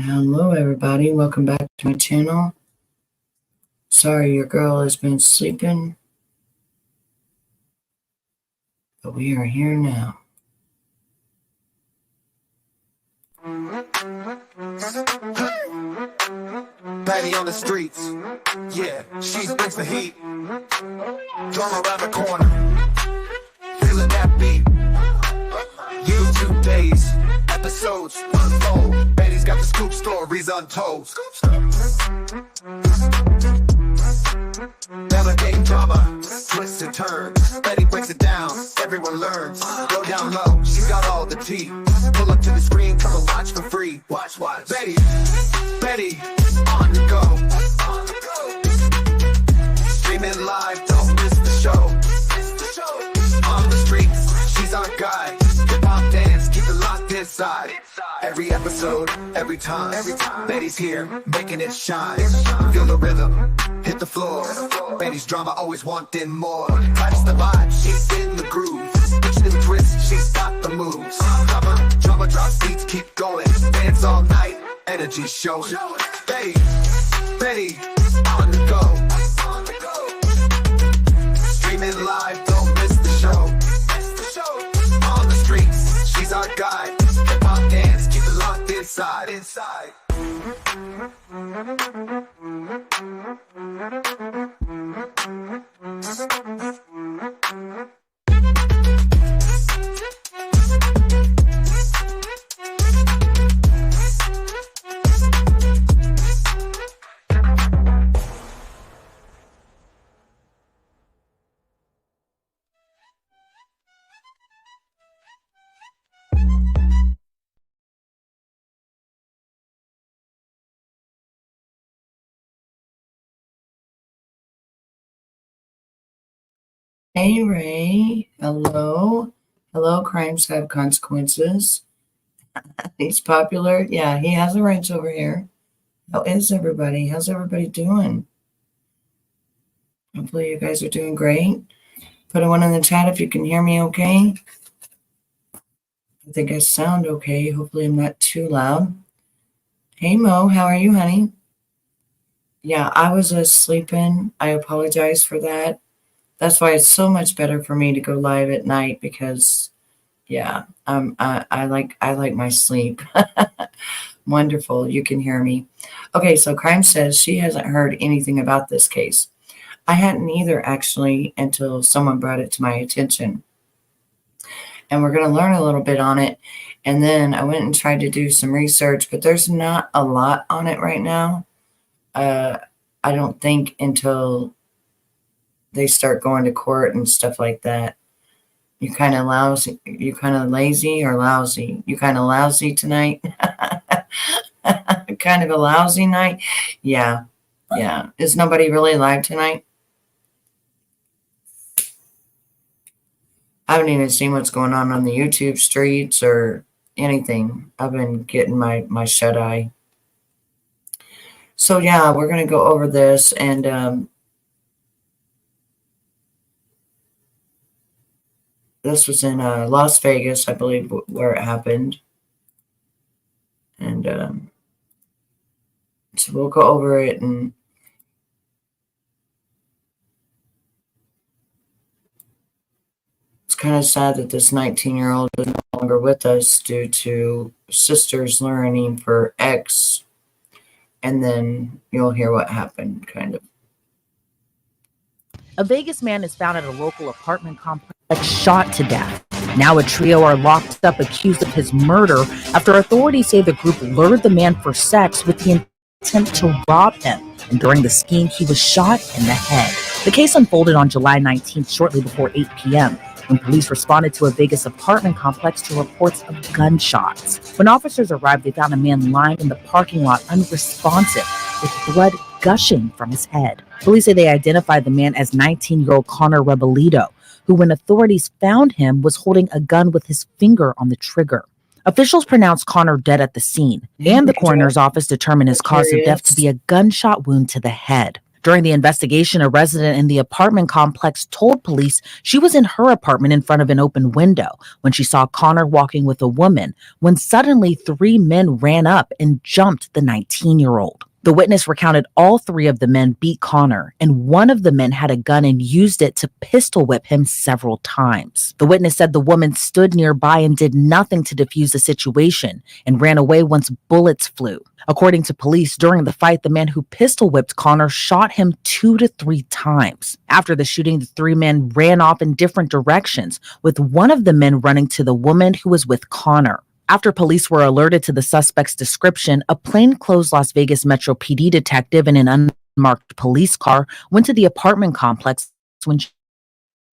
Hello everybody, welcome back to my channel. Sorry your girl has been sleeping, but we are here now. Betty on the streets, yeah, she brings the heat. Drama around the corner, feeling that beat. YouTube days, episodes unfold. Betty's got the scoop, stories untold. Navigating drama, twists and turns. Betty breaks it down, everyone learns. Go down low, she's got all the tea. Pull up to the screen, come and watch for free. Watch. Betty, on the go. Streaming live, don't miss the show. On the streets, she's our guide. Hip-hop dance, keep it locked inside. Every episode, every time, Betty's here, making it shine. Feel the rhythm, hit the floor. Betty's drama, always wanting more. Catch the vibe, she's in the groove. Pitch and twist, she's got the moves. Drama drops, beats keep going. Dance all night, energy showing. Betty, on the go. Streaming live, don't miss the show. On the streets, she's our guide. Hip-hop dance, keep it locked inside. Hey Ray, hello. Crimes have consequences. He's popular. Yeah, he has a ranch over here. How is everybody? How's everybody doing? Hopefully you guys are doing great. Put a one in the chat if you can hear me okay. I think I sound okay. Hopefully I'm not too loud. Hey Mo, how are you, honey? Yeah, I was sleeping. I apologize for that. That's why it's so much better for me to go live at night because, yeah, I like my sleep. Wonderful, you can hear me. Okay, so Crime says she hasn't heard anything about this case. I hadn't either, actually, until someone brought it to my attention. And we're going to learn a little bit on it. And then I went and tried to do some research, but there's not a lot on it right now. I don't think until they start going to court and stuff like that. You kind of lousy, you kind of lazy or lousy? You kind of lousy tonight? Kind of a lousy night? Yeah. Is nobody really live tonight? I haven't even seen what's going on the YouTube streets or anything. I've been getting my shut eye. So yeah, we're going to go over this and this was in Las Vegas, I believe, where it happened. And so we'll go over it. And it's kind of sad that this 19-year-old is no longer with us due to sisters learning for X. And then you'll hear what happened, kind of. A Vegas man is found at a local apartment complex shot to death. Now a trio are locked up accused of his murder after authorities say the group lured the man for sex with the intent to rob him. And during the scheme, he was shot in the head. The case unfolded on July 19th, shortly before 8 p.m., when police responded to a Vegas apartment complex to reports of gunshots. When officers arrived, they found a man lying in the parking lot unresponsive, with blood gushing from his head. Police say they identified the man as 19-year-old Connor Rebolledo, who, when authorities found him, was holding a gun with his finger on the trigger. Officials pronounced Connor dead at the scene, and the coroner's office determined his cause of death to be a gunshot wound to the head. During the investigation, a resident in the apartment complex told police she was in her apartment in front of an open window when she saw Connor walking with a woman, when suddenly 3 men ran up and jumped the 19-year-old. The witness recounted all 3 of the men beat Connor, and one of the men had a gun and used it to pistol whip him several times. The witness said the woman stood nearby and did nothing to defuse the situation and ran away once bullets flew. According to police, during the fight, the man who pistol whipped Connor shot him 2 to 3 times. After the shooting, the 3 men ran off in different directions, with one of the men running to the woman who was with Connor. After police were alerted to the suspect's description, a plainclothes Las Vegas Metro PD detective in an unmarked police car went to the apartment complex when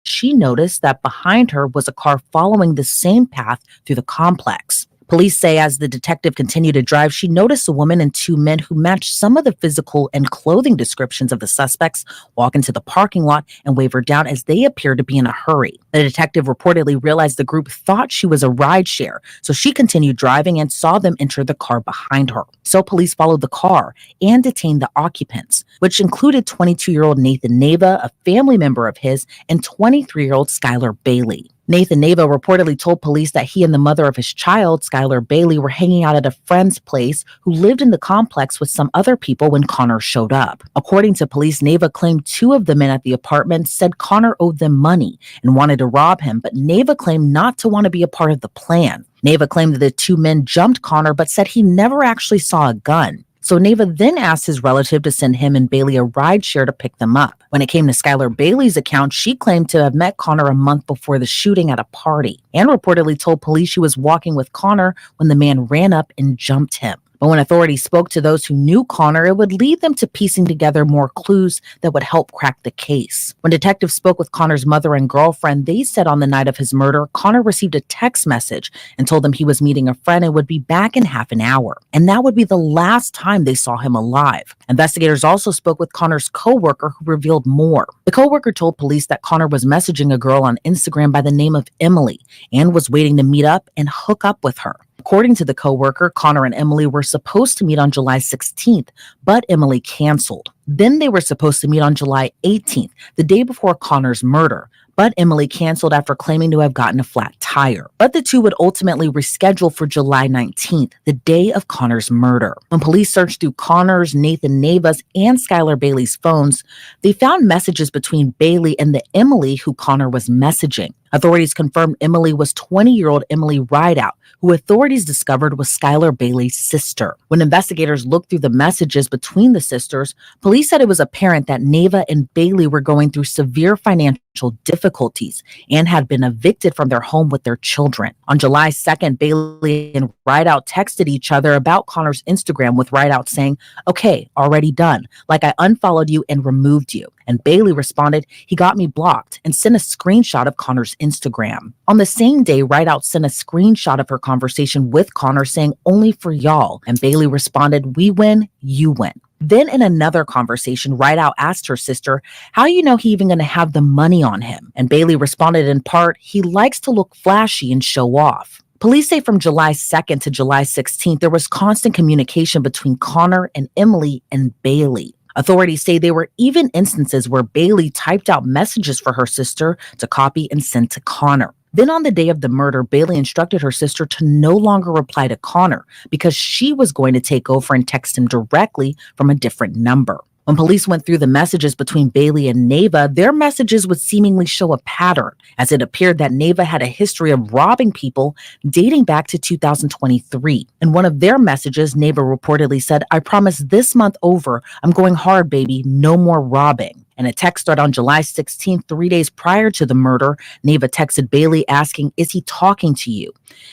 she noticed that behind her was a car following the same path through the complex. Police say as the detective continued to drive, she noticed a woman and 2 men who matched some of the physical and clothing descriptions of the suspects walk into the parking lot and wave her down as they appeared to be in a hurry. The detective reportedly realized the group thought she was a rideshare, so she continued driving and saw them enter the car behind her. So police followed the car and detained the occupants, which included 22-year-old Nathan Neva, a family member of his, and 23-year-old Skyler Bailey. Nathan Neva reportedly told police that he and the mother of his child, Skyler Bailey, were hanging out at a friend's place who lived in the complex with some other people when Connor showed up. According to police, Neva claimed 2 of the men at the apartment said Connor owed them money and wanted to rob him, but Neva claimed not to want to be a part of the plan. Neva claimed that the 2 men jumped Connor, but said he never actually saw a gun. So Neva then asked his relative to send him and Bailey a rideshare to pick them up. When it came to Skyler Bailey's account, she claimed to have met Connor a month before the shooting at a party and reportedly told police she was walking with Connor when the man ran up and jumped him. But when authorities spoke to those who knew Connor, it would lead them to piecing together more clues that would help crack the case. When detectives spoke with Connor's mother and girlfriend, they said on the night of his murder, Connor received a text message and told them he was meeting a friend and would be back in half an hour. And that would be the last time they saw him alive. Investigators also spoke with Connor's co-worker who revealed more. The co-worker told police that Connor was messaging a girl on Instagram by the name of Emily and was waiting to meet up and hook up with her. According to the co-worker, Connor and Emily were supposed to meet on July 16th, but Emily canceled. Then they were supposed to meet on July 18th, the day before Connor's murder, but Emily canceled after claiming to have gotten a flat tire. But the 2 would ultimately reschedule for July 19th, the day of Connor's murder. When police searched through Connor's, Nathan Neva's, and Skyler Bailey's phones, they found messages between Bailey and the Emily who Connor was messaging. Authorities confirmed Emily was 20-year-old Emily Rideout, who authorities discovered was Skyler Bailey's sister. When investigators looked through the messages between the sisters, police said it was apparent that Neva and Bailey were going through severe financial difficulties and had been evicted from their home with their children. On July 2nd, Bailey and Rideout texted each other about Connor's Instagram, with Rideout saying, "Okay, already done. Like I unfollowed you and removed you." And Bailey responded, "He got me blocked," and sent a screenshot of Connor's Instagram. On the same day, Rideout sent a screenshot of her conversation with Connor saying, "Only for y'all." And Bailey responded, "We win, you win." Then in another conversation, Rideout asked her sister, "How you know he even going to have the money on him?" And Bailey responded in part, "He likes to look flashy and show off." Police say from July 2nd to July 16th, there was constant communication between Connor and Emily and Bailey. Authorities say there were even instances where Bailey typed out messages for her sister to copy and send to Connor. Then on the day of the murder, Bailey instructed her sister to no longer reply to Connor because she was going to take over and text him directly from a different number. When police went through the messages between Bailey and Neva, their messages would seemingly show a pattern, as it appeared that Neva had a history of robbing people dating back to 2023. In one of their messages, Neva reportedly said, "I promise this month over, I'm going hard, baby, no more robbing." In a text thread on July 16th, 3 days prior to the murder, Neva texted Bailey asking, "Is he talking to you?"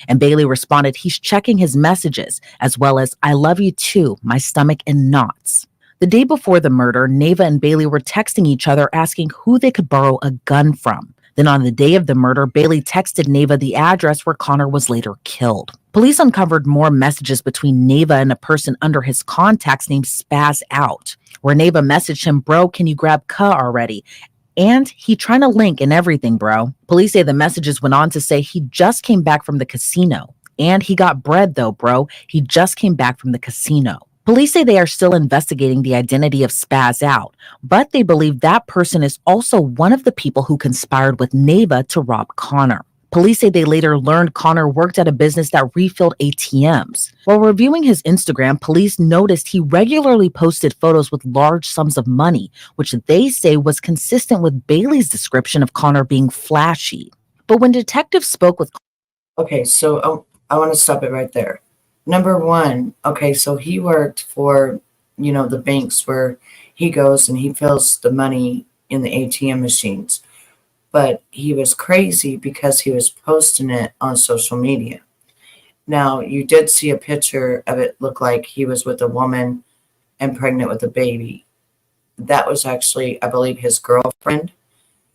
And Bailey responded, "He's checking his messages," as well as, "I love you too, my stomach in knots." The day before the murder, Neva and Bailey were texting each other asking who they could borrow a gun from. Then on the day of the murder, Bailey texted Neva the address where Connor was later killed. Police uncovered more messages between Neva and a person under his contacts named Spaz Out, where Neva messaged him, "Bro, can you grab Ka already? And he trying to link and everything, bro." Police say the messages went on to say he just came back from the casino. And he got bread though, bro. He just came back from the casino. Police say they are still investigating the identity of Spaz Out, but they believe that person is also one of the people who conspired with Neva to rob Connor. Police say they later learned Connor worked at a business that refilled ATMs. While reviewing his Instagram, police noticed he regularly posted photos with large sums of money, which they say was consistent with Bailey's description of Connor being flashy. But when detectives spoke with... Okay, so I want to stop it right there. Number one, okay, so he worked for, the banks where he goes and he fills the money in the ATM machines. But he was crazy because he was posting it on social media. Now, you did see a picture of it look like he was with a woman and pregnant with a baby. That was actually, I believe, his girlfriend.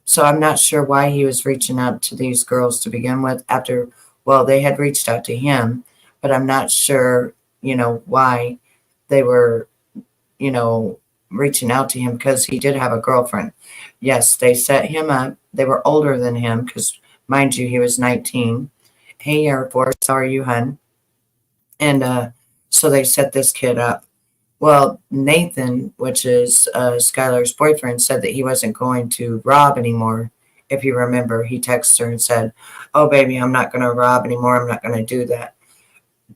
So I'm not sure why he was reaching out to these girls to begin with after, well, they had reached out to him, but I'm not sure, why they were, reaching out to him because he did have a girlfriend. Yes, they set him up. They were older than him because, mind you, he was 19. Hey, Air Force, how are you, hun? And so they set this kid up. Well, Nathan, which is Skyler's boyfriend, said that he wasn't going to rob anymore. If you remember, he texted her and said, "Oh, baby, I'm not going to rob anymore. I'm not going to do that."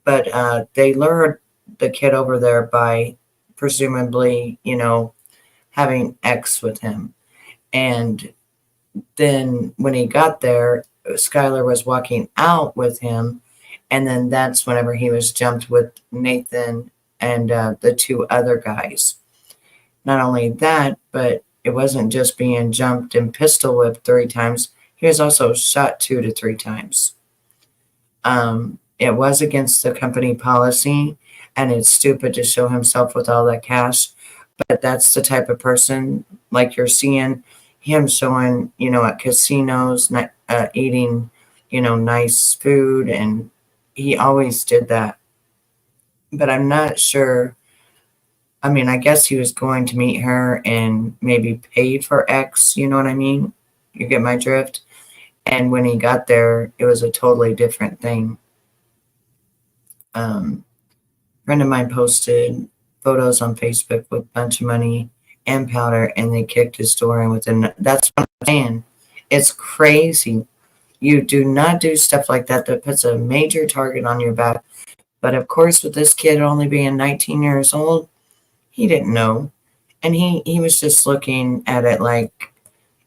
But they lured the kid over there by presumably, having X with him. And then when he got there, Skyler was walking out with him. And then that's whenever he was jumped with Nathan and the two other guys. Not only that, but it wasn't just being jumped and pistol whipped 3 times. He was also shot 2 to 3 times. It was against the company policy, and it's stupid to show himself with all that cash. But that's the type of person, like you're seeing him showing, at casinos, eating, nice food, and he always did that. But I'm not sure. I mean, I guess he was going to meet her and maybe pay for X, you know what I mean? You get my drift? And when he got there, it was a totally different thing. Friend of mine posted photos on Facebook with a bunch of money and powder, and they kicked his door in within. That's what I'm saying. It's crazy. You do not do stuff like that. That puts a major target on your back. But of course, with this kid only being 19 years old, he didn't know. And he was just looking at it like,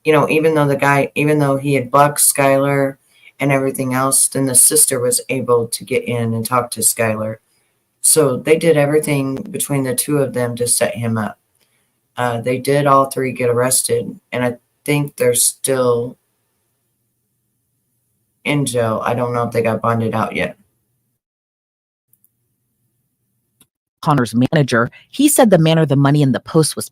even though he had blocked Skyler and everything else, then the sister was able to get in and talk to Skyler. So they did everything between the two of them to set him up. They did all 3 get arrested, and I think they're still in jail. I don't know if they got bonded out yet. Connor's manager, he said the manner the money in the post was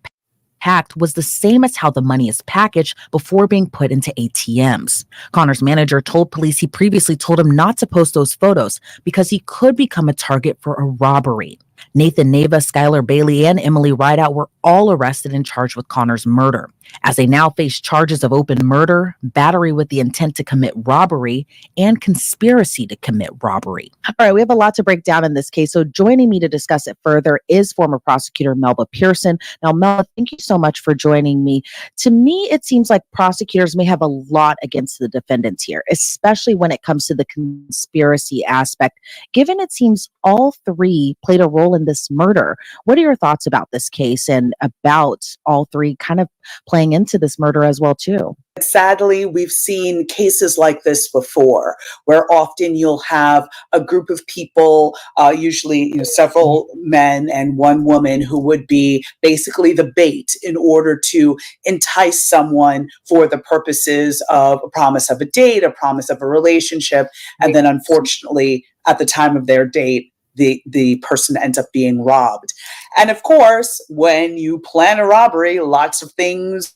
packed was the same as how the money is packaged before being put into ATMs. Connor's manager told police he previously told him not to post those photos because he could become a target for a robbery. Nathan Neva, Skyler Bailey, and Emily Rideout were all arrested and charged with Connor's murder, as they now face charges of open murder, battery with the intent to commit robbery, and conspiracy to commit robbery. All right, we have a lot to break down in this case, so joining me to discuss it further is former prosecutor Melba Pearson. Now, Melba, thank you so much for joining me. To me, it seems like prosecutors may have a lot against the defendants here, especially when it comes to the conspiracy aspect, given it seems all 3 played a role in this murder. What are your thoughts about this case and about all 3 kind of playing into this murder as well too? Sadly, we've seen cases like this before, where often you'll have a group of people, usually several men and 1 woman, who would be basically the bait in order to entice someone for the purposes of a promise of a date, a promise of a relationship, and then unfortunately, at the time of their date, the person ends up being robbed. And of course, when you plan a robbery, lots of things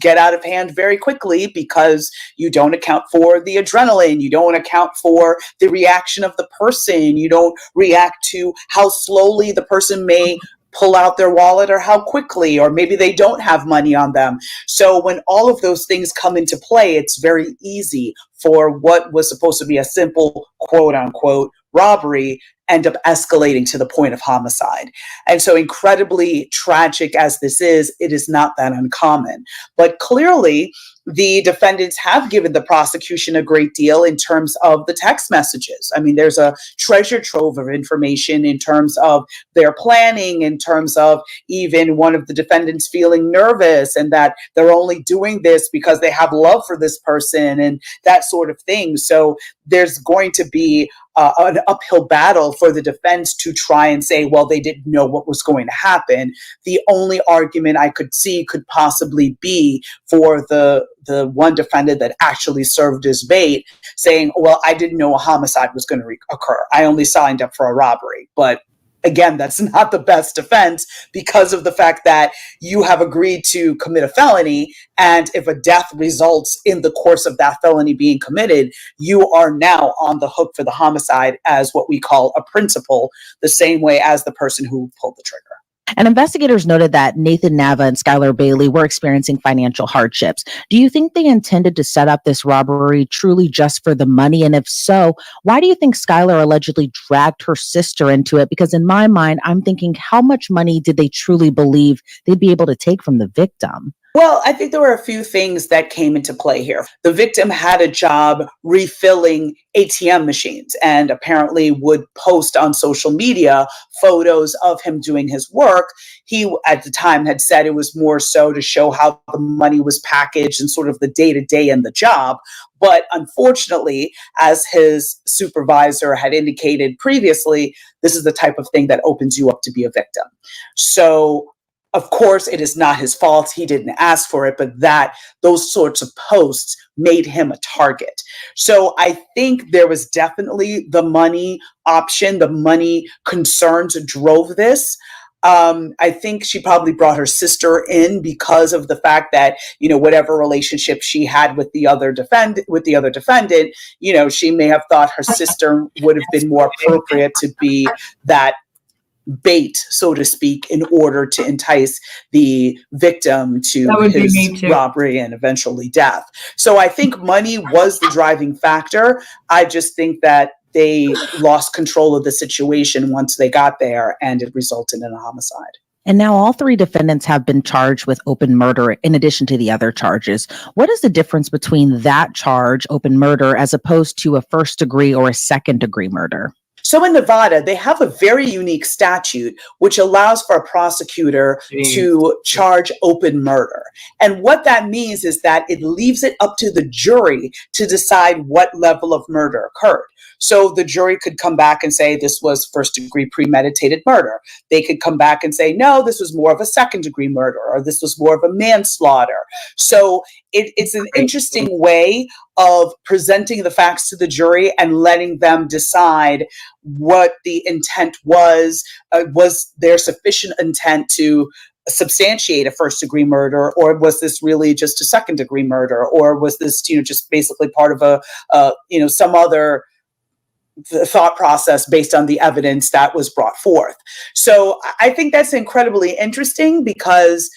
get out of hand very quickly because you don't account for the adrenaline, you don't account for the reaction of the person, you don't react to how slowly the person may pull out their wallet or how quickly, or maybe they don't have money on them. So when all of those things come into play, it's very easy for what was supposed to be a simple quote unquote robbery end up escalating to the point of homicide. And so, incredibly tragic as this is, it is not that uncommon. But clearly, the defendants have given the prosecution a great deal in terms of the text messages. I mean, there's a treasure trove of information in terms of their planning, in terms of even one of the defendants feeling nervous and that they're only doing this because they have love for this person and that sort of thing. So there's going to be an uphill battle for the defense to try and say, well, they didn't know what was going to happen. The only argument I could see could possibly be for the one defendant that actually served as bait, saying, well, I didn't know a homicide was going to occur. I only signed up for a robbery. But again, that's not the best defense because of the fact that you have agreed to commit a felony. And if a death results in the course of that felony being committed, you are now on the hook for the homicide as what we call a principal, the same way as the person who pulled the trigger. And investigators noted that Nathan Nava and Skyler Bailey were experiencing financial hardships. Do you think they intended to set up this robbery truly just for the money? And if so, why do you think Skyler allegedly dragged her sister into it? Because in my mind, I'm thinking, how much money did they truly believe they'd be able to take from the victim? Well, I think there were a few things that came into play here. The victim had a job refilling ATM machines and apparently would post on social media photos of him doing his work. He, at the time, had said it was more so to show how the money was packaged and sort of the day-to-day in the job. But unfortunately, as his supervisor had indicated previously, this is the type of thing that opens you up to be a victim. So of course, it is not his fault. He didn't ask for it, but those sorts of posts made him a target. So I think there was definitely the money option, the money concerns drove this. I think she probably brought her sister in because of the fact that, whatever relationship she had with the other defendant, she may have thought her sister would have been more appropriate to be that bait, so to speak, in order to entice the victim to his robbery and eventually death. So I think money was the driving factor. I just think that they lost control of the situation once they got there, and it resulted in a homicide. And now all three defendants have been charged with open murder in addition to the other charges. What is the difference between that charge, open murder, as opposed to a first degree or a second degree murder? So in Nevada, they have a very unique statute which allows for a prosecutor to charge open murder. And what that means is that it leaves it up to the jury to decide what level of murder occurred. So the jury could come back and say this was first degree premeditated murder. They could come back and say, no, this was more of a second degree murder, or this was more of a manslaughter. So it's an interesting way of presenting the facts to the jury and letting them decide what the intent was. Was there sufficient intent to substantiate a first degree murder, or was this really just a second degree murder, or was this just basically part of some other thought process based on the evidence that was brought forth? So I think that's incredibly interesting because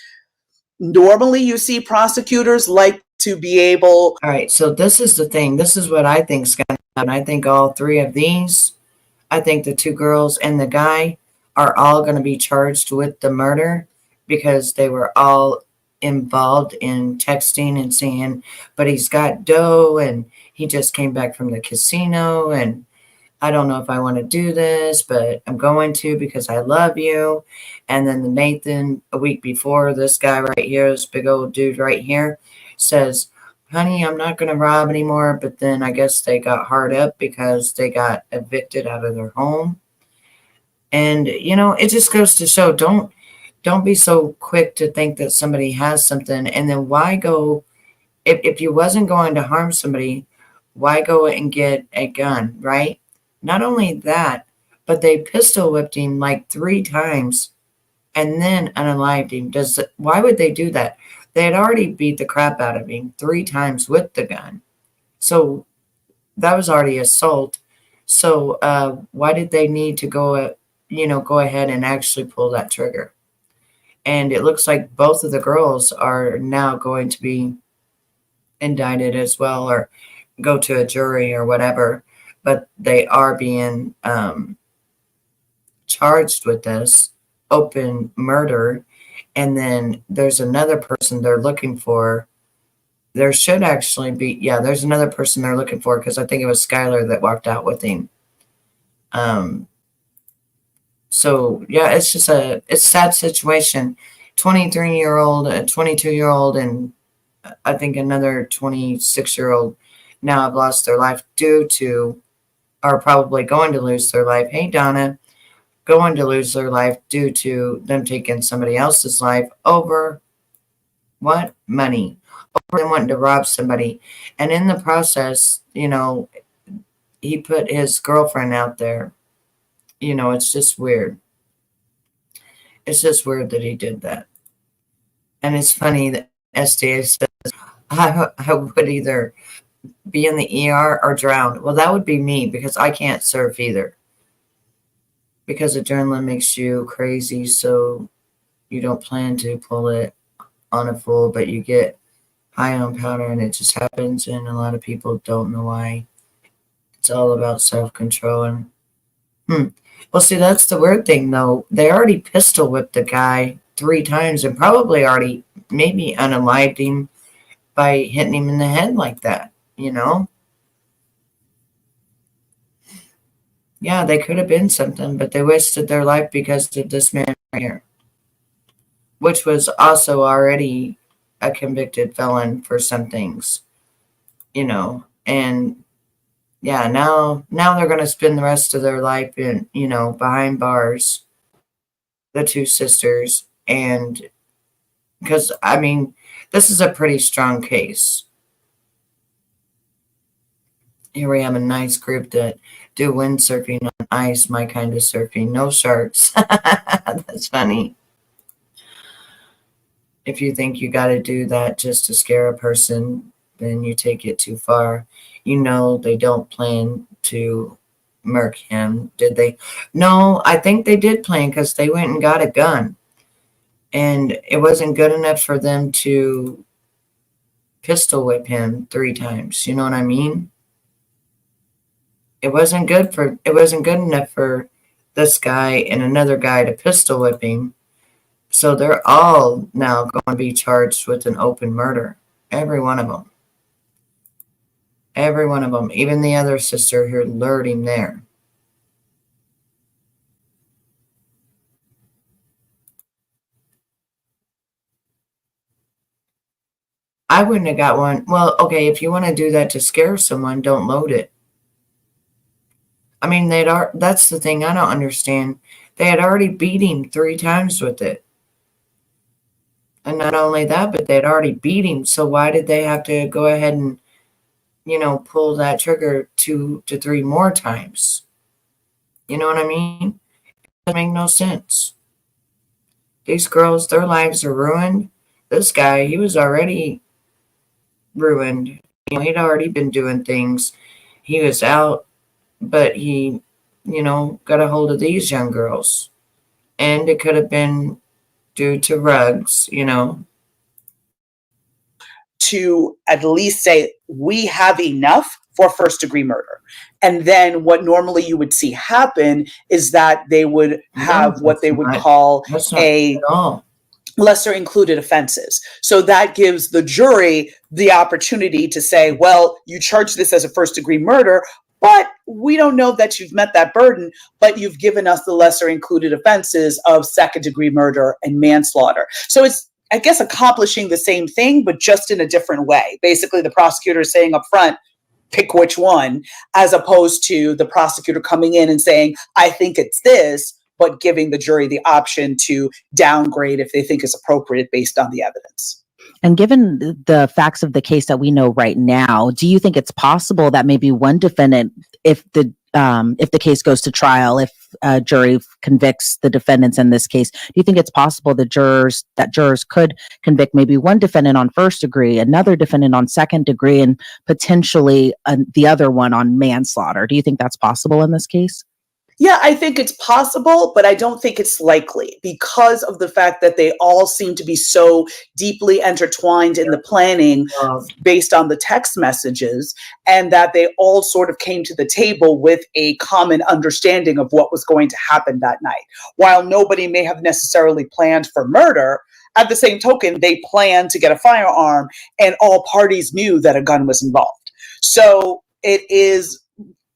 normally you see prosecutors like to be able. All right, so this is the thing. This is what I think is going to happen. I think all three of these, I think the two girls and the guy are all going to be charged with the murder because they were all involved in texting and saying, but he's got dough and he just came back from the casino and I don't know if I want to do this, but I'm going to because I love you. And then the Nathan, a week before, this guy right here, this big old dude right here, says, honey, I'm not going to rob anymore. But then I guess they got hard up because they got evicted out of their home. And, it just goes to show, don't be so quick to think that somebody has something. And then why go, if you wasn't going to harm somebody, why go and get a gun, right? Not only that, but they pistol whipped him like 3 times and then unalived him. Why would they do that? They had already beat the crap out of him 3 times with the gun. So that was already assault. So why did they need to go ahead and actually pull that trigger? And it looks like both of the girls are now going to be indicted as well or go to a jury or whatever. but they are being charged with this open murder. And then there's another person they're looking for. There should actually be, there's another person they're looking for, because I think it was Skyler that walked out with him. So yeah, it's just it's a sad situation. 23-year-old, a 22-year-old, and I think another 26-year-old now have lost their life due to, are probably going to lose their life. Hey, Donna, going to lose their life due to them taking somebody else's life over what? Money. Over them wanting to rob somebody. And in the process, he put his girlfriend out there. It's just weird. It's just weird that he did that. And it's funny that SDA says, I would either be in the ER or drown. Well, that would be me, because I can't surf either. Because adrenaline makes you crazy, so you don't plan to pull it on a full, but you get high on powder and it just happens, and a lot of people don't know why. It's all about self-control. And well, see, that's the weird thing, though. They already pistol whipped the guy 3 times and probably already maybe unalived him by hitting him in the head like that, Yeah, they could have been something, but they wasted their life because of this man right here, which was also already a convicted felon for some things, and yeah, now they're going to spend the rest of their life in, behind bars, the 2 sisters. And because, this is a pretty strong case. Here we have a nice group that do windsurfing on ice, my kind of surfing, no sharks. That's funny. If you think you got to do that just to scare a person, then you take it too far. They don't plan to murk him, did they? No, I think they did plan, because they went and got a gun. And it wasn't good enough for them to pistol whip him 3 times. You know what I mean? It wasn't good enough for this guy and another guy to pistol whip him. So they're all now going to be charged with an open murder. Every one of them. Every one of them. Even the other sister who lured him there. I wouldn't have got one. Well, okay, if you want to do that to scare someone, don't load it. That's the thing I don't understand. They had already beat him 3 times with it. And not only that, but they'd already beat him. So why did they have to go ahead and, pull that trigger 2 to 3 more times? You know what I mean? It doesn't make no sense. These girls, their lives are ruined. This guy, he was already ruined. He'd already been doing things. He was out, but he, got a hold of these young girls. And it could have been due to rugs, To at least say, we have enough for first-degree murder. And then what normally you would see happen is that they would have what they would call a lesser included offenses. So that gives the jury the opportunity to say, well, you charge this as a first-degree murder, but we don't know that you've met that burden, but you've given us the lesser included offenses of second-degree murder and manslaughter. So it's, I guess, accomplishing the same thing, but just in a different way. Basically, the prosecutor is saying up front, pick which one, as opposed to the prosecutor coming in and saying, I think it's this, but giving the jury the option to downgrade if they think is appropriate based on the evidence. And given the facts of the case that we know right now, do you think it's possible that maybe one defendant, if the case goes to trial, if a jury convicts the defendants in this case, do you think it's possible that jurors could convict maybe one defendant on first degree, another defendant on second degree, and potentially the other one on manslaughter? Do you think that's possible in this case? Yeah, I think it's possible, but I don't think it's likely because of the fact that they all seem to be so deeply intertwined in the planning based on the text messages, and that they all sort of came to the table with a common understanding of what was going to happen that night. While nobody may have necessarily planned for murder, at the same token, they planned to get a firearm, and all parties knew that a gun was involved. So it is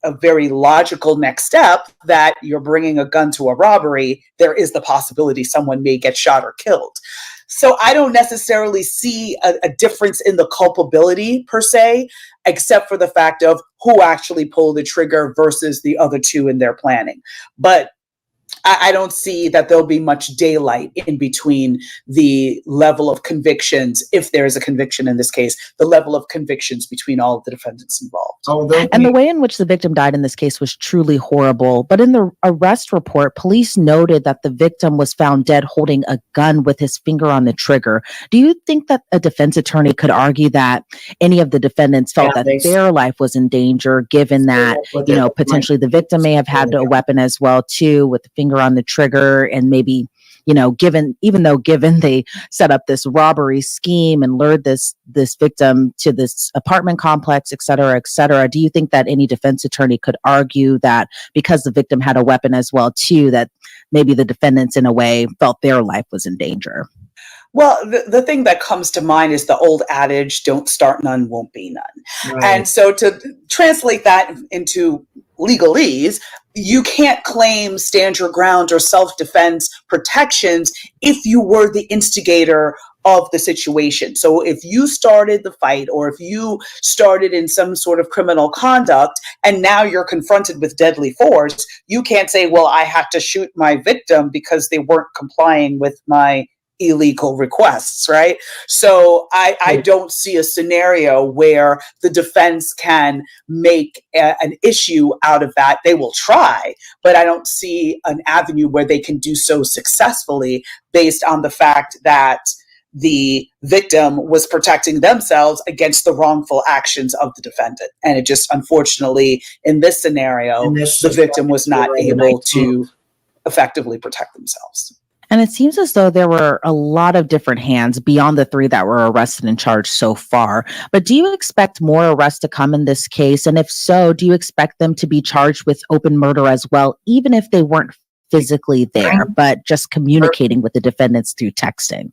a very logical next step that you're bringing a gun to a robbery. There is the possibility someone may get shot or killed. So I don't necessarily see a difference in the culpability per se, except for the fact of who actually pulled the trigger versus the other two in their planning. But I don't see that there'll be much daylight in between the level of convictions, if there is a conviction in this case, the level of convictions between all of the defendants involved. And the way in which the victim died in this case was truly horrible. But in the arrest report, police noted that the victim was found dead holding a gun with his finger on the trigger. Do you think that a defense attorney could argue that any of the defendants felt that their life was in danger, given that, potentially the victim may have had a weapon as well, too, with the finger on the trigger, and maybe, given they set up this robbery scheme and lured this victim to this apartment complex, et cetera, do you think that any defense attorney could argue that because the victim had a weapon as well, too, that maybe the defendants in a way felt their life was in danger? Well, the thing that comes to mind is the old adage, don't start none, won't be none. Right. And so to translate that into legalese, you can't claim stand your ground or self-defense protections if you were the instigator of the situation. So if you started the fight, or if you started in some sort of criminal conduct and now you're confronted with deadly force, you can't say, well, I had to shoot my victim because they weren't complying with my illegal requests, right? So I don't see a scenario where the defense can make an issue out of that. They will try, but I don't see an avenue where they can do so successfully based on the fact that the victim was protecting themselves against the wrongful actions of the defendant. And it just, unfortunately, in this scenario, the victim was not able to effectively protect themselves. And it seems as though there were a lot of different hands beyond the 3 that were arrested and charged so far. But do you expect more arrests to come in this case? And if so, do you expect them to be charged with open murder as well, even if they weren't physically there, but just communicating with the defendants through texting?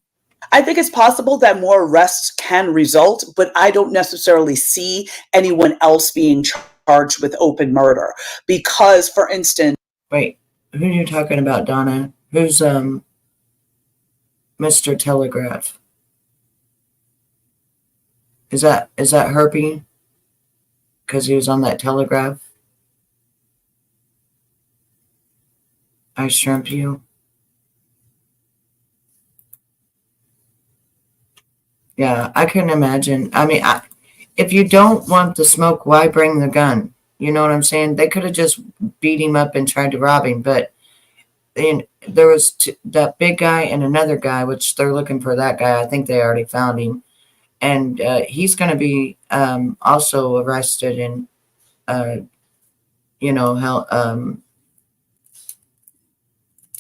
I think it's possible that more arrests can result, but I don't necessarily see anyone else being charged with open murder. Because, for instance... Wait, who are you talking about, Donna? Who's Mr. Telegraph? Is that Herpy? Because he was on that telegraph? I shrimp you. Yeah, I couldn't imagine. I mean, if you don't want the smoke, why bring the gun? You know what I'm saying? They could have just beat him up and tried to rob him, but there was that big guy and another guy, which they're looking for that guy. I think they already found him. And he's going to be also arrested and,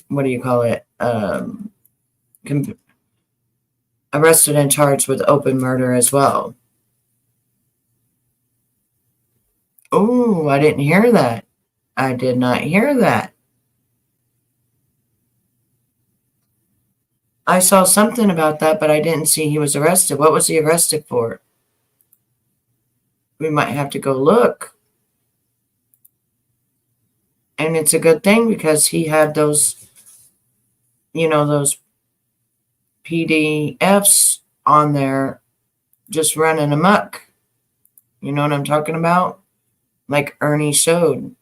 what do you call it? Arrested and charged with open murder as well. Oh, I didn't hear that. I did not hear that. I saw something about that, but I didn't see he was arrested. What was he arrested for? We might have to go look. And it's a good thing because he had those, those PDFs on there just running amok. You know what I'm talking about? Like Ernie showed.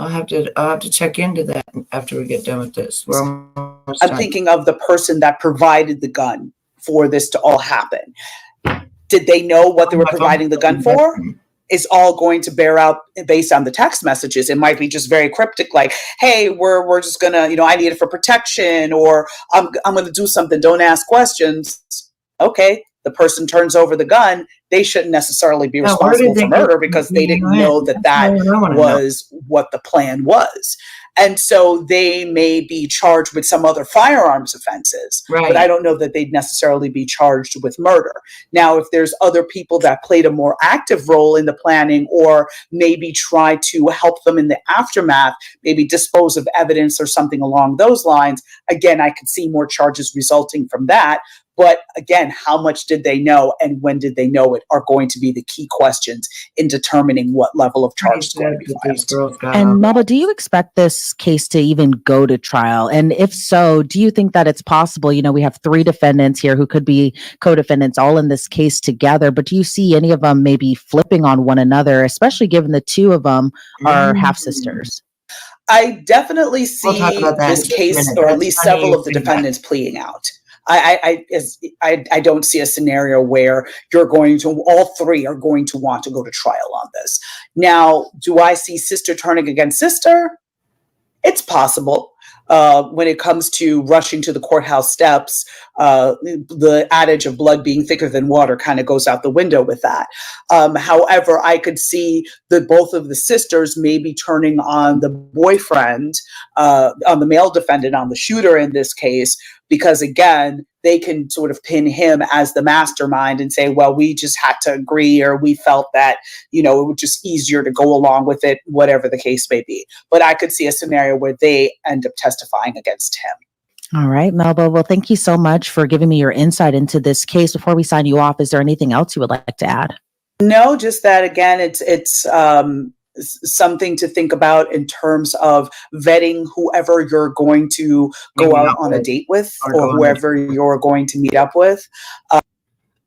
I'll have to check into that after we get done with this. I'm thinking of the person that provided the gun for this to all happen. Did they know what they were providing the gun for? It's all going to bear out based on the text messages. It might be just very cryptic, like, hey, we're just gonna, I need it for protection, or I'm gonna do something, don't ask questions. Okay, the person turns over the gun, they shouldn't necessarily be responsible for murder because they didn't know that was what the plan was. And so they may be charged with some other firearms offenses, but I don't know that they'd necessarily be charged with murder. Now, if there's other people that played a more active role in the planning or maybe try to help them in the aftermath, maybe dispose of evidence or something along those lines, again, I could see more charges resulting from that. But again, how much did they know and when did they know it are going to be the key questions in determining what level of charge is going to be filed. And Melba, do you expect this case to even go to trial? And if so, do you think that it's possible? You know, we have 3 defendants here who could be co-defendants all in this case together, but do you see any of them maybe flipping on one another, especially given the 2 of them are half-sisters? I definitely see this case, or at least several of the defendants pleading out. I don't see a scenario where all 3 are going to want to go to trial on this. Now, do I see sister turning against sister? It's possible. When it comes to rushing to the courthouse steps, the adage of blood being thicker than water kind of goes out the window with that. However, I could see that both of the sisters may be turning on the boyfriend, on the male defendant, on the shooter in this case, because again, they can sort of pin him as the mastermind and say, well, we just had to agree, or we felt that, it was just easier to go along with it, whatever the case may be. But I could see a scenario where they end up testifying against him. All right, Melba. Well, thank you so much for giving me your insight into this case. Before we sign you off, is there anything else you would like to add? No, just that, again, it's something to think about in terms of vetting whoever you're going to go out on a date with, or whoever you're going to meet up with.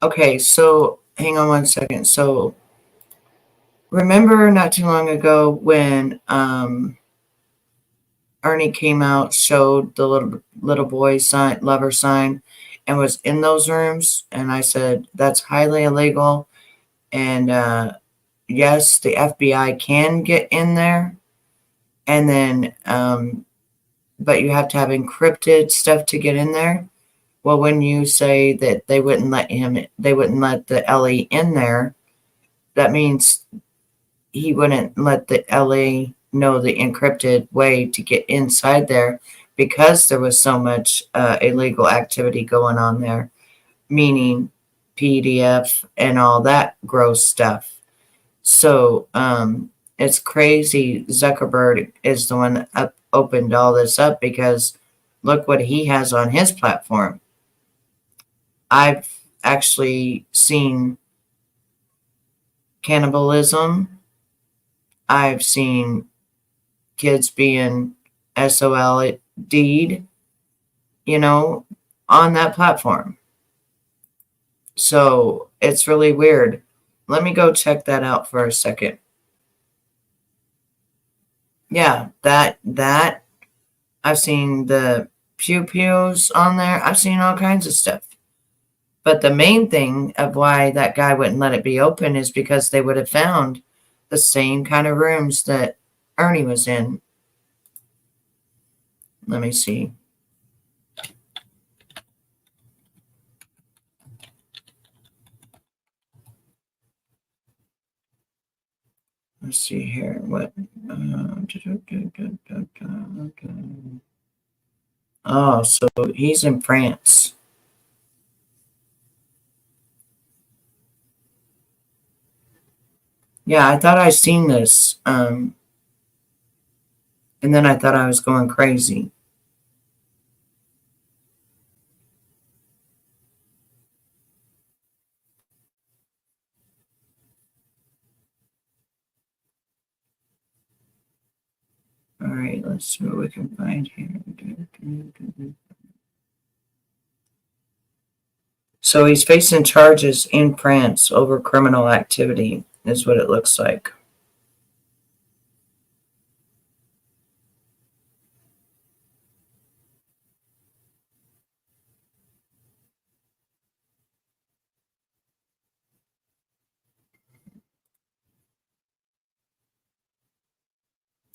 Okay, so hang on one second. So remember not too long ago when Ernie came out, showed the little boy sign, lover sign, and was in those rooms, and I said that's highly illegal, and yes, the FBI can get in there, and then, but you have to have encrypted stuff to get in there. Well, when you say that they wouldn't let the LE in there, that means he wouldn't let the LE know the encrypted way to get inside there, because there was so much illegal activity going on there, meaning PDF and all that gross stuff. So it's crazy. Zuckerberg is the one that opened all this up, because look what he has on his platform. I've actually seen cannibalism. I've seen kids being SOL'd, on that platform. So it's really weird. Let me go check that out for a second. Yeah, that I've seen the pew-pews on there. I've seen all kinds of stuff. But the main thing of why that guy wouldn't let it be open is because they would have found the same kind of rooms that Ernie was in. Let me see. Let's see here. What? Oh, so he's in France. Yeah, I thought I seen this. And then I thought I was going crazy. All right, let's see what we can find here. So he's facing charges in France over criminal activity, is what it looks like.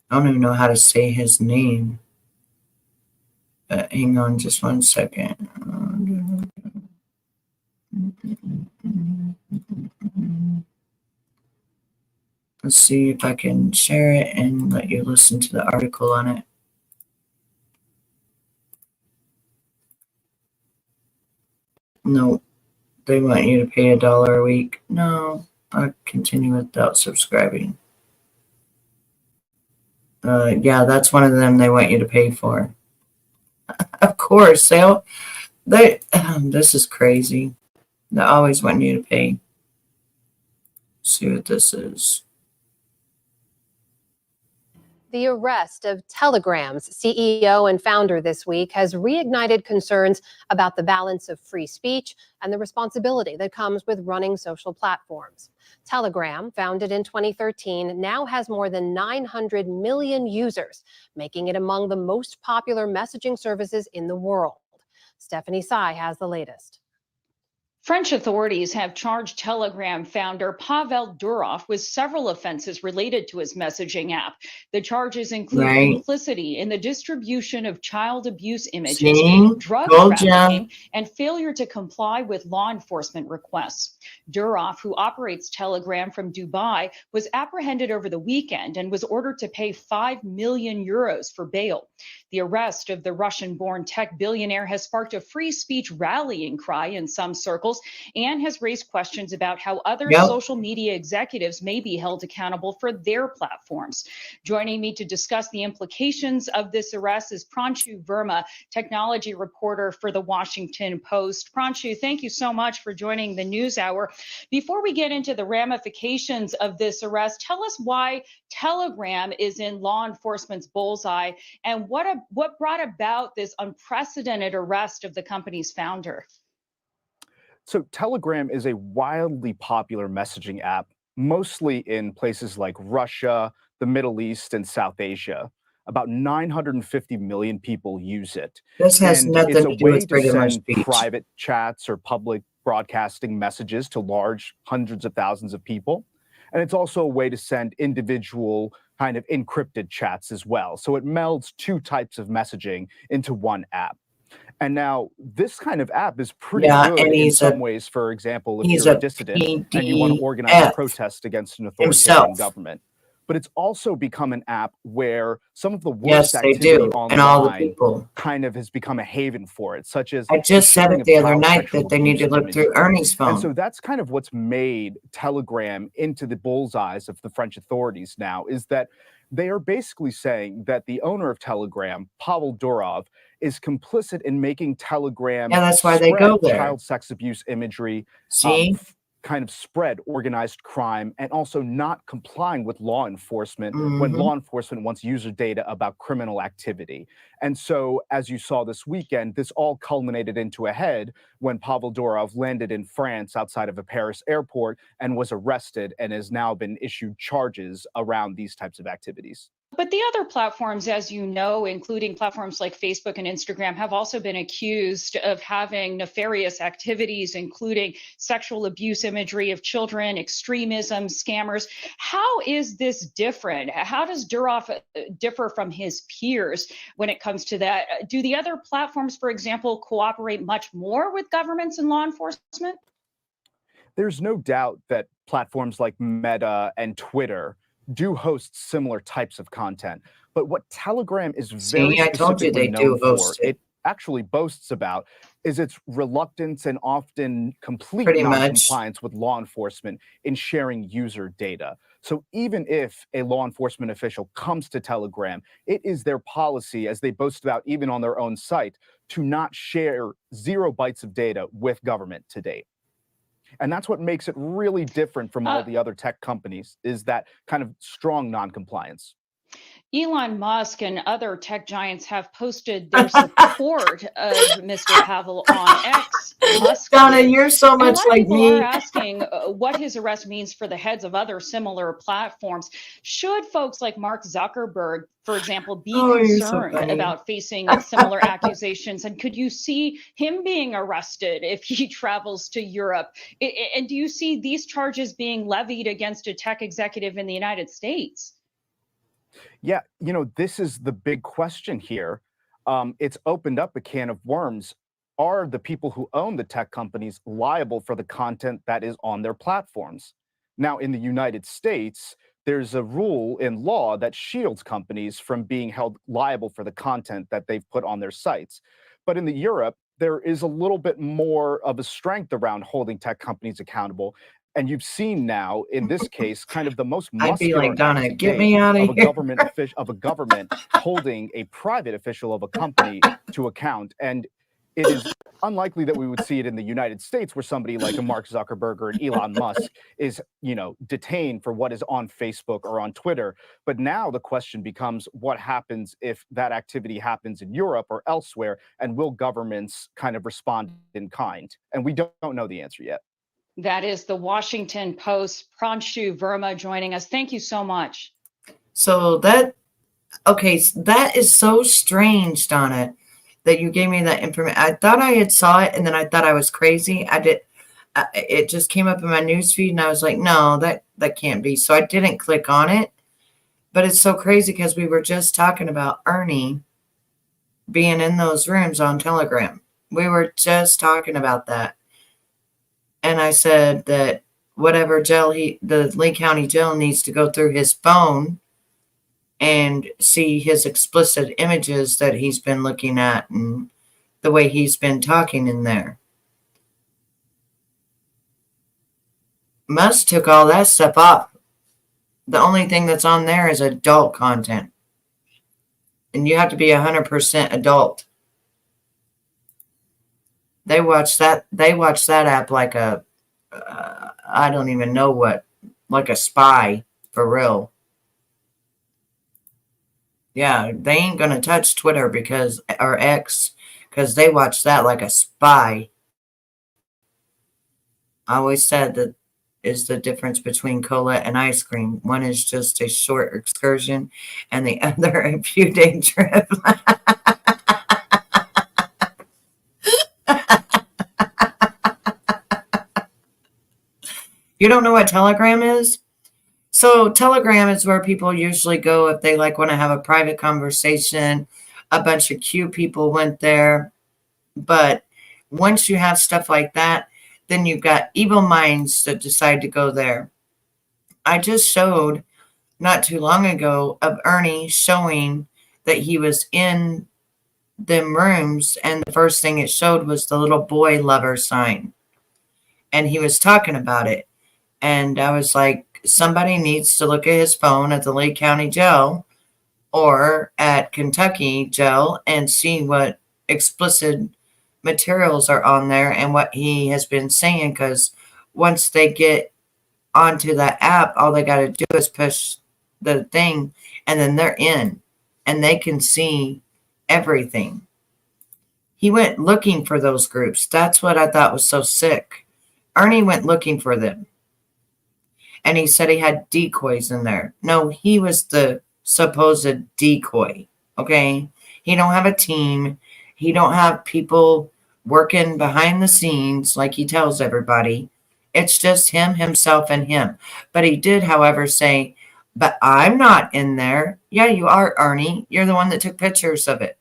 I don't even know how to say his name. Hang on just one second. Let's see if I can share it and let you listen to the article on it. No, they want you to pay $1 a week. No, I'll continue without subscribing. Yeah, that's one of them they want you to pay for. Of course, this is crazy. They always want you to pay. Let's see what this is. The arrest of Telegram's CEO and founder this week has reignited concerns about the balance of free speech and the responsibility that comes with running social platforms. Telegram, founded in 2013, now has more than 900 million users, making it among the most popular messaging services in the world. Stephanie Tsai has the latest. French authorities have charged Telegram founder Pavel Durov with several offenses related to his messaging app. The charges include complicity in the distribution of child abuse images, drug trafficking, and failure to comply with law enforcement requests. Durov, who operates Telegram from Dubai, was apprehended over the weekend and was ordered to pay 5 million euros for bail. The arrest of the Russian-born tech billionaire has sparked a free speech rallying cry in some circles and has raised questions about how other social media executives may be held accountable for their platforms. Joining me to discuss the implications of this arrest is Pranshu Verma, technology reporter for The Washington Post. Pranshu, thank you so much for joining the News Hour. Before we get into the ramifications of this arrest, tell us why Telegram is in law enforcement's bullseye and what brought about this unprecedented arrest of the company's founder. So Telegram is a wildly popular messaging app, mostly in places like Russia, the Middle East, and South Asia. About 950 million people use it. This has nothing to do with freedom of speech. It's a way to send private chats or public broadcasting messages to large hundreds of thousands of people. And it's also a way to send individual kind of encrypted chats as well. So it melds two types of messaging into one app. And now this kind of app is pretty good in some ways. For example, if you're a dissident and you want to organize a protest against an authoritarian government. But it's also become an app where some of the worst activity online kind of has become a haven for it, such as I just said it the other night that they need to look through Ernie's phone. And so that's kind of what's made Telegram into the bullseyes of the French authorities now, is that they are basically saying that the owner of Telegram, Pavel Durov, is complicit in making Telegram that's why they go there. Child sex abuse imagery, kind of spread organized crime, and also not complying with law enforcement when law enforcement wants user data about criminal activity. And so, as you saw this weekend, this all culminated into a head when Pavel Durov landed in France outside of a Paris airport and was arrested and has now been issued charges around these types of activities. But the other platforms, as you know, including platforms like Facebook and Instagram, have also been accused of having nefarious activities, including sexual abuse imagery of children, extremism, scammers. How is this different? How does Durov differ from his peers when it comes to that? Do the other platforms, for example, cooperate much more with governments and law enforcement? There's no doubt that platforms like Meta and Twitter do host similar types of content. But what Telegram is very specifically known for, it actually boasts about, is its reluctance and often complete non-compliance with law enforcement in sharing user data. So even if a law enforcement official comes to Telegram, it is their policy, as they boast about even on their own site, to not share 0 bytes of data with government to date. And that's what makes it really different from all the other tech companies, is that kind of strong non-compliance. Elon Musk and other tech giants have posted their support of Mr. Pavel on X. Donna, you're so much like me. People are asking what his arrest means for the heads of other similar platforms. Should folks like Mark Zuckerberg, for example, be concerned about facing similar accusations? And could you see him being arrested if he travels to Europe? And do you see these charges being levied against a tech executive in the United States? Yeah, you know, this is the big question here. It's opened up a can of worms. Are the people who own the tech companies liable for the content that is on their platforms? Now, in the United States, there's a rule in law that shields companies from being held liable for the content that they've put on their sites. But in Europe, there is a little bit more of a strength around holding tech companies accountable. And you've seen now, in this case, kind of the most muscular I'd be like, Donna, act get me out of a government of a government holding a private official of a company to account. And it is unlikely that we would see it in the United States, where somebody like a Mark Zuckerberg or an Elon Musk is, detained for what is on Facebook or on Twitter. But now the question becomes, what happens if that activity happens in Europe or elsewhere, and will governments kind of respond in kind? And we don't know the answer yet. That is the Washington Post. Pranshu Verma joining us. Thank you so much. So that is so strange, Donna, that you gave me that information. I thought I had saw it, and then I thought I was crazy. It just came up in my newsfeed, and I was like, no, that can't be. So I didn't click on it. But it's so crazy because we were just talking about Ernie being in those rooms on Telegram. We were just talking about that. And I said that whatever jail the Lee County jail needs to go through his phone and see his explicit images that he's been looking at and the way he's been talking in there. Musk took all that stuff off. The only thing that's on there is adult content. And you have to be 100% adult. They watch that app like I don't even know what, like a spy for real. Yeah, they ain't gonna touch Twitter or X because they watch that like a spy. I always said that is the difference between cola and ice cream. One is just a short excursion and the other a few day trip. You don't know what Telegram is? So Telegram is where people usually go if they want to have a private conversation. A bunch of cute people went there. But once you have stuff like that, then you've got evil minds that decide to go there. I just showed not too long ago of Ernie showing that he was in them rooms, and the first thing it showed was the little boy lover sign. And he was talking about it. And I was like, somebody needs to look at his phone at the Lee County jail or at Kentucky jail and see what explicit materials are on there and what he has been saying. Because once they get onto that app, all they got to do is push the thing and then they're in and they can see everything. He went looking for those groups. That's what I thought was so sick. Ernie went looking for them. And he said he had decoys in there. No, he was the supposed decoy, okay? He don't have a team. He don't have people working behind the scenes like he tells everybody. It's just him, himself, and him. But he did, however, say, but I'm not in there. Yeah, you are, Ernie. You're the one that took pictures of it.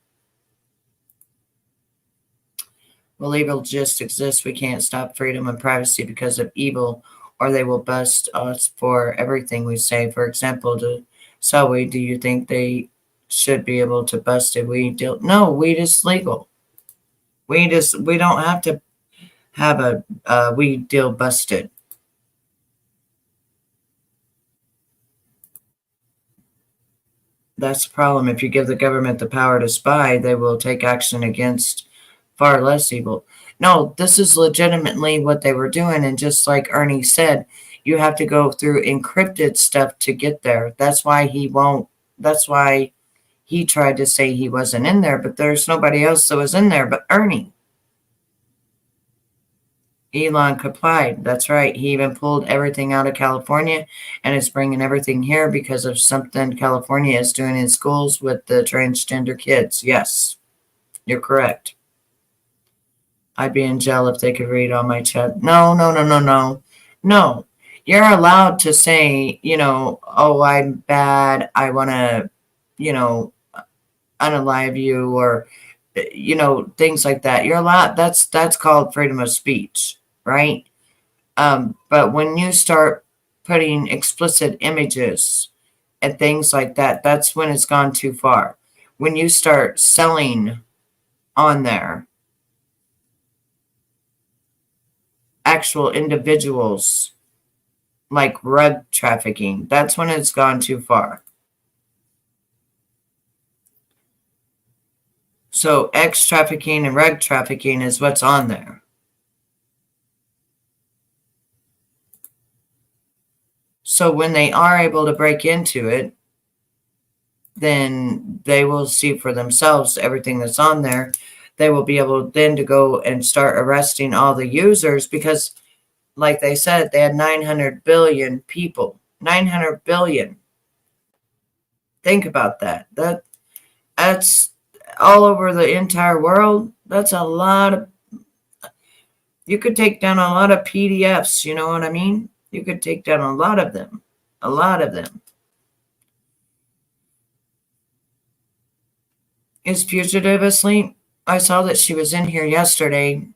Well, evil just exists. We can't stop freedom and privacy because of evil, or they will bust us for everything we say. For example, to sell weed, do you think they should be able to bust a weed deal? No, weed is legal. We don't have to have a weed deal busted. That's the problem. If you give the government the power to spy, they will take action against far less evil. No, this is legitimately what they were doing. And just like Ernie said, you have to go through encrypted stuff to get there. That's why he tried to say he wasn't in there, but there's nobody else that was in there but Ernie. Elon complied. That's right. He even pulled everything out of California and is bringing everything here because of something California is doing in schools with the transgender kids. Yes, you're correct. I'd be in jail if they could read on my chat. No. You're allowed to say, oh, I'm bad. I want to, unalive you or, things like that. You're allowed. That's called freedom of speech, right? But when you start putting explicit images and things like that, that's when it's gone too far. When you start selling on there actual individuals, like rug trafficking, that's when it's gone too far. So X trafficking and rug trafficking is what's on there. So when they are able to break into it, then they will see for themselves everything that's on there. They will be able then to go and start arresting all the users because, like they said, they had 900 billion people. 900 billion. Think about that. That's all over the entire world. That's a lot of... You could take down a lot of PDFs, you know what I mean? You could take down a lot of them. A lot of them. Is Fugitive asleep? I saw that she was in here yesterday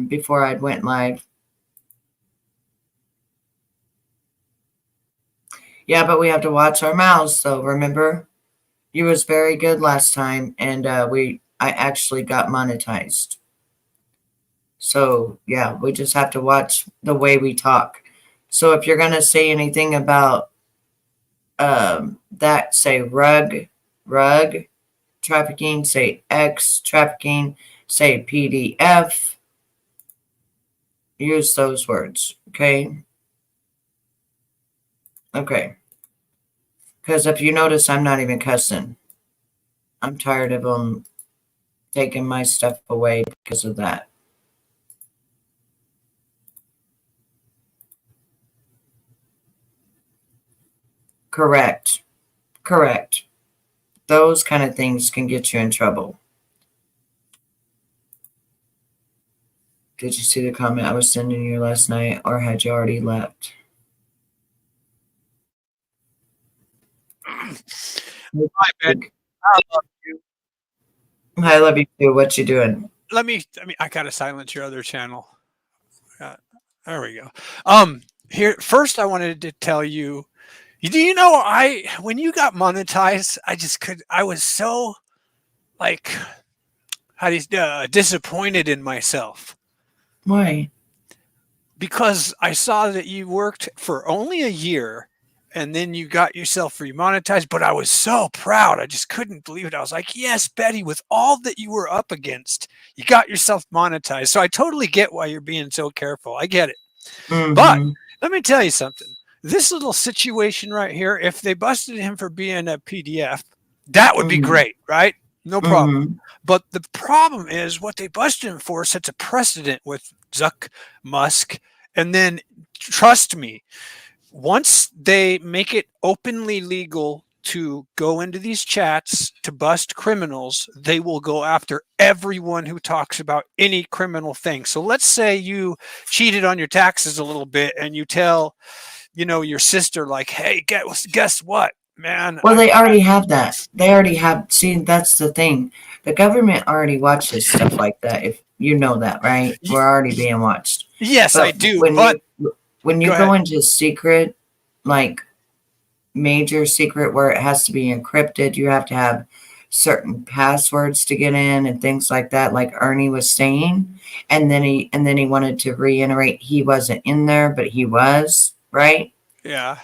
before I went live. Yeah, but we have to watch our mouths, though, remember? You was very good last time, and I actually got monetized. So, yeah, we just have to watch the way we talk. So if you're going to say anything about that, say rug trafficking, say X trafficking, say PDF, use those words, okay? Okay. Because if you notice, I'm not even cussing. I'm tired of them taking my stuff away because of that. Correct. Correct. Those kind of things can get you in trouble. Did you see the comment I was sending you last night, or had you already left? Hi, Ben. I love you. I love you too. What you doing? I gotta silence your other channel. There we go. Here first, I wanted to tell you. Do you know when you got monetized, I was so like, disappointed in myself. Why? Because I saw that you worked for only a year and then you got yourself remonetized, but I was so proud. I just couldn't believe it. I was like, yes, Betty, with all that you were up against, you got yourself monetized. So I totally get why you're being so careful. I get it. Mm-hmm. But let me tell you something. This little situation right here, if they busted him for being a PDF, that would be great, right? No problem. But the problem is what they busted him for sets a precedent with Zuck, Musk, and then trust me, once they make it openly legal to go into these chats to bust criminals, they will go after everyone who talks about any criminal thing. So let's say you cheated on your taxes a little bit and you tell, your sister, like, hey, guess what, man? Well, they already have that. They already have. See, that's the thing. The government already watches stuff like that. If you know that, right? We're already being watched. Yes, but I do. When you go into secret, like major secret, where it has to be encrypted, you have to have certain passwords to get in and things like that. Like Ernie was saying, and then he wanted to reiterate he wasn't in there, but he was. Right? Yeah.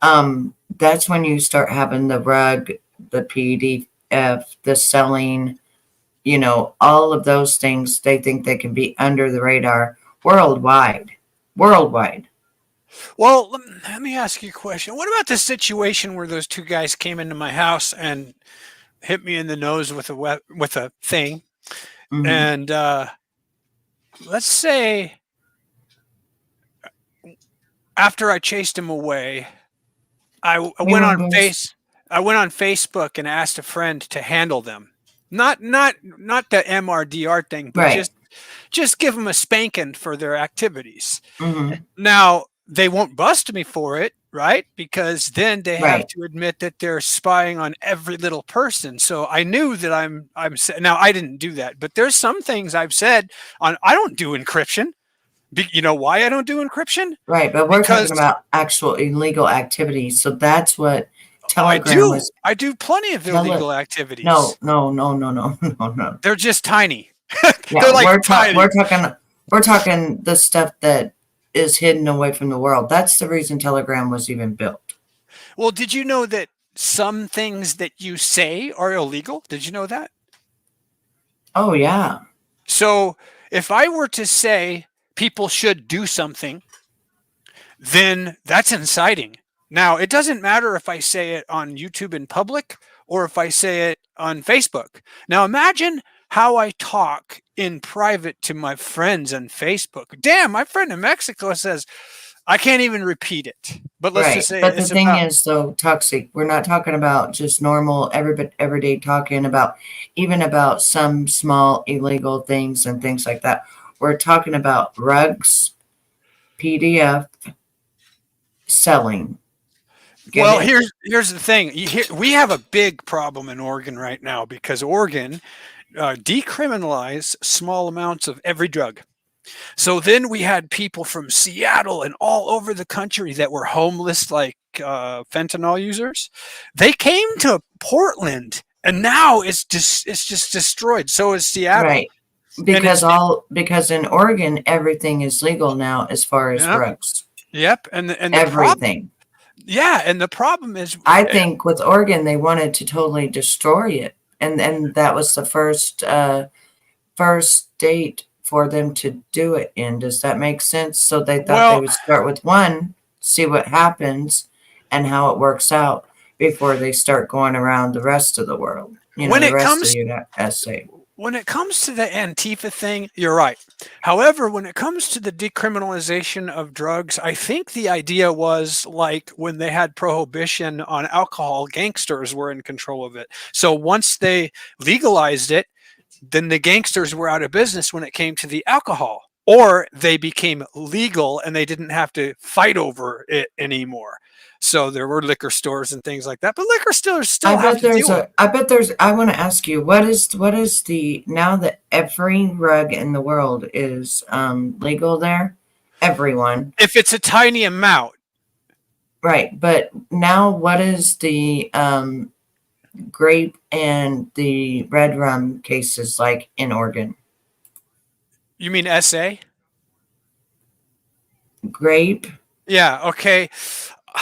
That's when you start having the rug, the PDF, the selling, all of those things. They think they can be under the radar worldwide. Well, let me ask you a question. What about the situation where those two guys came into my house and hit me in the nose with a thing? Mm-hmm. And let's say after I chased him away, I went on Facebook and asked a friend to handle them. Not the MRDR thing, but just give them a spanking for their activities. Mm-hmm. Now they won't bust me for it, right? Because then they have to admit that they're spying on every little person. So I knew that now I didn't do that, but there's some things I've said on. I don't do encryption. You know why I don't do encryption? Right, but we're talking about actual illegal activities. So that's what Telegram was. I do plenty of illegal activities. No. They're just tiny. Yeah, They're like tiny. We're talking the stuff that is hidden away from the world. That's the reason Telegram was even built. Well, did you know that some things that you say are illegal? Did you know that? Oh, yeah. So if I were to say people should do something, then that's inciting. Now, it doesn't matter if I say it on YouTube in public or if I say it on Facebook. Now, imagine how I talk in private to my friends on Facebook. Damn, my friend in Mexico says, I can't even repeat it. But let's just say but the thing is, though, toxic. We're not talking about just normal, everyday talking about even about some small illegal things and things like that. We're talking about rugs, PDF, selling. Well, here's the thing. We have a big problem in Oregon right now because Oregon decriminalized small amounts of every drug. So then we had people from Seattle and all over the country that were homeless, like fentanyl users. They came to Portland, and now it's just destroyed. So is Seattle. Right. Because in Oregon everything is legal now as far as drugs. Yep, and everything. And the problem is, I think with Oregon they wanted to totally destroy it, and that was the first state for them to do it in. Does that make sense? So they thought they would start with one, see what happens and how it works out before they start going around the rest of the world. You know, the rest of the USA. When it comes to the Antifa thing, you're right. However, when it comes to the decriminalization of drugs, I think the idea was like when they had prohibition on alcohol, gangsters were in control of it. So once they legalized it, then the gangsters were out of business when it came to the alcohol, or they became legal and they didn't have to fight over it anymore. So there were liquor stores and things like that, but liquor stores still have to deal with it. I want to ask you, what is now that every rug in the world is legal there? Everyone. If it's a tiny amount. Right. But now what is the grape and the red rum cases like in Oregon? You mean SA? Grape. Yeah. Okay.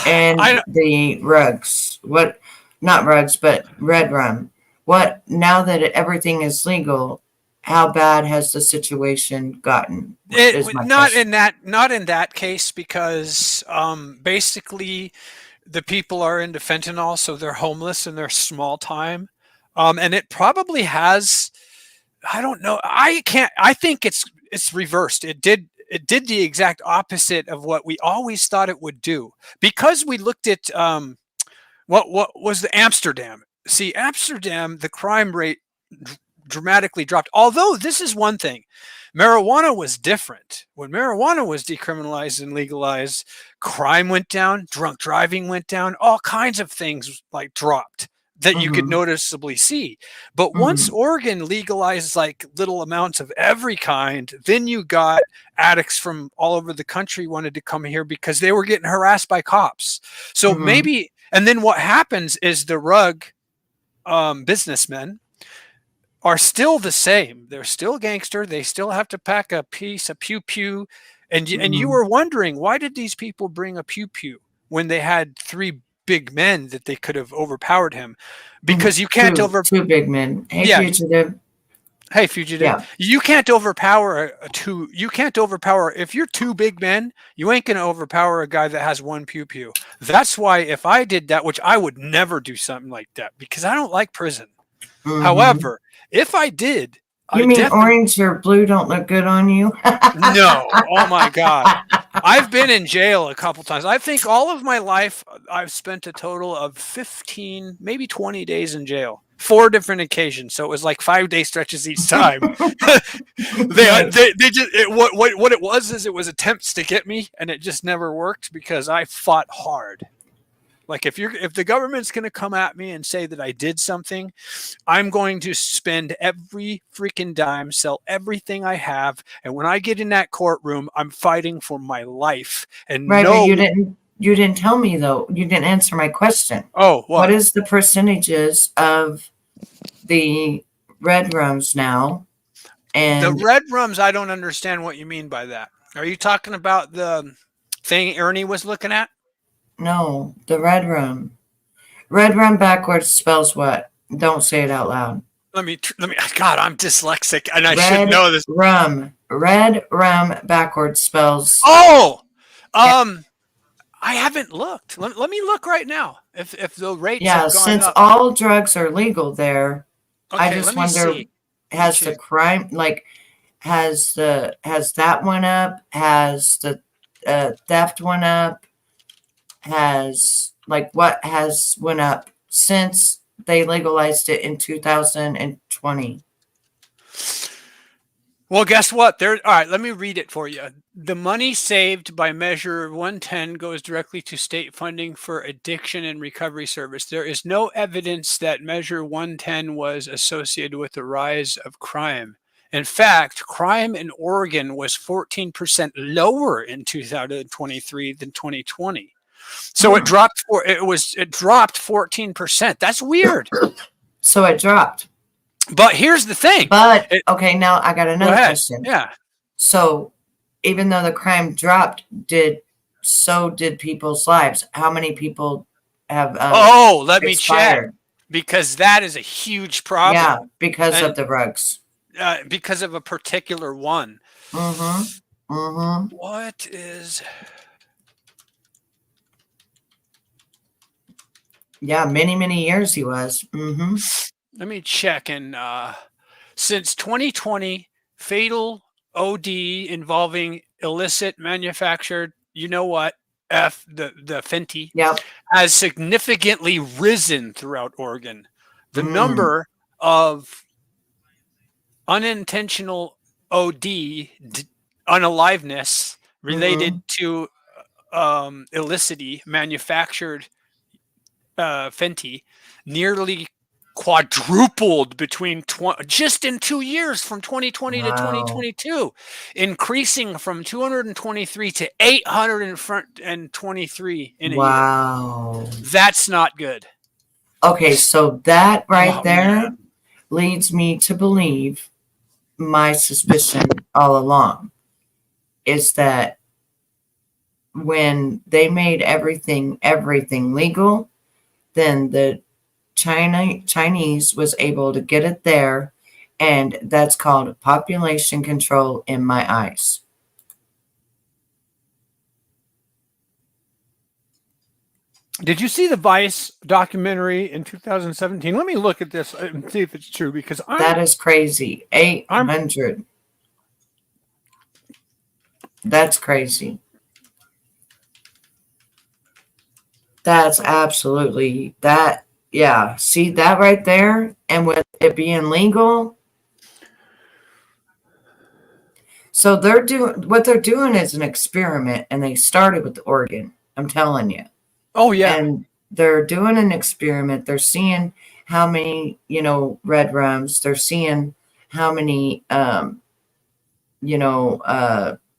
And the rugs. What? Not rugs, but red rum. What? Now that everything is legal, how bad has the situation gotten? Not in that case, because basically the people are into fentanyl, so they're homeless and they're small time. And it probably has, I don't know. I think it's reversed. It did the exact opposite of what we always thought it would do, because we looked at what was the Amsterdam. See, Amsterdam, the crime rate dramatically dropped. Although this is one thing, marijuana was different. When marijuana was decriminalized and legalized, crime went down, drunk driving went down, all kinds of things like dropped that you could noticeably see. But once Oregon legalized like little amounts of every kind, then you got addicts from all over the country wanted to come here because they were getting harassed by cops. So maybe, and then what happens is the rug businessmen are still the same. They're still gangster. They still have to pack a piece, a pew-pew. And you were wondering, why did these people bring a pew-pew when they had three big men that they could have overpowered him? Because you can't two big men. Hey, fugitive. Hey, fugitive. Yeah. You can't overpower you can't overpower, if you're two big men, you ain't going to overpower a guy that has one pew-pew. That's why if I did that, which I would never do something like that because I don't like prison. However, if I did, you mean orange or blue don't look good on you? No. Oh my God. I've been in jail a couple times. I think all of my life, I've spent a total of 15, maybe 20 days in jail. 4 different occasions. So it was like 5-day stretches each time. What it was is it was attempts to get me, and it just never worked because I fought hard. Like if the government's going to come at me and say that I did something, I'm going to spend every freaking dime, sell everything I have, and when I get in that courtroom, I'm fighting for my life. And right, no, but you didn't tell me though. You didn't answer my question. Oh, what is the percentages of the red rooms now? And the red rooms, I don't understand what you mean by that. Are you talking about the thing Ernie was looking at? No, the red room. Red rum backwards spells what? Don't say it out loud. Let me. God, I'm dyslexic, and I should know this. Red rum backwards spells. Oh, I haven't looked. Let me look right now. If the rates have gone since up. all drugs are legal there, Okay, I just wonder, has the crime, like, has that went up? Has the theft went up? Has, like, what has went up since they legalized it in 2020? Well, guess what? All right, let me read it for you. The money saved by Measure 110 goes directly to state funding for addiction and recovery service. There is no evidence that Measure 110 was associated with the rise of crime. In fact, crime in Oregon was 14% lower in 2023 than 2020. So it dropped 14%. That's weird. So it dropped. But here's the thing. But okay, now I got another question. Yeah. So even though the crime dropped, did people's lives? How many people have let me check, because that is a huge problem. Yeah, because of the drugs. Because of a particular one. Mm-hmm. Mm-hmm. What is? Yeah, many years he was. Mm-hmm. Let me check. And since 2020, fatal OD involving illicit manufactured, you know what, the Fenty, has significantly risen throughout Oregon. The number of unintentional OD, unaliveness related to illicitly manufactured Fenty nearly quadrupled between just in 2 years, from 2020 to 2022, increasing from 223 to 823 in a year. That's not good. Okay, so that there leads me to believe my suspicion all along is that when they made everything legal, then the Chinese was able to get it there, and that's called population control in my eyes. Did you see the Vice documentary in 2017? Let me look at this and see if it's true, because that is crazy. 800. That's crazy. That's absolutely that. Yeah, see that right there, and with it being legal. So what they're doing is an experiment, and they started with Oregon. I'm telling you. Oh yeah. And they're doing an experiment. They're seeing how many, red rums. They're seeing how many,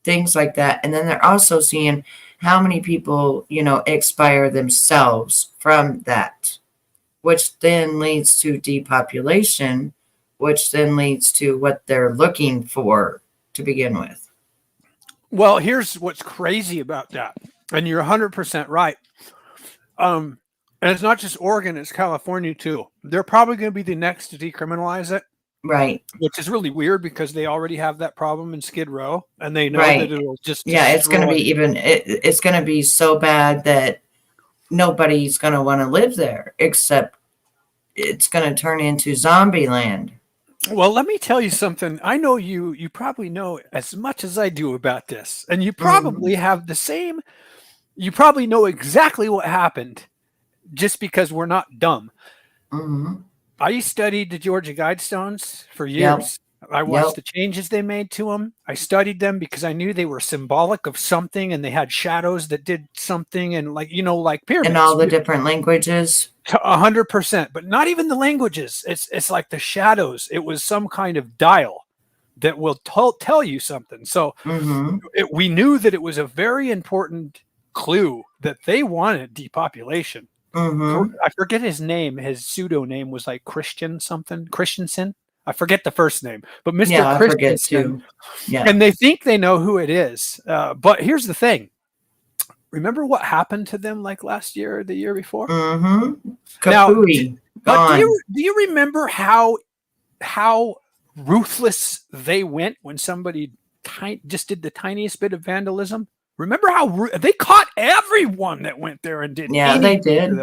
things like that. And then they're also seeing how many people, expire themselves from that, which then leads to depopulation, which then leads to what they're looking for to begin with. Well, here's what's crazy about that. And you're 100% right. And it's not just Oregon, it's California too. They're probably going to be the next to decriminalize it. Right. Which is really weird, because they already have that problem in Skid Row, and they know that it'll just it's going to be it's going to be so bad that nobody's going to want to live there, except it's going to turn into zombie land. Well, let me tell you something. I know you probably know as much as I do about this, and you probably have the same. You probably know exactly what happened, just because we're not dumb. Mm-hmm. I studied the Georgia Guidestones for years. I watched the changes they made to them. I studied them because I knew they were symbolic of something, and they had shadows that did something, and like pyramids. And all the different languages. 100%, but not even the languages. It's like the shadows. It was some kind of dial that will tell you something. So we knew that it was a very important clue that they wanted depopulation. I forget his name. His pseudo name was like Christensen. I forget the first name, but Mr. Christensen. I forget too. Yeah. And they think they know who it is. But here's the thing. Remember what happened to them like last year or the year before? Now, but do you remember how ruthless they went when somebody just did the tiniest bit of vandalism? Remember how they caught everyone that went there and did. Yeah, they did.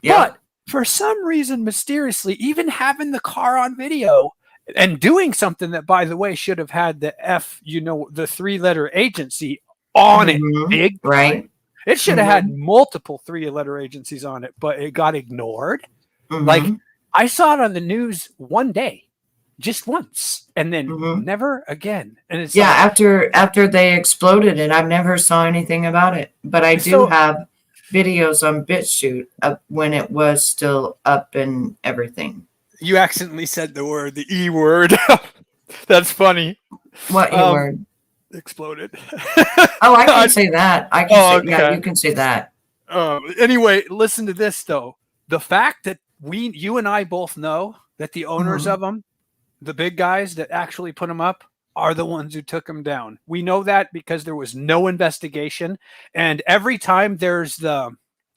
Yeah. But for some reason, mysteriously, even having the car on video and doing something that, by the way, should have had the the 3-letter agency on it, big right? It should have had multiple 3-letter agencies on it, but it got ignored. Like I saw it on the news one day, just once, and then never again. And it's after they exploded it, I've never saw anything about it. But I do have videos on BitChute of when it was still up and everything. You accidentally said the E word. That's funny. What E word? Exploded. Oh, I can say that. I can say, yeah, you can say that. Anyway, listen to this though. The fact that you and I both know that the owners of them, the big guys that actually put them up, are the ones who took them down. We know that because there was no investigation, and every time there's the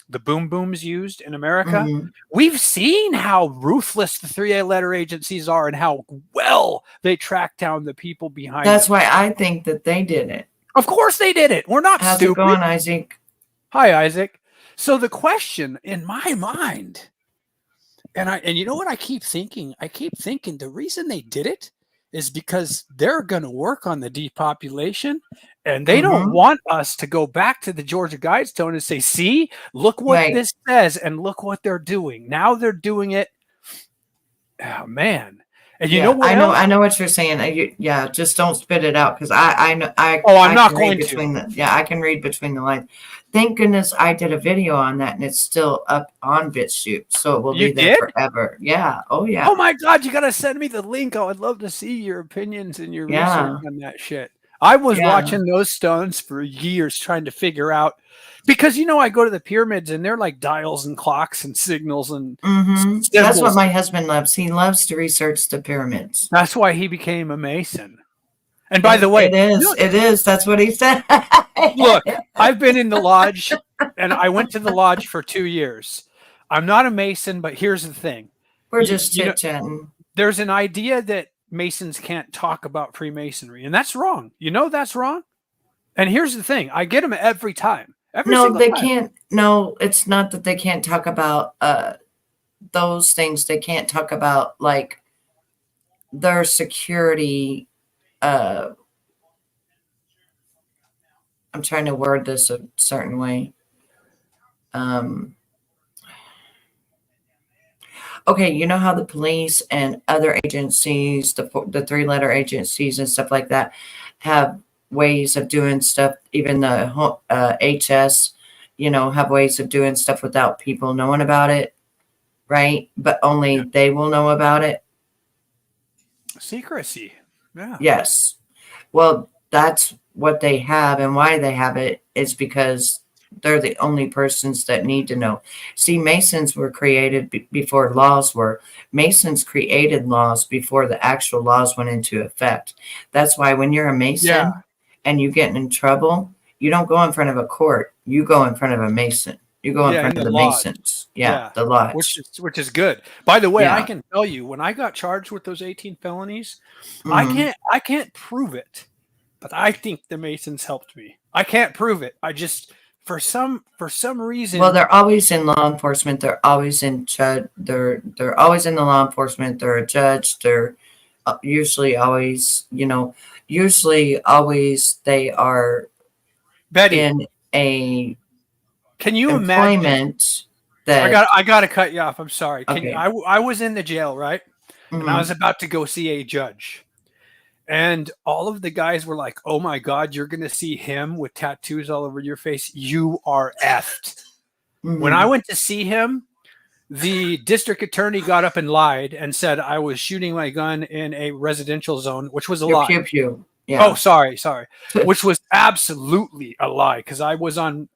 boom booms used in America, we've seen how ruthless the 3-letter agencies are and how well they track down the people behind That's them. why I think that they did it. Of course they did it. We're not How's stupid. How's it going, Isaac? Hi, Isaac. So the question in my mind, and you know what I keep thinking? I keep thinking the reason they did it is because they're going to work on the depopulation, and they don't want us to go back to the Georgia Guidestone and say, see, look what this says, and look what they're doing. Now they're doing it. Oh, man. And you know what? I know what you're saying. Just don't spit it out, because I know. I'm not going to. I can read between the lines. Thank goodness I did a video on that, and it's still up on BitChute, so it will be there forever. Yeah. Oh yeah. Oh my God, you gotta send me the link. I'd love to see your opinions and your research on that shit. I was watching those stones for years, trying to figure out, because I go to the pyramids and they're like dials and clocks and signals and that's what my husband loves. He loves to research the pyramids. That's why he became a Mason. And by the way, it is. That's what he said. Look, I've been in the lodge, and I went to the lodge for 2 years. I'm not a Mason, but here's the thing. We're just chit-chatting. There's an idea that Masons can't talk about Freemasonry, and that's wrong. That's wrong. And here's the thing. I get them every time. They can't. No, it's not that they can't talk about those things. They can't talk about, like, their security. I'm trying to word this a certain way. Okay, you know how the police and other agencies, the 3-letter agencies and stuff like that, have ways of doing stuff. Even the HS, have ways of doing stuff without people knowing about it, right? But only they will know about it. Secrecy. Yeah. Yes. Well, that's what they have, and why they have it is because they're the only persons that need to know. See, Masons were created before laws were. Masons created laws before the actual laws went into effect. That's why when you're a Mason and you get in trouble, you don't go in front of a court. You go in front of a Mason. You go in front of the Masons. The lodge. Which is good. By the way, I can tell you, when I got charged with those 18 felonies, I can't prove it, but I think the Masons helped me. I can't prove it. I just, for some reason. Well, they're always in law enforcement. They're always in they're always in the law enforcement. They're a judge. They're usually always, they are Betty, in a. Can you imagine that I got to cut you off? I'm sorry. I was in the jail, right? And I was about to go see a judge. And all of the guys were like, oh my God, you're going to see him with tattoos all over your face. You are effed. When I went to see him, the district attorney got up and lied and said I was shooting my gun in a residential zone, which was a lie. Pew pew. Yeah. Oh, sorry. Which was absolutely a lie, because I was on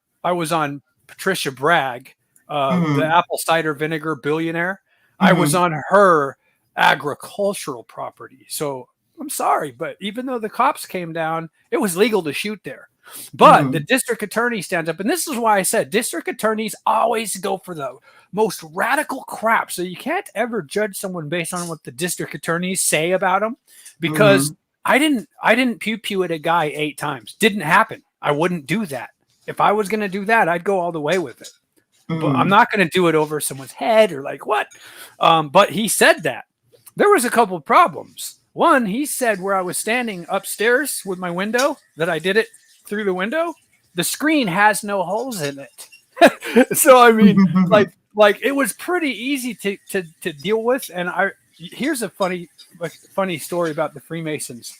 Patricia Bragg, the apple cider vinegar billionaire. I was on her agricultural property. So I'm sorry, but even though the cops came down, it was legal to shoot there. But the district attorney stands up, and this is why I said district attorneys always go for the most radical crap. So you can't ever judge someone based on what the district attorneys say about them, because I didn't pew pew at a guy 8 times. Didn't happen. I wouldn't do that. If I was going to do that, I'd go all the way with it. But I'm not going to do it over someone's head or like what. But he said that. There was a couple of problems. One, he said where I was standing upstairs with my window, that I did it through the window. The screen has no holes in it. So I mean, like it was pretty easy to deal with. And here's a funny story about the Freemasons.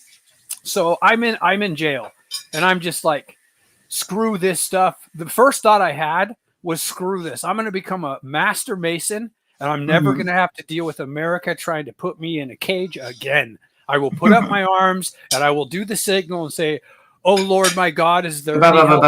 So I'm in jail, and I'm just like, screw this stuff. The first thought I had was, screw this. I'm going to become a master Mason, and I'm never going to have to deal with America trying to put me in a cage again. I will put up my arms, and I will do the signal and say, oh Lord, my God, is there any help?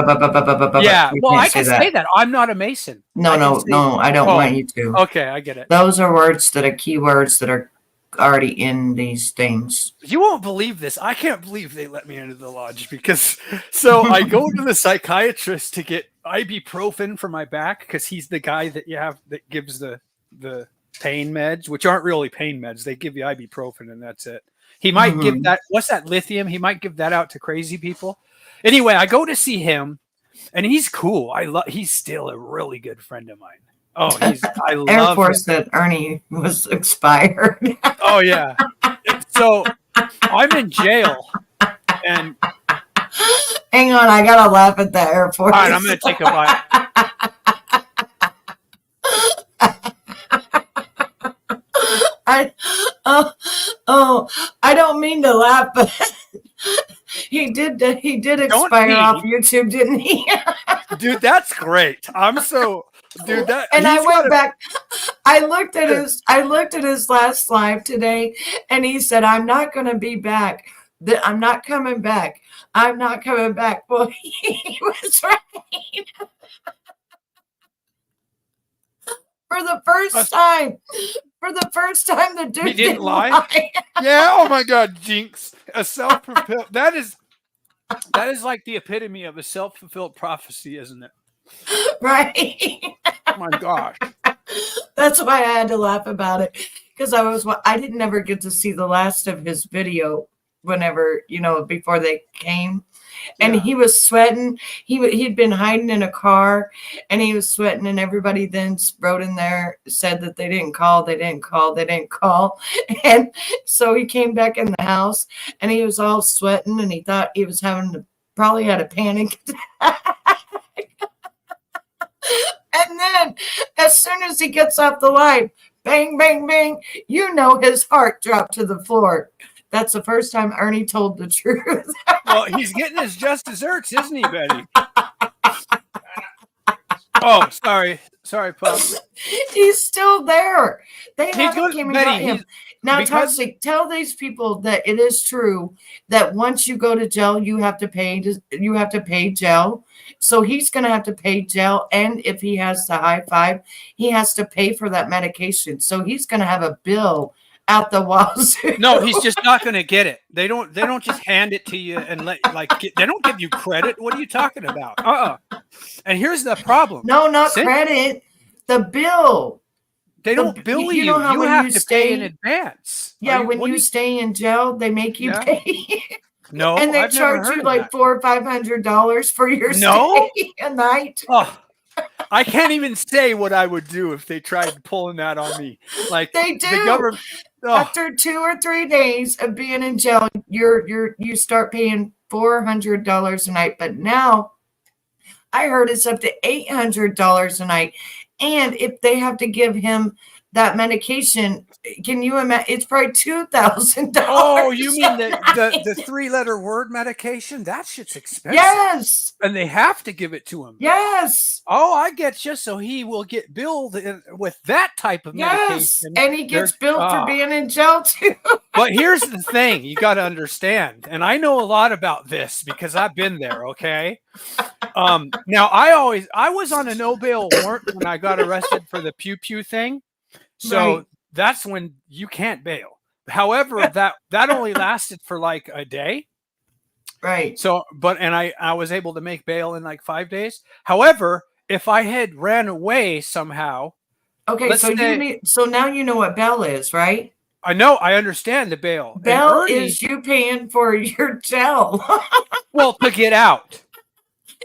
Yeah, well, I can say that. I'm not a Mason. No, I don't want you to. Okay, I get it. Those are words that are keywords that are already in these things. You won't believe this. I can't believe they let me into the lodge, because so I go to the psychiatrist to get ibuprofen for my back, because he's the guy that that gives the pain meds, which aren't really pain meds. They give you ibuprofen and that's it. He might give that, what's that, lithium? He might give that out to crazy people. Anyway, I go to see him, and he's cool. He's still a really good friend of mine. Oh, I love Air Force him. That Ernie was expired. Oh yeah. So I'm in jail, and hang on, I gotta laugh at the Air Force. All right, I'm gonna take a bite. I don't mean to laugh, but he did expire off YouTube, didn't he? Dude, that's great. Dude, that. And I went back. I looked at his last live today, and he said, "I'm not going to be back. I'm not coming back. I'm not coming back." Well, he was right. For the first time. The dude he didn't lie. Yeah. Oh my God, jinx! A self-fulfilled. That is like the epitome of a self-fulfilled prophecy, isn't it? Right. Oh my gosh. That's why I had to laugh about it, because I didn't ever get to see the last of his video whenever, before they came. And he was sweating. He'd been hiding in a car, and he was sweating, and everybody then wrote in there, said that they didn't call. And so he came back in the house, and he was all sweating, and he thought he was probably had a panic attack. And then as soon as he gets off the line, bang, bang, bang, his heart dropped to the floor. That's the first time Ernie told the truth. Well, he's getting his just desserts, isn't he, Betty? Oh, sorry, Pop. He's still there. They haven't came and got him. Now, Toxic, tell these people that it is true that once you go to jail, you have to pay jail. So he's going to have to pay jail, and if he has the high five, he has to pay for that medication. So he's going to have a bill out the wazoo. No, he's just not going to get it. They don't just hand it to you and they don't give you credit. What are you talking about? And here's the problem. No, not credit. The bill. They don't bill you. You have to pay in advance. Yeah, when you stay in jail, they make you pay. No, and they charge you like $400 or $500 for your stay a night. Oh, I can't even say what I would do if they tried pulling that on me. Like they do. The government, after 2 or 3 days of being in jail, you start paying $400 a night. But now, I heard it's up to $800 a night. And if they have to give him that medication, can you imagine? It's probably $2,000. Oh, you mean the 3-letter word medication? That shit's expensive. Yes. And they have to give it to him. Yes. Oh, I get you. So he will get billed with that type of medication. And he gets billed for being in jail too. But here's the thing you got to understand, and I know a lot about this because I've been there, okay? Now, I was on a no bail warrant when I got arrested for the pew pew thing. So that's when you can't bail. However, that only lasted for like a day. Right. So, and I was able to make bail in like 5 days. However, if I had ran away somehow. Okay, so now you know what bail is, right? I know. I understand the bail. Bail is you paying for your jail. Well, to get out.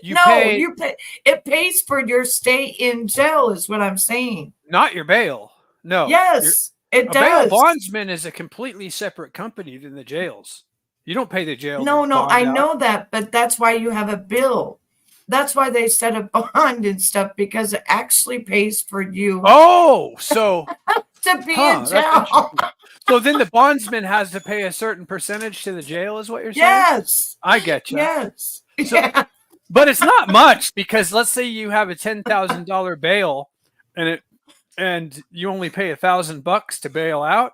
You pay. It pays for your stay in jail is what I'm saying. Not your bail. No. Yes, it does. A bail bondsman is a completely separate company than the jails. You don't pay the jail. No, I know that, but that's why you have a bill. That's why they set a bond and stuff, because it actually pays for you. Oh, so to be in jail. So then the bondsman has to pay a certain percentage to the jail, is what you're saying? Yes. I get you. Yes. So, but it's not much, because let's say you have a $10,000 bail and you only pay $1,000 to bail out.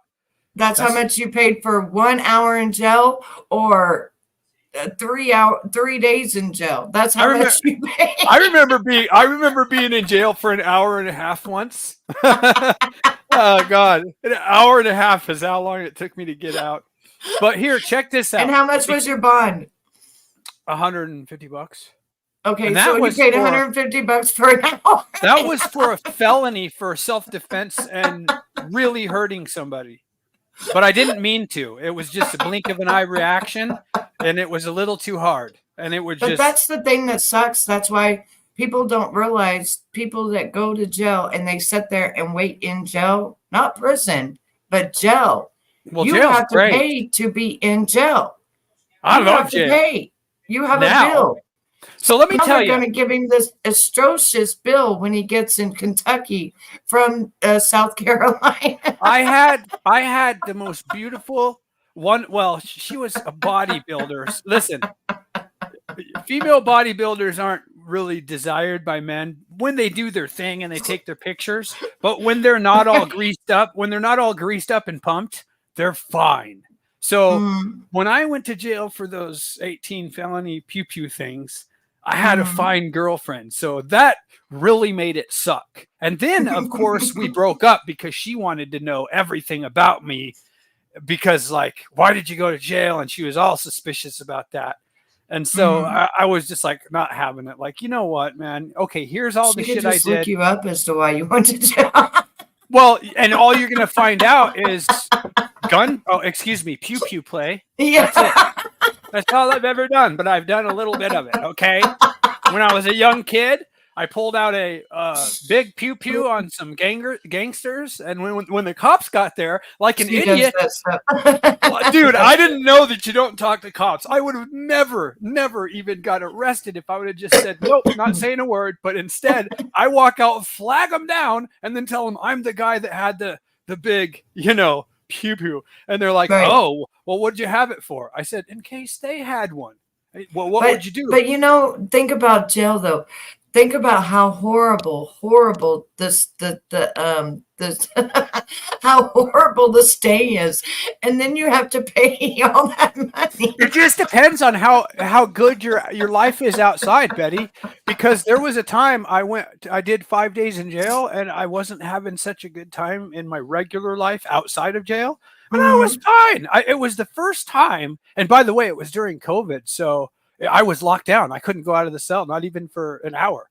That's how much you paid for 1 hour in jail, or 3 days in jail. That's how much you paid. I remember being in jail for an hour and a half once. Oh God, an hour and a half is how long it took me to get out. But here, check this out. And how much was your bond? $150. Okay, so you paid $150 for an hour. That was for a felony for self-defense and really hurting somebody. But I didn't mean to. It was just a blink of an eye reaction, and it was a little too hard. And it would But that's the thing that sucks. That's why people don't realize people that go to jail and they sit there and wait in jail, not prison, but jail. Well, you have to pay to be in jail. I love jail. You have a bill. So let me tell you. They're going to give him this atrocious bill when he gets in Kentucky from South Carolina. I had the most beautiful one. Well, she was a bodybuilder. Listen, female bodybuilders aren't really desired by men when they do their thing and they take their pictures. But when they're not all greased up, and pumped, they're fine. So when I went to jail for those 18 felony pew pew things, I had a fine girlfriend. So that really made it suck. And then, of course, we broke up because she wanted to know everything about me because, like, why did you go to jail? And she was all suspicious about that. And so I was just like not having it. Like, you know what, man? Okay, here's all the shit I did. Look you up as to why you went to jail. Well, and all you're going to find out is pew pew play. Yeah. That's it. That's all I've ever done, but I've done a little bit of it, okay? When I was a young kid, I pulled out a big pew pew on some gangsters, and when the cops got there, like an idiot, dude, I didn't know that you don't talk to cops. I would have never even got arrested if I would have just said, nope, not saying a word, but instead, I walk out, flag them down, and then tell them I'm the guy that had the big, pew pew. And they're like, oh, well, what'd you have it for? I said, in case they had one. Well, what would you do? But think about jail though. Think about how horrible this how horrible the stay is, and then you have to pay all that money. It just depends on how good your life is outside, Betty. Because there was a time I did 5 days in jail, and I wasn't having such a good time in my regular life outside of jail, and I was fine. It was the first time, and by the way, it was during COVID, so I was locked down. I couldn't go out of the cell, not even for an hour.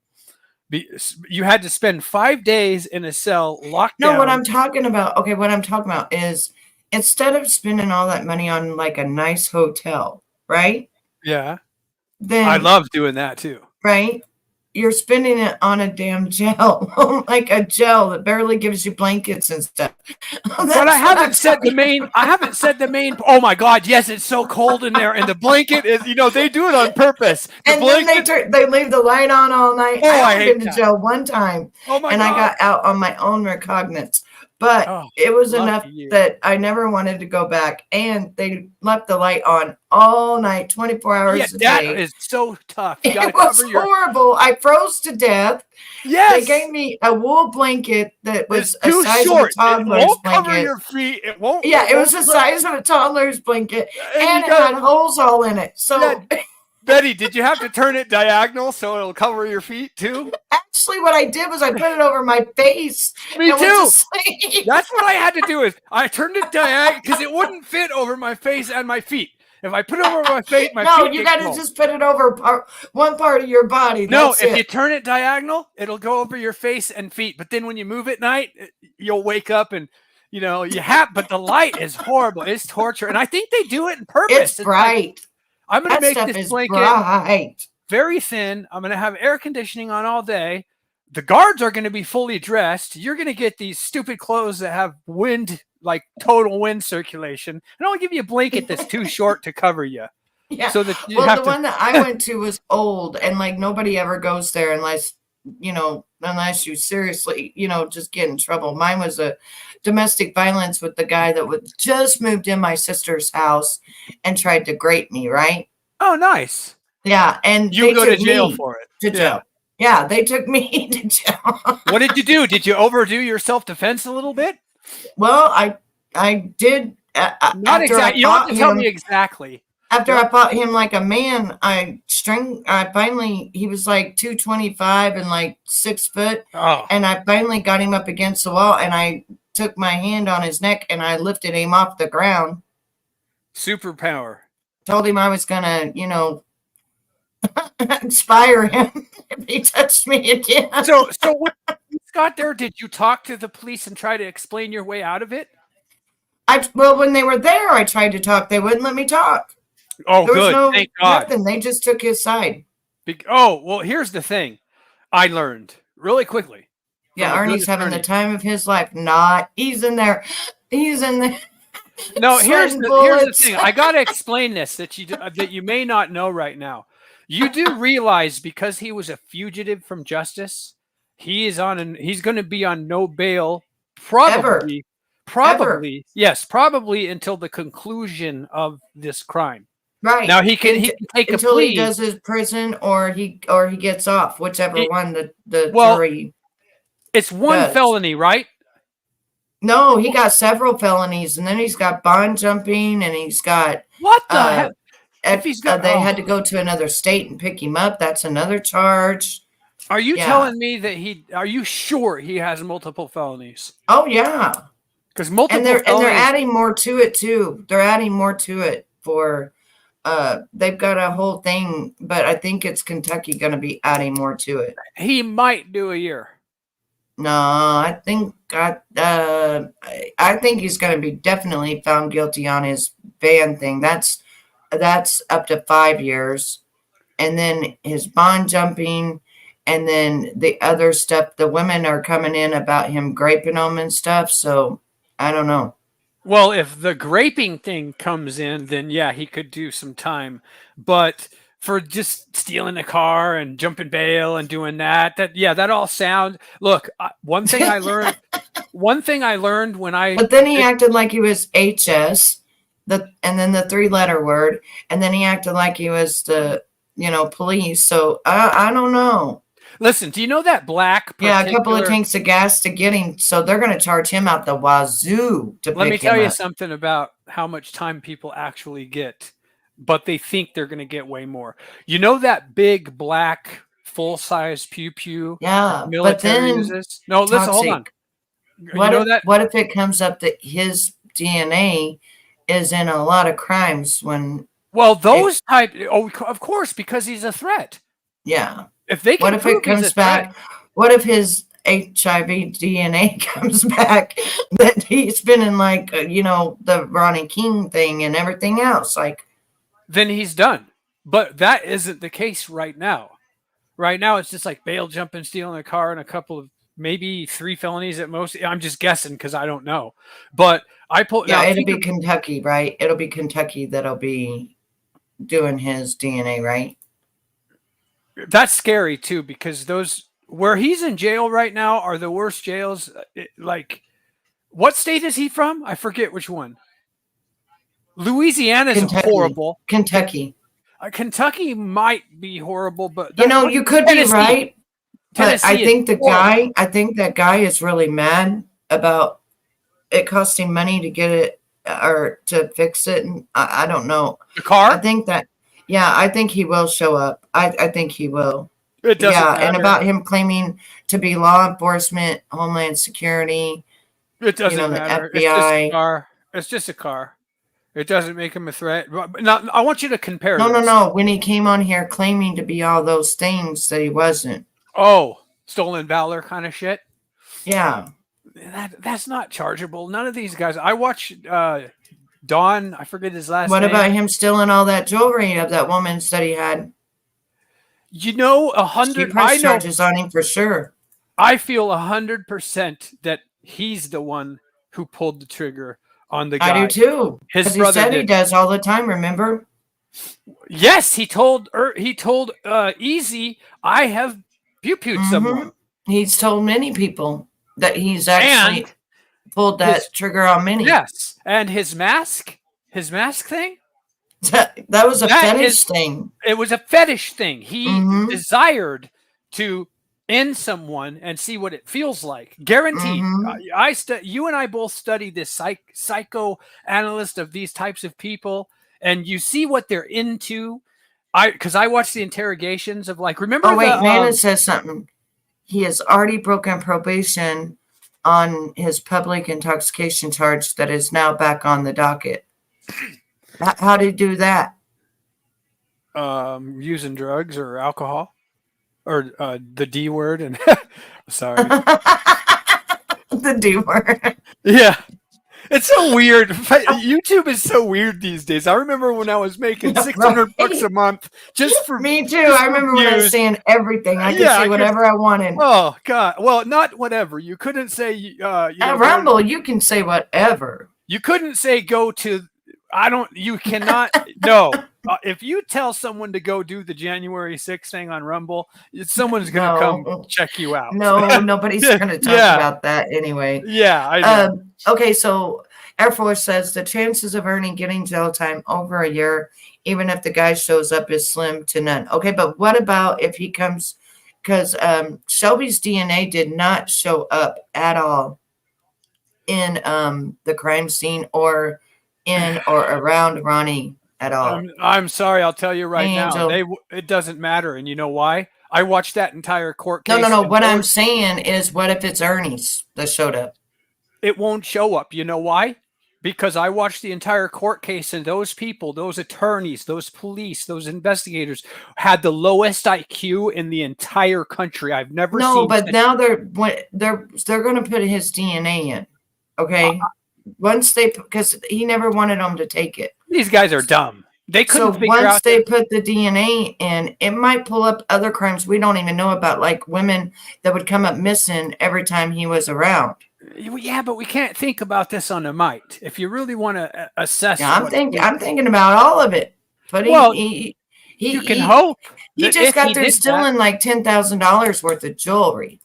You had to spend 5 days in a cell locked down. No, what I'm talking about is instead of spending all that money on like a nice hotel, right? Yeah. Then I love doing that too. Right? You're spending it on a damn jail, like a jail that barely gives you blankets and stuff. But I haven't said the main. Oh my God! Yes, it's so cold in there, and the blanket is. They do it on purpose. Then they leave the light on all night. Oh, I went into jail one time, oh my and God. I got out on my own recognizance. But it was lucky enough you. that I never wanted to go back. And they left the light on all night, 24 hours a that day. is so tough. You gotta It was cover your. horrible. I froze to death. Yes. They gave me a wool blanket that was It's too a size short. of a toddler's It won't blanket. cover your feet. It won't. Yeah, it was won't the size of a toddler's blanket, and it had holes all in it. So, Betty, did you have to turn it diagonal so it'll cover your feet too? Actually, what I did was I put it over my face. Me and too. went to sleep. That's what I had to do. Is I turned it diagonal because it wouldn't fit over my face and my feet. If I put it over my face, my No, feet. you got to just put it over one part of your body. No, That's if it. you turn it diagonal, it'll go over your face and feet. But then when you move at night, you'll wake up and you have. But the light is horrible. It's torture, and I think they do it on purpose. It's bright. Like, I'm going to make stuff this is blanket bright. very thin. I'm going to have air conditioning on all day. The guards are going to be fully dressed. You're going to get these stupid clothes that have wind, like total wind circulation. And I'll give you a blanket that's too short to cover you. Yeah. So that you Well, the one that I went to was old, and like nobody ever goes there unless you seriously, just get in trouble. Mine was a domestic violence with the guy that was just moved in my sister's house and tried to grape me, right? Oh, nice. Yeah, and you go to jail for it. To jail. Yeah, they took me to jail. What did you do? Did you overdo your self-defense a little bit? Well, I did. Not exactly. You don't have to tell me exactly. After I fought him like a man, he was like 225 and like 6 foot. Oh. And I finally got him up against the wall, and I took my hand on his neck and I lifted him off the ground. Superpower. Told him I was gonna, inspire him if he touched me again. So when you got there, did you talk to the police and try to explain your way out of it? Well, when they were there, I tried to talk. They wouldn't let me talk. Oh, there was good. Thank God. Nothing. They just took his side. Well, here's the thing. I learned really quickly. Yeah, Arnie's having the time of his life. He's in there. He's in there. No, here's the thing. I got to explain this that you may not know right now. You do realize because he was a fugitive from justice, he's going to be on no bail probably until the conclusion of this crime. Right. Now he can take a plea until he does his prison or he gets off, whichever one the jury. It's one felony, right? No, he got several felonies, and then he's got bond jumping, and he's got what the heck? If he's got, they had to go to another state and pick him up. That's another charge. Are you telling me that are you sure he has multiple felonies? Oh yeah. Because multiple felonies, and they're adding more to it too. They're adding more to it for they've got a whole thing, but I think it's Kentucky going to be adding more to it. He might do a year. No, I think he's going to be definitely found guilty on his van thing. That's up to 5 years, and then his bond jumping, and then the other stuff. The women are coming in about him graping them and stuff. So I don't know. Well, if the graping thing comes in, then yeah, he could do some time. But for just stealing a car and jumping bail and doing that all sound. Look, one thing I learned when I. But then he acted like he was HS, and then the 3-letter word, and then he acted like he was the police. So I don't know. Listen, do you know that black? Yeah, a couple of tanks of gas to get him. So they're going to charge him out the wazoo to pick him up. Let me tell you something about how much time people actually get. But they think they're going to get way more. You know that big black full-size pew-pew? Yeah, military but then uses? No, listen, hold on. What if it comes up that his DNA is in a lot of crimes when? Well, of course, because he's a threat. Yeah. If they can what if it comes back? What if his HIV DNA comes back that he's been in the Ronnie King thing and everything else then he's done. But that isn't the case right now. Right now, it's just like bail jumping, stealing a car, and a couple of maybe 3 felonies at most. I'm just guessing because I don't know. But it'll be Kentucky, right? It'll be Kentucky that'll be doing his DNA, right? That's scary too, because those where he's in jail right now are the worst jails. What state is he from? I forget which one. Louisiana is Kentucky. horrible. Kentucky. Kentucky might be horrible, but you could be right. But I think that guy is really mad about it costing money to get it or to fix it. And I don't know. The car? I think he will show up. I think he will. It doesn't matter. And about him claiming to be law enforcement, Homeland Security. It doesn't matter. The FBI. It's just a car. It doesn't make him a threat. Now, I want you to compare. No. When he came on here claiming to be all those things that he wasn't. Oh, stolen valor kind of shit. Yeah. That's not chargeable. None of these guys. I watched Don. I forget his last name. What about him stealing all that jewelry of that woman's that he had? 100. I know charges on him for sure. I feel 100% that he's the one who pulled the trigger on the guy. I do too. His brother he said he does all the time. Remember? Yes, he told Easy, I have pew-pewed someone. He's told many people that he's actually pulled that trigger on many. Yes, and his mask thing. That was a fetish thing. It was a fetish thing. He desired to end someone and see what it feels like. Guaranteed. You and I both studied this psychoanalyst of these types of people, and you see what they're into. Because I watched the interrogations of remember. Oh wait, Nana says something. He has already broken probation on his public intoxication charge that is now back on the docket. How did he do that? Using drugs or alcohol, or the D word. And sorry, the D word. Yeah, it's so weird. YouTube is so weird these days. I remember when I was making $600 a month just for me too. I remember when I was saying everything. I could say whatever I wanted. Oh God! Well, not whatever. You couldn't say. At Rumble, you can say whatever. You couldn't say go to. You cannot. No. If you tell someone to go do the January 6th thing on Rumble, someone's going to come check you out. No, nobody's going to talk about that anyway. Yeah, I know. Okay, so Air Force says the chances of Ernie getting jail time over a year, even if the guy shows up, is slim to none. Okay, but what about if he comes? Because Shelby's DNA did not show up at all in the crime scene or in or around Ronnie at all. I'm sorry, I'll tell you right now. It doesn't matter, and you know why? I watched that entire court case. No. What I'm saying is, what if it's Ernie's that showed up? It won't show up. You know why? Because I watched the entire court case, and those people, those attorneys, those police, those investigators had the lowest IQ in the entire country. I've never seen. No, but now they're going to put his DNA in. Okay. Once because he never wanted them to take it. These guys are dumb. They couldn't figure out. Once they put the DNA in, it might pull up other crimes we don't even know about, like women that would come up missing every time he was around. Yeah, but we can't think about this on a mic. If you really want to assess, I'm thinking about all of it. But you can hope. He just got through stealing like $10,000 worth of jewelry.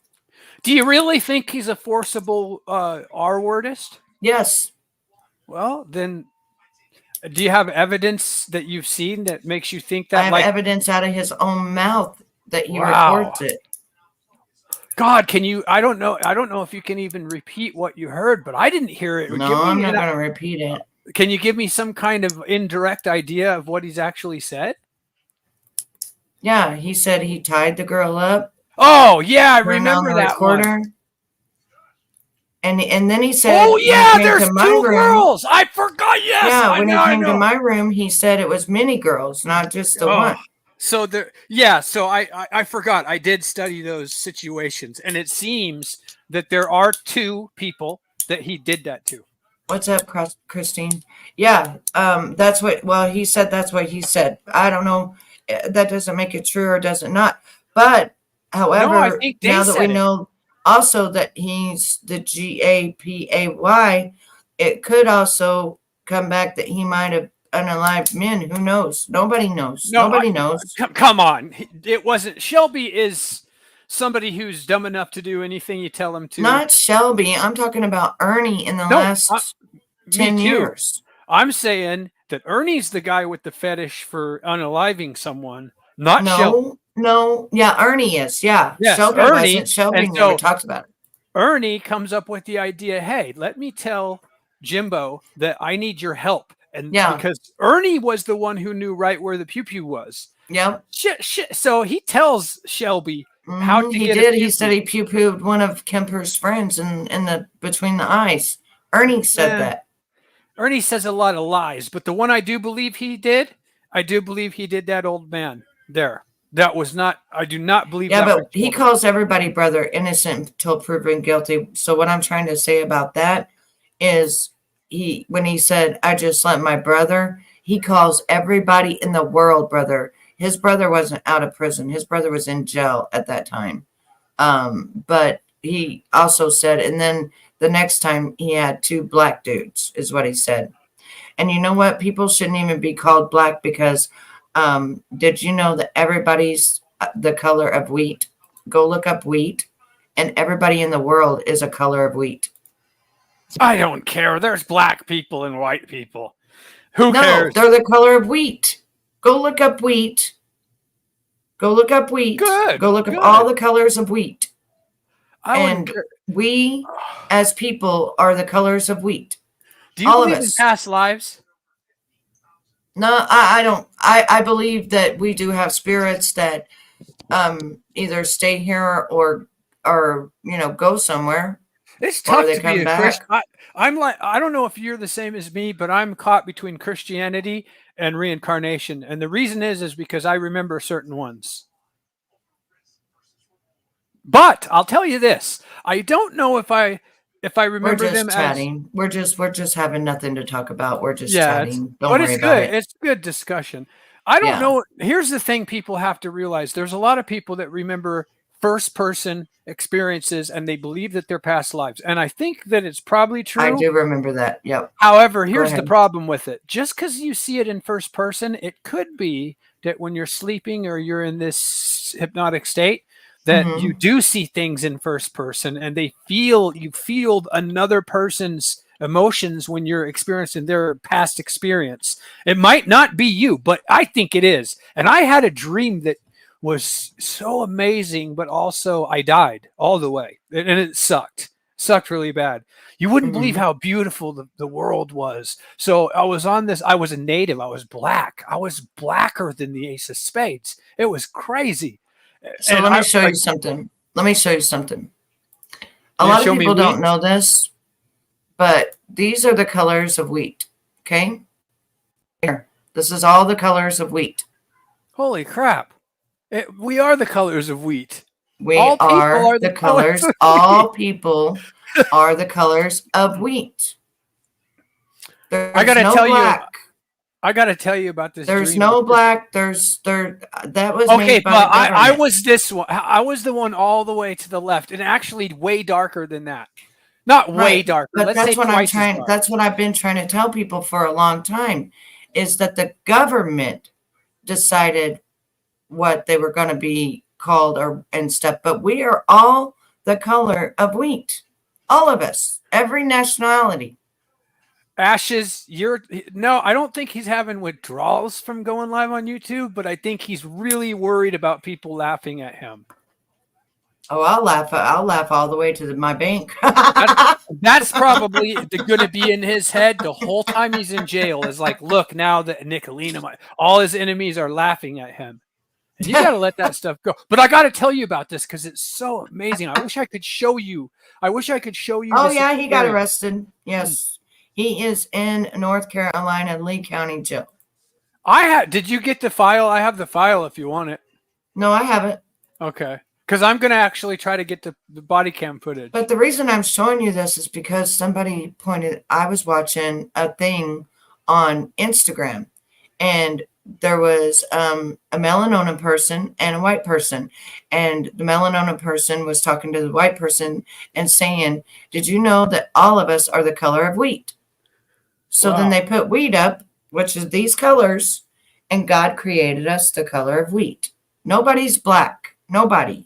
Do you really think he's a forcible R-wordist? Yes. Well, then, do you have evidence that you've seen that makes you think that? I have evidence out of his own mouth that he records it. God, can you? I don't know if you can even repeat what you heard, but I didn't hear it. No, I'm not going to repeat it. Can you give me some kind of indirect idea of what he's actually said? Yeah, he said he tied the girl up. Oh, yeah, I remember that recorder. And then he said, "Oh yeah, there's two girls." I forgot. Yes, yeah. When he came to my room, he said it was many girls, not just the one. So I forgot. I did study those situations, and it seems that there are two people that he did that to. What's up, Christine? Yeah, that's what. Well, he said that's what he said. I don't know. That doesn't make it true or does it not? But however, now that we know. Also, that he's the GAPAY, it could also come back that he might have unalived men. Who knows? Nobody knows. Nobody knows. Come on. It wasn't. Shelby is somebody who's dumb enough to do anything you tell them to. Not Shelby. I'm talking about Ernie in the last 10 years. I'm saying that Ernie's the guy with the fetish for unaliving someone, not Shelby. No. Yeah, Ernie is. Yeah. Yes, Shelby Ernie, wasn't. Shelby and never so talks about it. Ernie comes up with the idea, hey, let me tell Jimbo that I need your help. And because Ernie was the one who knew right where the pew-pew was. Yep. Shit. So he tells Shelby how to he get did. a He said he pew-pewed one of Kemper's friends in the between the eyes. Ernie said that. Ernie says a lot of lies, but the one I do believe he did that old man there. That was not, I do not believe that. Yeah, but he calls everybody brother, innocent until proven guilty. So what I'm trying to say about that is when he said, I just let my brother, he calls everybody in the world brother. His brother wasn't out of prison. His brother was in jail at that time. But he also said, and then the next time he had 2 black dudes, is what he said. And you know what? People shouldn't even be called black because did you know that everybody's the color of wheat? Go look up wheat, and everybody in the world is a color of wheat. I don't care. There's black people and white people. Who cares? No, they're the color of wheat. Go look up wheat. Go look up wheat. Good. Go look up all the colors of wheat. And care. We, as people, are the colors of wheat. Do you believe in past lives? No, I don't. I believe that we do have spirits that either stay here or go somewhere. It's tough to be a Christian. I don't know if you're the same as me, but I'm caught between Christianity and reincarnation. And the reason is because I remember certain ones. But I'll tell you this. I don't know if I remember them chatting. We're just having nothing to talk about. We're just chatting. Don't worry about it. It's good discussion. I don't know. Here's the thing people have to realize. There's a lot of people that remember first person experiences and they believe that they're past lives. And I think that it's probably true. I do remember that. Yep. However, here's the problem with it. Just because you see it in first person, it could be that when you're sleeping or you're in this hypnotic state, that you do see things in first person and you feel another person's emotions when you're experiencing their past experience. It might not be you, but I think it is. And I had a dream that was so amazing, but also I died all the way. And it sucked really bad. You wouldn't believe how beautiful the world was. So I was on this, I was a native, I was black. I was blacker than the Ace of Spades. It was crazy. So let me show you something. A lot of people don't know this, but these are the colors of wheat. Okay? Here. This is all the colors of wheat. Holy crap. We are the colors of wheat. All people are the colors. All people are the colors of wheat. I got to tell you. I got to tell you about this. There's no black. That was okay, but I was this one. I was the one all the way to the left, and actually way darker than that. Not way darker. But that's what I'm trying. That's what I've been trying to tell people for a long time, is that the government decided what they were going to be called and stuff. But we are all the color of wheat. All of us, every nationality. Ashes, no, I don't think he's having withdrawals from going live on YouTube, but I think he's really worried about people laughing at him. Oh, I'll laugh all the way to my bank. That's probably going to be in his head the whole time he's in jail. Is like, look, now that Nicolina, all his enemies are laughing at him. And you got to let that stuff go. But I got to tell you about this because it's so amazing. I wish I could show you. Oh, yeah, he got arrested. Yes. He is in North Carolina, Lee County Jail. Did you get the file? I have the file if you want it. No, I haven't. Okay. Because I'm going to actually try to get the body cam footage. But the reason I'm showing you this is because somebody I was watching a thing on Instagram, and there was a melanoma person and a white person. And the melanoma person was talking to the white person and saying, did you know that all of us are the color of wheat? So then they put wheat up, which is these colors, and God created us the color of wheat. Nobody's black. Nobody.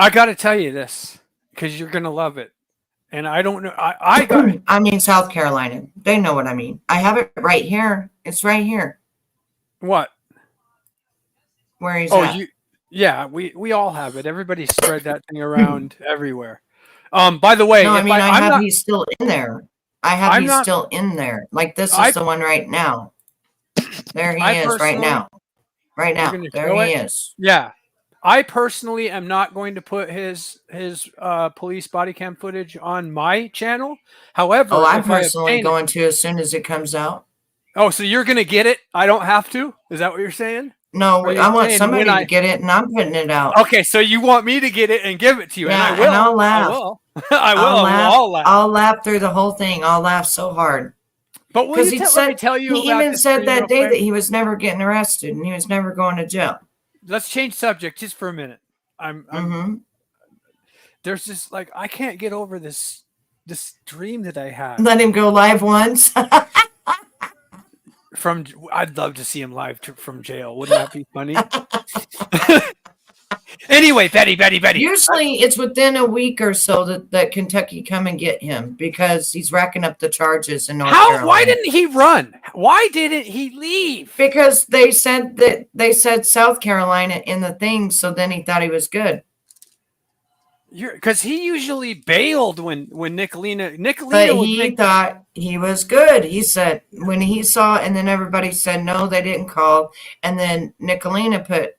I got to tell you this because you're going to love it. And I don't know. I got it. I mean, South Carolina. They know what I mean. I have it right here. It's right here. What? Where he's at. Yeah, we all have it. Everybody spread that thing around everywhere. By the way, no, I mean, he's still in there. He's still in there. Like this is the one right now. There he is right now. Right now. There he is. Yeah. I personally am not going to put his police body cam footage on my channel. However, I'm personally going to as soon as it comes out. Oh, so you're going to get it? I don't have to? Is that what you're saying? No, I want somebody to get it, and I'm putting it out. Okay, so you want me to get it and give it to you, yeah, and I will. And I'll laugh. I will. I'll laugh. I'll laugh through the whole thing. I'll laugh so hard. But let me tell you he even said that day that he was never getting arrested and he was never going to jail. Let's change subject just for a minute. There's just like I can't get over this dream that I had. Let him go live once. I'd love to see him live from jail. Wouldn't that be funny? Anyway, Betty. Usually it's within a week or so that Kentucky come and get him because he's racking up the charges in North Carolina. Why didn't he run? Why didn't he leave? Because they said South Carolina in the thing, so then he thought he was good. Because he usually bailed when Nicolina. But he thought he was good. He said when he saw, and then everybody said no, they didn't call, and then Nicolina put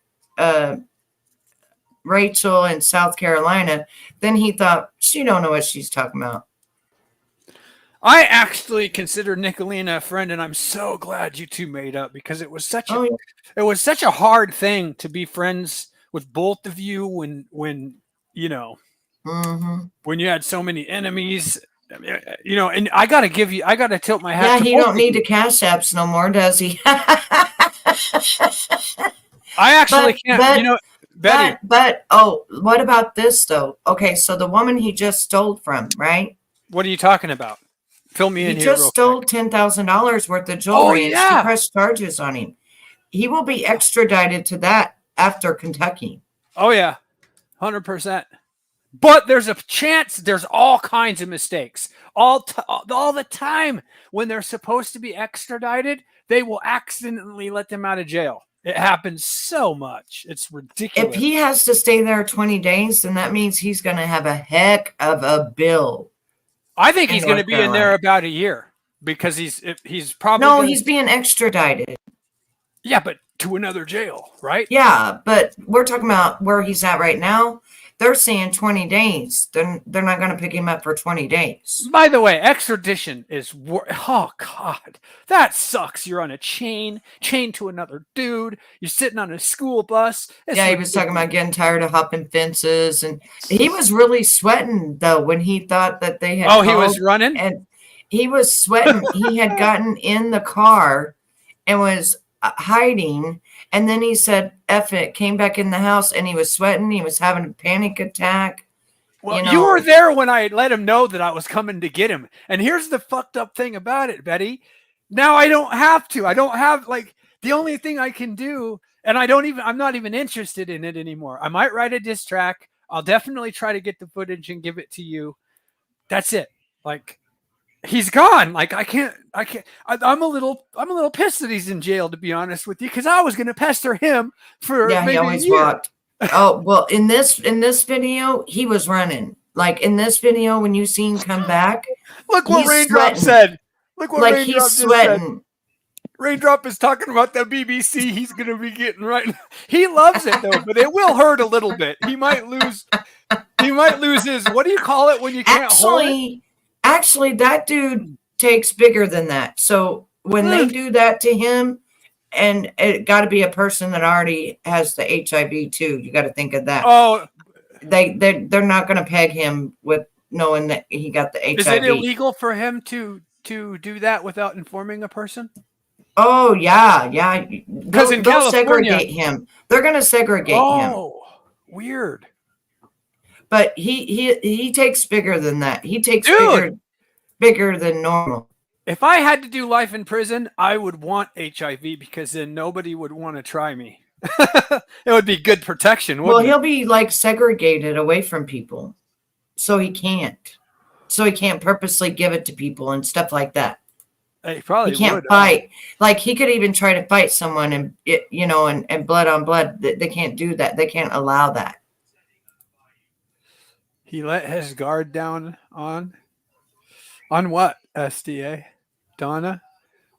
Rachel in South Carolina. Then he thought she don't know what she's talking about. I actually consider Nicolina a friend, and I'm so glad you two made up because it was such a hard thing to be friends with both of you when you know, when you had so many enemies, you know, and I got to tilt my hat. Yeah, he don't need the cash apps no more, does he? I actually can't, you know, Betty. But what about this though? Okay, so the woman he just stole from, right? What are you talking about? Fill me in here. He just stole $10,000 worth of jewelry and she pressed charges on him. He will be extradited to that after Kentucky. Oh yeah. 100%. But there's a chance there's all kinds of mistakes. All the time when they're supposed to be extradited, they will accidentally let them out of jail. It happens so much. It's ridiculous. If he has to stay there 20 days, then that means he's going to have a heck of a bill. I think he's going to be in there about a year because he's probably he's being extradited. Yeah, but to another jail, right? Yeah, but we're talking about where he's at right now. They're saying 20 days. They're not going to pick him up for 20 days. By the way, extradition is oh god, that sucks. You're on a chain to another dude. You're sitting on a school bus. He was talking about getting tired of hopping fences, and he was really sweating though when he thought that they had. Oh, he was running, and he was sweating. He had gotten in the car and was hiding, and then he said F it, came back in the house, and he was sweating. He was having a panic attack. Well, you were there when I let him know that I was coming to get him. And here's the fucked up thing about it, Betty. Now I don't have to. I don't have the only thing I can do, and I'm not even interested in it anymore. I might write a diss track. I'll definitely try to get the footage and give it to you. That's it. He's gone. I'm a little pissed that he's in jail, to be honest with you, because I was going to pester him for maybe he always a year. walked. Oh, well, in this video, he was running. Like in this video, when you see him come back, look what Raindrop said. Look what Raindrop he's sweating. Said. Raindrop is talking about the BBC he's going to be getting right now. He loves it though, but it will hurt a little bit. He might lose his, what do you call it when you can't hold it? Actually, that dude takes bigger than that. So when they do that to him, and it got to be a person that already has the HIV too. You got to think of that. Oh, they're not going to peg him with knowing that he got the HIV. Is it illegal for him to do that without informing a person? Oh yeah. Because they'll segregate him. They're going to segregate him. Oh, weird. But he takes bigger than that. He takes bigger than normal. If I had to do life in prison, I would want HIV because then nobody would want to try me. It would be good protection. Well, Wouldn't he'll be like segregated away from people. So he can't. So he can't purposely give it to people and stuff like that. He probably He can't would. fight. Like he could even try to fight someone and and blood on blood. They can't do that. They can't allow that. He let his guard down on what, SDA? Donna?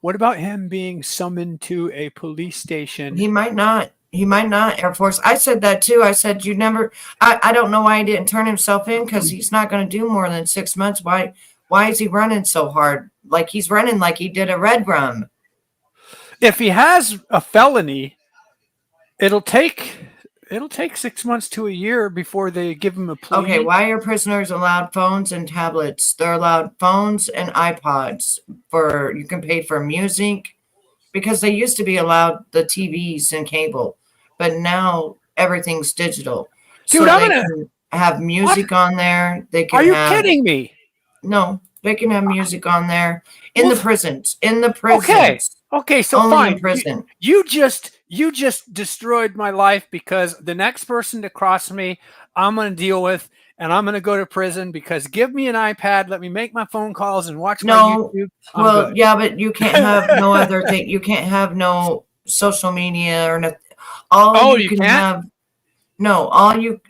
What about him being summoned to a police station? He might not. He might not, Air Force. I said that too. I said, I don't know why he didn't turn himself in, because he's not going to do more than 6 months. Why is he running so hard? Like he's running like he did a red rum. If he has a felony, it'll take 6 months to a year before they give him a plea. Okay, why are prisoners allowed phones and tablets? They're allowed phones and iPods you can pay for music, because they used to be allowed the TVs and cable, but now everything's digital. Dude, so they can have music on there. They can. Are you kidding me? No, they can have music on there in the prisons. In the prisons. Okay, so only fine. In prison. You just destroyed my life, because the next person to cross me, I'm going to deal with, and I'm going to go to prison, because give me an iPad, let me make my phone calls and watch my YouTube. Well, yeah, but you can't have no other thing. You can't have no social media or nothing.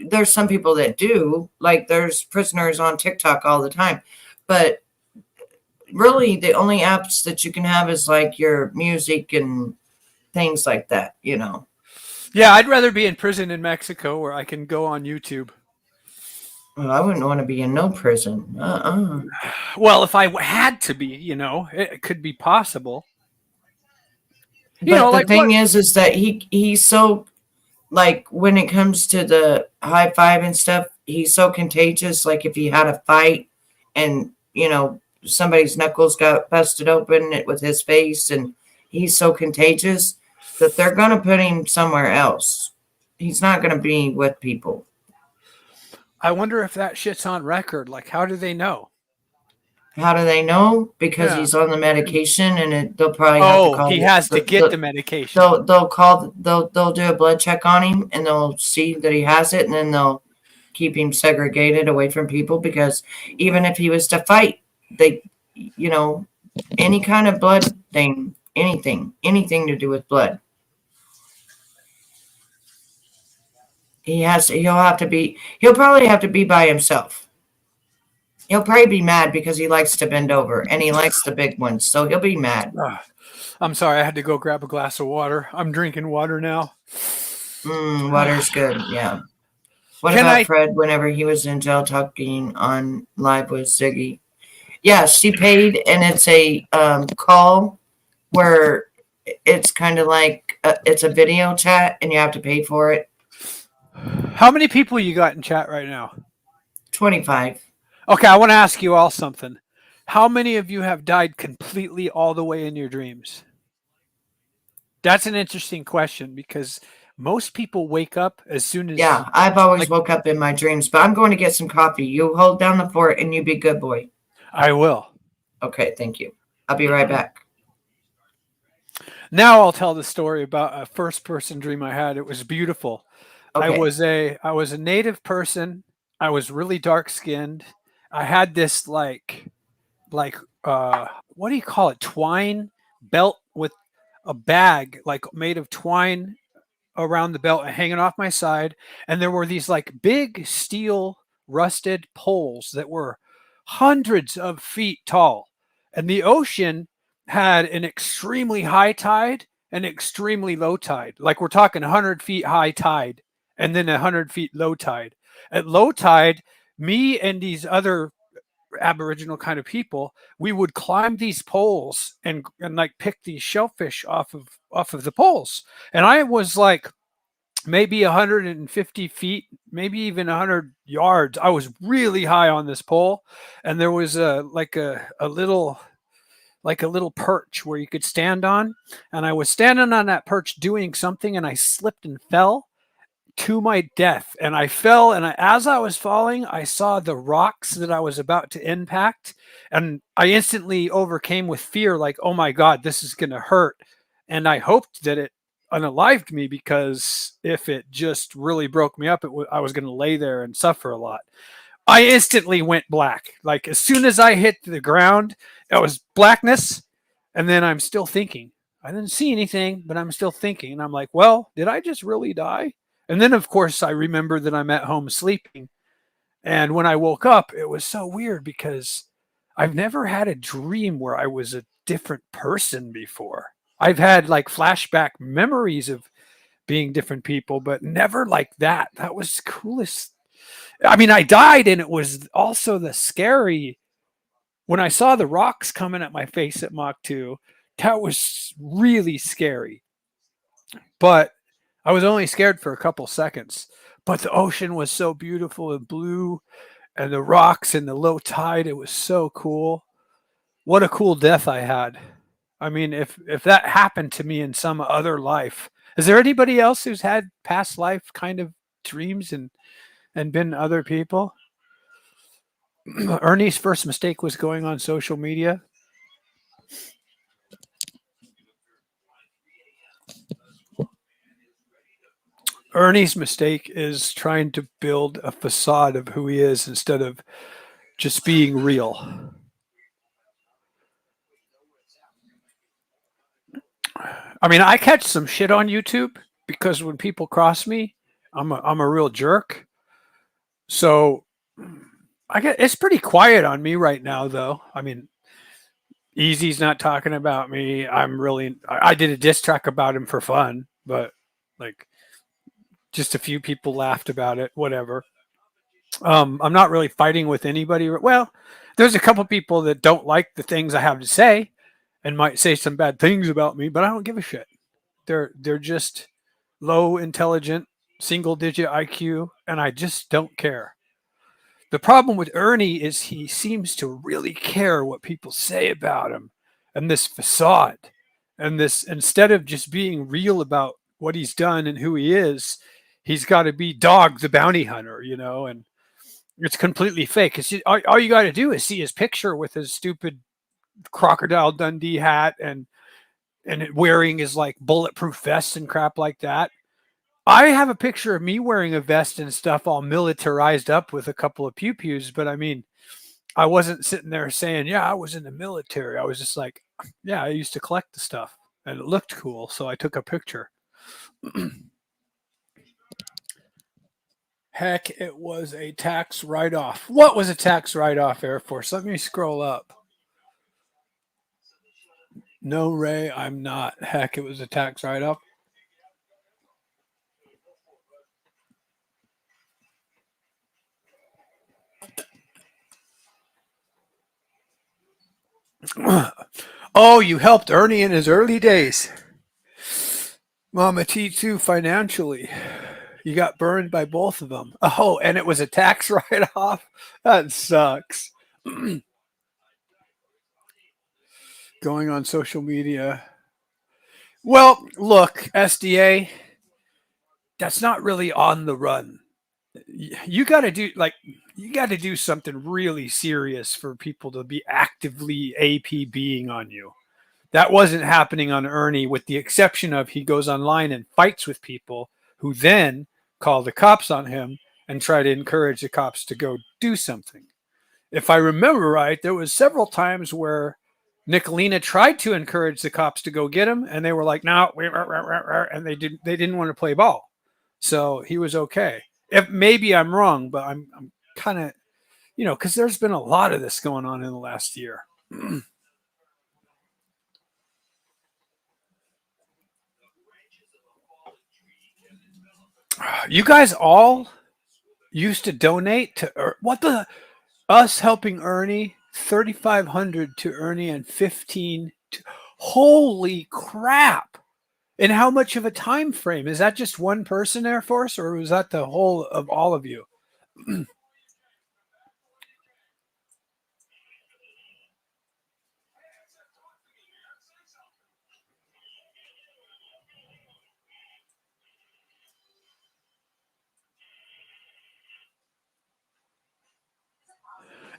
There's some people that do, like there's prisoners on TikTok all the time, but really the only apps that you can have is like your music and things like that, Yeah, I'd rather be in prison in Mexico where I can go on YouTube. Well, I wouldn't want to be in no prison. Well, if I had to be, it could be possible. But the thing is that he's so, like, when it comes to the high five and stuff, he's so contagious. Like if he had a fight and, somebody's knuckles got busted open with his face, and he's so contagious that they're going to put him somewhere else. He's not going to be with people. I wonder if that shit's on record. Like, how do they know? How do they know? Because he's on the medication, and they'll probably have to call. He has to get the medication. They'll do a blood check on him, and they'll see that he has it, and then they'll keep him segregated away from people, because even if he was to fight, they, any kind of blood thing, anything to do with blood. He'll probably have to be by himself. He'll probably be mad because he likes to bend over and he likes the big ones. So he'll be mad. I'm sorry. I had to go grab a glass of water. I'm drinking water now. Water's good. Yeah. What about Fred whenever he was in jail talking on live with Ziggy? Yeah, she paid, and it's a call where it's kind of like it's a video chat and you have to pay for it. How many people you got in chat right now? 25. Okay, I want to ask you all something. How many of you have died completely all the way in your dreams? That's an interesting question, because most people wake up as soon as... Yeah, I've always woke up in my dreams, but I'm going to get some coffee. You hold down the fort and you be good boy. I will. Okay, thank you. I'll be right back. Now I'll tell the story about a first-person dream I had. It was beautiful. Okay. I was a native person. I was really dark-skinned. I had this like what do you call it? Twine belt with a bag like made of twine around the belt and hanging off my side. And there were these like big steel rusted poles that were hundreds of feet tall. And the ocean had an extremely high tide and extremely low tide. Like we're talking 100 feet high tide and then 100 feet low tide. At low tide, me and these other Aboriginal kind of people, we would climb these poles and like pick these shellfish off of the poles. And I was like maybe 150 feet, maybe even 100 yards. I was really high on this pole, and there was a little perch where you could stand on. And I was standing on that perch doing something, and I slipped and fell to my death. And I fell, and as I was falling, I saw the rocks that I was about to impact, and I instantly overcame with fear, like, oh my God, this is going to hurt. And I hoped that unalived me, because if it just really broke me up, I was going to lay there and suffer a lot. I instantly went black. Like as soon as I hit the ground, it was blackness. And then I'm still thinking. I didn't see anything, but I'm still thinking. And I'm like, well, did I just really die? And then, of course, I remember that I'm at home sleeping. And when I woke up, it was so weird because I've never had a dream where I was a different person before. I've had like flashback memories of being different people, but never like that. That was the coolest. I mean, I died, and it was also the scary. When I saw the rocks coming at my face at Mach 2, that was really scary. But I was only scared for a couple seconds. But the ocean was so beautiful and blue, and the rocks and the low tide, it was so cool. What a cool death I had. I mean, if that happened to me in some other life, is there anybody else who's had past life kind of dreams and been other people? Ernie's first mistake was going on social media. Ernie's mistake is trying to build a facade of who he is instead of just being real. I mean, I catch some shit on YouTube because when people cross me, I'm a real jerk. So it's pretty quiet on me right now, though. I mean, Easy's not talking about me. I did a diss track about him for fun, but like just a few people laughed about it, whatever. I'm not really fighting with anybody. Well, there's a couple people that don't like the things I have to say and might say some bad things about me, but I don't give a shit. They're just low intelligent, single digit IQ, and I just don't care. The problem with Ernie is he seems to really care what people say about him, and this facade, and this, instead of just being real about what he's done and who he is, he's got to be Dog the bounty hunter, and it's completely fake. All you got to do is see his picture with his stupid Crocodile Dundee hat and wearing his like bulletproof vest and crap like that. I have a picture of me wearing a vest and stuff all militarized up with a couple of pew-pews, but I mean, I wasn't sitting there saying, yeah, I was in the military. I was just like, yeah, I used to collect the stuff and it looked cool, so I took a picture. Heck, it was a tax write-off. What was a tax write-off, Air Force? Let me scroll up. No, Ray, I'm not. Heck, it was a tax write-off. Oh, you helped Ernie in his early days. Mama T2 financially. You got burned by both of them. Oh, and it was a tax write-off? That sucks. Going on social media. Well, look, SDA, that's not really on the run. You got to do something really serious for people to be actively APBing on you. That wasn't happening on Ernie, with the exception of he goes online and fights with people who then call the cops on him and try to encourage the cops to go do something. If I remember right, there was several times where Nicolina tried to encourage the cops to go get him, and they were like, no, and they didn't want to play ball. So he was okay. If maybe I'm wrong, but I'm kind of, because there's been a lot of this going on in the last year. You guys all used to donate to us helping Ernie, 3,500 to Ernie and 15 to, holy crap. And how much of a time frame? Is that just one person, Air Force, or was that the whole of all of you?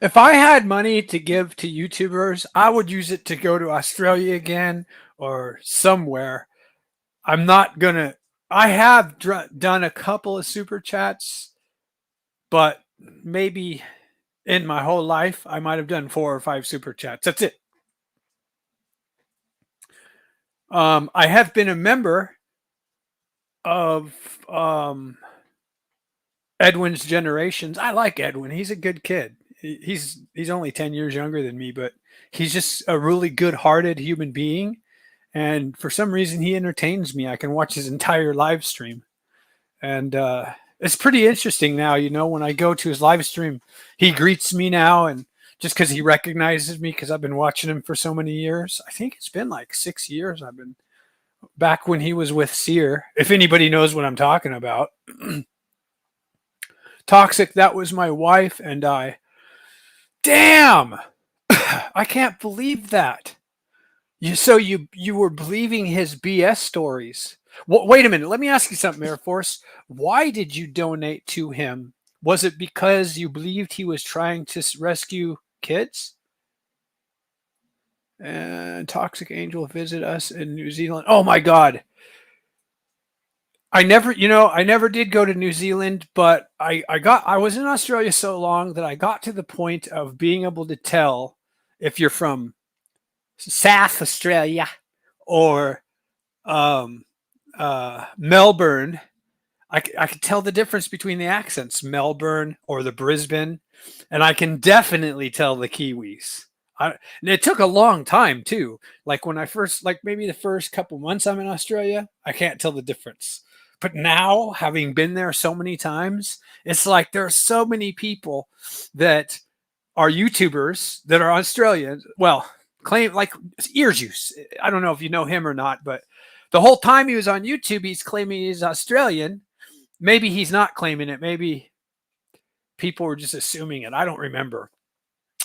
If I had money to give to YouTubers, I would use it to go to Australia again or somewhere. I'm not gonna. I have done a couple of super chats, but maybe in my whole life I might have done 4 or 5 super chats. That's it. I have been a member of Edwin's Generations. I like Edwin. He's a good kid. He's only 10 years younger than me, but he's just a really good-hearted human being. And for some reason, he entertains me. I can watch his entire live stream. And it's pretty interesting now, you know, when I go to his live stream, he greets me now. And just because he recognizes me, because I've been watching him for so many years. I think it's been like 6 years. I've been back when he was with Seer, if anybody knows what I'm talking about. Toxic, that was my wife and I. Damn! I can't believe that. You were believing his BS stories. Wait a minute. Let me ask you something, Air Force. Why did you donate to him? Was it because you believed he was trying to rescue kids? And Toxic Angel visit us in New Zealand. Oh my God. I never did go to New Zealand, but I was in Australia so long that I got to the point of being able to tell if you're from South Australia or Melbourne. I could tell the difference between the accents, Melbourne or the Brisbane, and I can definitely tell the Kiwis. And it took a long time too. Like when I first, like maybe the first couple months I'm in Australia, I can't tell the difference. But now, having been there so many times, it's like there are so many people that are YouTubers that are Australian. Well, claim like Earjuice. I don't know if you know him or not, but the whole time he was on YouTube, he's claiming he's Australian. Maybe he's not claiming it. Maybe people were just assuming it. I don't remember.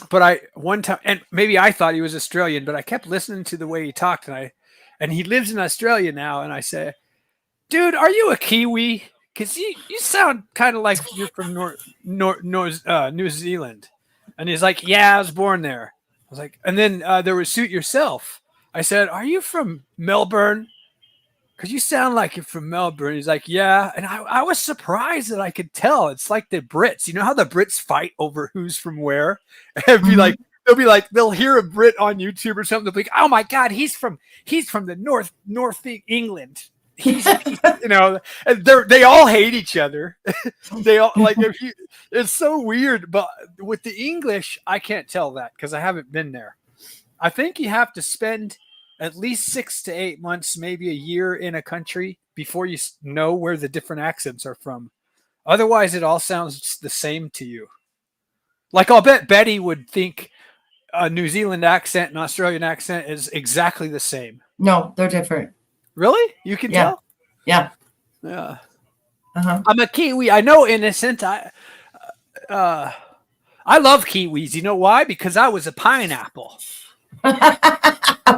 But one time, and maybe I thought he was Australian, but I kept listening to the way he talked, and he lives in Australia now. And I say, dude, are you a Kiwi? Because you sound kind of like you're from New Zealand. And he's like, yeah, I was born there. I was like, and then there was Suit Yourself. I said, are you from Melbourne? Because you sound like you're from Melbourne. He's like, yeah. And I was surprised that I could tell. It's like the Brits. You know how the Brits fight over who's from where? And they'll hear a Brit on YouTube or something. They'll be like, oh my God, he's from the North England. He's you know, and they all hate each other. They all like it's so weird. But with the English, I can't tell that because I haven't been there. I think you have to spend at least 6 to 8 months, maybe a year in a country before you know where the different accents are from. Otherwise, it all sounds the same to you. Like I'll bet Betty would think a New Zealand accent and Australian accent is exactly the same. No, they're different. Really? You can tell? Yeah. Yeah. Uh-huh. I'm a Kiwi. I know, innocent. I love Kiwis. You know why? Because I was a pineapple.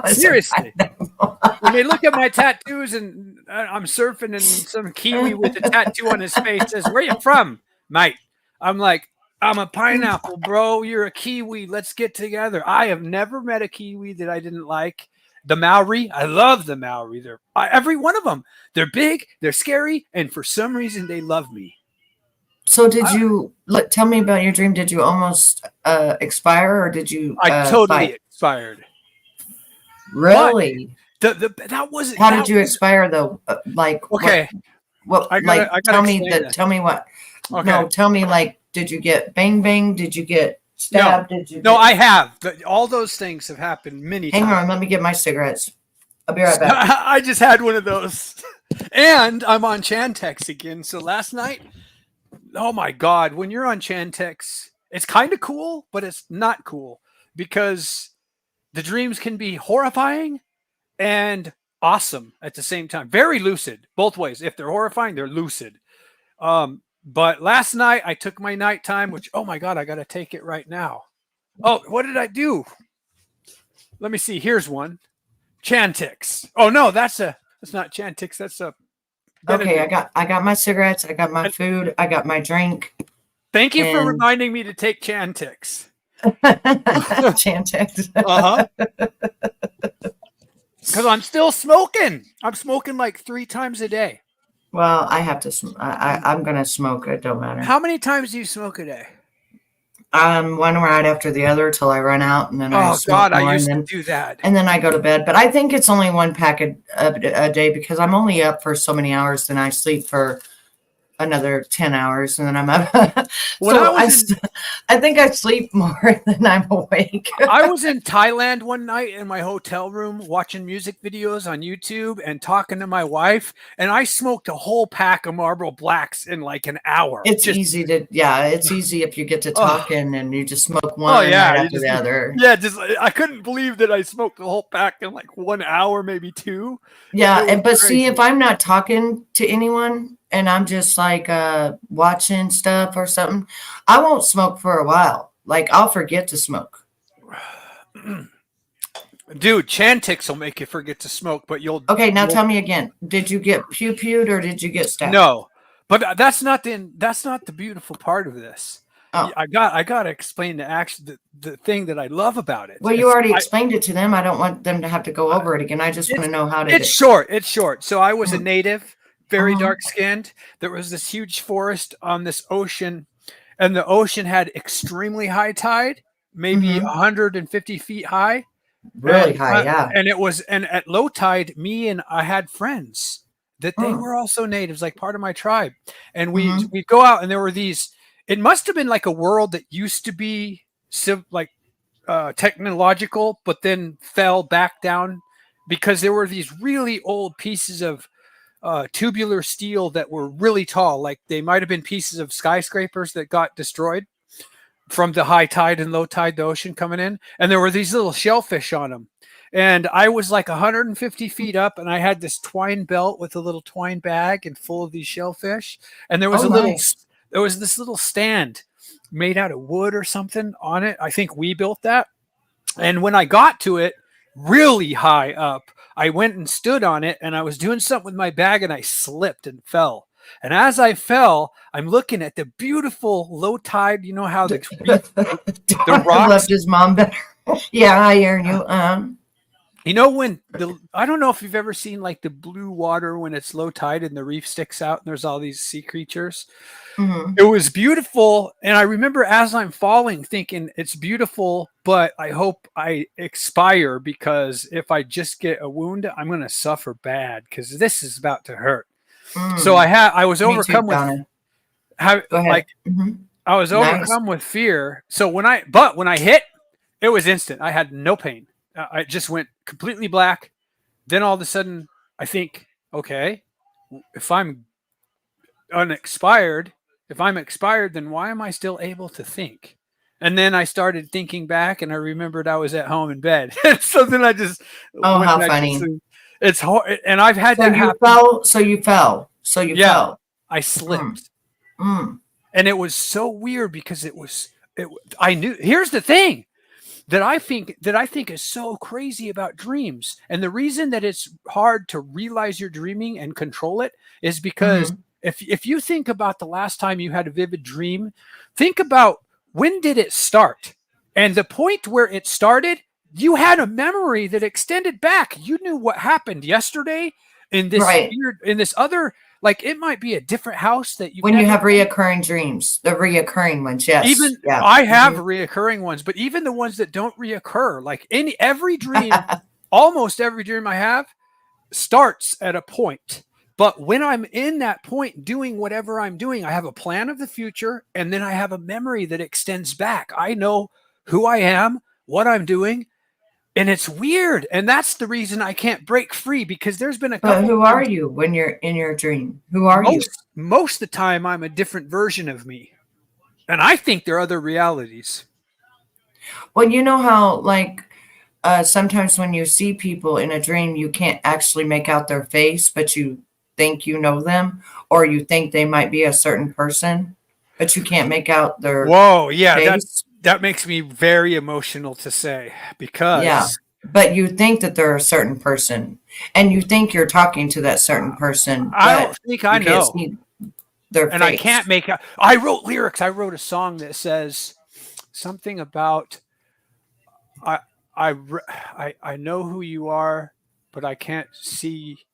Seriously. When they look at my tattoos and I'm surfing and some Kiwi with a tattoo on his face says, where you from, mate? I'm like, I'm a pineapple, bro. You're a Kiwi. Let's get together. I have never met a Kiwi that I didn't like. The Maori, I love the Maori. They're every one of them. They're big, they're scary, and for some reason they love me. So tell me about your dream. Did you almost expire, or did you? I totally expired. Really? That wasn't. How did you expire though? Okay. Tell me what. Okay. No, tell me did you get bang? Did you get stabbed? No, I have. All those things have happened many times. Hang on, let me get my cigarettes. I'll be right back. I just had one of those. And I'm on Chantex again. So last night, oh my God, when you're on Chantex, it's kind of cool, but it's not cool because the dreams can be horrifying and awesome at the same time. Very lucid, both ways. If they're horrifying, they're lucid. But last night I took my nighttime, which, oh my God, I got to take it right now. Oh, what did I do? Let me see. Here's one. Chantix. Oh no, that's not Chantix. That's a. Okay, I got my cigarettes. I got my food. I got my drink. Thank you for reminding me to take Chantix. Chantix. Uh-huh. Because I'm still smoking. I'm smoking like 3 times a day. Well, I have to. I'm gonna smoke. It don't matter. How many times do you smoke a day? One right after the other till I run out, and then I smoke more, I used and to do that. And then I go to bed. But I think it's only one pack a day because I'm only up for so many hours, then I sleep for another 10 hours, and then I'm up. I think I sleep more than I'm awake. I was in Thailand one night in my hotel room watching music videos on YouTube and talking to my wife, and I smoked a whole pack of Marlboro Blacks in like an hour. It's easy if you get to talking and you just smoke one right after the other. Yeah, I couldn't believe that I smoked the whole pack in like 1 hour, maybe 2. Yeah, but see, if I'm not talking to anyone and I'm just like watching stuff or something, I won't smoke for a while. Like I'll forget to smoke. Dude, Chantix will make you forget to smoke, but you'll. Okay, now tell me again. Did you get pew-pewed or did you get stabbed? No, but that's not the beautiful part of this. Oh. I got to explain the thing that I love about it. Well, you already explained it to them. I don't want them to have to go over it again. I just want to know how to. It's short. So I was a native, very dark skinned. There was this huge forest on this ocean, and the ocean had extremely high tide, maybe 150 feet high. Really high, yeah. And at low tide, I had friends that they were also natives, like part of my tribe. And we'd go out, and there were these. It must have been like a world that used to be technological, but then fell back down because there were these really old pieces of tubular steel that were really tall. Like they might have been pieces of skyscrapers that got destroyed from the high tide and low tide, the ocean coming in. And there were these little shellfish on them. And I was like 150 feet up, and I had this twine belt with a little twine bag and full of these shellfish. And there was there was this little stand made out of wood or something on it. I think we built that. And when I got to it, really high up, I went and stood on it, and I was doing something with my bag, and I slipped and fell. And as I fell, I'm looking at the beautiful low tide. You know how the rocks loved his mom better. Yeah, I hear you. You know when I don't know if you've ever seen like the blue water when it's low tide and the reef sticks out and there's all these sea creatures. It was beautiful, and I remember as I'm falling thinking it's beautiful, but I hope I expire, because if I just get a wound, I'm going to suffer bad because this is about to hurt. So I was overcome with I was overcome with fear. So when I hit, it was instant. I had no pain. I just went completely black. Then all of a sudden, I think, okay, if I'm expired, then why am I still able to think? And then I started thinking back, and I remembered I was at home in bed. So then I just how funny! It's hard, and I've had that happen. So you fell. Fell. I slipped, and it was so weird because I knew. Here's the thing that I think is so crazy about dreams, and the reason that it's hard to realize you're dreaming and control it is because if you think about the last time you had a vivid dream, think about when did it start, and the point where it started, you had a memory that extended back. You knew what happened yesterday in this in this other. Like it might be a different house that you. When you have reoccurring dreams, the reoccurring ones, yes. I have reoccurring ones, but even the ones that don't reoccur, like every dream, almost every dream I have starts at a point. But when I'm in that point doing whatever I'm doing, I have a plan of the future, and then I have a memory that extends back. I know who I am, what I'm doing. And it's weird. And that's the reason I can't break free, because there's been a couple. But who are you when you're in your dream? Who are you? Most of the time, I'm a different version of me. And I think there are other realities. Well, you know how, like, sometimes when you see people in a dream, you can't actually make out their face, but you think you know them, or you think they might be a certain person, but you can't make out their face. That makes me very emotional to say, because but you think that they're a certain person, and you think you're talking to that certain person. I don't think I know their face. I can't make out. I wrote lyrics. I wrote a song that says something about I know who you are, but I can't see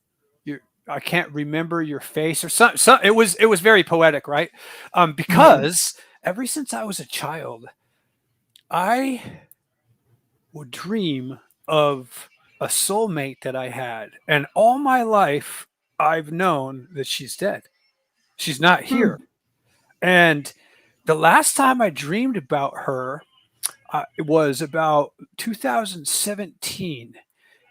your. I can't remember your face or something. It was very poetic, right? Because ever since I was a child, I would dream of a soulmate that I had, and all my life I've known that she's dead. She's not here. And the last time I dreamed about her, it was about 2017.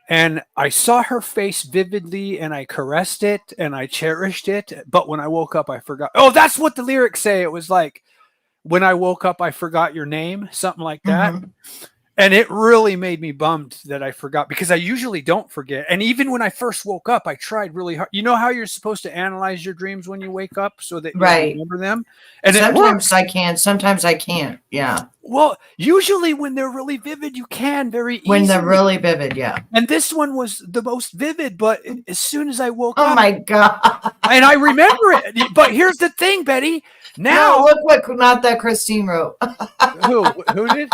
And I saw her face vividly and I caressed it and I cherished it. But when I woke up, I forgot. Oh, that's what the lyrics say. It was like, when I woke up, I forgot your name, something like that. And it really made me bummed that I forgot, because I usually don't forget. And even when I first woke up, I tried really hard. You know how you're supposed to analyze your dreams when you wake up so that you remember them? And sometimes I can, sometimes I can't. Yeah. Well, usually when they're really vivid, you can very easily. When they're really vivid, yeah. And this one was the most vivid, but as soon as I woke up. Oh my God. And I remember it. But here's the thing, Betty. Now. No, look what not that Christine wrote. Who did?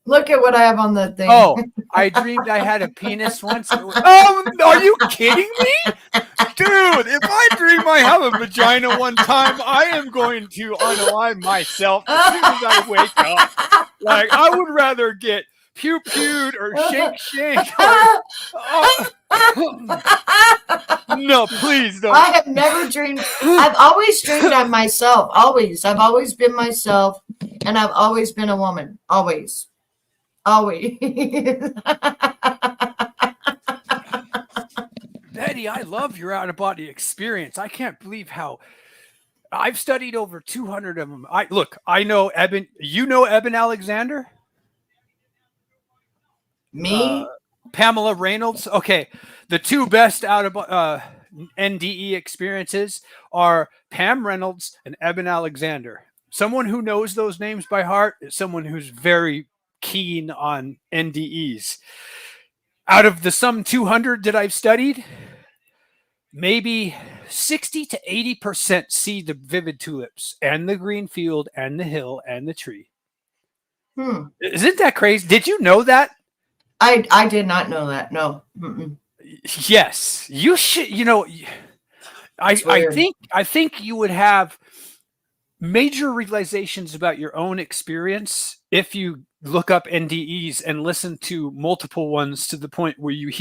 Look at what I have on the thing. Oh, I dreamed I had a penis once. Oh, are you kidding me? Dude, if I dream I have a vagina one time, I am going to unalive myself as soon as I wake up. Like, I would rather get pew-pewed or shake. No, please don't. I have never dreamed. I've always dreamed of myself. Always. I've always been myself, and I've always been a woman. Always. Betty, I love your out-of-body experience. I can't believe how I've studied over 200 of them. I know Eben. You know Eben Alexander? Me? Pamela Reynolds. Okay, the two best out of NDE experiences are Pam Reynolds and Eben Alexander. Someone who knows those names by heart is someone who's very keen on NDEs. Out of the some 200 that I've studied, maybe 60 to 80% see the vivid tulips and the green field and the hill and the tree. Isn't that crazy? Did you know that? I did not know that. No. Yes, you should. You know, I think you would have major realizations about your own experience if you look up NDEs and listen to multiple ones to the point where you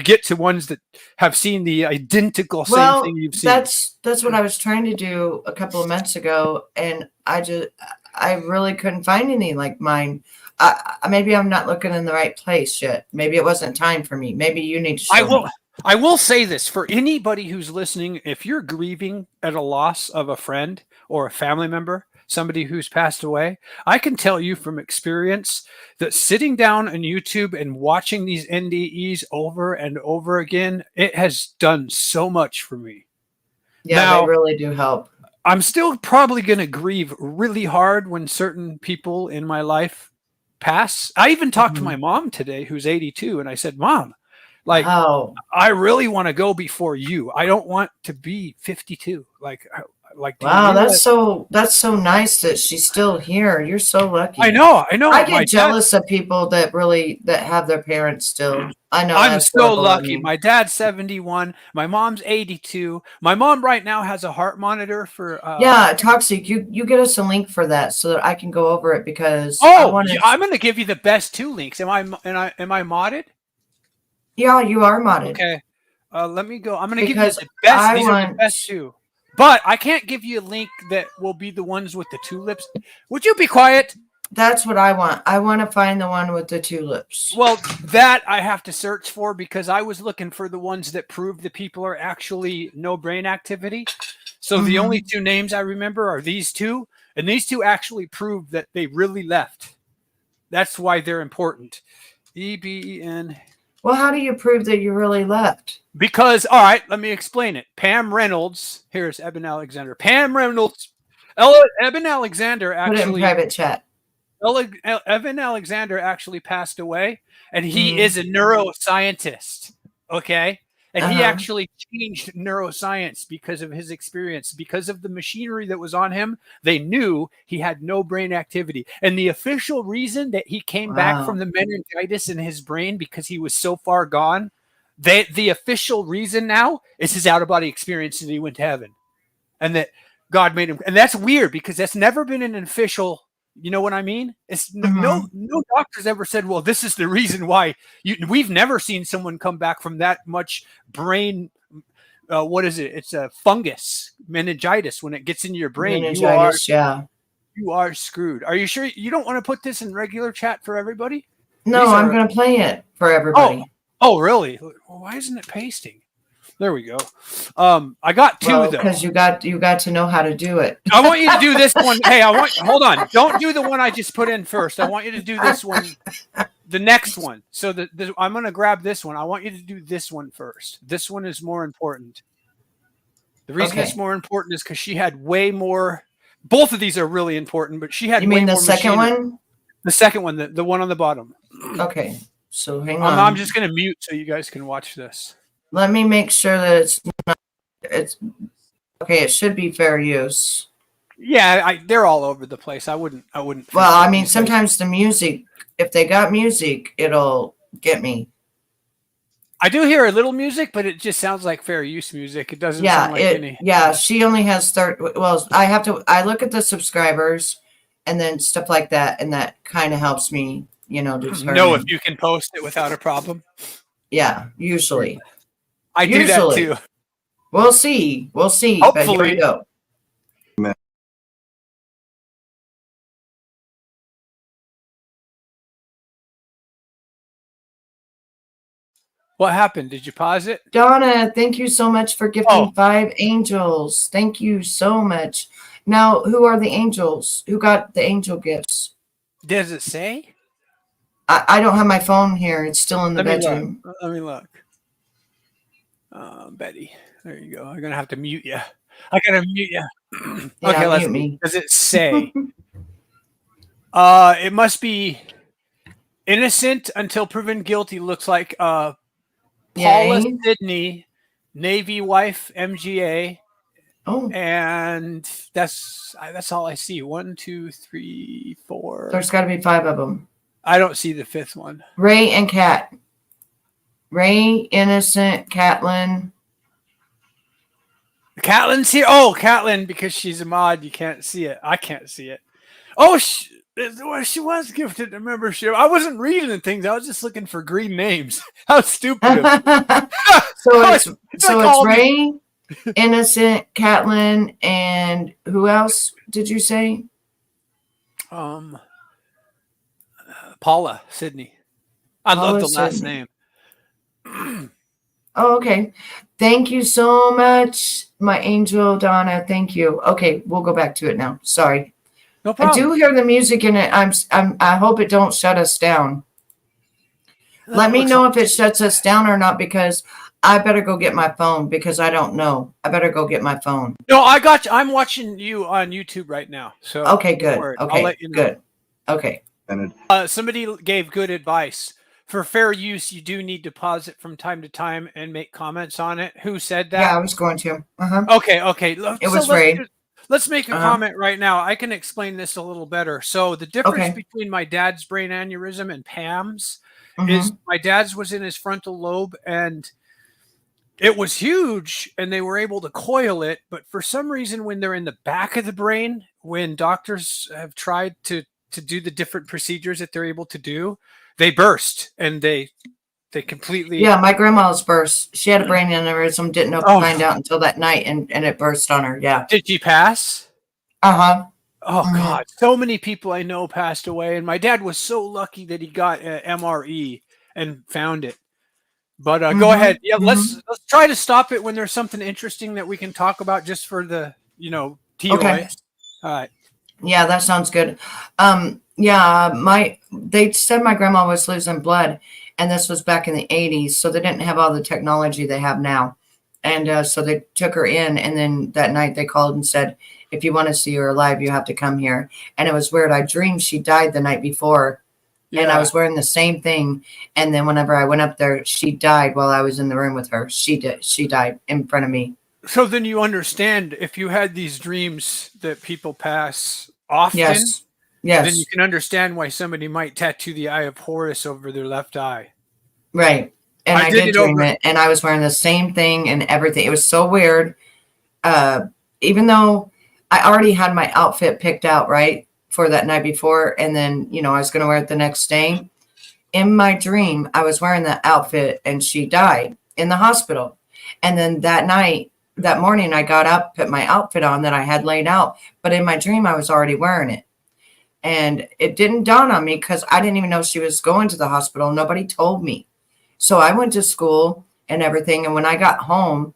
get to ones that have seen the identical same thing you've seen. That's what I was trying to do a couple of months ago, and I really couldn't find any like mine. Maybe I'm not looking in the right place yet. Maybe it wasn't time for me. Maybe you need to show me. I will say this for anybody who's listening: if you're grieving at a loss of a friend or a family member, somebody who's passed away, I can tell you from experience that sitting down on YouTube and watching these NDEs over and over again, it has done so much for me. Yeah, now, they really do help. I'm still probably going to grieve really hard when certain people in my life pass. I even talked to my mom today, who's 82, and I said, Mom, like, I really want to go before you. I don't want to be 52. Wow, that's so nice that she's still here. You're so lucky. I know. I get jealous of people that have their parents still. I know. I'm so lucky. My dad's 71. My mom's 82. My mom right now has a heart monitor for. Toxic. You get us a link for that so that I can go over it because. I'm going to give you the best two links. Am I modded? Yeah, you are modded. Okay. Let me go. I'm going to give you the best. These are the best two. But I can't give you a link that will be the ones with the tulips. Would you be quiet? That's what I want. I want to find the one with the tulips. Well, that I have to search for because I was looking for the ones that prove that people are actually no brain activity. So the only two names I remember are these two. And these two actually prove that they really left. That's why they're important. EBEN. Well, how do you prove that you really left? Because, all right, let me explain it. Pam Reynolds, here's Eben Alexander. Pam Reynolds, Eben Alexander actually. Put it in private chat. Eben Alexander actually passed away, and he is a neuroscientist. Okay, And he actually changed neuroscience because of his experience, because of the machinery that was on him. They knew he had no brain activity. And the official reason that he came back from the meningitis in his brain, because he was so far gone, the official reason now is his out-of-body experience that he went to heaven. And that God made him. And that's weird because that's never been an official, you know what I mean? It's no doctor's ever said, well, this is the reason why. We've never seen someone come back from that much brain. What is it? It's a fungus, meningitis. When it gets into your brain, you are screwed. Are you sure you don't want to put this in regular chat for everybody? No, I'm going to play it for everybody. Oh, really? Well, why isn't it pasting? There we go. I got two though. Because you got to know how to do it. I want you to do this one. Hey, hold on. Don't do the one I just put in first. I want you to do this one, the next one. So I'm going to grab this one. I want you to do this one first. This one is more important. The reason it's more important is because she had way more. Both of these are really important, but she had. You mean the second one? The second one, the one on the bottom. Okay, so hang on. I'm just going to mute so you guys can watch this. Let me make sure that it's okay. It should be fair use. Yeah, they're all over the place. I wouldn't. Well, I mean, sometimes the music, if they got music, it'll get me. I do hear a little music, but it just sounds like fair use music. It doesn't sound like any. Yeah, she only has 30. Well, I look at the subscribers and then stuff like that, and that kind of helps me, determine. Know if you can post it without a problem. Yeah, usually. I do that too. We'll see. Hopefully. But here we go. What happened? Did you pause it? Donna, thank you so much for gifting 5 angels. Thank you so much. Now, who are the angels? Who got the angel gifts? Does it say? I don't have my phone here. It's still in the bedroom. Let me look. Betty, there you go. I'm gonna have to mute you. I gotta mute you. Okay, let's mute me. Does it say? It must be innocent until proven guilty. Looks like Paula Sidney, Navy wife, MGA. Oh, and that's all I see. 1, 2, 3, 4. There's got to be 5 of them. I don't see the 5th one. Ray and Kat. Ray, innocent, Catlin. Catlin's here. Oh, Catlin, because she's a mod, you can't see it. I can't see it. Oh, she was gifted a membership. I wasn't reading the things. I was just looking for green names. How stupid. So it's Ray, innocent, Catlin, and who else did you say? Paula Sidney. I love the last name. Oh, okay. Thank you so much, my angel Donna. Thank you. Okay, we'll go back to it now. Sorry. No problem. I do hear the music in it. I hope it don't shut us down. Let me know if it shuts us down or not, because I better go get my phone, because I don't know. I better go get my phone. No, I got you. I'm watching you on YouTube right now. So okay, good. Okay, I'll let you know. Good. Okay. Somebody gave good advice. For fair use, you do need to pause it from time to time and make comments on it. Who said that? Yeah, I was going to. Okay. It was Ray. Let's make a comment right now. I can explain this a little better. So the difference between my dad's brain aneurysm and Pam's is my dad's was in his frontal lobe, and it was huge, and they were able to coil it. But for some reason, when they're in the back of the brain, when doctors have tried to do the different procedures that they're able to do, they burst, and they completely. Yeah, my grandma's burst. She had a brain aneurysm, didn't find out until that night, and it burst on her. Yeah. Did she pass? Oh God, so many people I know passed away, and my dad was so lucky that he got MRE and found it. But go ahead. Yeah, let's try to stop it when there's something interesting that we can talk about, just for the TOI. Okay. All right. Yeah, that sounds good. They said my grandma was losing blood, and this was back in the 80s, so they didn't have all the technology they have now. And so they took her in, and then that night they called and said, if you want to see her alive, you have to come here. And it was weird. I dreamed she died the night before, And I was wearing the same thing. And then whenever I went up there, she died while I was in the room with her. She died in front of me. So then you understand, if you had these dreams that people pass often, yes, then you can understand why somebody might tattoo the eye of Horus over their left eye. Right. And I did dream it, and I was wearing the same thing and everything. It was so weird. Even though I already had my outfit picked out, right, for that night before, and then, you know, I was going to wear it the next day. In my dream, I was wearing that outfit, and she died in the hospital. And then that morning, I got up, put my outfit on that I had laid out, but in my dream, I was already wearing it. And it didn't dawn on me because I didn't even know she was going to the hospital. Nobody told me. So I went to school and everything. And when I got home,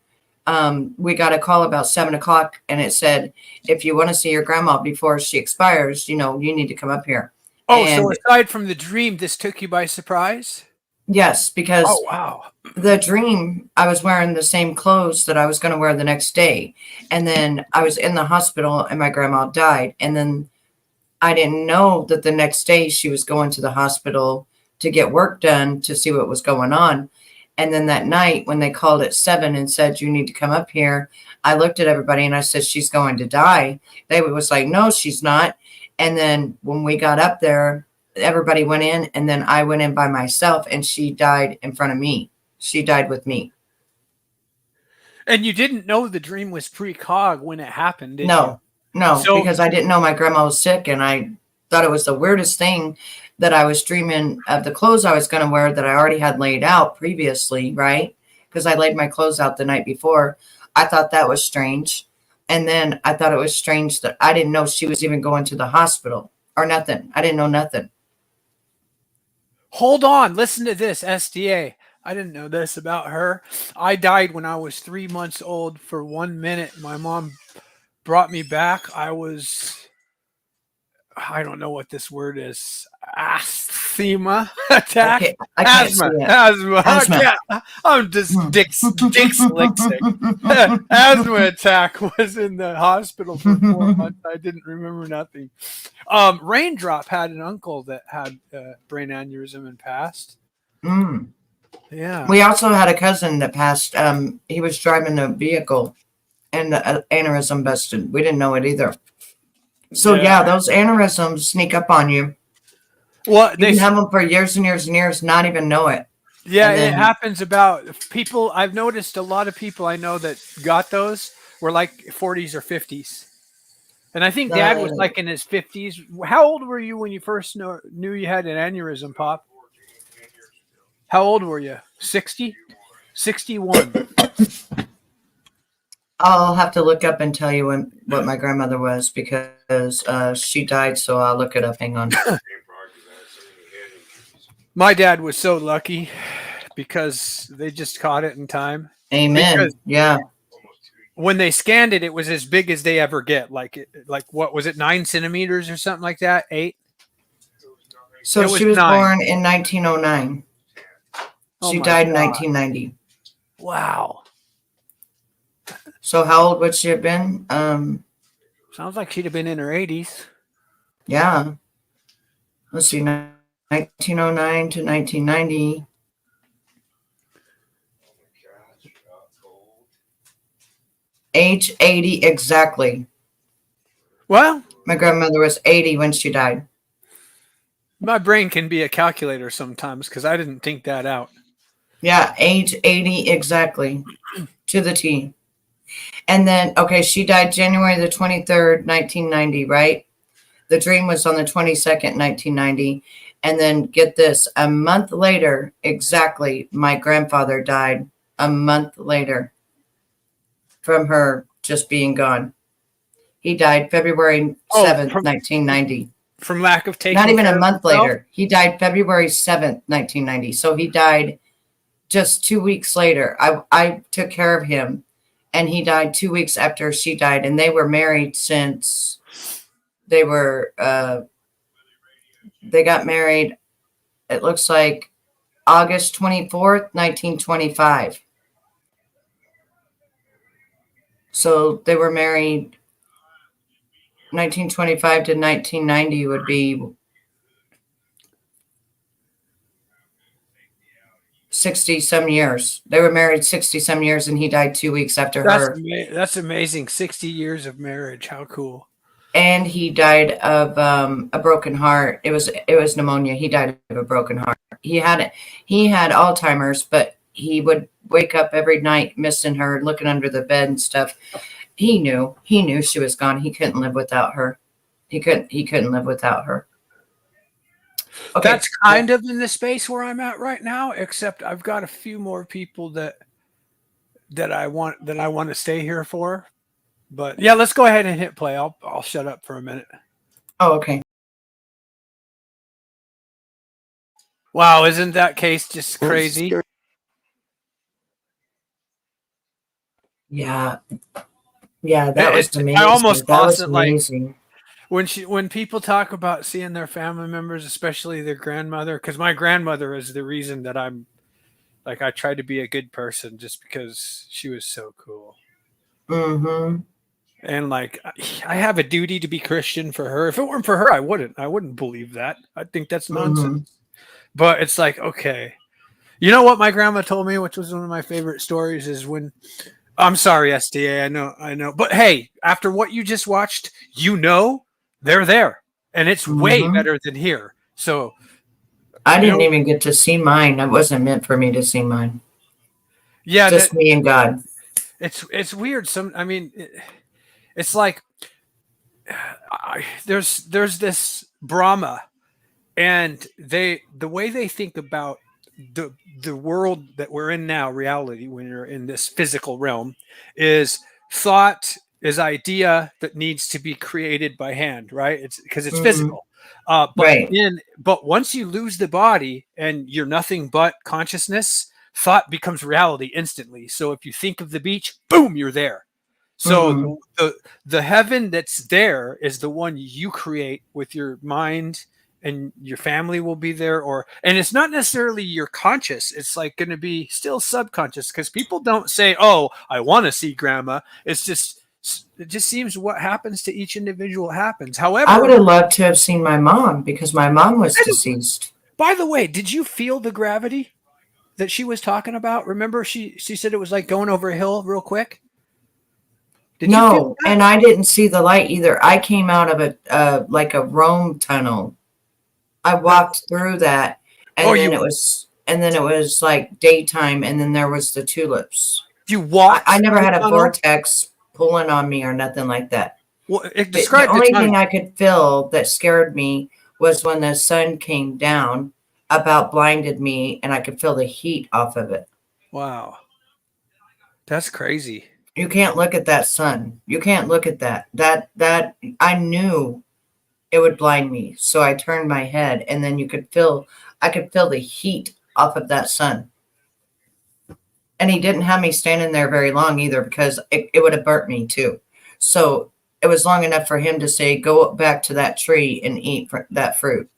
we got a call about 7 o'clock, and it said, if you want to see your grandma before she expires, you know, you need to come up here. Oh, and so aside from the dream, this took you by surprise? Yes, because wow. The dream, I was wearing the same clothes that I was going to wear the next day. And then I was in the hospital and my grandma died. And then I didn't know that the next day she was going to the hospital to get work done to see what was going on. And then that night when they called at 7 and said, you need to come up here, I looked at everybody and I said, she's going to die. They was like, no, she's not. And then when we got up there, everybody went in, and then I went in by myself, and she died in front of me. She died with me. And you didn't know the dream was precog when it happened, did you? No, because I didn't know my grandma was sick, and I thought it was the weirdest thing that I was dreaming of the clothes I was going to wear that I already had laid out previously, right? Because I laid my clothes out the night before. I thought that was strange. And then I thought it was strange that I didn't know she was even going to the hospital or nothing. I didn't know nothing. Hold on. Listen to this, SDA. I didn't know this about her. I died when I was 3 months old for 1 minute. My mom brought me back. I don't know what this word is. Asthma attack. Okay, Asthma. I'm just dyslexic. Asthma attack was in the hospital for 4 months. I didn't remember nothing. Raindrop had an uncle that had brain aneurysm and passed. Yeah. We also had a cousin that passed. He was driving a vehicle and the aneurysm busted. We didn't know it either. So yeah, those aneurysms sneak up on you. Well, they have them for years and years and years, not even know it. Yeah, it happens about people. I've noticed a lot of people I know that got those were like 40s or 50s. And I think Dad was like in his 50s. How old were you when you first knew you had an aneurysm, Pop? How old were you? 60? 61. I'll have to look up and tell you what my grandmother was, because she died, so I'll look it up. Hang on. My dad was so lucky because they just caught it in time. Amen. Because yeah. When they scanned it, it was as big as they ever get. Like what was it, 9 centimeters or something like that? 8? So she was born in 1909. She died in 1990. Wow. So how old would she have been? Sounds like she'd have been in her 80s. Yeah. Let's see, 1909 to 1990. Age 80 exactly. Well, my grandmother was 80 when she died. My brain can be a calculator sometimes because I didn't think that out. Yeah, age 80 exactly to the T. And then, okay, she died January the 23rd, 1990, right? The dream was on the 22nd, 1990. And then get this, a month later, exactly, my grandfather died a month later from her just being gone. He died February 7th, 1990. From lack of taking Not even care a month of himself? later. He died February 7th, 1990. So he died just 2 weeks later. I took care of him, and he died 2 weeks after she died. And they were married since they were, they got married, it looks like August 24th, 1925. So they were married 1925 to 1990 would be 60 some years. They were married 60 some years, and he died 2 weeks after her. That's amazing. 60 years of marriage. How cool. And he died of a broken heart. It was pneumonia. He died of a broken heart. He had Alzheimer's, but he would wake up every night missing her, looking under the bed and stuff. He knew she was gone. He couldn't live without her. He couldn't live without her. Okay. That's kind of in the space where I'm at right now, except I've got a few more people that I want to stay here for. But yeah, let's go ahead and hit play. I'll shut up for a minute. Oh, okay. Wow, isn't that case just crazy? Yeah. Yeah, that was amazing. I almost lost it. Amazing. When people talk about seeing their family members, especially their grandmother, because my grandmother is the reason that I'm like, I tried to be a good person just because she was so cool. Mm-hmm. And like, I have a duty to be Christian for her. If it weren't for her, I wouldn't believe that. I think that's nonsense. Mm-hmm. But it's like, okay. You know what my grandma told me, which was one of my favorite stories, is when, I'm sorry, SDA, I know. But hey, after what you just watched, they're there. And it's way better than here. So I didn't even get to see mine. It wasn't meant for me to see mine. Yeah. Just me and God. It's weird. It's like there's this Brahma, and the way they think about the world that we're in now, reality, when you're in this physical realm, is thought is idea that needs to be created by hand, right? It's because it's physical. But once you lose the body and you're nothing but consciousness, thought becomes reality instantly. So if you think of the beach, boom, you're there. So the heaven that's there is the one you create with your mind, and your family will be there. And it's not necessarily your conscious. It's like going to be still subconscious, because people don't say, oh, I want to see grandma. It just seems what happens to each individual happens. However, I would have loved to have seen my mom, because my mom was deceased. By the way, did you feel the gravity that she was talking about? Remember, she said it was like going over a hill real quick. No, and I didn't see the light either. I came out of like a Rome tunnel. I walked through that, and then it was like daytime, and then there was the tulips. You walked. I never had a vortex pulling on me or nothing like that. Well, the only thing I could feel that scared me was when the sun came down, about blinded me, and I could feel the heat off of it. Wow, that's crazy. You can't look at that sun. You can't look at that. That I knew it would blind me. So I turned my head, and then I could feel the heat off of that sun. And he didn't have me standing there very long either, because it would have burnt me too. So it was long enough for him to say, go back to that tree and eat that fruit.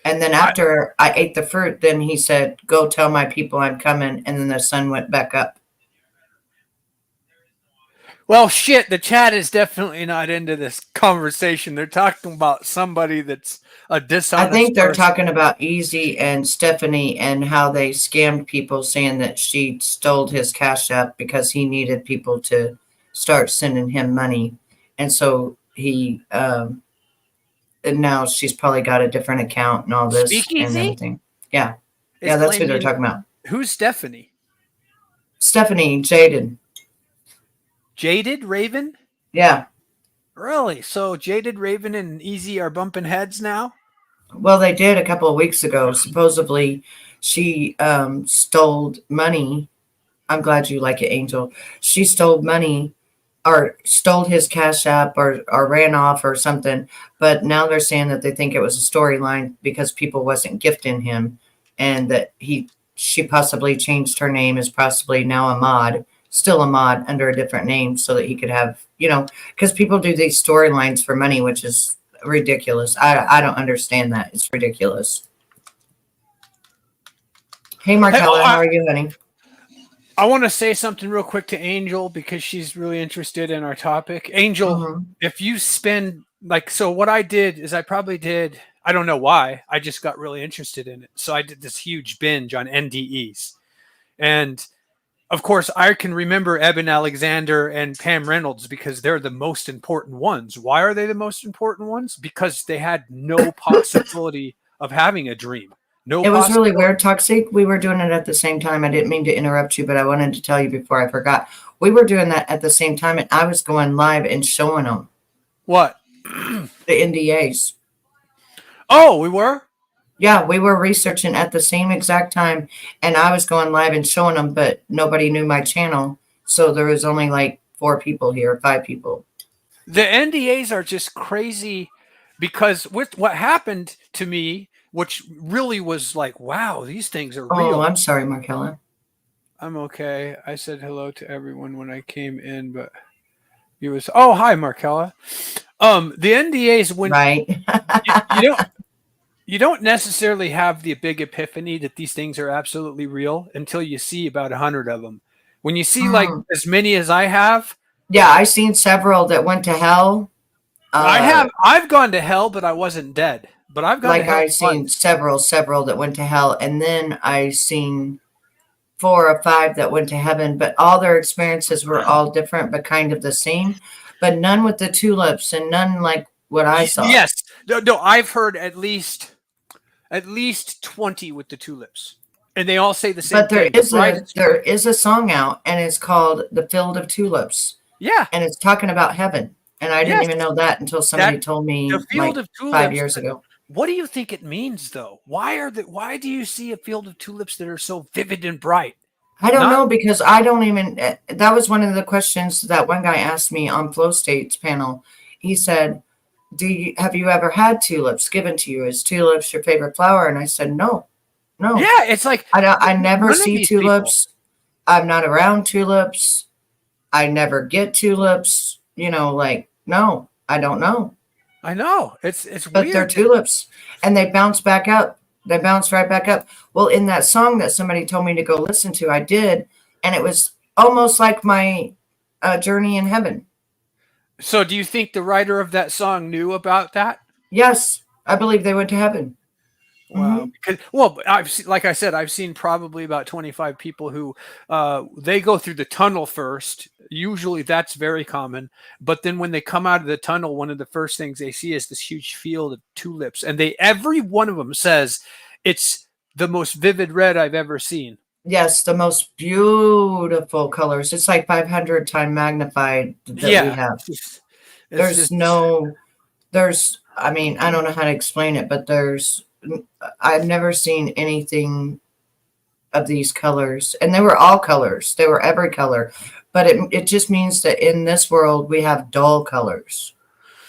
And then after I ate the fruit, then he said, go tell my people I'm coming. And then the sun went back up. Well, shit, the chat is definitely not into this conversation. They're talking about somebody that's a dishonest I think they're person. talking about Easy and Stephanie and how they scammed people, saying that she stole his Cash App because he needed people to start sending him money. And so he, and now she's probably got a different account and all this and everything. Yeah. Yeah, that's who they're talking about. Who's Stephanie? Stephanie Jaded. Jaded Raven? Yeah. Really? So Jaded Raven and Easy are bumping heads now? Well, they did a couple of weeks ago. Supposedly she stole money. I'm glad you like it, Angel. She stole money, or stole his Cash App, or ran off or something. But now they're saying that they think it was a storyline because people wasn't gifting him, and that she possibly changed her name, is possibly now a mod. Still a mod under a different name, so that he could have, because people do these storylines for money, which is ridiculous. I don't understand that. It's ridiculous. Hey, Martella, how are you, honey? I want to say something real quick to Angel, because she's really interested in our topic. Angel, if you spend, so what I did is I I don't know why. I just got really interested in it. So I did this huge binge on NDEs. And of course, I can remember Eben Alexander and Pam Reynolds because they're the most important ones. Why are they the most important ones? Because they had no possibility of having a dream. No, it was really weird. Toxic. We were doing it at the same time. I didn't mean to interrupt you, but I wanted to tell you before I forgot. We were doing that at the same time, and I was going live and showing them. What? The NDAs. Oh, we were? Yeah, we were researching at the same exact time, and I was going live and showing them, but nobody knew my channel, so there was only like 4 people here, 5 people. The NDAs are just crazy because with what happened to me, which really was like, wow, these things are real. Oh, I'm sorry, Markella. I'm okay. I said hello to everyone when I came in, but it was, oh, hi, Markella. The NDAs, when right. You don't necessarily have the big epiphany that these things are absolutely real until you see about 100 of them. When you see like as many as I have. Yeah, I've seen several that went to hell. I've gone to hell, but I wasn't dead. But I've gone to hell. I've seen several that went to hell, and then I've seen 4 or 5 that went to heaven. But all their experiences were all different, but kind of the same. But none with the tulips, and none like what I saw. Yes, no, I've heard at least 20 with the tulips, and they all say the same thing. But there is a song out, and it's called "The Field of Tulips." Yeah, and it's talking about heaven, and I didn't even know that until somebody told me like 5 years ago. What do you think it means, though? Why do you see a field of tulips that are so vivid and bright? I don't know, because I don't even. That was one of the questions that one guy asked me on Flow State's panel. He said, have you ever had tulips given to you? Is tulips your favorite flower? And I said, no. Yeah, it's like I never see tulips. People. I'm not around tulips. I never get tulips. No, I don't know. I know it's but weird. They're tulips, and they bounce back up. They bounce right back up. Well, in that song that somebody told me to go listen to, I did, and it was almost like my journey in heaven. So do you think the writer of that song knew about that? Yes, I believe they went to heaven. Wow. Because, like I said, I've seen probably about 25 people who they go through the tunnel first. Usually that's very common. But then when they come out of the tunnel, one of the first things they see is this huge field of tulips. And every one of them says it's the most vivid red I've ever seen. Yes, the most beautiful colors. It's like 500 times magnified that we have. I mean, I don't know how to explain it, but I've never seen anything of these colors. And they were all colors. They were every color. But it just means that in this world, we have dull colors.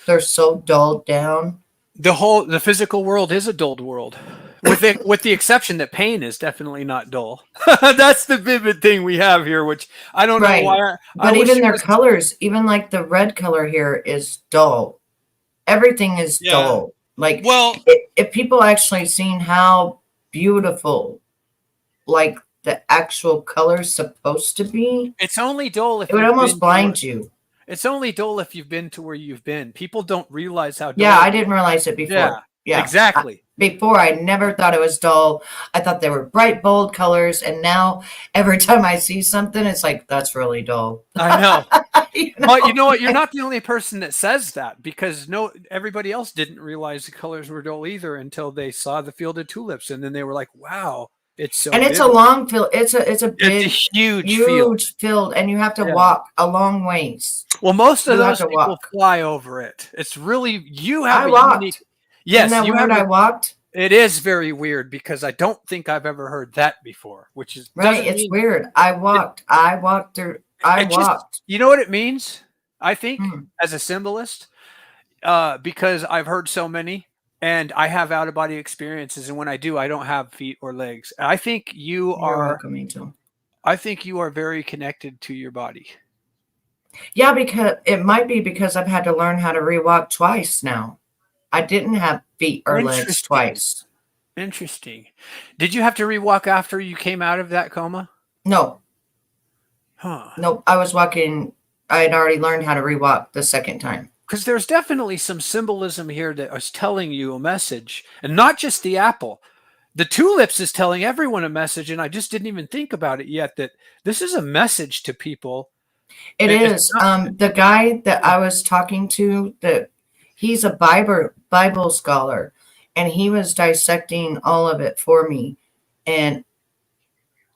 They're so dulled down. The physical world is a dulled world. With the exception that pain is definitely not dull. That's the vivid thing we have here, which I don't know why. But even their colors, even like the red color here is dull. Everything is dull. Like, if people actually seen how beautiful, like the actual color's supposed to be, it's only dull if it would almost blind you. It's only dull if you've been to where you've been. People don't realize how dull. Yeah, I didn't realize it before. Yeah, exactly. Before, I never thought it was dull. I thought they were bright, bold colors, and now every time I see something, it's like, that's really dull. I know. But you know what? You're not the only person that says that, because everybody else didn't realize the colors were dull either until they saw the field of tulips, and then they were like, "Wow, it's so." And it's a long field. It's a big, huge field, and you have to walk a long ways. Well, most of those people fly over it. It's really I walked. Yes, Isn't that weird? I walked. It is very weird because I don't think I've ever heard that before, which is right. It's weird. I walked. I walked. You know what it means? I think as a symbolist, because I've heard so many, and I have out of body experiences, and when I do, I don't have feet or legs. I think you are. I think you are very connected to your body. Yeah, because it might be because I've had to learn how to rewalk twice now. I didn't have feet or legs twice. Interesting. Did you have to rewalk after you came out of that coma? No. Huh. Nope. I was walking. I had already learned how to rewalk the second time. because there's definitely some symbolism here that is telling you a message, and not just the apple. The tulips is telling everyone a message, and I just didn't even think about it yet, that this is a message to people. It is. The guy that I was talking to, he's a Bible scholar, and he was dissecting all of it for me. And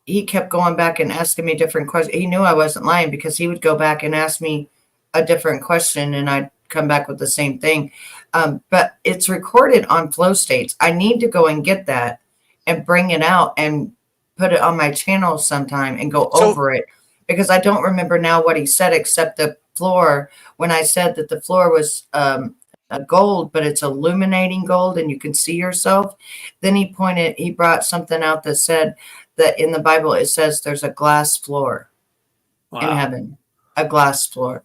he kept going back and asking me different questions. He knew I wasn't lying because he would go back and ask me a different question, and I'd come back with the same thing. But it's recorded on flow states. I need to go and get that and bring it out and put it on my channel sometime and go over it, because I don't remember now what he said except the floor. When I said that the floor was a gold, but it's illuminating gold and you can see yourself. Then he brought something out that said that in the Bible it says there's a glass floor in heaven, a glass floor.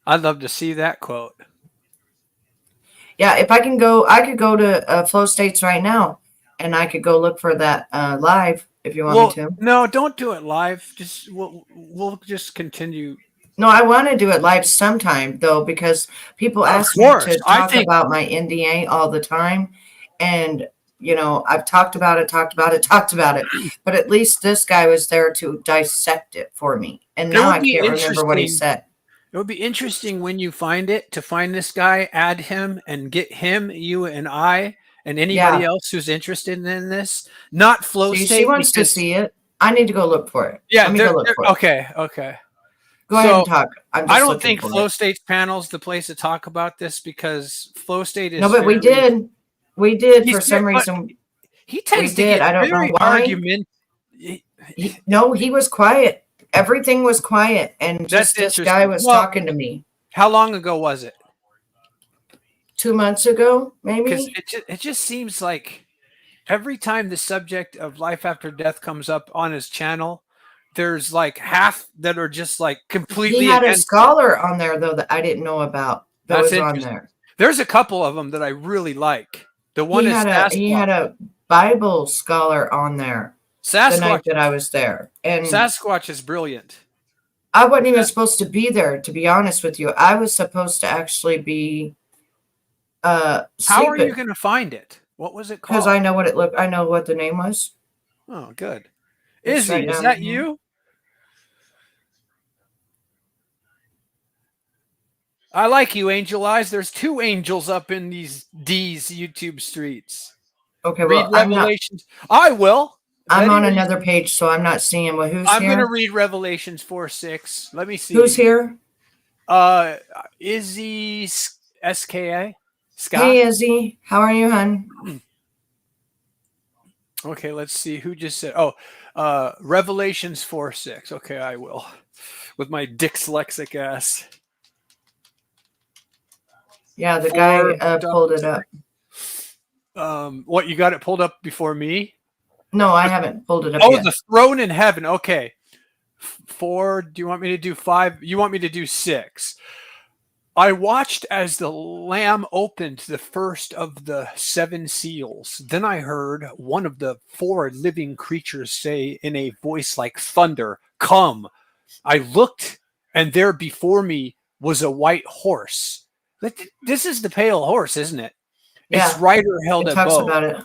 I'd love to see that quote. Yeah, if I can go, I could go to Flow States right now, and I could go look for that live if you want me to. No, don't do it live. Just we'll just continue. No, I want to do it live sometime though, because people ask me to talk about my NDA all the time, and I've talked about it, but at least this guy was there to dissect it for me, and now I can't remember what he said. It would be interesting when you find it to find this guy, add him, and get him, you and I, and anybody else who's interested in this. Not Flow State. She wants to see it. I need to go look for it. Yeah, let me go look for it. Okay. Go ahead and talk. I don't think Flow State's panel's the place to talk about this, because Flow State is. No, but we did for some reason. He tends to get very argument. No, he was quiet. Everything was quiet, and just this guy was talking to me. How long ago was it? 2 months ago, maybe. Because it just seems like every time the subject of life after death comes up on his channel, there's like half that are just like completely. He had a scholar on there though that I didn't know about. That was on there. There's a couple of them that I really like. The one he had a Bible scholar on there. The night that I was there, and Sasquatch is brilliant. I wasn't even supposed to be there, to be honest with you. I was supposed to actually be. How are you going to find it? What was it called? Because I know what it looked. I know what the name was. Oh, good. Izzy, is that you? I like you, Angel Eyes. There's 2 angels up in these D's YouTube streets. Okay, read Revelations. I will. I'm on another page, so I'm not seeing who's here. I'm going to read Revelations 4:6. Let me see. Who's here? Izzy SKA. Scott. Hey, Izzy. How are you, hon? Okay, let's see who just said. Revelations 4:6. Okay, I will. With my dyslexic ass. Yeah, the guy pulled it up. What, you got it pulled up before me? No, I haven't pulled it up yet. The throne in heaven. Okay. 4. Do you want me to do 5? You want me to do 6? I watched as the Lamb opened the first of the 7 seals. Then I heard one of the 4 living creatures say in a voice like thunder, "Come." I looked, and there before me was a white horse. This is the pale horse, isn't it? Yeah. Its rider held a bow. It talks about it.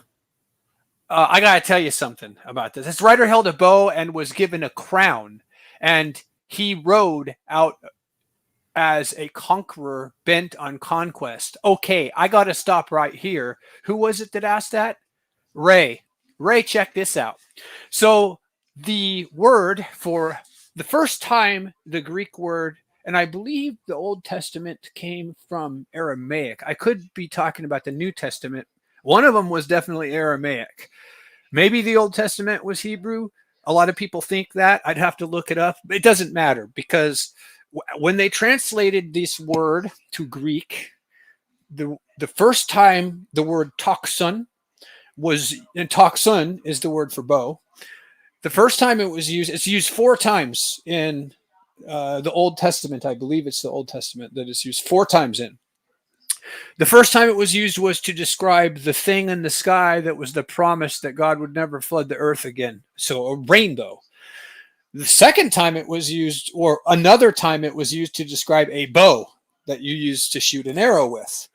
I got to tell you something about this. Its rider held a bow and was given a crown, and he rode out as a conqueror bent on conquest. Okay, I got to stop right here. Who was it that asked that? Ray. Ray, check this out. So the word for the first time, the Greek word, and I believe the Old Testament came from Aramaic. I could be talking about the New Testament. One of them was definitely Aramaic. Maybe the Old Testament was Hebrew. A lot of people think that. I'd have to look it up. It doesn't matter, because when they translated this word to Greek, the first time the word toxon was, and toxon is the word for bow. The first time it was used, it's used 4 times in the Old Testament. I believe it's the Old Testament that it's used 4 times in. The first time it was used was to describe the thing in the sky that was the promise that God would never flood the earth again. So a rainbow. The second time it was used, or another time it was used to describe a bow. that you use to shoot an arrow with.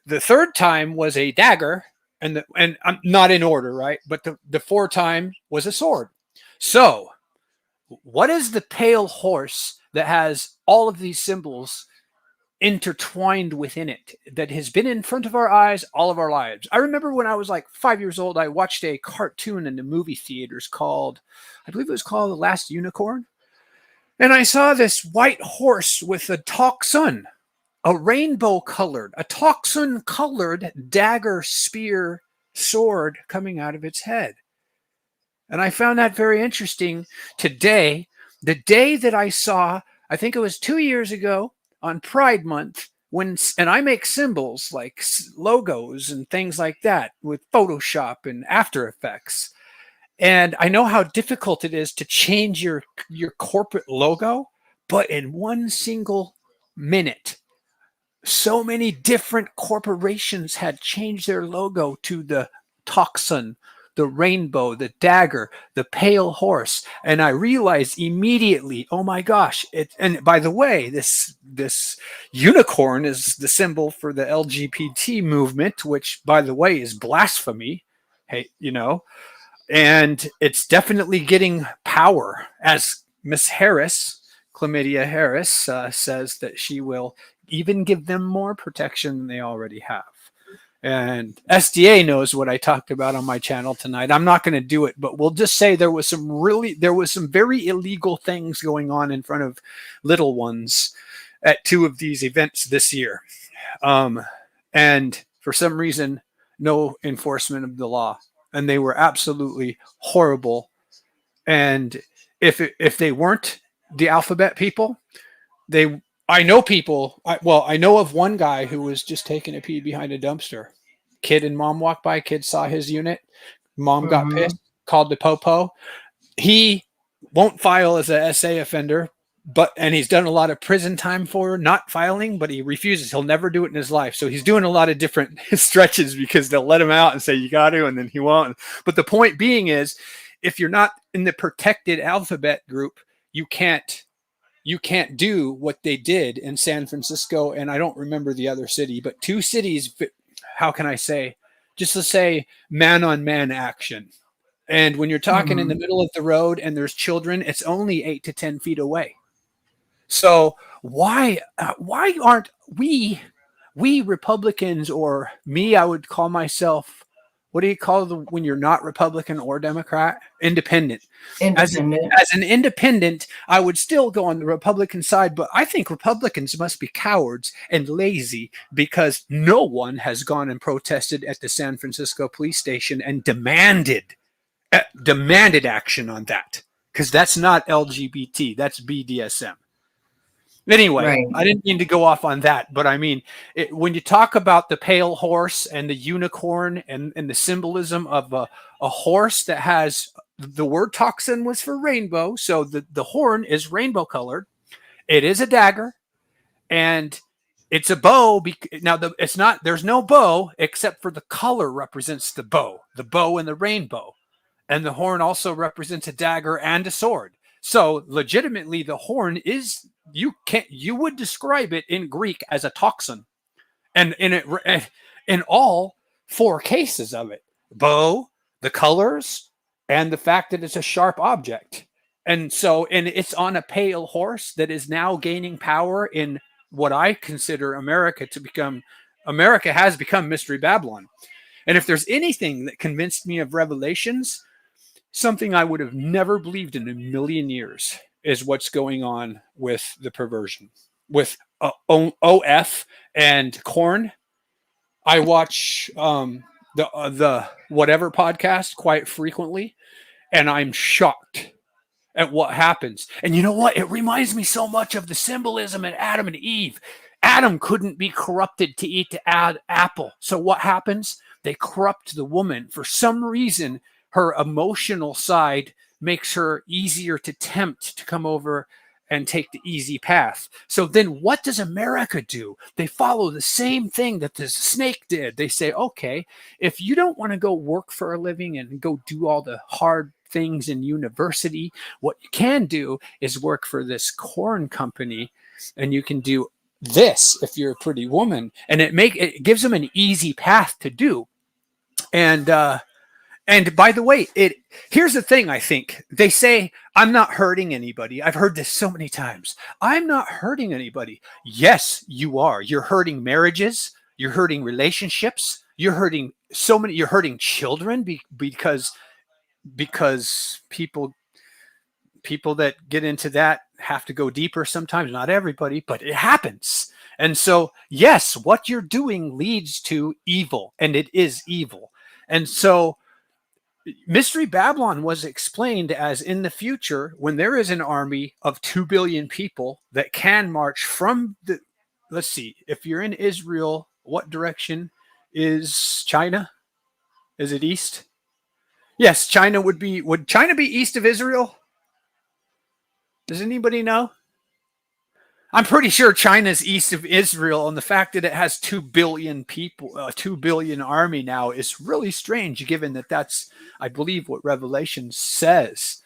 The third time was a dagger, and I'm not in order, right? But the fourth time was a sword. So what is the pale horse that has all of these symbols intertwined within it that has been in front of our eyes all of our lives? I remember when I was like 5 years old, I watched a cartoon in the movie theaters called, I believe it was called The Last Unicorn. And I saw this white horse with a toxin, a rainbow colored, a toxin colored dagger, spear, sword coming out of its head. And I found that very interesting today, the day that I saw, I think it was 2 years ago on Pride Month, and I make symbols like logos and things like that with Photoshop and After Effects. And I know how difficult it is to change your corporate logo, but in one single minute, so many different corporations had changed their logo to the toxin, the rainbow, the dagger, the pale horse. And I realized immediately, oh my gosh. And by the way, this unicorn is the symbol for the LGBT movement, which, by the way, is blasphemy. Hey, and it's definitely getting power, as Miss Harris, Chlamydia Harris, says that she will even give them more protection than they already have. And SDA knows what I talked about on my channel tonight. I'm not going to do it, but we'll just say there was some very illegal things going on in front of little ones at 2 of these events this year. And for some reason, no enforcement of the law. And they were absolutely horrible. And if they weren't the alphabet people, I know of one guy who was just taking a pee behind a dumpster. Kid and mom walked by. Kid saw his unit. Mom got pissed, called the popo. He won't file as a SA offender, and he's done a lot of prison time for not filing, but he refuses. He'll never do it in his life. So he's doing a lot of different stretches because they'll let him out and say, you got to, and then he won't. But the point being is, if you're not in the protected alphabet group, you can't do what they did in San Francisco, and I don't remember the other city, but 2 cities, how can I say, just to say man-on-man action. And when you're talking in the middle of the road and there's children, it's only 8 to 10 feet away. So why aren't we Republicans, or me, I would call myself, what do you call when you're not Republican or Democrat? Independent. As an independent, I would still go on the Republican side, but I think Republicans must be cowards and lazy because no one has gone and protested at the San Francisco police station and demanded action on that, because that's not LGBT, that's BDSM. Anyway, right. I didn't mean to go off on that, but I mean, when you talk about the pale horse and the unicorn and the symbolism of a horse that has, the word toxin was for rainbow, so the horn is rainbow colored. It is a dagger, and it's a bow. Now, there's no bow except for the color represents the bow and the rainbow, and the horn also represents a dagger and a sword. So legitimately, the horn is, you would describe it in Greek as a toxin, and in all 4 cases of it, bow, the colors, and the fact that it's a sharp object. And it's on a pale horse that is now gaining power in what I consider America to become. America has become Mystery Babylon. And if there's anything that convinced me of Revelations, something I would have never believed in a million years, is what's going on with the perversion with OF and Korn. I watch the whatever podcast quite frequently, and I'm shocked at what happens. And you know what? It reminds me so much of the symbolism in Adam and Eve. Adam couldn't be corrupted to eat the apple. So what happens? They corrupt the woman. For some reason, her emotional side makes her easier to tempt to come over and take the easy path. So then what does America do? They follow the same thing that the snake did. They say, okay, if you don't want to go work for a living and go do all the hard things in university, what you can do is work for this corn company, and you can do this if you're a pretty woman, and it gives them an easy path to do. And by the way, here's the thing. I think they say, I'm not hurting anybody. I've heard this so many times. I'm not hurting anybody. Yes, you are. You're hurting marriages. You're hurting relationships. You're hurting you're hurting children because people that get into that have to go deeper sometimes. Not everybody, but it happens. And so, yes, what you're doing leads to evil, and it is evil. And so Mystery Babylon was explained as, in the future, when there is an army of 2 billion people that can march from let's see, if you're in Israel, what direction is China? Is it east? Yes, would China be east of Israel? Does anybody know? I'm pretty sure China's east of Israel, and the fact that it has 2 billion people, 2 billion army now is really strange, given that that's, I believe, what Revelation says.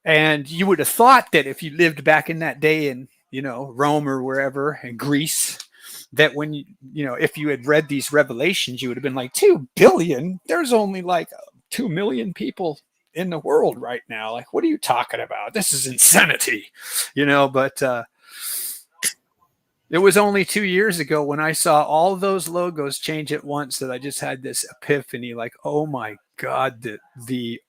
And you would have thought that if you lived back in that day in, Rome or wherever, in Greece, that when if you had read these revelations, you would have been like, 2 billion? There's only like 2 million people in the world right now. Like, what are you talking about? This is insanity, but it was only 2 years ago when I saw all those logos change at once that I just had this epiphany, like, oh my God, the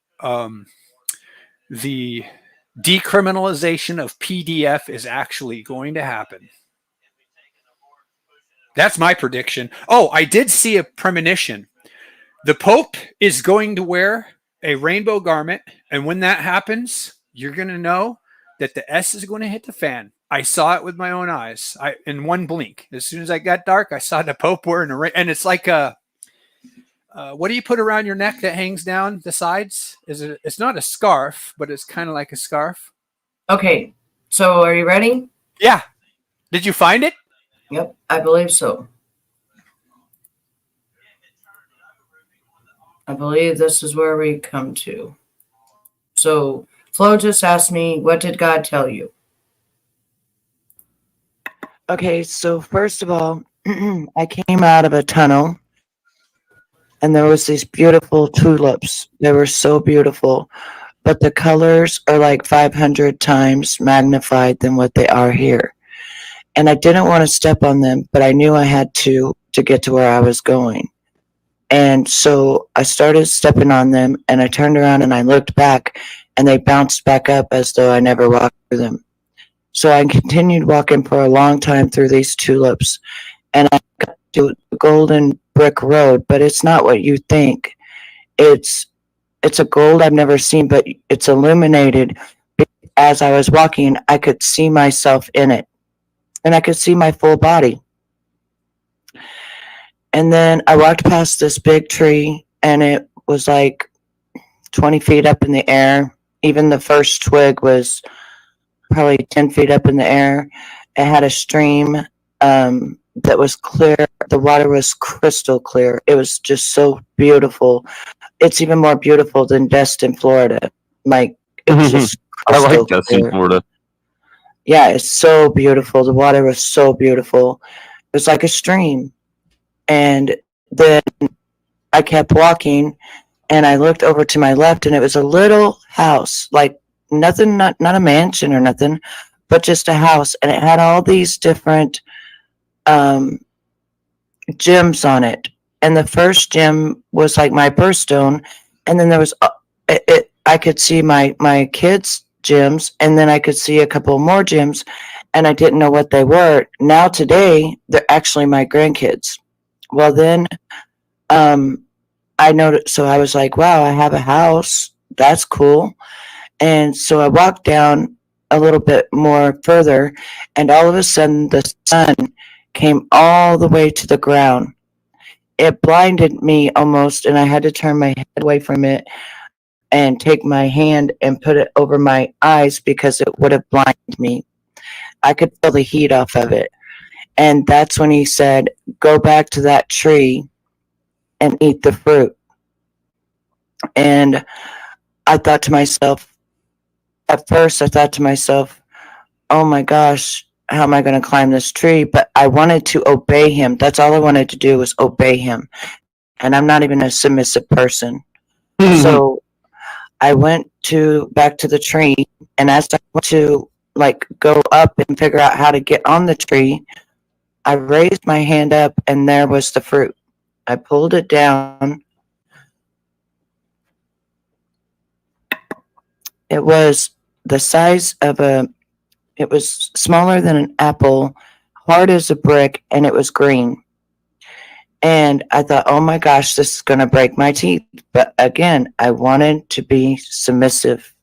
decriminalization of PDF is actually going to happen. That's my prediction. Oh, I did see a premonition. The Pope is going to wear a rainbow garment, and when that happens, you're going to know that the S is going to hit the fan. I saw it with my own eyes. In one blink. As soon as I got dark, I saw the Pope wearing a ring, and it's like what do you put around your neck that hangs down the sides? It's not a scarf, but it's kind of like a scarf. Okay, so are you ready? Yeah. Did you find it? Yep, I believe so. I believe this is where we come to. So Flo just asked me, what did God tell you? Okay, so first of all, I came out of a tunnel, and there was these beautiful tulips. They were so beautiful, but the colors are like 500 times magnified than what they are here. And I didn't want to step on them, but I knew I had to get to where I was going. And so I started stepping on them, and I turned around and I looked back, and they bounced back up as though I never walked through them. So I continued walking for a long time through these tulips, and I got to the golden brick road, but it's not what you think. It's a gold I've never seen, but it's illuminated. As I was walking, I could see myself in it, and I could see my full body. And then I walked past this big tree, and it was like 20 feet up in the air. Even the first twig was probably 10 feet up in the air. It had a stream that was clear. The water was crystal clear. It was just so beautiful. It's even more beautiful than Destin, Florida. Like, it was just I like Destin, Florida. Yeah, it's so beautiful. The water was so beautiful. It was like a stream. And then I kept walking, and I looked over to my left, and it was a little house, like nothing, not a mansion or nothing, but just a house. And it had all these different gems on it. And the first gem was like my birthstone. And then there was, I could see my kids' gems, and then I could see a couple more gems, and I didn't know what they were. Now today, they're actually my grandkids. Well, then I noticed, so I was like, wow, I have a house. That's cool. And so I walked down a little bit more further, and all of a sudden the sun came all the way to the ground. It blinded me almost, and I had to turn my head away from it and take my hand and put it over my eyes because it would have blinded me. I could feel the heat off of it. And that's when he said, go back to that tree and eat the fruit. And I thought to myself, at first I thought to myself, oh my gosh, how am I going to climb this tree? But I wanted to obey him. That's all I wanted to do was obey him. And I'm not even a submissive person. So I went back to the tree, and as I went to like go up and figure out how to get on the tree, I raised my hand up, and there was the fruit. I pulled it down. It was the size of it was smaller than an apple, hard as a brick, and it was green. And I thought, oh my gosh, this is going to break my teeth. But again, I wanted to be submissive.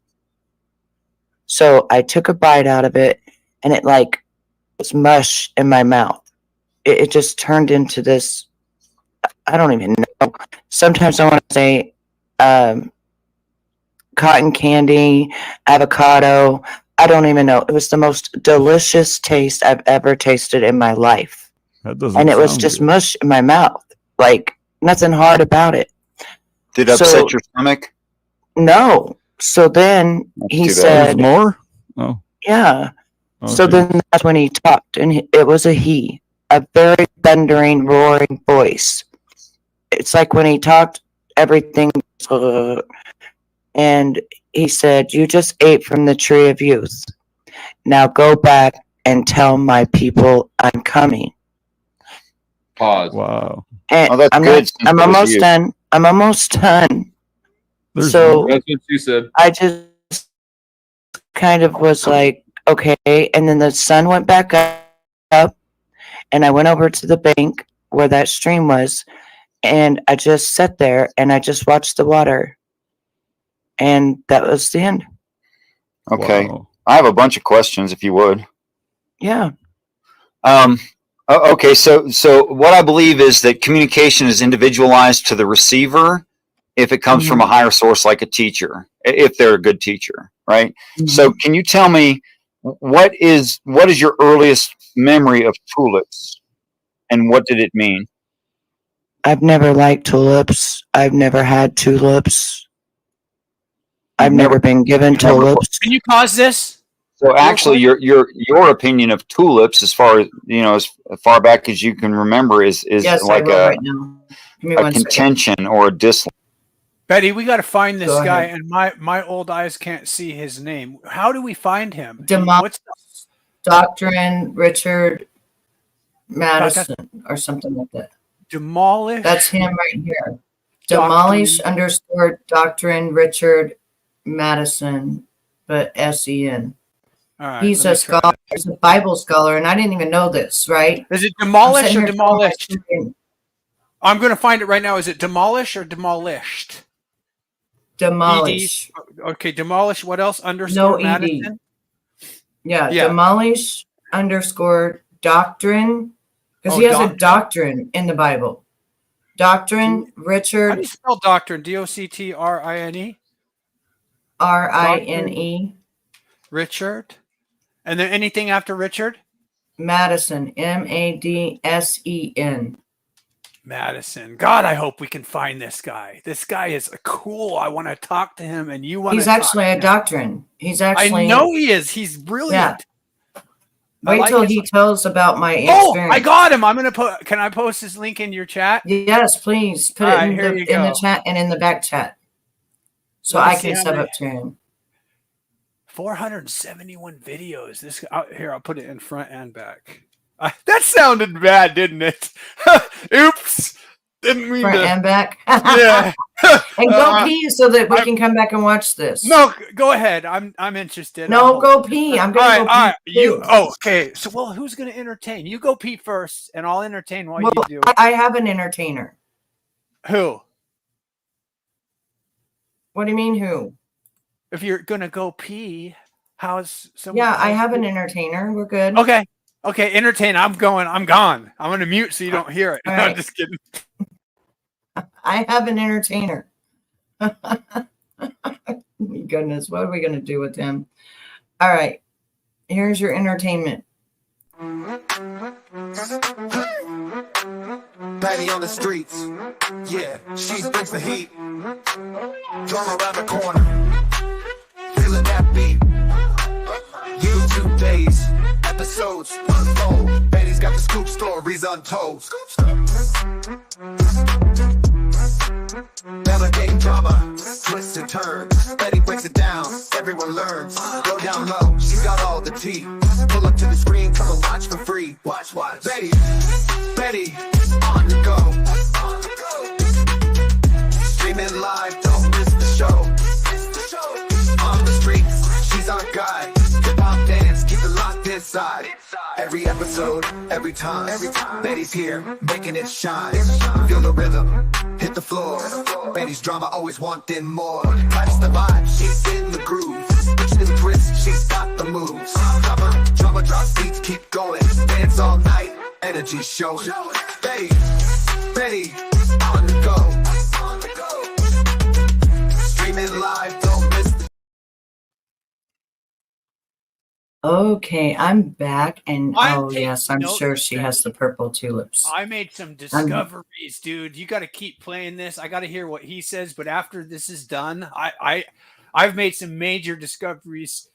So I took a bite out of it, and it like was mush in my mouth. It just turned into this, I don't even know. Sometimes I want to say cotton candy, avocado. I don't even know. It was the most delicious taste I've ever tasted in my life. And it was just mush in my mouth, like nothing hard about it. Did it upset your stomach? No. So then he said, more? Oh. Yeah. Okay. So then that's when he talked, and it was a very thundering, roaring voice. It's like when he talked, everything, and he said, you just ate from the tree of youth. Now go back and tell my people I'm coming. Pause. Wow. And that's good. I'm almost done. I'm almost done. There's So more. That's what you said. I just kind of was like, okay. And then the sun went back up, and I went over to the bank where that stream was, and I just sat there and I just watched the water. And that was the end. Okay. Wow. I have a bunch of questions, if you would. Yeah. Okay, so what I believe is that communication is individualized to the receiver if it comes from a higher source like a teacher, if they're a good teacher, right? So can you tell me what is your earliest memory of tulips, and what did it mean? I've never liked tulips. I've never had tulips. I've never been given tulips. Can you pause this? So actually, your opinion of tulips, as far as you know, as far back as you can remember, is Yes, like right now. Give me a one second. contention or a dislike. Betty, we got to find this Go guy, ahead. and my old eyes can't see his name. How do we find him? What's Doctrine Richard Madison or something like that. Demolish. That's him right here. Demolish _Doctrine Richard Madison, but SEN. All right, He's a scholar. He's a Bible scholar, and I didn't even know this. Right? Is it demolish or I'm demolished? I'm going to find it right now. Is it demolish or demolished? Demolish. Okay, demolish. What else? Underscore No ED. Madison? Yeah, demolish _doctrine, because he has a doctrine in the Bible. Doctrine, Richard. How do you spell doctrine? DOCTRINE? RINE. Richard. And then anything after Richard? Madison, MADSEN. Madison. God, I hope we can find this guy. This guy is cool. I want to talk to him, and you want to. He's actually a doctrine. He's actually. I know he is. He's brilliant. Yeah. Wait till he tells about my experience. Oh, I got him. I'm gonna put. Can I post his link in your chat? Yes, please put it in the chat and in the back chat, so I can sub up to him. 471 videos. This here, I'll put it in front and back. That sounded bad, didn't it? Oops. Didn't mean front to. And back. Yeah. And go pee so that we can come back and watch this. No, go ahead. I'm interested. No, go pee. I'm going to go pee. All right. You. Oh, okay. So, well, who's going to entertain? You go pee first, and I'll entertain while you do. I have an entertainer. Who? What do you mean, who? If you're going to go pee, how's someone? Yeah, I have an entertainer. We're good. Okay. Okay, entertain. I'm gone. I'm going to mute so you don't hear it. Right. I'm just kidding. I have an entertainer. Goodness, what are we going to do with him? All right, here's your entertainment. Betty on the streets, yeah, she brings the heat. Drawn around the corner, feeling that beat. YouTube days at episodes unfold. Betty's got the scoop, stories untold. Navigating drama, twists and turns. Betty breaks it down, everyone learns. Go down low, she's got all the tea. Pull up to the screen, come and watch for free. Watch. Betty, on the go. Streaming live, don't miss the show. On the streets, she's our guide. Hip-hop dance, keep it locked inside. Every episode, every time. Betty's here, making it shine. Feel the rhythm, hit the floor. Betty's drama, always wanting more. Catch the vibe, she's in the groove. Switch and twist, she's got the moves. Drama drops, beats keep going. Dance all night, energy showing. Betty, on the go. Streaming live, don't miss the Okay, I'm back, and I'm oh yes, I'm taking sure notes, she man. has the purple tulips. I made some discoveries, dude. You got to keep playing this. I got to hear what he says. But after this is done, I've made some major discoveries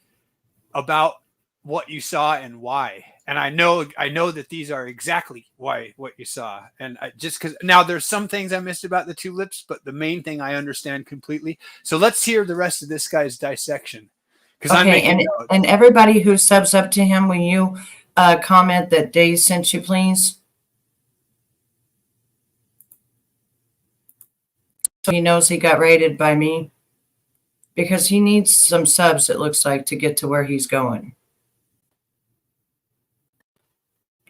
about what you saw and why. And I know that these are exactly what you saw. And just because now there's some things I missed about the tulips, but the main thing I understand completely. So let's hear the rest of this guy's dissection. Okay, and everybody who subs up to him, will you comment that Daze sent you, please? So he knows he got raided by me. Because he needs some subs, it looks like, to get to where he's going.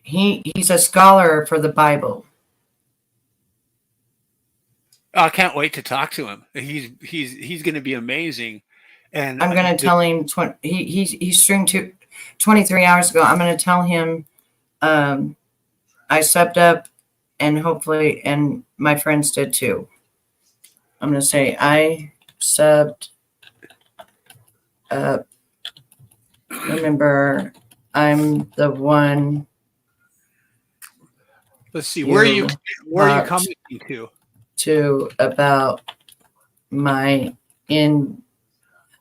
He's a scholar for the Bible. I can't wait to talk to him. He's going to be amazing. And I'm going to tell him he streamed 23 hours ago. I'm going to tell him I subbed up, and hopefully, and my friends did too. I'm going to say I subbed up. Remember, I'm the one. Let's see. Where are you commenting to? To about my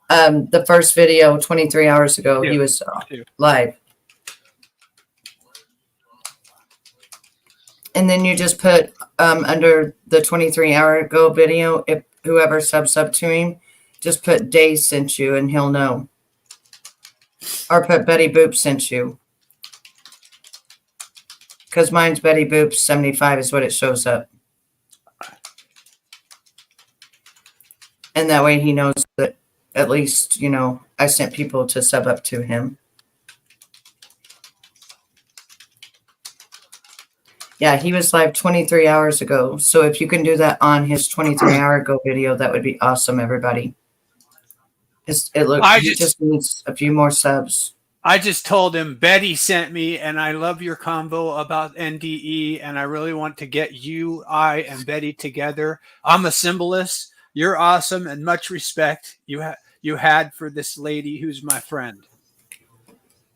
the first video 23 hours ago. He was live. And then you just put under the 23-hour ago video, if whoever subs up to him, just put Daze sent you and he'll know. Or put Betty Boop sent you. Because mine's Betty Boop 75 is what it shows up. And that way he knows that at least, you know, I sent people to sub up to him. Yeah, he was live 23 hours ago. So if you can do that on his 23-hour ago video, that would be awesome, everybody. He just needs a few more subs. I just told him Betty sent me, and I love your combo about NDE, and I really want to get you, I, and Betty together. I'm a symbolist. You're awesome, and much respect you had for this lady who's my friend.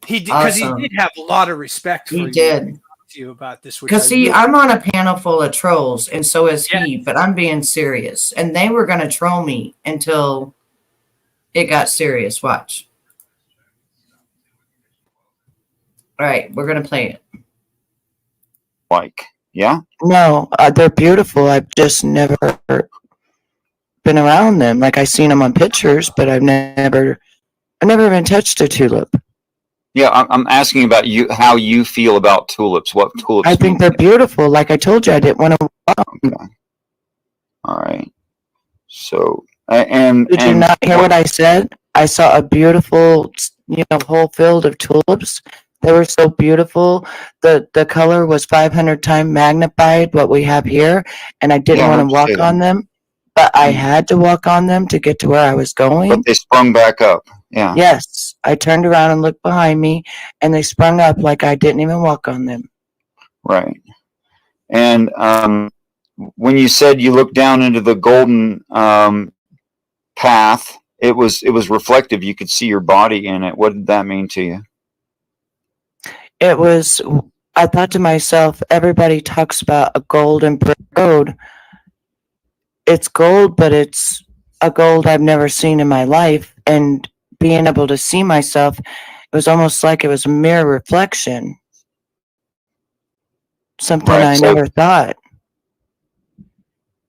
He did, because he did have a lot of respect for you about this. Because see, I'm on a panel full of trolls, and so is he. But I'm being serious, and they were going to troll me until it got serious. Watch. All right, we're going to play it. Yeah? No, they're beautiful. I've just never been around them. Like, I've seen them on pictures, but I've never even touched a tulip. Yeah, I'm asking about you, how you feel about tulips. What tulips? I think they're beautiful. Like I told you, I didn't want to. Okay. All right. So, did you not hear what I said? I saw a beautiful, whole field of tulips. They were so beautiful. The color was 500 times magnified what we have here, and I didn't want to walk on them, but I had to walk on them to get to where I was going. But they sprung back up. Yeah. Yes. I turned around and looked behind me, and they sprung up like I didn't even walk on them. Right. And when you said you looked down into the golden path, it was reflective. You could see your body in it. What did that mean to you? It was, I thought to myself, everybody talks about a golden road. It's gold, but it's a gold I've never seen in my life. And being able to see myself It was almost like it was a mirror reflection. Something Right, I so- never thought.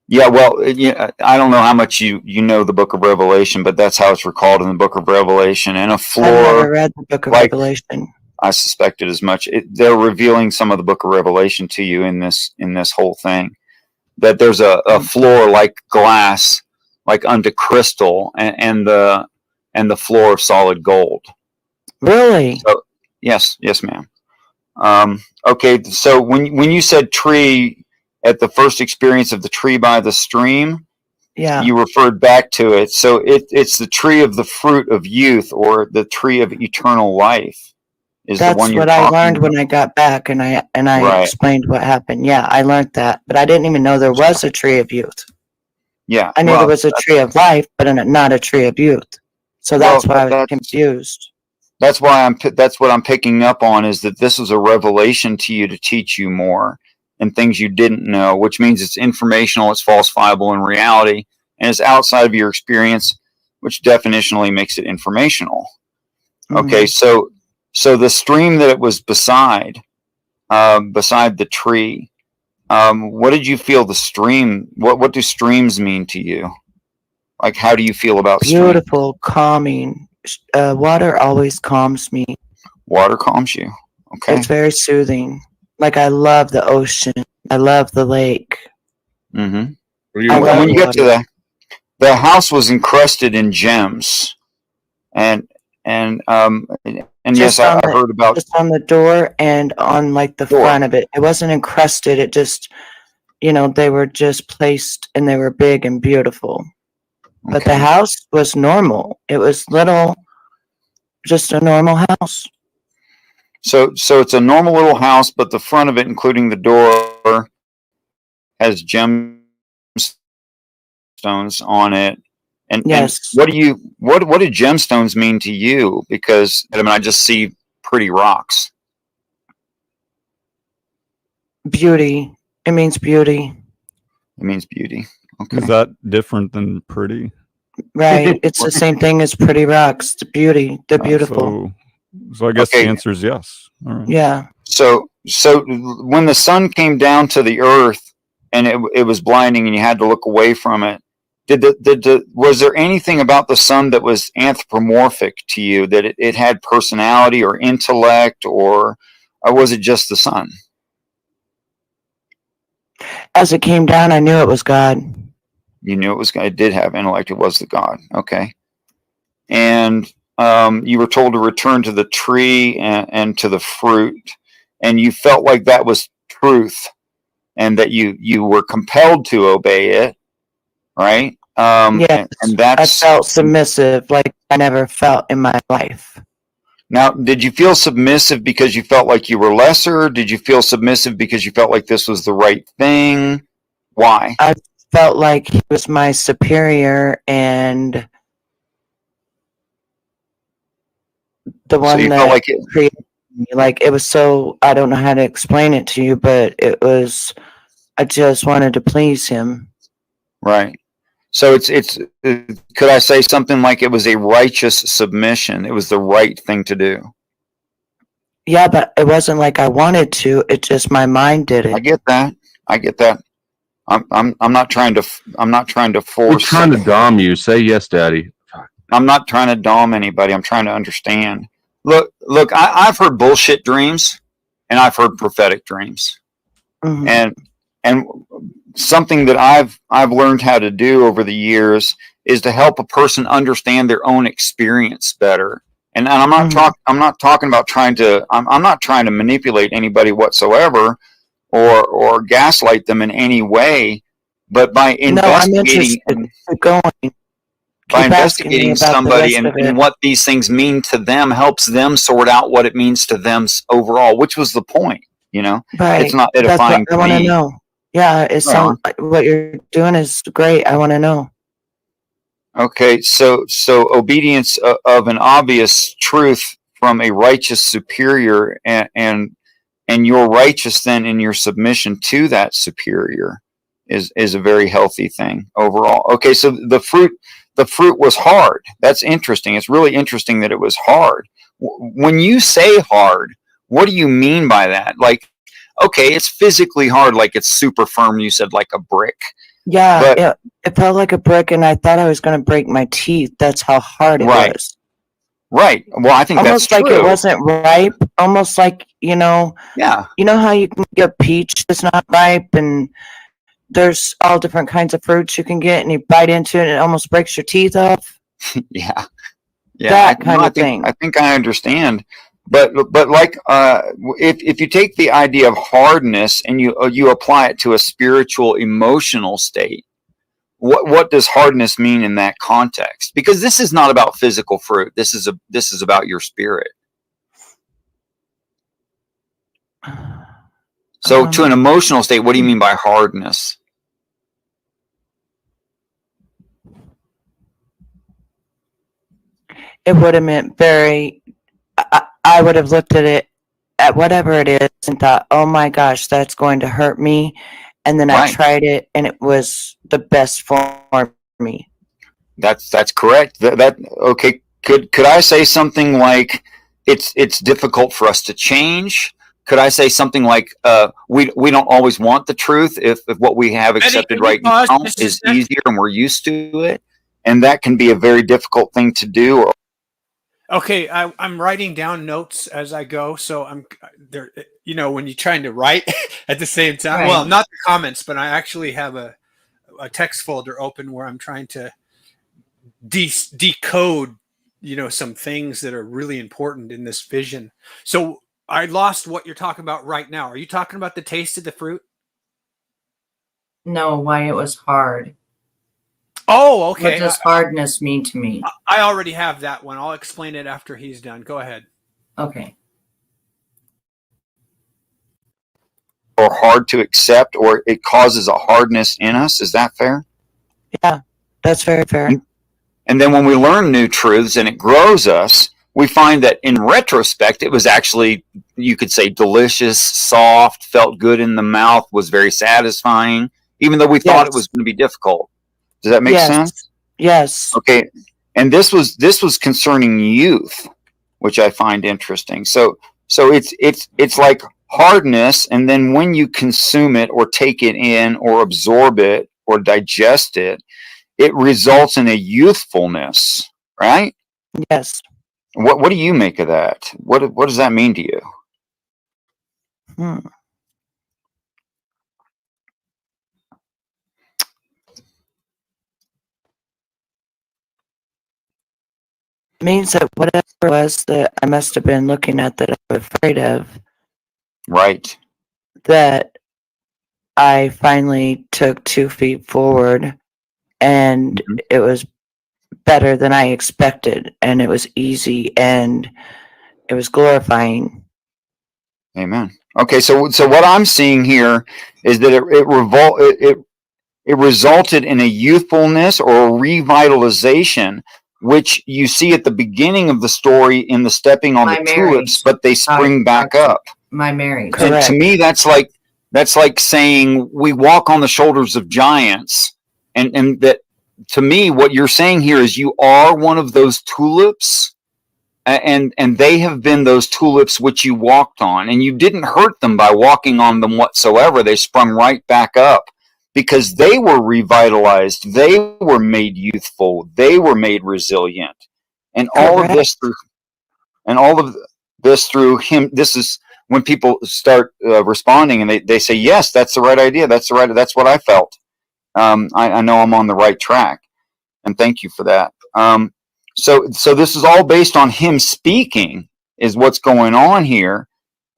Yeah, well, I don't know how much you know the Book of Revelation, but that's how it's recalled in the Book of Revelation. And a I've floor, never read the Book of like- Revelation. I suspected as much. They're revealing some of the Book of Revelation to you in this whole thing. That there's a floor like glass, like unto crystal, and the floor of solid gold. Really? So, yes, ma'am. Okay, so when you said tree at the first experience of the tree by the stream, Yeah. you referred back to it. So it's the tree of the fruit of youth, or the tree of eternal life. Is That's the one you're what I talking learned about. when I got back, and I Right. explained what happened. Yeah, I learned that, but I didn't even know there was a tree of youth. Yeah, I knew well, there was a tree of life, but not a tree of youth. So that's Well, why I was that's- confused. That's why that's what I'm picking up on, is that this is a revelation to you to teach you more and things you didn't know, which means it's informational, it's falsifiable in reality, and it's outside of your experience, which definitionally makes it informational. Okay, so the stream that it was beside the tree, what did you feel the stream? What do streams mean to you? Like, how do you feel about streams? Beautiful, calming. Water always calms me. Water calms you. Okay. It's very soothing. Like, I love the ocean. I love the lake. Mm-hmm. I love When you get to water. the house was encrusted in gems, and yes, Just I on the- heard about. Just on the door and on like the Door. front of it. It wasn't encrusted. It just, they were just placed and they were big and beautiful. But the Okay. house was normal. It was little, just a normal house. So it's a normal little house, but the front of it, including the door, has gemstones on it. And Yes. what do gemstones mean to you? Because I just see pretty rocks. Beauty. It means beauty. It means beauty. Okay. Is that different than pretty? Right. It's the same thing as pretty rocks. The beauty. They're beautiful. So I guess Okay. the answer is yes. All right. Yeah. So when the sun came down to the earth and it was blinding and you had to look away from it, was there anything about the sun that was anthropomorphic to you, that it had personality or intellect, or was it just the sun? As it came down, I knew it was God. You knew it was God. It did have intellect. It was the God. Okay. And you were told to return to the tree and to the fruit, and you felt like that was truth, and that you were compelled to obey it, right? Yes. And I that's felt submissive like I never felt in my life. now. Did you feel submissive because you felt like you were lesser? Did you feel submissive because you felt like this was the right thing? Why? I felt like he was my superior and the one you that felt like it. created me. Like, it was so, I don't know how to explain it to you, but it was, I just wanted to please him. Right. So it's could I say something like it was a righteous submission? It was the right thing to do. Yeah, but it wasn't like I wanted to. It just, my mind did I it. get that. I'm not trying to We're force. trying to dom you. Say yes, Daddy. I'm not trying to dom anybody. I'm trying to understand. Look, I've heard bullshit dreams, and I've heard prophetic dreams. Mhm. And something that I've learned how to do over the years is to help a person understand their own experience better. And I'm not I'm not talking about I'm not trying to manipulate anybody whatsoever or gaslight them in any way, but by No, I'm investigating interested. Keep going. by Keep asking me investigating about the somebody rest of it. and what these things mean to them helps them sort out what it means to them overall, which was the point, Right. It's not That's edifying what I to want to me. know. Yeah, it sounds like what you're doing is great. I want to know. Okay, so obedience of an obvious truth from a righteous superior, and you're righteous then in your submission to that superior is a very healthy thing overall. Okay, so the fruit was hard. That's interesting. It's really interesting that it was hard. When you say hard, what do you mean by that? Like, okay, it's physically hard, like it's super firm. You said like a brick. Yeah, But, it felt like a brick, and I thought I was going to break my teeth. That's how hard it was. Right. Well, I think Almost that's like true. it wasn't ripe. Almost like, Yeah. you know how you can get a peach that's not ripe, and there's all different kinds of fruits you can get, and you bite into it, and it almost breaks your teeth off. Yeah. That kind of thing. I think I understand. But like, if you take the idea of hardness and you apply it to a spiritual, emotional state, what does hardness mean in that context? Because this is not about physical fruit. This is about your spirit. So to an emotional state, what do you mean by hardness? It would have meant I would have looked at it, at whatever it is, and thought, oh my gosh, that's going to hurt me. And then I tried it, and it was the best for me. That's correct. Okay. Could I say something like it's difficult for us to change? Could I say something like we don't always want the truth if what we have accepted right now is easier and we're used to it, and that can be a very difficult thing to do? Okay, I'm writing down notes as I go, so I'm there. When you're trying to write at the same time. Right. Well, not the comments, but I actually have a text folder open where I'm trying to decode, some things that are really important in this vision. So I lost what you're talking about right now. Are you talking about the taste of the fruit? No, why it was hard. Oh, okay. What does hardness mean to me? I already have that one. I'll explain it after he's done. Go ahead. Okay. Or hard to accept, or it causes a hardness in us. Is that fair? Yeah, that's very fair. And then when we learn new truths and it grows us, we find that in retrospect, it was actually, you could say, delicious, soft, felt good in the mouth, was very satisfying, even though we thought it was going to be difficult. Does that make sense? Yes. Okay. And this was concerning youth, which I find interesting. So it's like hardness, and then when you consume it or take it in or absorb it or digest it, it results in a youthfulness, right? Yes. What do you make of that? What does that mean to you? Means that whatever it was that I must have been looking at that I was afraid of, right, that I finally took 2 feet forward, and it was better than I expected, and it was easy, and it was glorifying. Amen. Okay, so what I'm seeing here is that it resulted in a youthfulness or a revitalization, which you see at the beginning of the story in the stepping on the tulips, but they spring back up. My Mary. And to me, that's like saying we walk on the shoulders of giants, and that, to me, what you're saying here is you are one of those tulips, and they have been those tulips which you walked on, and you didn't hurt them by walking on them whatsoever. They sprung right back up because they were revitalized, they were made youthful, they were made resilient, and all of this through him. This is when people start responding, and they say, "Yes, that's the right idea. That's what I felt." I know I'm on the right track, and thank you for that. So this is all based on him speaking, is what's going on here,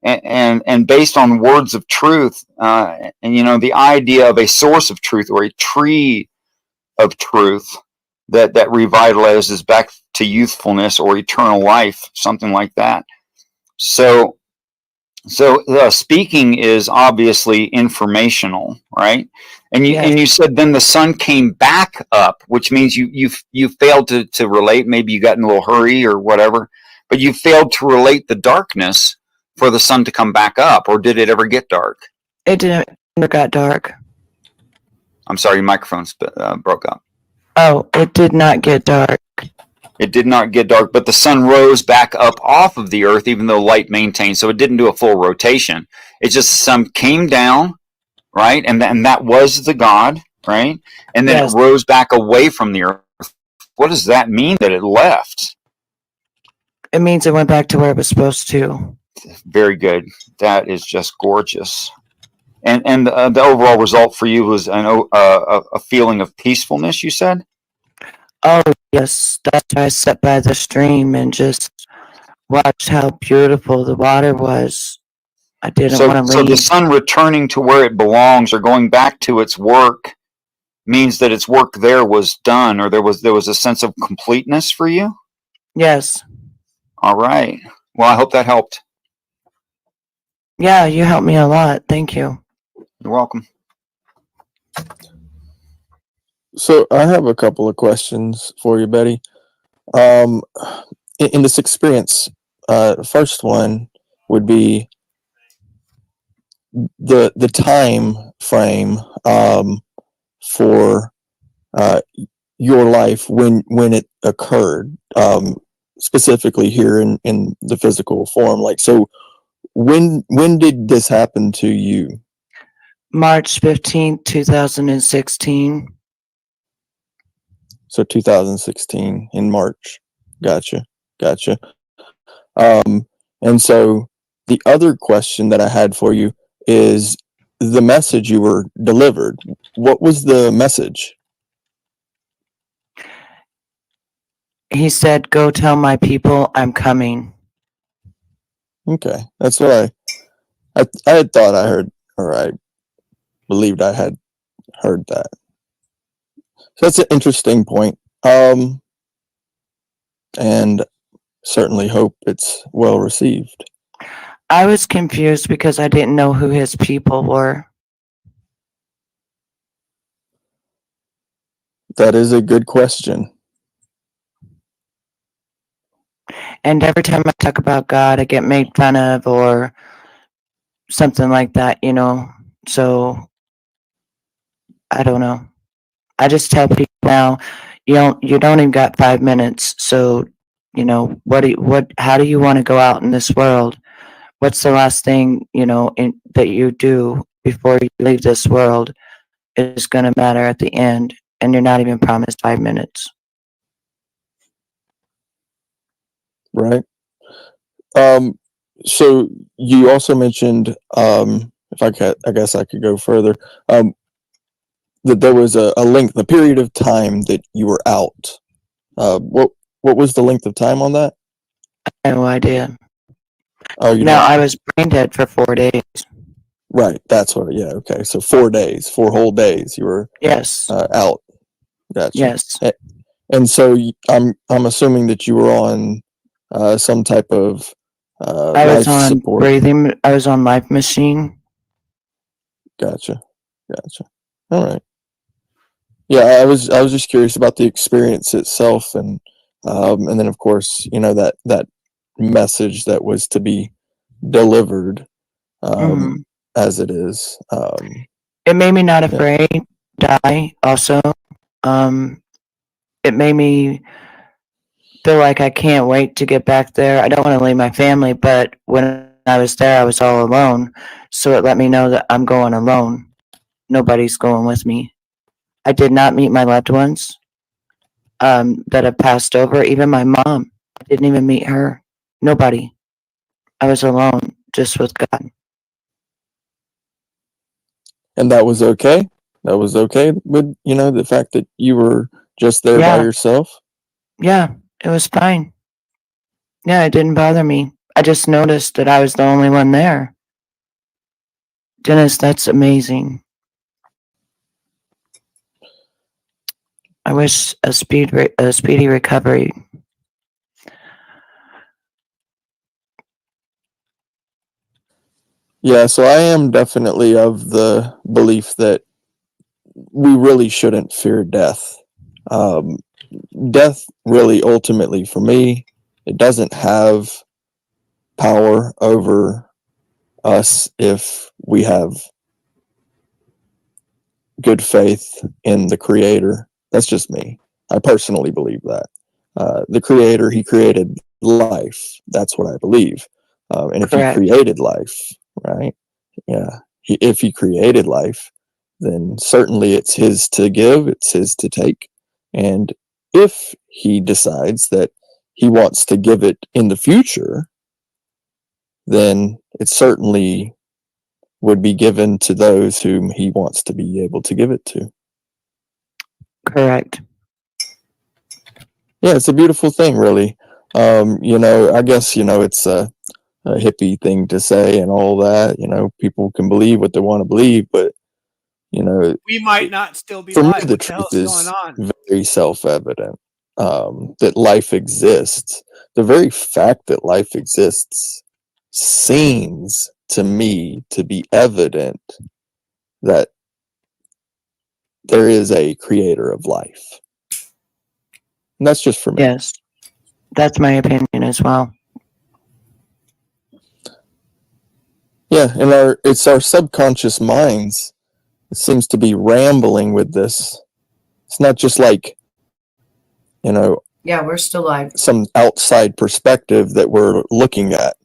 and based on words of truth, and the idea of a source of truth or a tree of truth that revitalizes back to youthfulness or eternal life, something like that. So speaking is obviously informational, right? And you said then the sun came back up, which means you failed to relate. Maybe you got in a little hurry or whatever, but you failed to relate the darkness for the sun to come back up. Or did it ever get dark? It never got dark. I'm sorry, your microphone's broke up. Oh, it did not get dark. It did not get dark, but the sun rose back up off of the earth, even though light maintained. So it didn't do a full rotation. It's just the sun came down, right? And that was the God, right? And then Yes. it rose back away from the earth. What does that mean that it left? It means it went back to where it was supposed to. Very good. That is just gorgeous. And the overall result for you was a feeling of peacefulness, you said? Oh, yes. That's why I sat by the stream and just watched how beautiful the water was. I didn't want to So leave. the sun returning to where it belongs or going back to its work means that its work there was done, or there was a sense of completeness for you? Yes. All right. Well, I hope that helped. Yeah, you helped me a lot. Thank you. You're welcome. So I have a couple of questions for you, Betty. In this experience, first one would be the time frame for your life when it occurred, specifically here in the physical form. Like, so when did this happen to you? March 15th, 2016. So 2016 in March. Gotcha. And so the other question that I had for you is the message you were delivered. What was the message? He said, "Go tell my people I'm coming." Okay. That's what I had thought I heard, or I believed I had heard that. So that's an interesting point. And certainly hope it's well received. I was confused because I didn't know who his people were. That is a good question. And every time I talk about God, I get made fun of or something like that, you know. So I don't know. I just tell people now, you don't even got 5 minutes. So, you know, how do you want to go out in this world? What's the last thing, you know, that you do before you leave this world is going to matter at the end, and you're not even promised 5 minutes. Right. So you also mentioned, if I guess I could go further, that there was a length, a period of time that you were out. What was the length of time on that? I have no idea. Oh, you No, know. I was brain dead for 4 days. Right. That's what. Yeah. Okay. So 4 days, 4 whole days, you were Yes. out. Gotcha. Yes. And so I'm assuming that you were on some type of I was life on support. breathing. I was on life machine. Gotcha. All right. Yeah, I was just curious about the experience itself, and then of course, you know, that message that was to be delivered, as it is. It made me not afraid to die. Also, it made me feel like I can't wait to get back there. I don't want to leave my family, but when I was there, I was all alone. So it let me know that I'm going alone. Nobody's going with me. I did not meet my loved ones that have passed over. Even my mom, I didn't even meet her. Nobody. I was alone, just with God. And that was okay. That was okay with, you know, the fact that you were just there by yourself. Yeah, it was fine. Yeah, it didn't bother me. I just noticed that I was the only one there. Dennis, that's amazing. I wish a speedy recovery. Yeah, so I am definitely of the belief that we really shouldn't fear death. Death really, ultimately, for me, it doesn't have power over us if we have good faith in the Creator. That's just me. I personally believe that. the creator, he created life. That's what I believe. And if Correct. he created life, right? Yeah. If he created life, then certainly it's his to give, it's his to take. And if he decides that he wants to give it in the future, then it certainly would be given to those whom he wants to be able to give it to. Correct. Yeah, it's a beautiful thing, really. I guess, it's a hippie thing to say and all that. People can believe what they want to believe, but, we might not still be for me, alive. the What the hell's truth going is on? very self-evident, that life exists. The very fact that life exists seems to me to be evident that there is a creator of life. And that's just for me. Yes. That's my opinion as well. Yeah, and it's our subconscious minds. It seems to be rambling with this. It's not just like, Yeah, we're still alive. some outside perspective that we're looking at,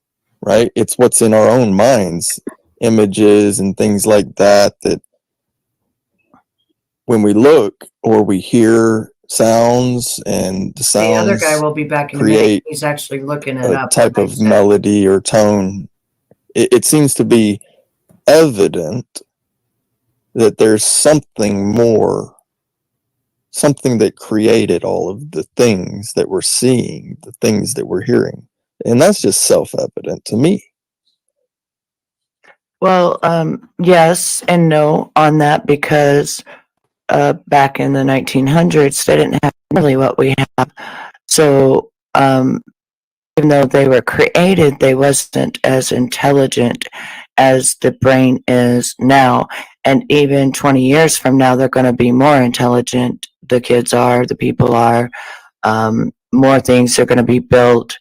right? It's what's in our own minds, images and things like that, that when we look or we hear sounds, and the The other guy sounds will be back in a minute. create He's actually looking it a up. type like I of said. melody or tone, it seems to be evident that there's something more, something that created all of the things that we're seeing, the things that we're hearing. And that's just self-evident to me. Well, yes and no on that, because back in the 1900s, they didn't have nearly what we have. So, even though they were created, they wasn't as intelligent as the brain is now. And even 20 years from now, they're going to be more intelligent. The kids are, the people are. More things are going to be built.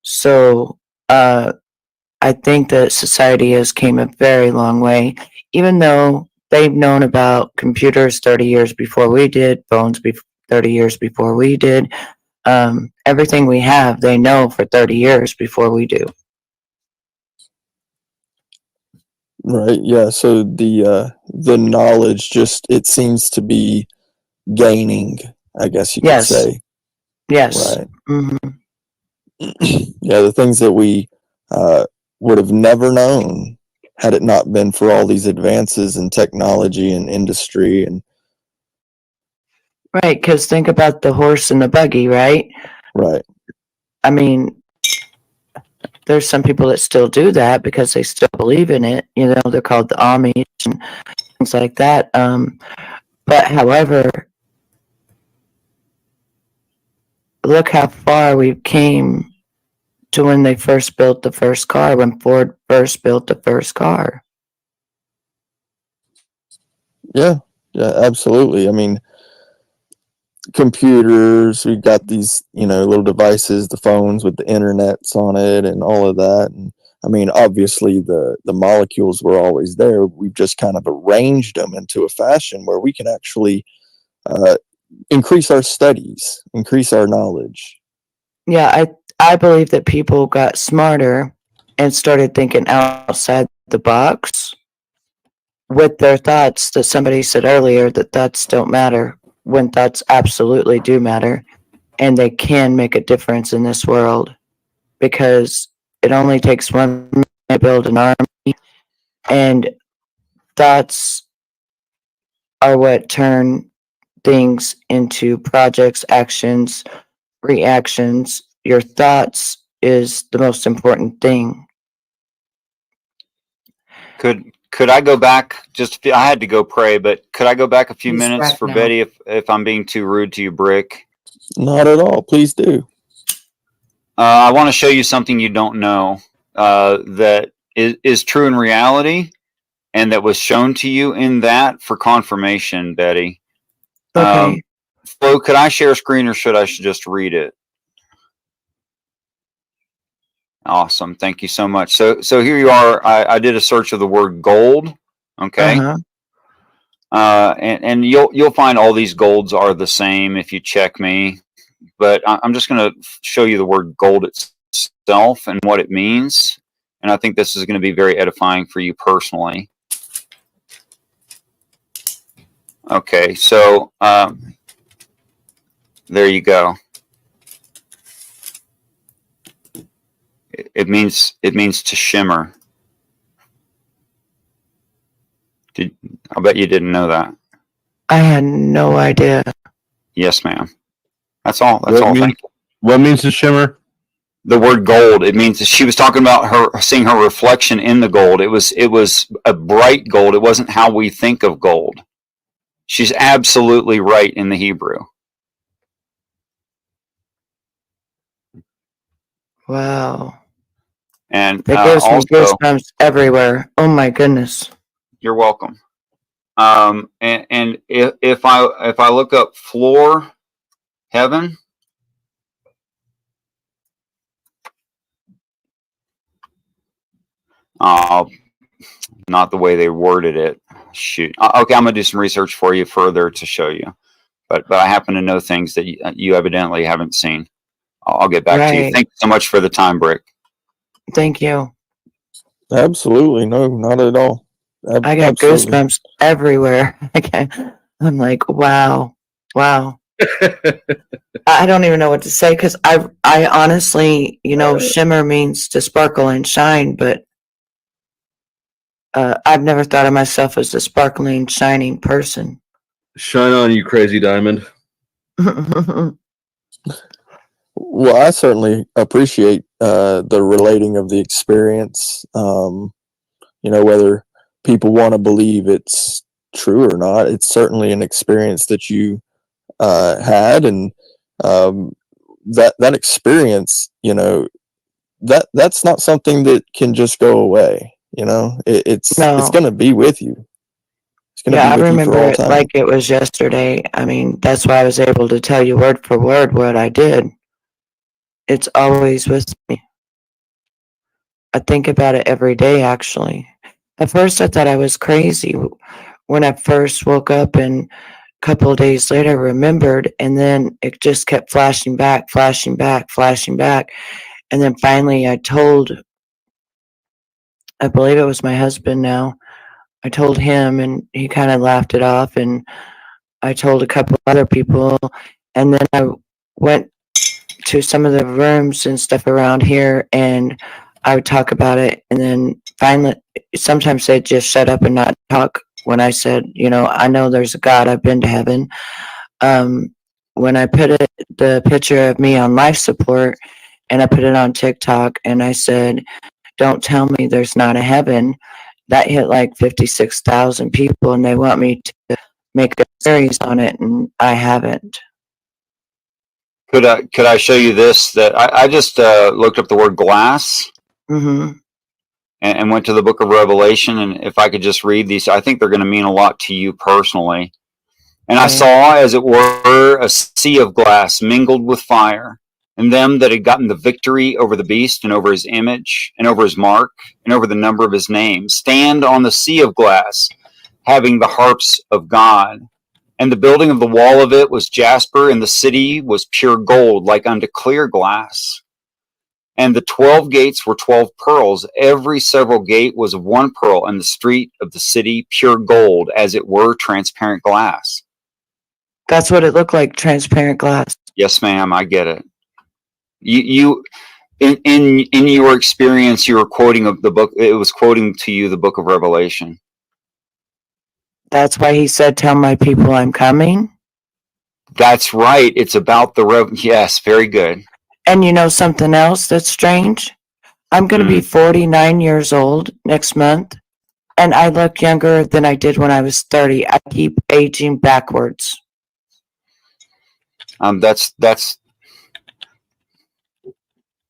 So, I think that society has came a very long way, even though they've known about computers 30 years before we did, phones 30 years before we did. Everything we have, they know for 30 years before we do. Right. Yeah. So the knowledge just, it seems to be gaining, I guess you could Yes. say. Yes. Right. Mm-hmm. Yeah. The things that we would have never known had it not been for all these advances in technology and industry. And Right. Because think about the horse and the buggy, right? right. I mean, there's some people that still do that because they still believe in it. They're called the Amish and things like that. But however, look how far we came to when they first built the first car, when Ford first built the first car. Yeah. Yeah, absolutely. I mean, computers, we've got these, little devices, the phones with the internets on it and all of that. And I mean, obviously the molecules were always there. We've just kind of arranged them into a fashion where we can actually increase our studies, increase our knowledge. Yeah, I believe that people got smarter and started thinking outside the box with their thoughts. That somebody said earlier that thoughts don't matter, when thoughts absolutely do matter, and they can make a difference in this world, because it only takes one man to build an army, and thoughts are what turn things into projects, actions, reactions. Your thoughts is the most important thing. Could I go back? I had to go pray, but could I go back a few Please minutes back for now. Betty if I'm being too rude to you, Brick? Not at all. Please do. I want to show you something you don't know that is true in reality, and that was shown to you in that for confirmation, Betty. Okay. Flo, could I share a screen, or should I just read it? Awesome. Thank you so much. So here you are. I did a search of the word gold. Okay. Uh-huh. And you'll find all these golds are the same if you check me. but I'm just going to show you the word gold itself and what it means. And I think this is going to be very edifying for you personally. Okay, so there you go. It means to shimmer. I bet you didn't know that. I had no idea. Yes, ma'am. That's all. That's all. Thank you. What means to shimmer? The word gold. It means she was talking about her seeing her reflection in the gold. It was a bright gold. It wasn't how we think of gold. She's absolutely right in the Hebrew. Wow. And it gives me also, goosebumps everywhere. Oh my goodness. You're welcome. And if I look up floor heaven, not the way they worded it. Shoot. Okay, I'm gonna do some research for you further to show you. But I happen to know things that you evidently haven't seen. I'll get back to you. Thank you so much for the time, Brick. Thank you. Absolutely. No, not at all. I got goosebumps everywhere. I'm like, wow. I don't even know what to say because I honestly, shimmer means to sparkle and shine, but I've never thought of myself as a sparkling, shining person. Shine on, you crazy diamond. Well, I certainly appreciate the relating of the experience. Whether people want to believe it's true or not, it's certainly an experience that you had, and that experience, that's not something that can just go away. It's going to be with you. It's going to be with you for all time. I remember it like it was yesterday. I mean, that's why I was able to tell you word for word what I did. It's always with me. I think about it every day, actually. At first, I thought I was crazy when I first woke up, and a couple of days later remembered, and then it just kept flashing back. And then finally I believe it was my husband now, I told him, and he kind of laughed it off, and I told a couple other people, and then I went to some of the rooms and stuff around here, and I would talk about it, and then finally, sometimes they'd just shut up and not talk when I said, I know there's a God, I've been to heaven. When I put the picture of me on life support, and I put it on TikTok, and I said, don't tell me there's not a heaven, that hit like 56,000 people, and they want me to make a series on it, and I haven't. Could I show you this? That I just looked up the word glass, and went to the book of Revelation. And if I could just read these, I think they're going to mean a lot to you personally. And I saw, as it were, a sea of glass mingled with fire, and them that had gotten the victory over the beast, and over his image, and over his mark, and over the number of his name, stand on the sea of glass, having the harps of God. And the building of the wall of it was jasper, and the city was pure gold, like unto clear glass. And the 12 gates were 12 pearls. Every several gate was of one pearl, and the street of the city pure gold, as it were transparent glass. That's what it looked like, transparent glass. Yes, ma'am, I get it. You in your experience, you were quoting of the book. It was quoting to you the book of Revelation. That's why he said, tell my people I'm coming. That's right. It's about yes, very good. And you know something else that's strange? I'm going to be 49 years old next month, and I look younger than I did when I was 30. I keep aging backwards.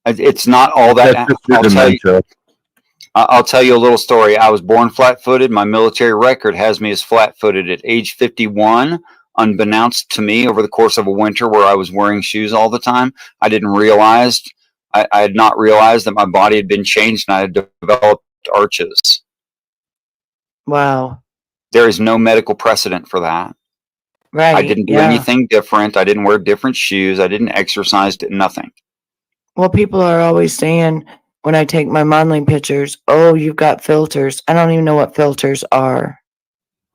It's not all that. I'll tell you a little story. I was born flat-footed. My military record has me as flat-footed at age 51, unbeknownst to me, over the course of a winter where I was wearing shoes all the time. I didn't realize, I had not realized that my body had been changed, and I had developed arches. Wow. There is no medical precedent for that. Right. I didn't do anything different. I didn't wear different shoes. I didn't exercise, nothing. Well, people are always saying when I take my modeling pictures, oh, you've got filters. I don't even know what filters are.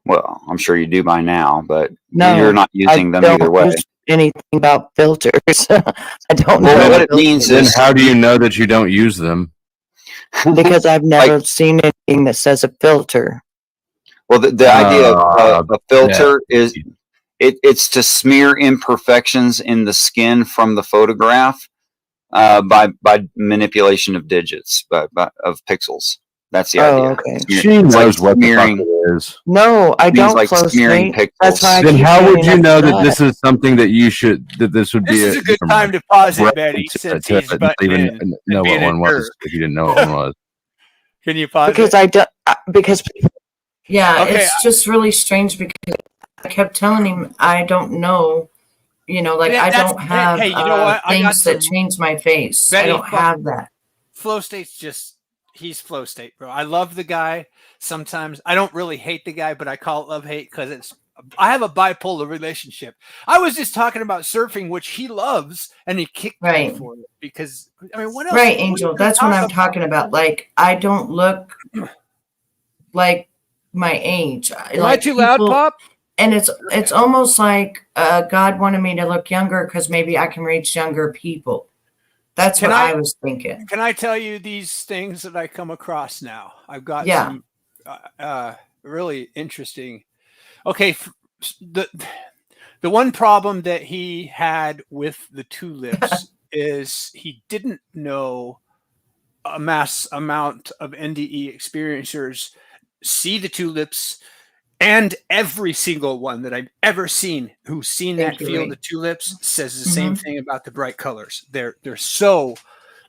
Well, I'm sure you do by now, but No, you're not using them either way. Anything about filters. I don't know what it means Then is, how do you know that you don't use them? because I've never seen anything that says a filter. Well, the idea of a filter is it's to smear imperfections in the skin from the photograph by manipulation of digits, of pixels. That's the idea. Okay. She knows what the fuck it is. No, I don't. Like smearing pixels. That's why then how would you know that this is something that you should? That this would be. This is a good time to pause it, Betty, since he's butting in and know what being a one was jerk. if you didn't know what one was. Can you pause because it? I don't. Because yeah, Okay, it's just really strange because I kept telling him I don't know. You know, like I don't have hey, you know what? things that change my face. Betty, I don't have that. Flow State's he's Flow State, bro. I love the guy. Sometimes I don't really hate the guy, but I call it love-hate because I have a bipolar relationship. I was just talking about surfing, which he loves, and he kicked me for it because, I mean, what else? Right, Angel. That's what I'm talking about. Like, I don't look like my age. Am I too loud, Pop? And it's almost like God wanted me to look younger because maybe I can reach younger people. That's what I was thinking. Can I tell you these things that I come across now? I've got some really interesting. Okay, the one problem that he had with the tulips is he didn't know a mass amount of NDE experiencers see the tulips, and every single one that I've ever seen who's seen that field of tulips says the same thing about the bright colors. They're so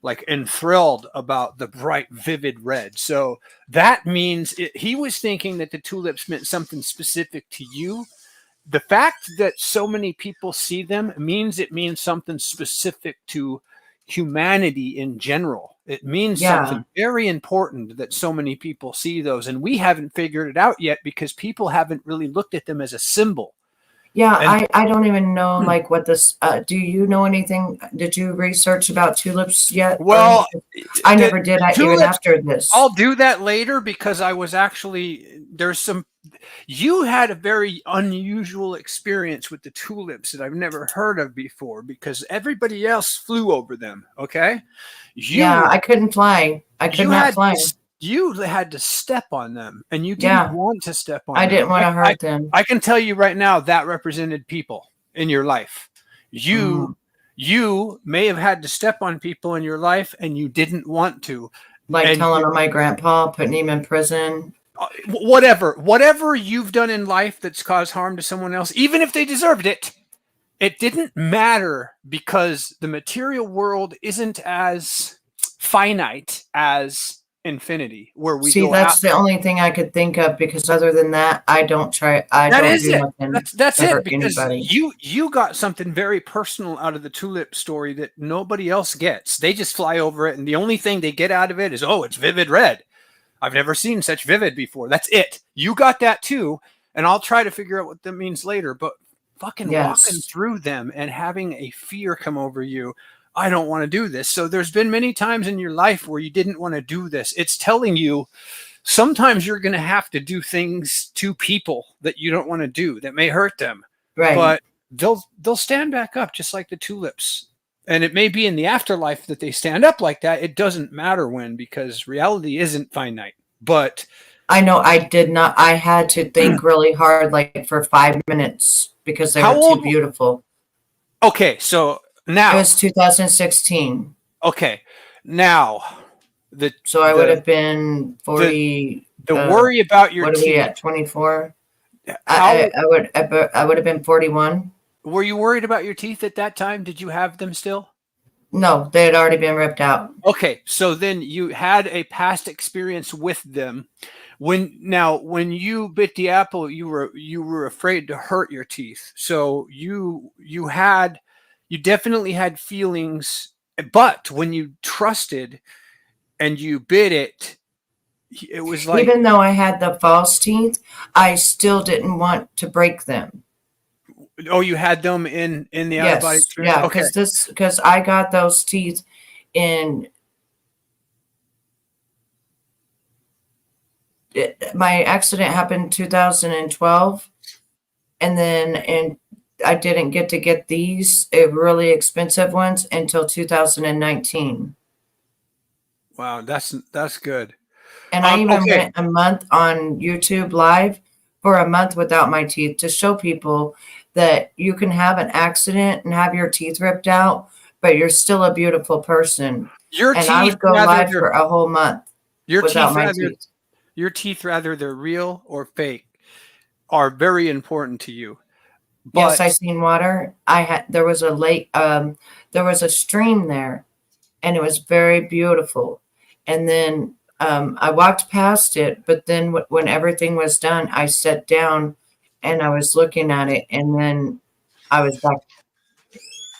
like enthralled about the bright, vivid red. So that means he was thinking that the tulips meant something specific to you. The fact that so many people see them means it means something specific to humanity in general. It means something very important that so many people see those, and we haven't figured it out yet because people haven't really looked at them as a symbol. Yeah, and I don't even know like what this. Do you know anything? Did you research about tulips yet? Well, I never did. Even after this, I'll do that later because I was actually you had a very unusual experience with the tulips that I've never heard of before because everybody else flew over them. Okay. I couldn't fly. I could not fly. You had to step on them and you didn't want to step on them. I didn't want to hurt them. I can tell you right now that represented people in your life. You may have had to step on people in your life and you didn't want to. Like telling on my grandpa, putting him in prison. Whatever you've done in life that's caused harm to someone else, even if they deserved it, it didn't matter because the material world isn't as finite as infinity, where we see. That's the only thing I could think of because other than that, I don't try. That's it. Because you got something very personal out of the tulip story that nobody else gets. They just fly over it, and the only thing they get out of it is, oh, it's vivid red. I've never seen such vivid before. That's it. You got that too, and I'll try to figure out what that means later. But fucking walking through them and having a fear come over you. I don't want to do this. So there's been many times in your life where you didn't want to do this. It's telling you sometimes you're going to have to do things to people that you don't want to do that may hurt them. Right. But they'll stand back up just like the tulips. And it may be in the afterlife that they stand up like that. It doesn't matter when, because reality isn't finite. But I know I did not. I had to think really hard, like for 5 minutes because they were too beautiful. Okay. So now it was 2016. Okay. Now so I would have been 40. The worry about your teeth. What are we at? 24. I would have been 41. Were you worried about your teeth at that time? Did you have them still? No, they had already been ripped out. Okay, so then you had a past experience with them. When you bit the apple, you were afraid to hurt your teeth. So you definitely had feelings, but when you trusted and you bit it, it was like, even though I had the false teeth, I still didn't want to break them. Oh, you had them in the out of body Yes, experience? yeah, Okay. because I got those teeth in my accident happened in 2012, and then I didn't get these really expensive ones until 2019. Wow, that's good. And I even Okay. went a month on YouTube live for a month without my teeth to show people that you can have an accident and have your teeth ripped out, but you're still a beautiful person. And I would go live for a whole month without my teeth. Your teeth, rather they're real or fake, are very important to you. But yes, I seen water. There was a lake, there was a stream there, and it was very beautiful. And then I walked past it, but then when everything was done, I sat down and I was looking at it, and then I was back,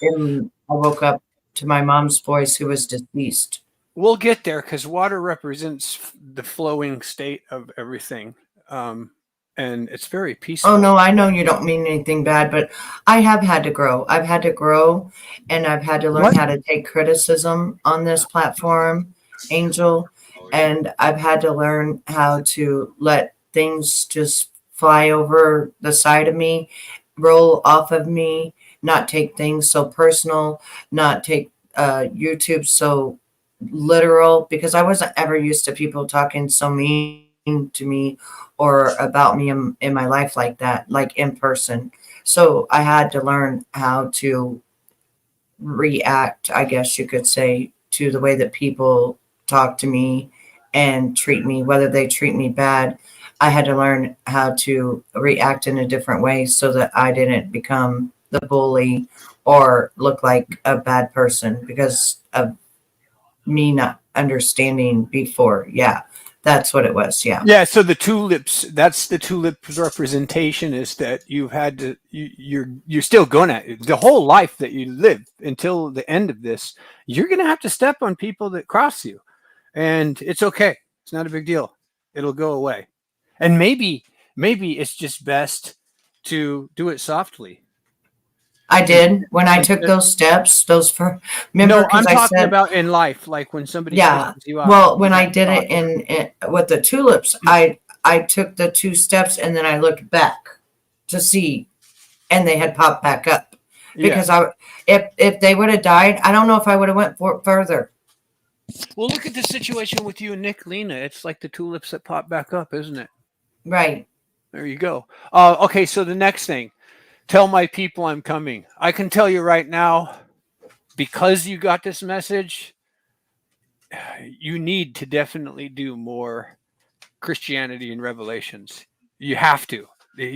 and I woke up to my mom's voice, who was deceased. we'll get there because water represents the flowing state of everything. And it's very peaceful. Oh, no, I know you don't mean anything bad, but I have had to grow. I've had to grow, and I've had to learn how to take criticism on this platform, Angel, and I've had to learn how to let things just fly over the side of me, roll off of me, not take things so personal, not take YouTube so literal, because I wasn't ever used to people talking so mean to me or about me in my life like that, like in person. So I had to learn how to react, I guess you could say, to the way that people talk to me and treat me, whether they treat me bad. I had to learn how to react in a different way so that I didn't become the bully or look like a bad person because of me not understanding before. Yeah, that's what it was. Yeah. Yeah. So the tulips, that's the tulips representation, is that you've had to, you're still gonna, the whole life that you live until the end of this, you're going to have to step on people that cross you, and it's okay. It's not a big deal. It'll go away. And maybe it's just best to do it softly. I did when I took those steps. Remember, No, I'm I talking said, about in life, like when somebody yeah. pisses you off. Well, when I did it in with the tulips, I took the 2 steps and then I looked back to see, and they had popped back up because if they would have died, I don't know if I would have went further. Well, look at the situation with you and Nick Lena. It's like the tulips that pop back up, isn't it? Right. There you go. Okay, so the next thing, tell my people I'm coming. I can tell you right now, because you got this message, you need to definitely do more Christianity and Revelations. You have to.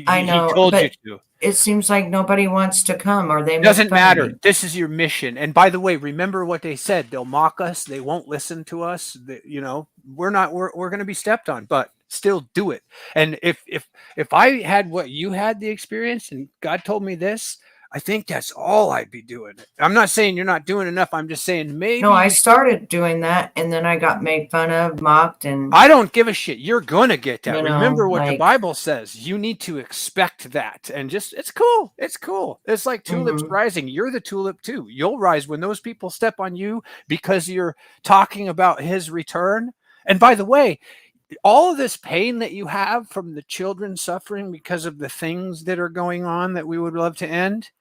I know, he told but you to. It seems like nobody wants to come, or they Doesn't matter. This is your mission. And by the way, remember what they said. They'll mock us. They won't listen to us. We're going to be stepped on, but still do it. And if I had what you had, the experience, and God told me this, I think that's all I'd be doing. I'm not saying you're not doing enough. I'm just saying maybe. No, I started doing that, and then I got made fun of, mocked, and I don't give a shit. You're going to get that. Remember what the like, Bible says. You need to expect that. And just, it's cool. It's cool. It's like tulips rising. You're the tulip too. You'll rise when those people step on you because you're talking about his return. And by the way, all of this pain that you have from the children suffering because of the things that are going on that we would love to end,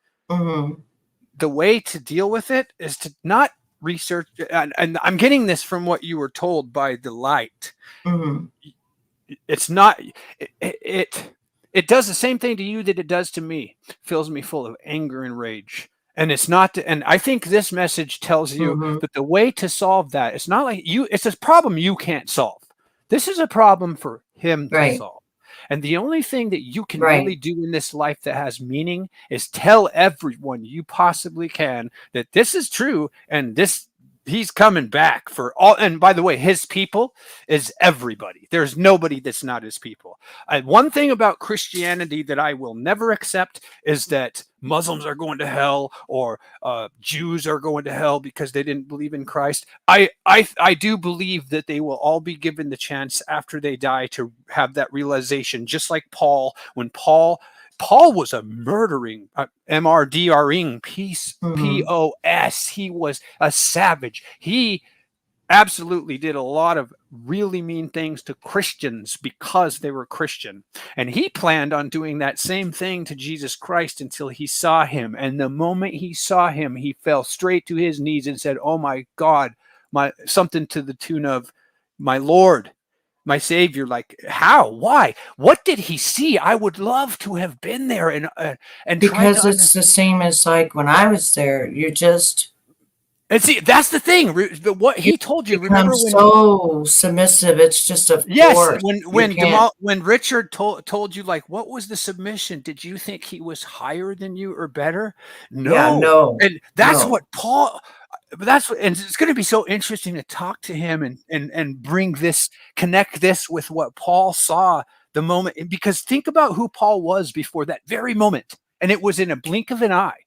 the way to deal with it is to not research. And I'm getting this from what you were told by the light. It's not, it does the same thing to you that it does to me. It fills me full of anger and rage. And it's not, and I think this message tells you that the way to solve that, it's not like it's a problem you can't solve. This is a problem for him to solve. And the only thing that you can really do in this life that has meaning is tell everyone you possibly can that this is true and he's coming back for all. And by the way, his people is everybody. There's nobody that's not his people. One thing about Christianity that I will never accept is that Muslims are going to hell or Jews are going to hell because they didn't believe in Christ. I do believe that they will all be given the chance after they die to have that realization, just like Paul. When Paul Paul was a murdering, MRDRing, POS. He was a savage. He absolutely did a lot of really mean things to Christians because they were Christian. And he planned on doing that same thing to Jesus Christ until he saw him. And the moment he saw him, he fell straight to his knees and said, "Oh my God," something to the tune of, "My Lord, my Savior." Like, how? Why? What did he see? I would love to have been there and because it's the same as like when I was there. You just and see, that's the thing. What he told you. Remember when so submissive? It's just a yes. force. When Richard told you, like, what was the submission? Did you think he was higher than you or better? No, yeah, no. And that's what Paul. And it's going to be so interesting to talk to him and connect this with what Paul saw the moment. Because think about who Paul was before that very moment, and it was in a blink of an eye.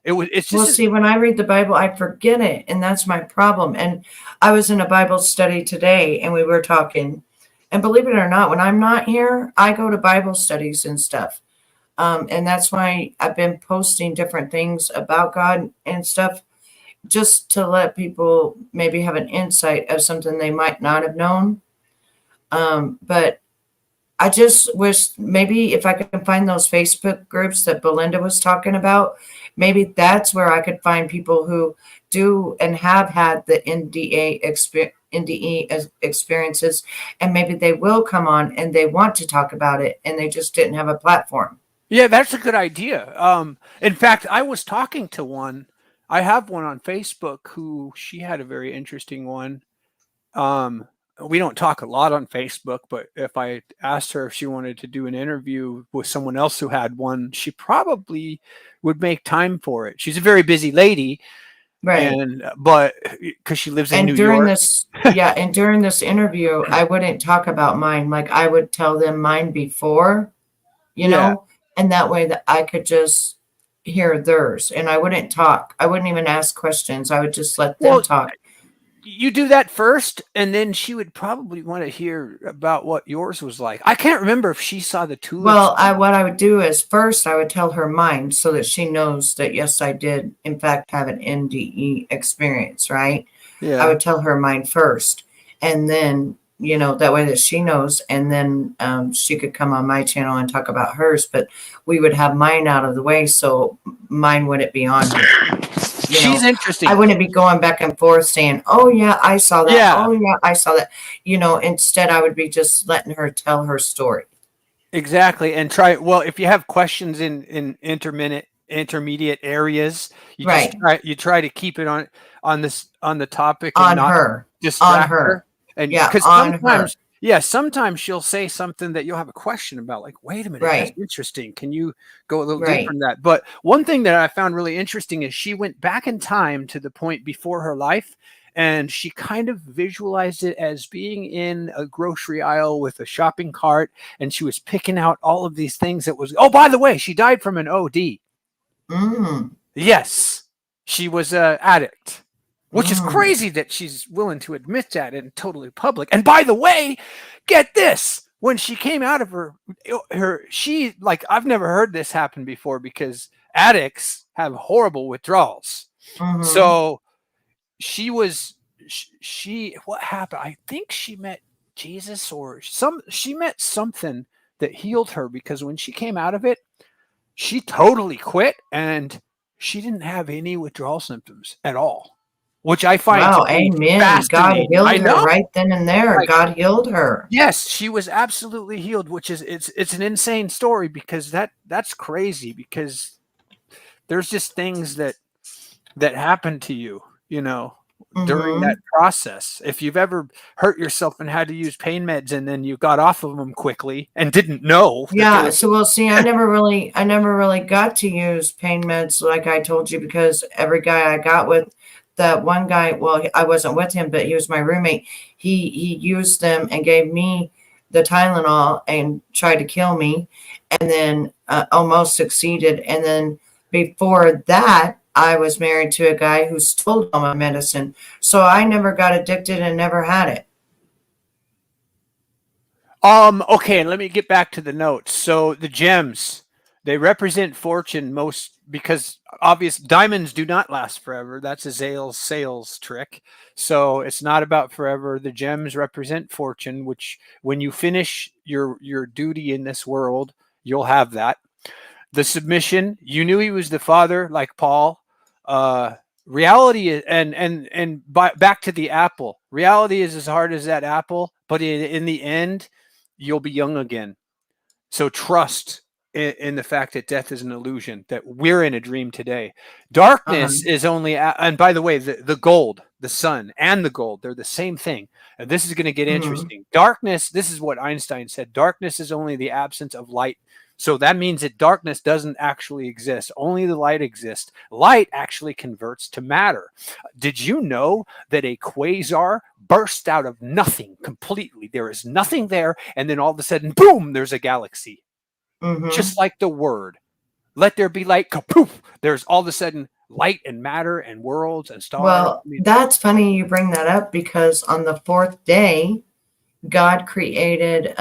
It's just see, when I read the Bible, I forget it, and that's my problem. And I was in a Bible study today, and we were talking, and believe it or not, when I'm not here, I go to Bible studies and stuff. And that's why I've been posting different things about God and stuff, just to let people maybe have an insight of something they might not have known. But I just wish maybe if I can find those Facebook groups that Belinda was talking about, maybe that's where I could find people who do and have had the NDE experiences, and maybe they will come on and they want to talk about it and they just didn't have a platform. Yeah, that's a good idea. In fact, I was talking to one. I have one on Facebook she had a very interesting one. We don't talk a lot on Facebook, but if I asked her if she wanted to do an interview with someone else who had one, she probably would make time for it. She's a very busy lady, right? But because she lives in New York. And during this interview, I wouldn't talk about mine. Like I would tell them mine before, you know, and that way that I could just hear theirs, and I wouldn't talk. I wouldn't even ask questions. I would just let them talk. You do that first, and then she would probably want to hear about what yours was like. I can't remember if she saw the tulips. Well, what I would do is first I would tell her mine so that she knows that, yes, I did, in fact, have an NDE experience, right? Yeah. I would tell her mine first, and then, you know, that way that she knows, and then she could come on my channel and talk about hers, but we would have mine out of the way so mine wouldn't be on here. She's interesting. I wouldn't be going back and forth saying, "Oh yeah, I saw that. Yeah. Oh yeah, I saw that." You know, instead I would be just letting her tell her story. Exactly, and if you have questions in intermediate areas, you try to keep it on the topic and not distract her. And because sometimes she'll say something that you'll have a question about, like, wait a minute, that's interesting. Can you go a little deeper in that? But one thing that I found really interesting is she went back in time to the point before her life, and she kind of visualized it as being in a grocery aisle with a shopping cart, and she was picking out all of these things that was, oh, by the way, she died from an OD. Yes, she was an addict. Which is crazy that she's willing to admit that in totally public. And by the way, get this. When she came out of I've never heard this happen before because addicts have horrible withdrawals. So what happened? I think she met Jesus she met something that healed her, because when she came out of it, she totally quit and she didn't have any withdrawal symptoms at all. Which I find amen. God healed her right then and there. God healed her. Yes, she was absolutely healed, which is it's an insane story, because that's crazy, because there's just things that happen to you, you know, during that process. If you've ever hurt yourself and had to use pain meds and then you got off of them quickly and didn't know. Yeah. So we'll see. I never really got to use pain meds like I told you, because every guy I got with, that one guy, well, I wasn't with him, but he was my roommate. He used them and gave me the Tylenol and tried to kill me, and then almost succeeded. And then before that, I was married to a guy who stole all my medicine. So I never got addicted and never had it. Okay, let me get back to the notes. So the gems. They represent fortune most because obvious diamonds do not last forever. That's a sales trick. So it's not about forever. The gems represent fortune, which when you finish your duty in this world, you'll have that. The submission, you knew he was the father, like Paul. Reality is, and back to the apple. Reality is as hard as that apple, but in the end, you'll be young again. So trust in the fact that death is an illusion, that we're in a dream today. Darkness is only, and by the way, the gold, the sun and the gold, they're the same thing. And this is going to get interesting. Darkness, this is what Einstein said, darkness is only the absence of light. So that means that darkness doesn't actually exist. Only the light exists. Light actually converts to matter. Did you know that a quasar burst out of nothing completely? There is nothing there. And then all of a sudden, boom, there's a galaxy. Just like the word. Let there be light. Kapoof. There's all of a sudden light and matter and worlds and stars. Well, that's funny you bring that up, because on the fourth day, God created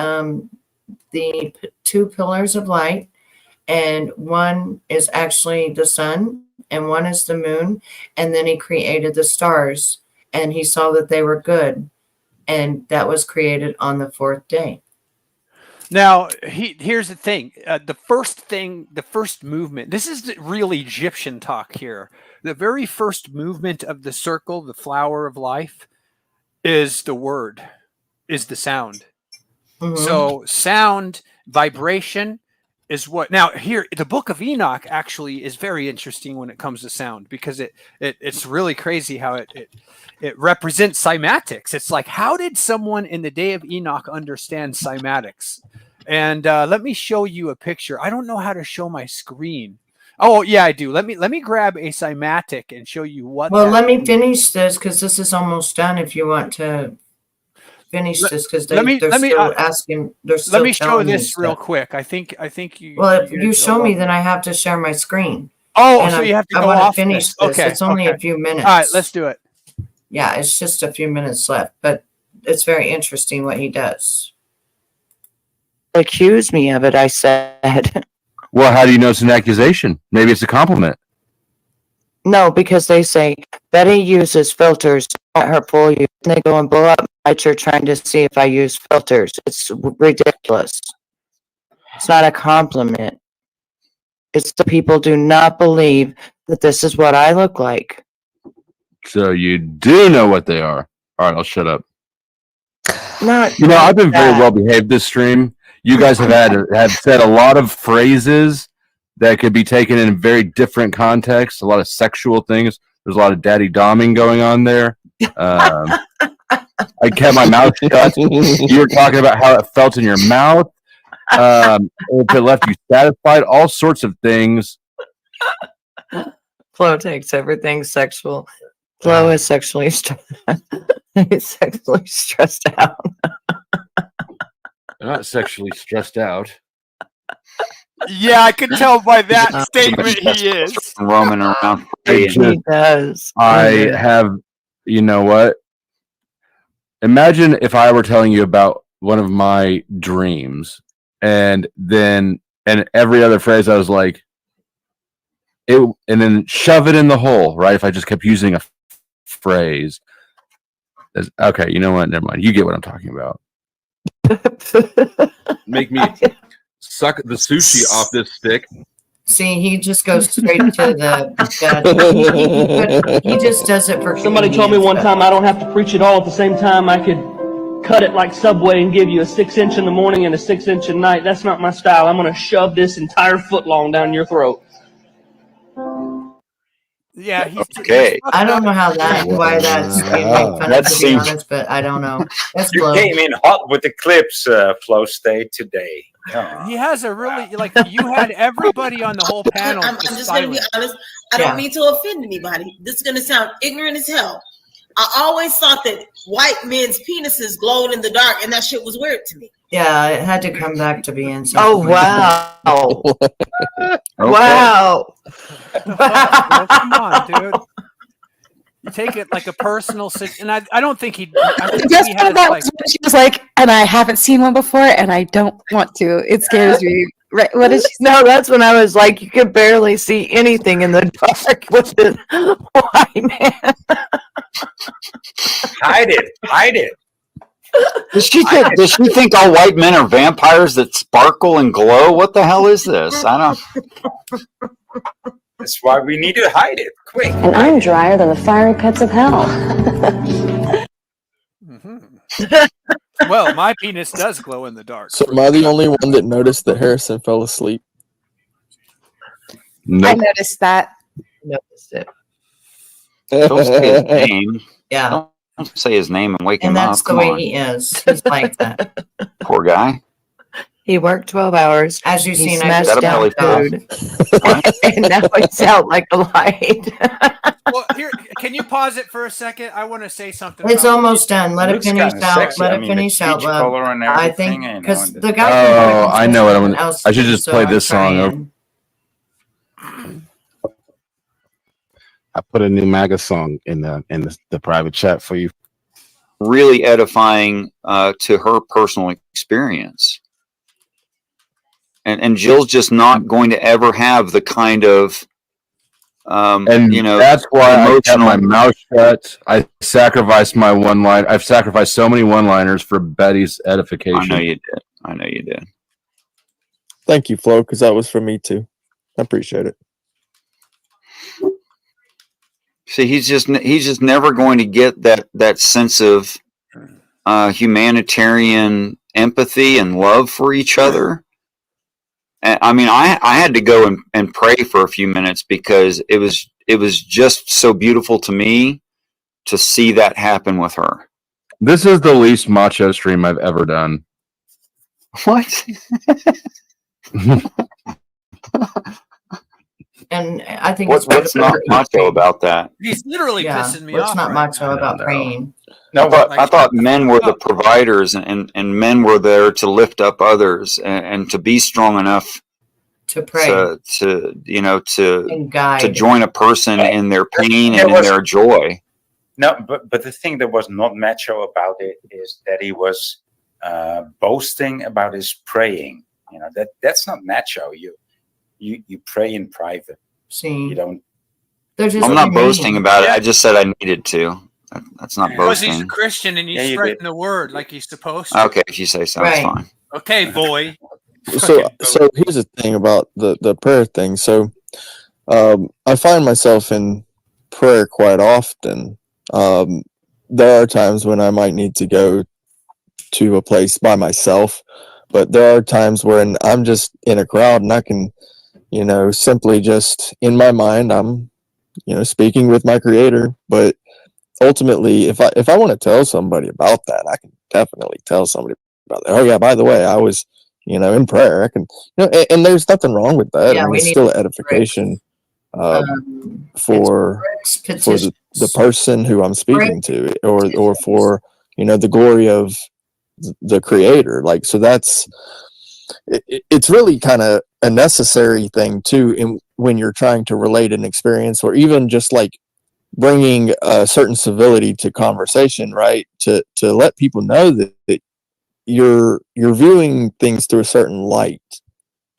the two pillars of light, and one is actually the sun and one is the moon, and then he created the stars, and he saw that they were good, and that was created on the fourth day. Now, here's the thing. The first movement, this is the real Egyptian talk here. The very first movement of the circle, the flower of life, is the word, is the sound. So sound, vibration is what. Now here, the Book of Enoch actually is very interesting when it comes to sound, because it's really crazy how it represents cymatics. It's like, how did someone in the day of Enoch understand cymatics? And let me show you a picture. I don't know how to show my screen. Oh yeah, I do. Let me grab a cymatic and show you what. Well, let me finish this, because this is almost done. If you want to finish this, because they're still asking. Let me show this real quick. I think you. Well, if you show me, then I have to share my screen. Oh, so you have to go off. I want to this. finish this. Okay, it's only a few minutes. All right, let's do it. Yeah, it's just a few minutes left, but it's very interesting what he does. Accuse me of it, I said. Well, how do you know it's an accusation? Maybe it's a compliment. No, because they say Betty uses filters to let her fool you. And they go and blow up my church trying to see if I use filters. It's ridiculous. It's not a compliment. It's the people do not believe that this is what I look like. So you do know what they are. All right, I'll shut up. Not you know, I've been very well behaved this stream. You guys have said a lot of phrases that could be taken in very different contexts, a lot of sexual things. There's a lot of daddy doming going on there. I kept my mouth shut. You were talking about how it felt in your mouth. If it left you satisfied, all sorts of things. Flo takes everything sexual. Flo is sexually stressed out. I'm not sexually stressed out. Yeah, I can tell by that statement he is. Roaming around. He does. I have, you know what? Imagine if I were telling you about one of my dreams, and every other phrase I was like, and then shove it in the hole, right? If I just kept using a phrase. Okay, you know what? Never mind. You get what I'm talking about. Make me suck the sushi off this stick. See, he just goes straight to the. He just does it for. Somebody told me one time I don't have to preach it all at the same time. I could cut it like Subway and give you a 6-inch in the morning and a 6-inch at night. That's not my style. I'm going to shove this entire foot long down your throat. Yeah, he's okay. I don't know why that's being made fun of, to be honest, but I don't know. That's you came in hot with the clips, Flow State, today. He has a really, you had everybody on the whole panel. I'm just going to be honest. I don't mean to offend anybody. This is going to sound ignorant as hell. I always thought that white men's penises glowed in the dark, and that shit was weird to me. Yeah, it had to come back to being something. Oh, wow. Wow. Well, come on, dude. You take it like a personal, and I don't think he. Just she was like, and I haven't seen one before, and I don't want to. It scares me Right. What is no, that's when I was like, you could barely see anything in the dark with the white man. Hide it. Does she think all white men are vampires that sparkle and glow? What the hell is this? I don't. That's why we need to hide it quick. And I'm drier than the fiery pits of hell. Well, my penis does glow in the dark. So am I the only one that noticed that Harrison fell asleep? I noticed that. Noticed it. Don't say his name. Yeah. Don't say his name and wake And him up. that's the Come way on. he is. He's like that. Poor guy. He worked 12 hours. As you've He seen, I smashed down food. And now he's out like a light. Well, here, can you pause it for a second? I want to say something. It's about almost done. Let it Looks finish kinda out. sexy. Let I it mean, the finish out, peach love. color and I everything, think you know, because and the the- guy. Oh, I know what I'm gonna. I should just play this song. I put a new MAGA song in the private chat for you. Really edifying to her personal experience. And Jill's just not going to ever have the kind of And that's why I kept my mouth shut. I sacrificed my one line. I've sacrificed so many one-liners for Betty's edification. I know you did. Thank you, Flo, because that was for me too. I appreciate it. See, he's just never going to get that sense of humanitarian empathy and love for each other. And, I mean, I had to go and pray for a few minutes because it was just so beautiful to me to see that happen with her. This is the least macho stream I've ever done. What? And I think what's not macho about that? He's literally pissing me what's off. not right macho now. about praying? No, but I thought men were the providers, and men were there to lift up others and to be strong enough to pray, to guide, join a person in their pain and in their joy. No, but the thing that was not macho about it is that he was boasting about his praying. You know, that's not macho. You pray in private. See, you don't. I'm not boasting about it. I just said I needed to. That's not Because he's a boasting. Christian and he's you spreading did. the word like he's supposed to. Okay, if you say so, it's fine. Okay, boy. So here's the thing about the prayer thing. So I find myself in prayer quite often. There are times when I might need to go to a place by myself, but there are times when I'm just in a crowd and I can, simply just in my mind, I'm, speaking with my creator. But ultimately, if I want to tell somebody about that, I can definitely tell somebody about that. Oh yeah, by the way, I was, in prayer. I can, and there's nothing wrong with that. Yeah, I mean, it's still edification for the person who I'm speaking to, or for the glory of the creator. Like, so that's it's really kind of a necessary thing too when you're trying to relate an experience, or even just like bringing a certain civility to conversation, right? To let people know that you're viewing things through a certain light,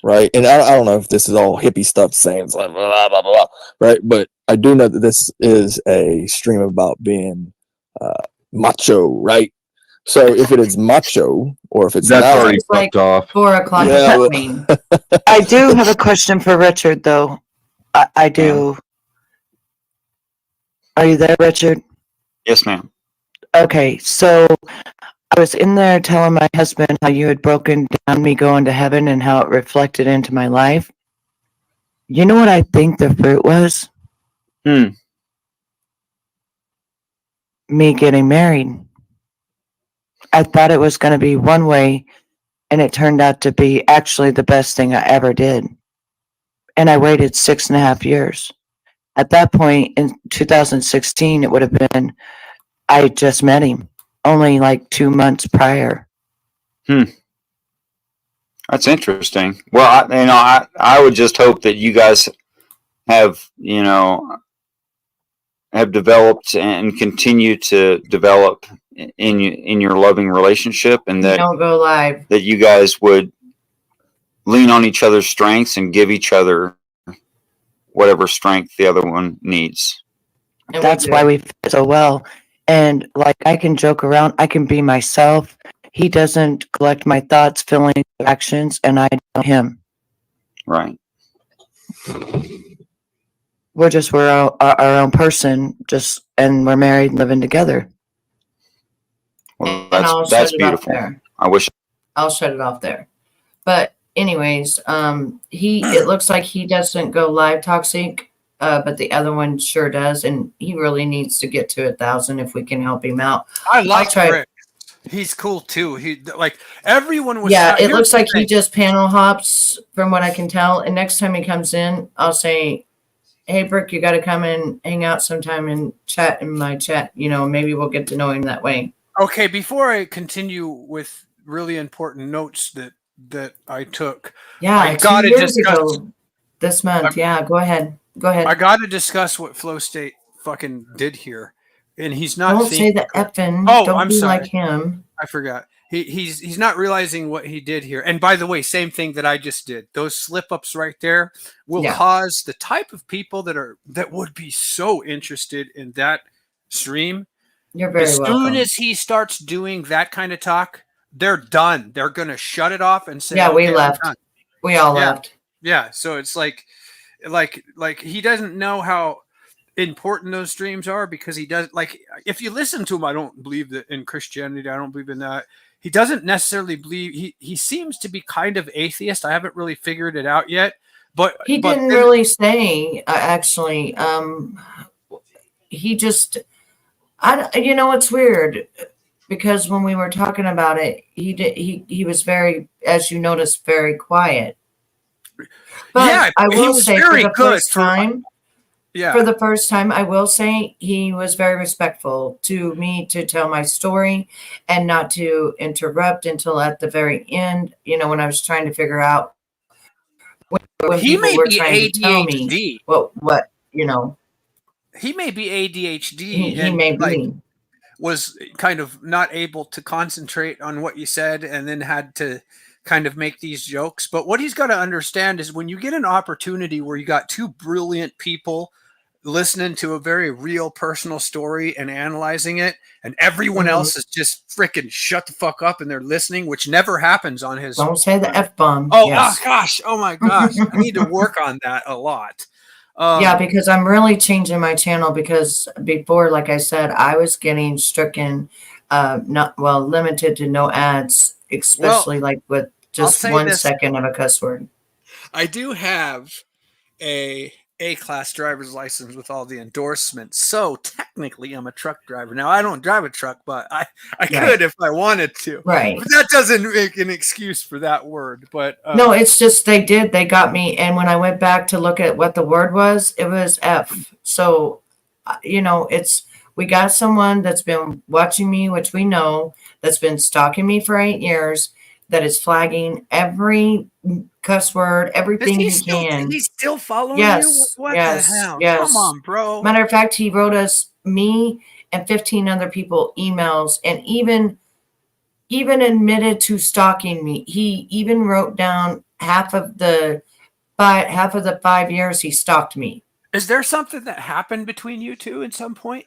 right? And I don't know if this is all hippie stuff saying it's like blah blah blah, right? But I do know that this is a stream about being macho, right? So if it is macho, or if it's That's not, already fucked off. 4 o'clock. Yeah, I do have a question for Richard, though. I do. Are you there, Richard? Yes, ma'am. Okay, so I was in there telling my husband how you had broken down me going to heaven and how it reflected into my life. You know what I think the fruit was? Me getting married. I thought it was going to be one way, and it turned out to be actually the best thing I ever did. And I waited 6.5 years. At that point in 2016, it would have been, I just met him only like 2 months prior. That's interesting. Well, I would just hope that you guys have developed and continue to develop in your loving relationship, and that Don't go live. that you guys would lean on each other's strengths and give each other whatever strength the other one needs. That's why we fit so well. And like, I can joke around, I can be myself. He doesn't collect my thoughts, feelings, actions, and I don't him. Right. We're our own person, and we're married and living together. Well, And that's shut it off beautiful. there. I wish. I'll shut it off there. But anyways, it looks like he doesn't go live toxic, but the other one sure does, and he really needs to get to 1,000 if we can help him out. I like Rick. He's cool too. He like everyone was. Yeah, it looks like he just panel hops from what I can tell. And next time he comes in, I'll say, "Hey, Brick, you got to come and hang out sometime and chat in my chat. You know, maybe we'll get to know him that way." Okay, before I continue with really important notes that I took, Yeah, I got to discuss this month. Yeah, go ahead. Go ahead. I got to discuss what Flow State fucking did here, and he's not. Don't say the effing. Oh, Don't I'm be sorry. like him. I forgot. He's not realizing what he did here. And by the way, same thing that I just did. Those slip ups right there will cause the type of people that would be so interested in that stream. You're very welcome. As soon as he starts doing that kind of talk, they're done. They're gonna shut it off and say, "Yeah, we okay, left. We all left." Yeah. So it's like he doesn't know how important those streams are, because he does, like, if you listen to him, I don't believe that in Christianity. I don't believe in that. He doesn't necessarily believe. He seems to be kind of atheist. I haven't really figured it out yet. But he didn't really say actually. He just. You know, it's weird because when we were talking about it, he was very, as you noticed, very quiet. But yeah, I will was say very for the good first time, yeah. For the first time, I will say he was very respectful to me to tell my story and not to interrupt until at the very end. You know, when I was trying to figure out when he people may were be trying to tell me ADHD. what you know. He may be ADHD. He and may like, be. Was kind of not able to concentrate on what you said, and then had to kind of make these jokes. But what he's got to understand is when you get an opportunity where you got two brilliant people listening to a very real personal story and analyzing it, and everyone else is just freaking shut the fuck up and they're listening, which never happens on his. Don't say the F-bomb. Oh, yes. Oh gosh. Oh my gosh. I need to work on that a lot. Yeah, because I'm really changing my channel, because before, like I said, I was getting stricken, limited to no ads, especially like with just 1 second of a cuss word. I do have a A-class driver's license with all the endorsements, so technically I'm a truck driver. Now I don't drive a truck, but I could if I wanted to. Right. But that doesn't make an excuse for that word. But no, it's just they got me, and when I went back to look at what the word was, it was F. So, you know, we got someone that's been watching me, which we know, that's been stalking me for 8 years, that is flagging every cuss word, everything he can. He's still following you? What the hell? Yes. Come on, bro. Matter of fact, he wrote me and 15 other people emails, and even admitted to stalking me. He even wrote down half of the 5 years he stalked me. Is there something that happened between you two at some point?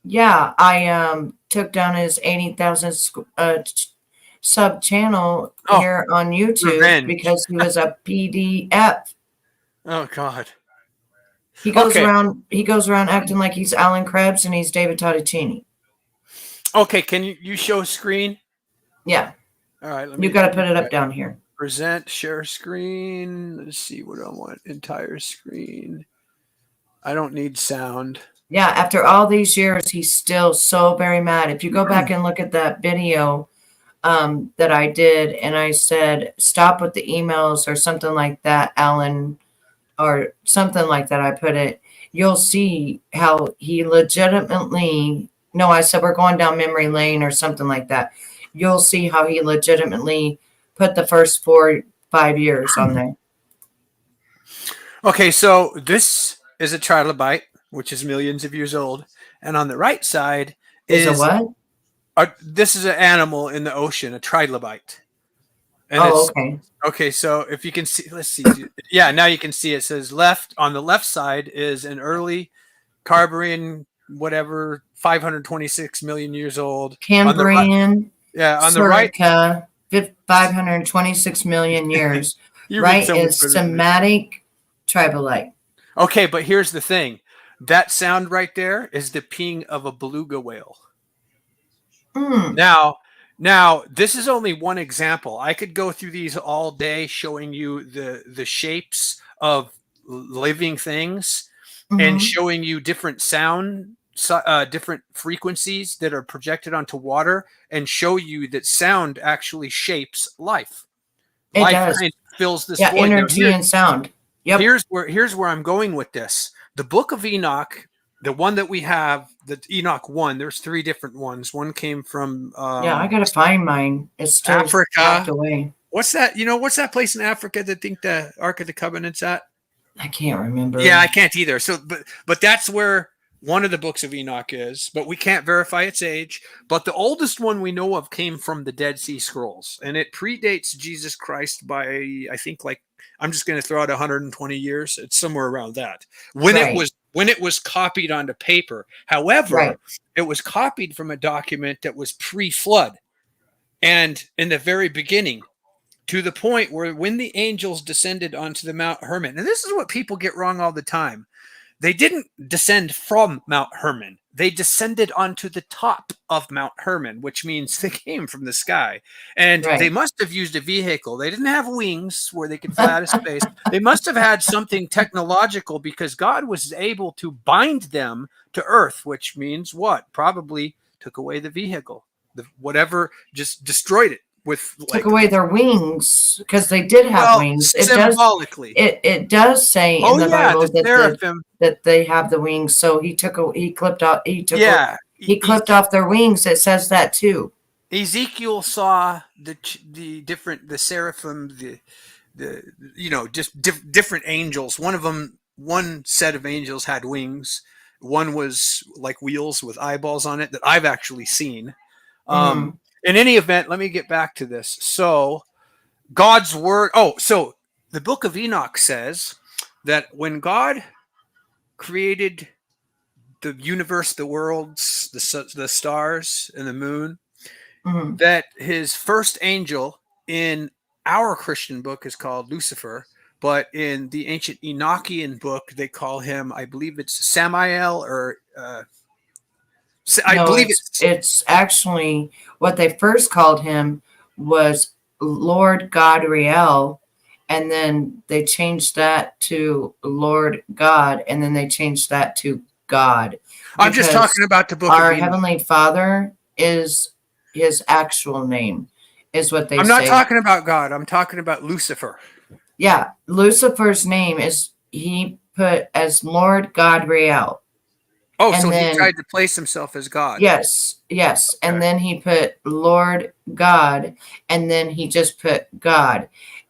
Yeah, I took down his 80,000 sub channel here on YouTube because he was a PDF. Oh God. He goes around acting like he's Alan Krebs and he's David Totticini. Okay, can you show screen? Yeah. All right. You got to put it up down here. Present, share screen. Let's see what I want. Entire screen. I don't need sound. Yeah, after all these years, he's still so very mad. If you go back and look at that video that I did, and I said, stop with the emails or something like that, Alan, or something like that, I put it, you'll see how he legitimately, no, I said, we're going down memory lane or something like that. You'll see how he legitimately put the first 4-5 years on there. Okay, so this is a trilobite, which is millions of years old. And on the right side is a what? This is an animal in the ocean, a trilobite. And okay. Okay, so if you can see, let's see. Yeah, now you can see it says left. On the left side is an early Cambrian, whatever, 526 million years old. Cambrian, On the right. Surica, 526 million years. Right is Semitic tribalite. Okay, but here's the thing. That sound right there is the peeing of a beluga whale. Now, this is only one example. I could go through these all day showing you the shapes of living things and showing you different sound, different frequencies that are projected onto water, and show you that sound actually shapes life. It does. Kind of fills this void. Energy and sound. Yep. Here's where I'm going with this. The Book of Enoch, the one that we have, the Enoch 1, there's 3 different ones. One came from I gotta find mine. It's still Africa. Away. What's that? What's that place in Africa that think the Ark of the Covenant's at? I can't remember. Yeah, I can't either. So, but that's where one of the books of Enoch is, but we can't verify its age. But the oldest one we know of came from the Dead Sea Scrolls, and it predates Jesus Christ by, I think, I'm just going to throw out 120 years. It's somewhere around that. When it was copied onto paper. However, it was copied from a document that was pre-flood, and in the very beginning, to the point where when the angels descended onto the Mount Hermon, and this is what people get wrong all the time. They didn't descend from Mount Hermon. They descended onto the top of Mount Hermon, which means they came from the sky. And they must have used a vehicle. They didn't have wings where they could fly out of space. They must have had something technological, because God was able to bind them to earth, which means what? Probably took away the vehicle. Whatever, just destroyed it. Took away their wings, because they did have wings. It symbolically, it does say in the Bible that they have the wings. So he clipped off. He clipped off their wings. It says that too. Ezekiel saw the seraphim, different angels. One set of angels had wings. One was like wheels with eyeballs on it that I've actually seen. In any event, let me get back to this. So God's word. So the Book of Enoch says that when God created the universe, the worlds, the stars, and the moon, that his first angel in our Christian book is called Lucifer, but in the ancient Enochian book, they call him, I believe it's Samael, or I believe it's actually, what they first called him was Lord Godriel, and then they changed that to Lord God, and then they changed that to God. I'm just talking about the book. Our Heavenly Father is his actual name, is what they say. I'm not talking about God. I'm talking about Lucifer. Yeah, Lucifer's name is, he put as Lord Godriel. Oh, and so he tried to place himself as God. Yes. Okay. And then he put Lord God, and then he just put God.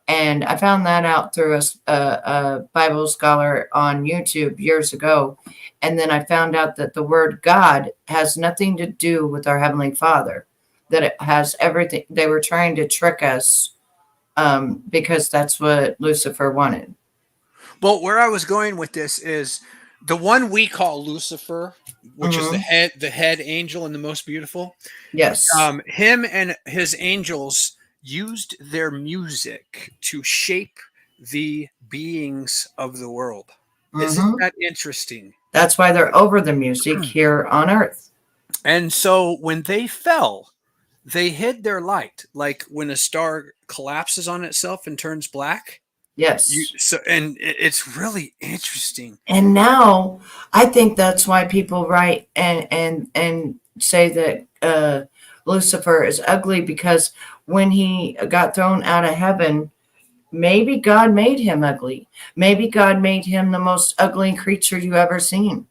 And I found that out through a Bible scholar on YouTube years ago. And then I found out that the word God has nothing to do with our Heavenly Father, that it has everything. They were trying to trick us because that's what Lucifer wanted. Well, where I was going with this is, the one we call Lucifer, which is the head angel and the most beautiful. Yes. Him and his angels used their music to shape the beings of the world. Isn't that interesting? That's why they're over the music here on Earth. And so when they fell, they hid their light. Like when a star collapses on itself and turns black. Yes. And it's really interesting. And now I think that's why people write and say that Lucifer is ugly, because when he got thrown out of heaven, maybe God made him ugly. Maybe God made him the most ugly creature you ever seen.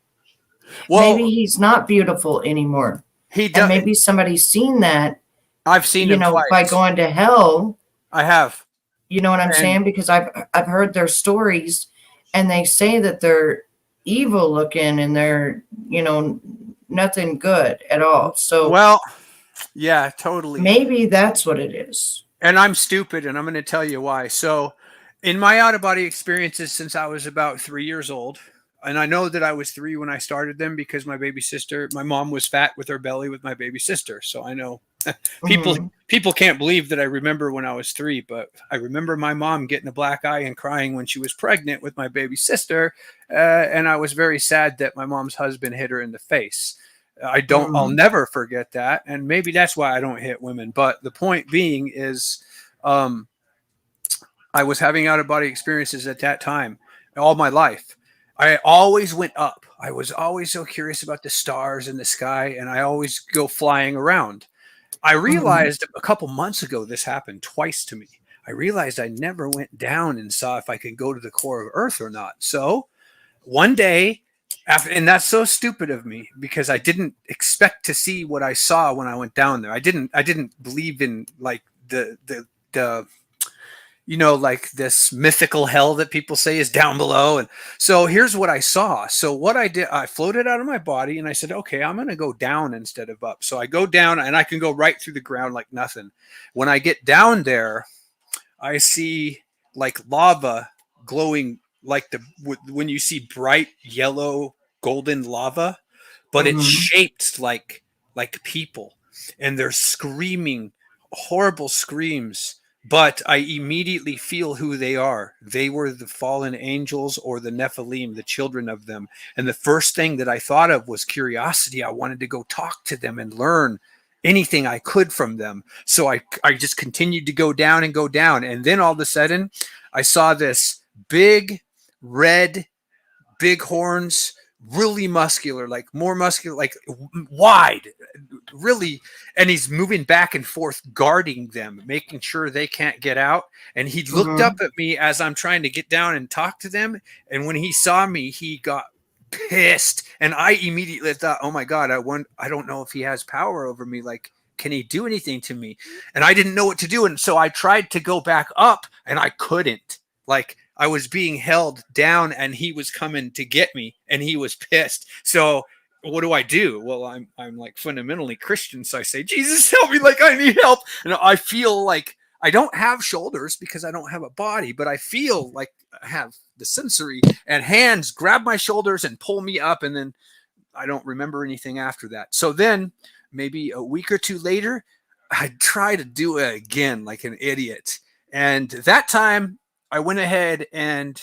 Well, maybe he's not beautiful anymore. And maybe somebody's seen that. I've seen him twice. By going to hell. I have. You know what I'm saying? Because I've heard their stories, and they say that they're evil looking, and they're, nothing good at all. So, well, yeah, totally. Maybe that's what it is. And I'm stupid, and I'm going to tell you why. So, in my out of body experiences since I was about 3 years old, and I know that I was 3 when I started them because my mom was fat with her belly with my baby sister. So I know people can't believe that I remember when I was 3, but I remember my mom getting a black eye and crying when she was pregnant with my baby sister. And I was very sad that my mom's husband hit her in the face. I'll never forget that. And maybe that's why I don't hit women. But the point being is, I was having out of body experiences at that time all my life. I always went up. I was always so curious about the stars in the sky, and I always go flying around. I realized a couple months ago this happened twice to me. I realized I never went down and saw if I could go to the core of Earth or not. So one day, and that's so stupid of me because I didn't expect to see what I saw when I went down there. I didn't believe in like the like this mythical hell that people say is down below. And so here's what I saw. So what I did, I floated out of my body and I said, okay, I'm going to go down instead of up. So I go down and I can go right through the ground like nothing. When I get down there, I see like lava glowing like when you see bright yellow golden lava, but it's shaped like people, and they're screaming horrible screams. But I immediately feel who they are. They were the fallen angels or the Nephilim, the children of them. And the first thing that I thought of was curiosity. I wanted to go talk to them and learn anything I could from them. So I just continued to go down and go down. And then all of a sudden, I saw this big red, big horns, really muscular, like more muscular, like wide, really. And he's moving back and forth, guarding them, making sure they can't get out. And he looked up at me as I'm trying to get down and talk to them. And when he saw me, he got pissed. And I immediately thought, oh my God, I don't know if he has power over me. Like, can he do anything to me? And I didn't know what to do. And so I tried to go back up and I couldn't. Like, I was being held down and he was coming to get me and he was pissed. So what do? Well, I'm like fundamentally Christian. So I say, Jesus, help me. Like, I need help. And I feel like I don't have shoulders because I don't have a body, but I feel like I have the sensory, and hands grab my shoulders and pull me up. And then I don't remember anything after that. So then maybe a week or 2 later, I try to do it again like an idiot. And that time I went ahead and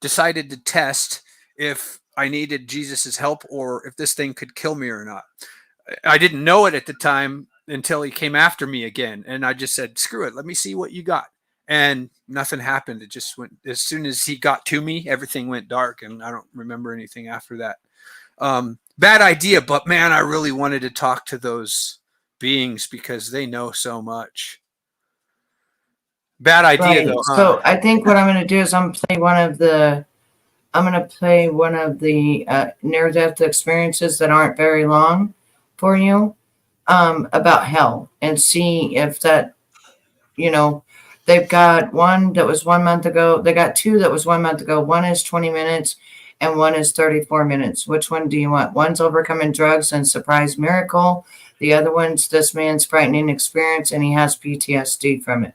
decided to test if I needed Jesus's help or if this thing could kill me or not. I didn't know it at the time until he came after me again. And I just said, screw it. Let me see what you got. And nothing happened. It just went, as soon as he got to me, everything went dark and I don't remember anything after that. Bad idea, but man, I really wanted to talk to those beings because they know so much. Bad idea, though. Huh? So I think what I'm going to do is I'm going to play one of the near-death experiences that aren't very long for you about hell, and see if that, they've got one that was 1 month ago. They got 2 that was 1 month ago. One is 20 minutes and one is 34 minutes. Which one do you want? One's overcoming drugs and surprise miracle. The other one's this man's frightening experience and he has PTSD from it.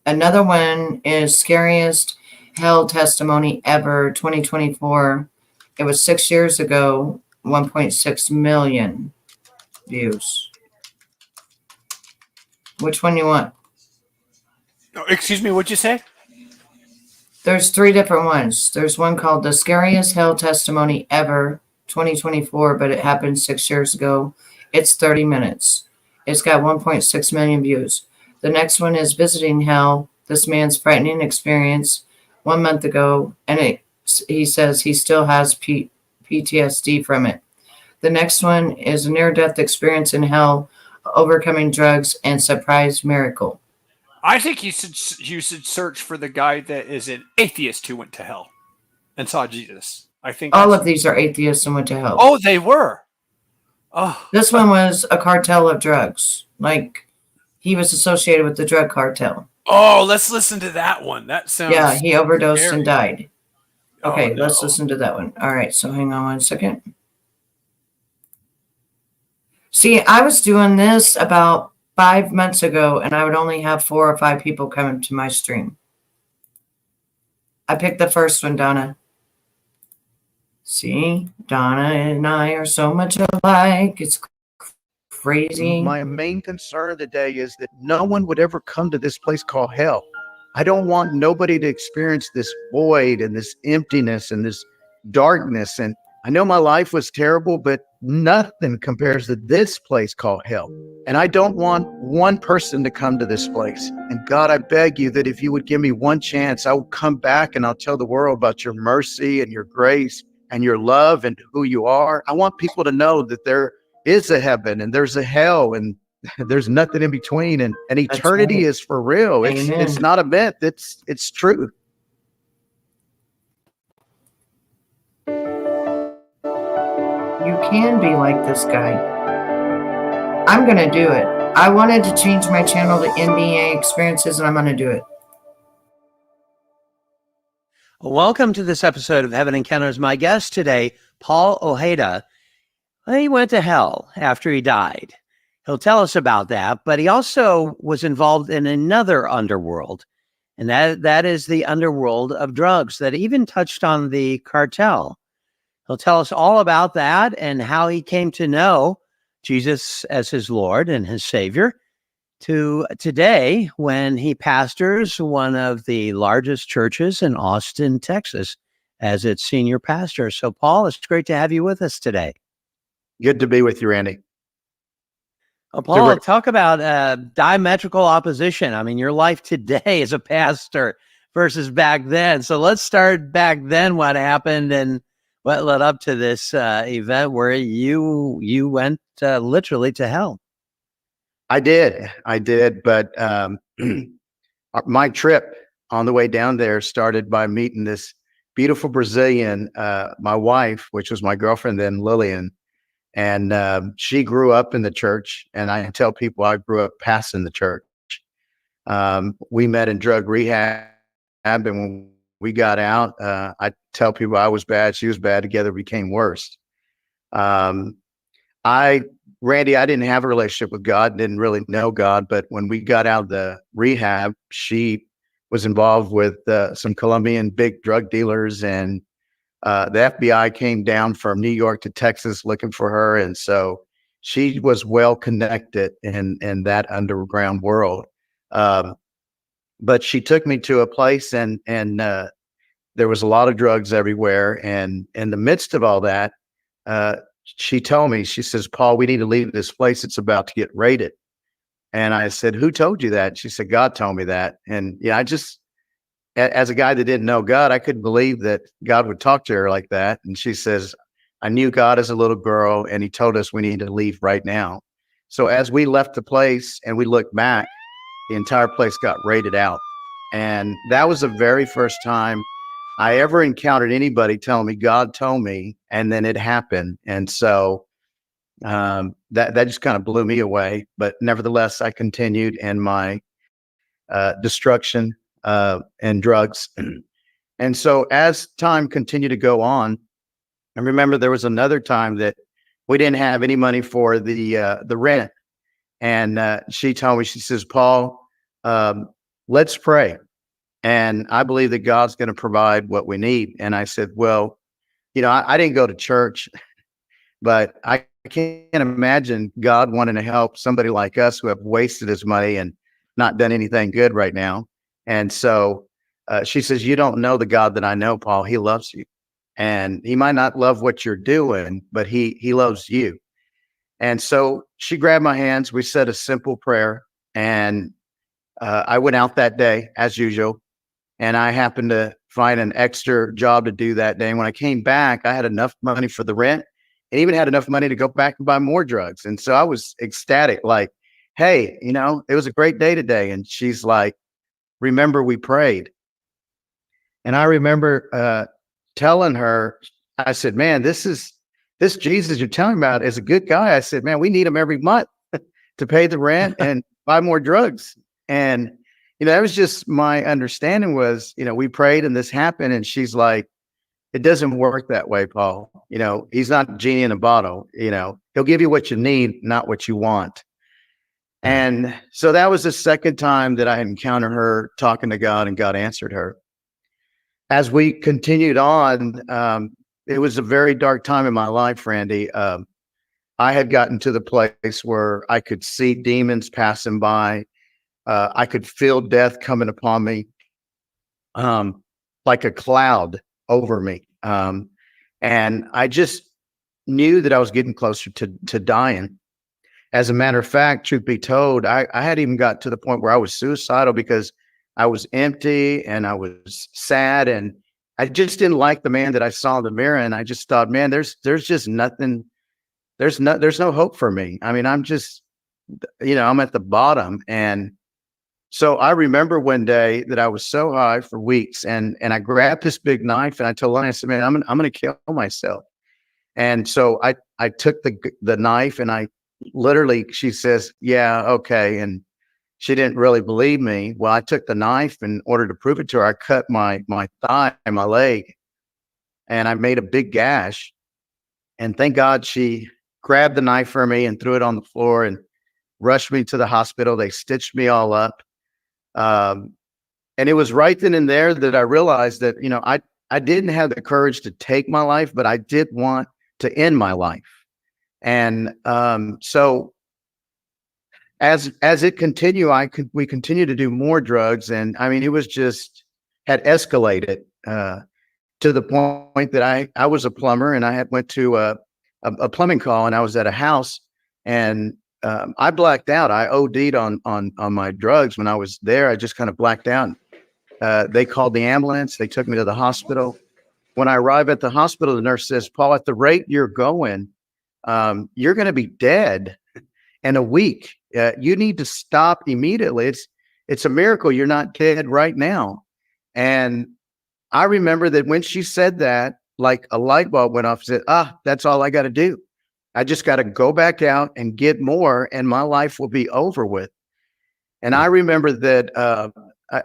Another one is scariest hell testimony ever, 2024. It was 6 years ago, 1.6 million views. Which one you want? Oh, excuse me, what'd you say? There's 3 different ones. There's one called the scariest hell testimony ever, 2024, but it happened 6 years ago. It's 30 minutes. It's got 1.6 million views. The next one is visiting hell, this man's frightening experience, 1 month ago, and he says he still has PTSD from it. The next one is a near-death experience in hell, overcoming drugs, and surprise miracle. I think you should search for the guy that is an atheist who went to hell and saw Jesus. I think all of these are atheists and went to hell. Oh, they were. Oh, this one was a cartel of drugs. Like, he was associated with the drug cartel. Oh, let's listen to that one. That sounds... Yeah, he overdosed scary. and died. Okay, no. Let's listen to that one. All right, so hang on 1 second. See, I was doing this about 5 months ago, and I would only have 4 or 5 people coming to my stream. I picked the first one, Donna. See, Donna and I are so much alike. It's crazy. My main concern today is that no one would ever come to this place called hell. I don't want nobody to experience this void and this emptiness and this darkness. And I know my life was terrible, but nothing compares to this place called hell. And I don't want one person to come to this place. And God, I beg you that if you would give me one chance, I will come back and I'll tell the world about your mercy and your grace and your love and who you are. I want people to know that there is a heaven and there's a hell and there's nothing in between, and eternity is for real. It's not a myth. It's true. You can be like this guy. I'm going to do it. I wanted to change my channel to NDE experiences, and I'm going to do it. Welcome to this episode of Heaven Encounters. My guest today, Paul Ojeda. He went to hell after he died. He'll tell us about that, but he also was involved in another underworld, and that is the underworld of drugs that even touched on the cartel. He'll tell us all about that and how he came to know Jesus as his Lord and his Savior, to today when he pastors one of the largest churches in Austin, Texas, as its senior pastor. So, Paul, it's great to have you with us today. Good to be with you, Randy. Well, Paul, talk about diametrical opposition. I mean, your life today as a pastor versus back then. So let's start back then. What happened and what led up to this event where you went literally to hell? I did. But my trip on the way down there started by meeting this beautiful Brazilian, my wife, which was my girlfriend then, Lillian. And she grew up in the church, and I tell people I grew up passing the church. We met in drug rehab, and when we got out, I tell people I was bad, she was bad, together became worse. Randy, I didn't have a relationship with God, didn't really know God, but when we got out of the rehab, she was involved with some Colombian big drug dealers, and the FBI came down from New York to Texas looking for her. And so she was well connected in that underground world. But she took me to a place and there was a lot of drugs everywhere. And in the midst of all that, she told me, she says, Paul, we need to leave this place. It's about to get raided. And I said, who told you that? She said, God told me that. And yeah, as a guy that didn't know God, I couldn't believe that God would talk to her like that. And she says, I knew God as a little girl, and he told us we need to leave right now. So as we left the place and we looked back, the entire place got raided out. And that was the very first time I ever encountered anybody telling me God told me, and then it happened. And so that just kind of blew me away. But nevertheless, I continued in my destruction and drugs. And so as time continued to go on, I remember there was another time that we didn't have any money for the rent. And she told me, she says, Paul, let's pray. And I believe that God's going to provide what we need. And I said, well, I didn't go to church, but I can't imagine God wanting to help somebody like us who have wasted his money and not done anything good right now. And so she says, you don't know the God that I know, Paul. He loves you. And he might not love what you're doing, but he loves you. And so she grabbed my hands. We said a simple prayer. And I went out that day, as usual. And I happened to find an extra job to do that day. And when I came back, I had enough money for the rent and even had enough money to go back and buy more drugs. And so I was ecstatic, like, hey, it was a great day today. And she's like, remember we prayed. And I remember telling her, I said, man, this Jesus you're telling about is a good guy. I said, man, we need him every month to pay the rent and buy more drugs. And, that was just my understanding was, we prayed and this happened. And she's like, it doesn't work that way, Paul. You know, he's not a genie in a bottle. You know, he'll give you what you need, not what you want. And so that was the second time that I encountered her talking to God, and God answered her. As we continued on, it was a very dark time in my life, Randy. I had gotten to the place where I could see demons passing by. I could feel death coming upon me, like a cloud over me. And I just knew that I was getting closer to dying. As a matter of fact, truth be told, I had even got to the point where I was suicidal because I was empty and I was sad, and I just didn't like the man that I saw in the mirror. And I just thought, man, there's just nothing. There's no hope for me. I mean, I'm just, I'm at the bottom. And so I remember one day that I was so high for weeks, and I grabbed this big knife and I told Lana, I said, man, I'm going to kill myself. And so I took the knife, and I literally, she says, yeah, okay. And she didn't really believe me. Well, I took the knife, and in order to prove it to her, I cut my thigh and my leg, and I made a big gash. And thank God she grabbed the knife for me and threw it on the floor and rushed me to the hospital. They stitched me all up. And it was right then and there that I realized that, I didn't have the courage to take my life, but I did want to end my life. And so as it continued, we continued to do more drugs. And I mean, it was just had escalated to the point that I was a plumber, and I had went to a plumbing call, and I was at a house, and I blacked out. I OD'd on my drugs when I was there. I just kind of blacked out. They called the ambulance. They took me to the hospital. When I arrived at the hospital, the nurse says, Paul, at the rate you're going, you're going to be dead in a week. You need to stop immediately. It's a miracle you're not dead right now. And I remember that when she said that, like a light bulb went off, and said, that's all I got to do. I just got to go back out and get more, and my life will be over with. And I remember that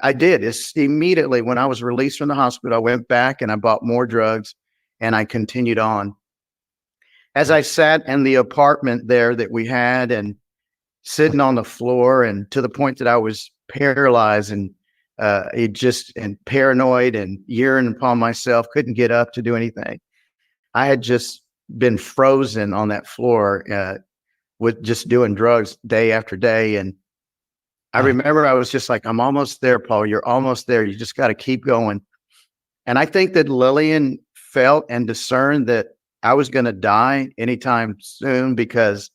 I did. It's immediately when I was released from the hospital, I went back and I bought more drugs, and I continued on. As I sat in the apartment there that we had, and sitting on the floor, and to the point that I was paralyzed and paranoid and yearning upon myself, couldn't get up to do anything. I had just been frozen on that floor with just doing drugs day after day. And I remember I was just like, I'm almost there, Paul. You're almost there. You just got to keep going. And I think that Lillian felt and discerned that I was going to die anytime soon, because,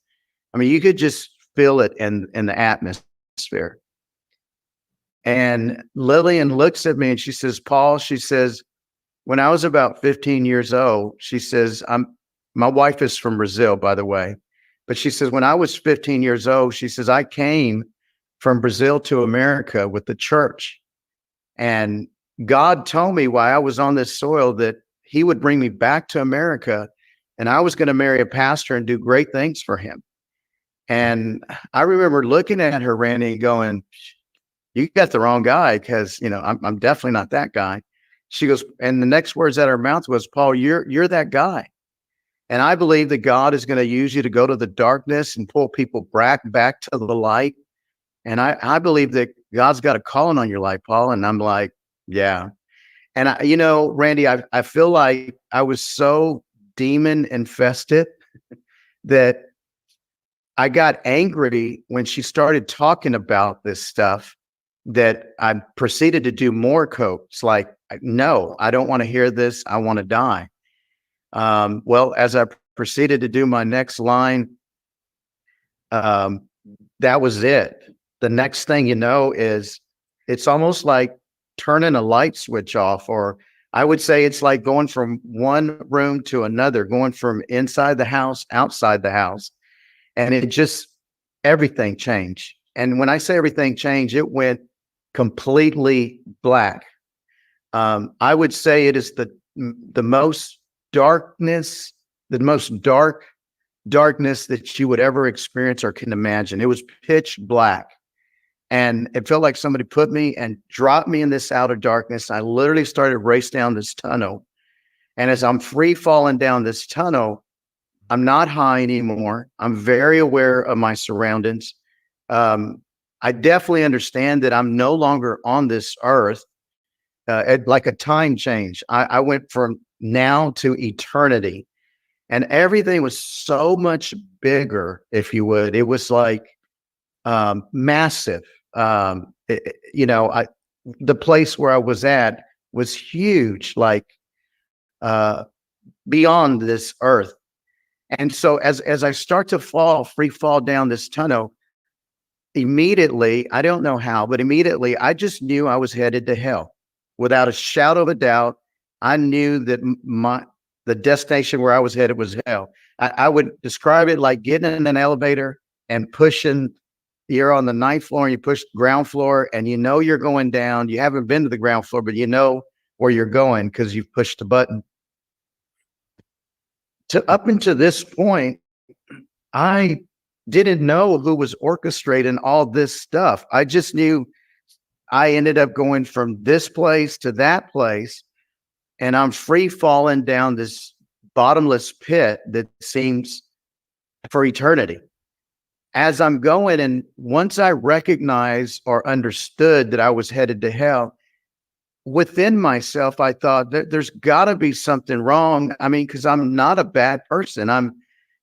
I mean, you could just feel it in the atmosphere. And Lillian looks at me and she says, Paul, she says, when I was about 15 years old, she says, my wife is from Brazil, by the way, but she says, when I was 15 years old, she says, I came from Brazil to America with the church. And God told me while I was on this soil that he would bring me back to America, and I was going to marry a pastor and do great things for him. And I remember looking at her, Randy, and going, you got the wrong guy, because, I'm definitely not that guy. She goes, and the next words out of her mouth was, Paul, you're that guy. And I believe that God is going to use you to go to the darkness and pull people back to the light. And I believe that God's got a calling on your life, Paul. And I'm like, yeah. And Randy, I feel like I was so demon infested that I got angry when she started talking about this stuff, that I proceeded to do more coke. It's like, no, I don't want to hear this. I want to die. Well, as I proceeded to do my next line, that was it. The next thing is it's almost like turning a light switch off, or I would say it's like going from one room to another, going from inside the house, outside the house. And it just, everything changed. And when I say everything changed, it went completely black. I would say it is the most darkness, the most darkness that you would ever experience or can imagine. It was pitch black. And it felt like somebody put me and dropped me in this outer darkness. I literally started to race down this tunnel. And as I'm free falling down this tunnel, I'm not high anymore. I'm very aware of my surroundings. I definitely understand that I'm no longer on this earth. Like a time change. I went from now to eternity, and everything was so much bigger, if you would. It was like massive. The place where I was at was huge, like beyond this earth. And so as I start to free fall down this tunnel, immediately, I don't know how, but immediately I just knew I was headed to hell. Without a shadow of a doubt, I knew that the destination where I was headed was hell. I would describe it like getting in an elevator and pushing. You're on the 9th floor and you push ground floor, and you know you're going down. You haven't been to the ground floor, but you know where you're going because you've pushed the button. Up until this point, I didn't know who was orchestrating all this stuff. I just knew I ended up going from this place to that place, and I'm free falling down this bottomless pit that seems for eternity. As I'm going, and once I recognized or understood that I was headed to hell, within myself, I thought there's got to be something wrong. I mean, because I'm not a bad person. I'm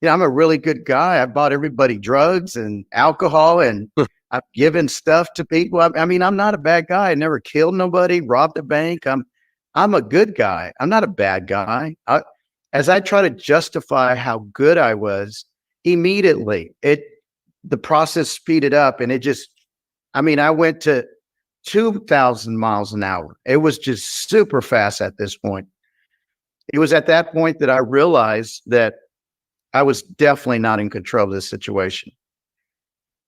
a really good guy. I bought everybody drugs and alcohol, and I've given stuff to people. I mean, I'm not a bad guy. I never killed nobody, robbed a bank. I'm a good guy. I'm not a bad guy. As I try to justify how good I was, immediately the process speeded up, and I went to 2,000 miles an hour. It was just super fast at this point. It was at that point that I realized that I was definitely not in control of this situation.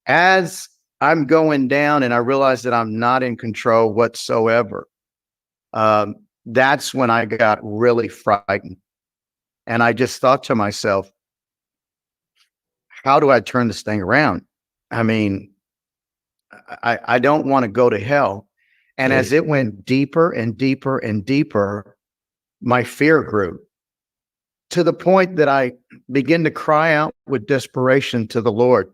As I'm going down and I realized that I'm not in control whatsoever, that's when I got really frightened. And I just thought to myself, how do I turn this thing around? I mean, I don't want to go to hell. And as it went deeper and deeper and deeper, my fear grew to the point that I began to cry out with desperation to the Lord.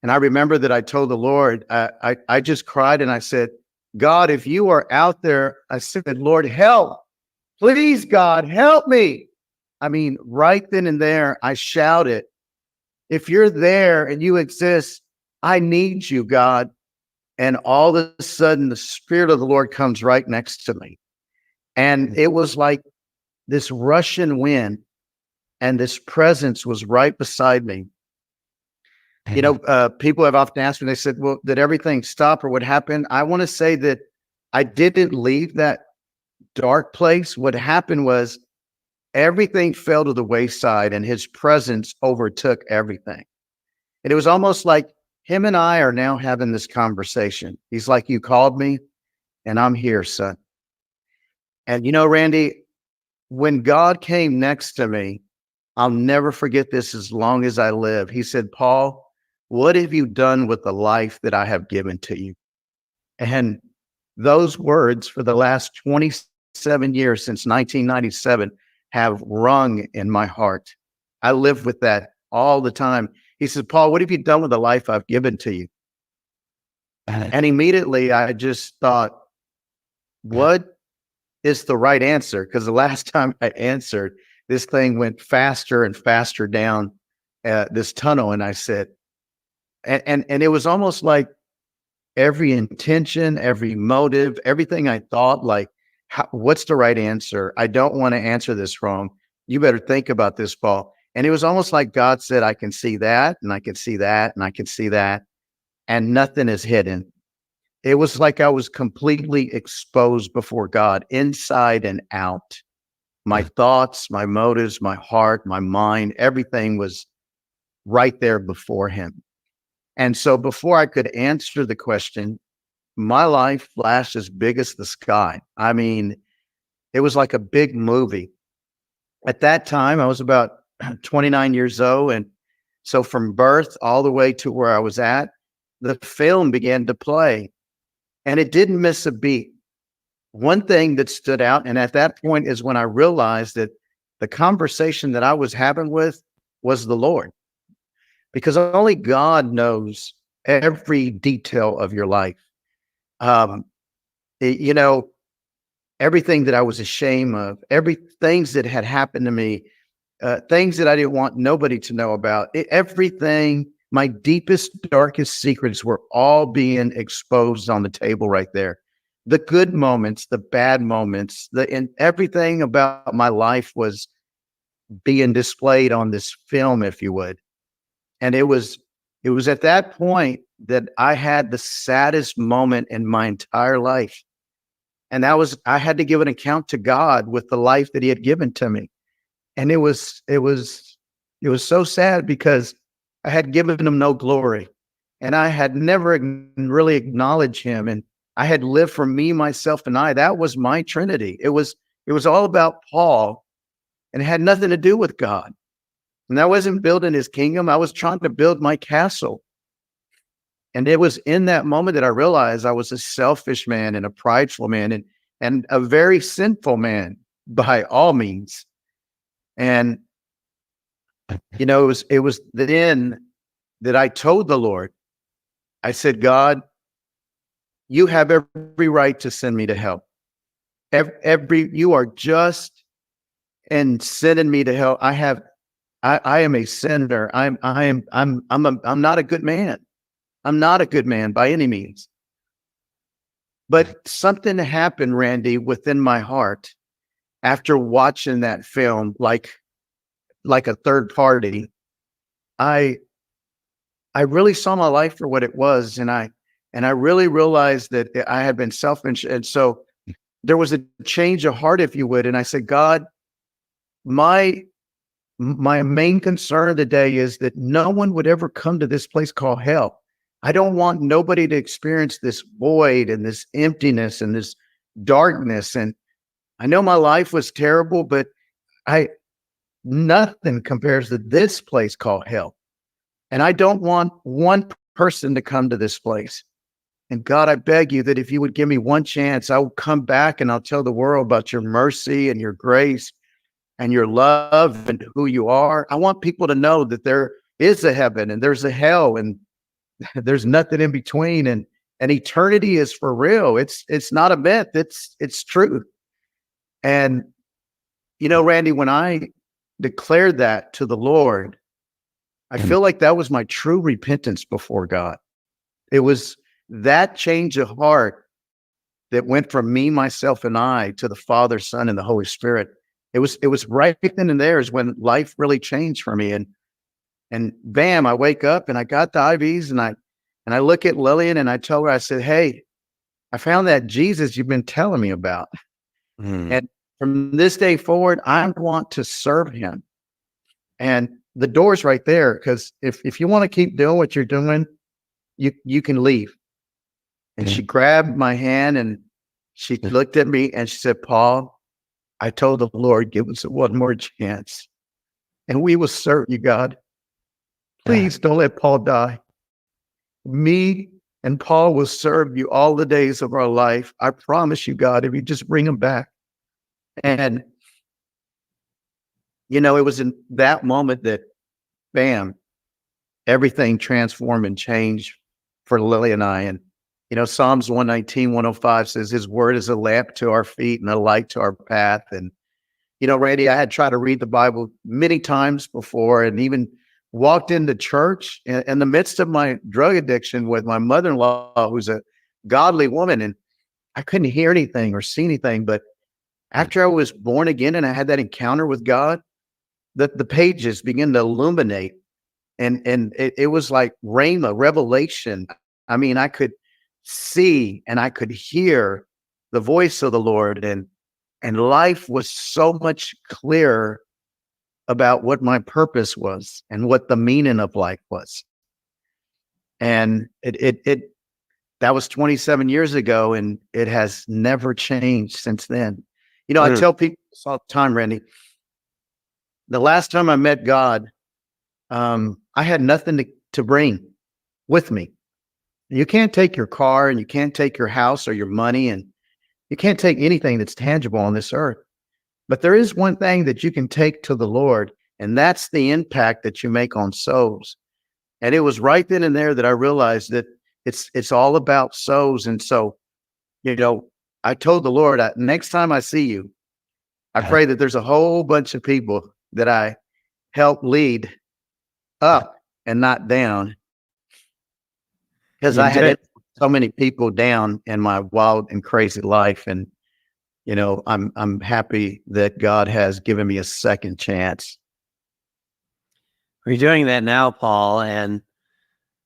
And I remember that I told the Lord, I just cried and I said, God, if you are out there, I said, Lord, help. Please, God, help me. I mean, right then and there, I shouted, if you're there and you exist, I need you, God. And all of a sudden, the Spirit of the Lord comes right next to me. And it was like this rushing wind, and this presence was right beside me. People have often asked me, they said, well, did everything stop or what happened? I want to say that I didn't leave that dark place. What happened was everything fell to the wayside, and his presence overtook everything. And it was almost like him and I are now having this conversation. He's like, you called me and I'm here, son. And Randy, when God came next to me, I'll never forget this as long as I live. He said, Paul, what have you done with the life that I have given to you? And those words for the last 27 years since 1997 have rung in my heart. I live with that all the time. He says, Paul, what have you done with the life I've given to you? And immediately I just thought, what is the right answer? Because the last time I answered, this thing went faster and faster down this tunnel. And I said, and it was almost like every intention, every motive, everything I thought, like, what's the right answer? I don't want to answer this wrong. You better think about this, Paul. And it was almost like God said, I can see that, and I can see that, and I can see that, and nothing is hidden. It was like I was completely exposed before God, inside and out. My thoughts, my motives, my heart, my mind, everything was right there before him. And so before I could answer the question, my life flashed as big as the sky. I mean, it was like a big movie. At that time, I was about 29 years old. And so from birth all the way to where I was at, the film began to play, and it didn't miss a beat. one thing that stood out, and at that point is when I realized that the conversation that I was having with was the Lord, because only God knows every detail of your life. You know, everything that I was ashamed of, things that had happened to me, things that I didn't want nobody to know about, everything, my deepest, darkest secrets were all being exposed on the table right there. The good moments, the bad moments, and everything about my life was being displayed on this film, if you would. And it was at that point that I had the saddest moment in my entire life. And that was, I had to give an account to God with the life that he had given to me. And it was so sad because I had given him no glory, and I had never really acknowledged him. And I had lived for me, myself, and I. That was my Trinity. It was all about Paul, and it had nothing to do with God. And I wasn't building his kingdom. I was trying to build my castle. And it was in that moment that I realized I was a selfish man and a prideful man and a very sinful man by all means. And, you know, it was then that I told the Lord, I said, God, you have every right to send me to hell. You are just in sending me to hell. I am a sinner. I'm not a good man. I'm not a good man by any means. But something happened, Randy, within my heart after watching that film, like a third party. I really saw my life for what it was, and I really realized that I had been selfish, and so there was a change of heart, if you would. And I said, God, my main concern today is that no one would ever come to this place called hell. I don't want nobody to experience this void and this emptiness and this darkness. And I know my life was terrible, but nothing compares to this place called hell. And I don't want one person to come to this place. And God, I beg you that if you would give me one chance, I will come back and I'll tell the world about your mercy and your grace and your love and who you are. I want people to know that there is a heaven and there's a hell and there's nothing in between. And eternity is for real. It's not a myth. It's truth. And, you know, Randy, when I declared that to the Lord, I feel like that was my true repentance before God. It was that change of heart that went from me, myself, and I to the Father, Son, and the Holy Spirit. It was right then and there is when life really changed for me. And bam, I wake up and I got the IVs and I look at Lillian and I tell her, I said, hey, I found that Jesus you've been telling me about. And from this day forward, I want to serve him. And the door's right there, because if you want to keep doing what you're doing, you can leave. And she grabbed my hand and she looked at me and she said, Paul, I told the Lord, give us one more chance and we will serve you, God. Please don't let Paul die. Me and Paul will serve you all the days of our life. I promise you, God, if you just bring him back. And, you know, it was in that moment that, bam, everything transformed and changed for Lily and I. And, you know, Psalms 119, 105 says his word is a lamp to our feet and a light to our path. And, you know, Randy, I had tried to read the Bible many times before and even walked into church in the midst of my drug addiction with my mother-in-law, who's a godly woman. And I couldn't hear anything or see anything. But after I was born again and I had that encounter with God, the pages began to illuminate. And it was like rhema, revelation. I mean, I could see and I could hear the voice of the Lord, and life was so much clearer about what my purpose was and what the meaning of life was. And that was 27 years ago, and it has never changed since then. You know, I tell people this all the time, Randy, the last time I met God, I had nothing to bring with me. You can't take your car and you can't take your house or your money. And You can't take anything that's tangible on this earth. But there is one thing that you can take to the Lord, and that's the impact that you make on souls. And it was right then and there that I realized that it's all about souls. And so, you know, I told the Lord, next time I see you, I pray that there's a whole bunch of people that I help lead up and not down. Because I had so many people down in my wild and crazy life. And, you know, I'm happy that God has given me a second chance. We're doing that now, Paul. And,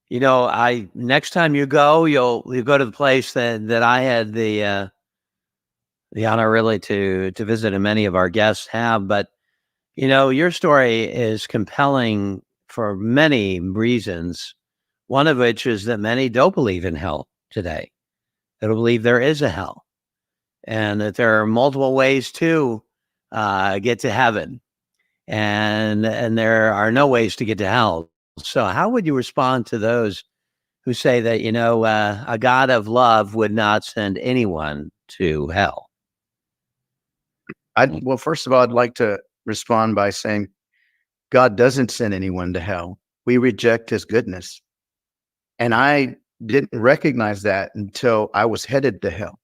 you know, next time you go, you'll go to the place that I had the honor really to visit, and many of our guests have. But, you know, your story is compelling for many reasons. One of which is that many don't believe in hell today. They don't believe there is a hell, and that there are multiple ways to get to heaven, and there are no ways to get to hell. So how would you respond to those who say that, you know, a God of love would not send anyone to hell? Well, first of all, I'd like to respond by saying God doesn't send anyone to hell. We reject his goodness. And I didn't recognize that until I was headed to hell.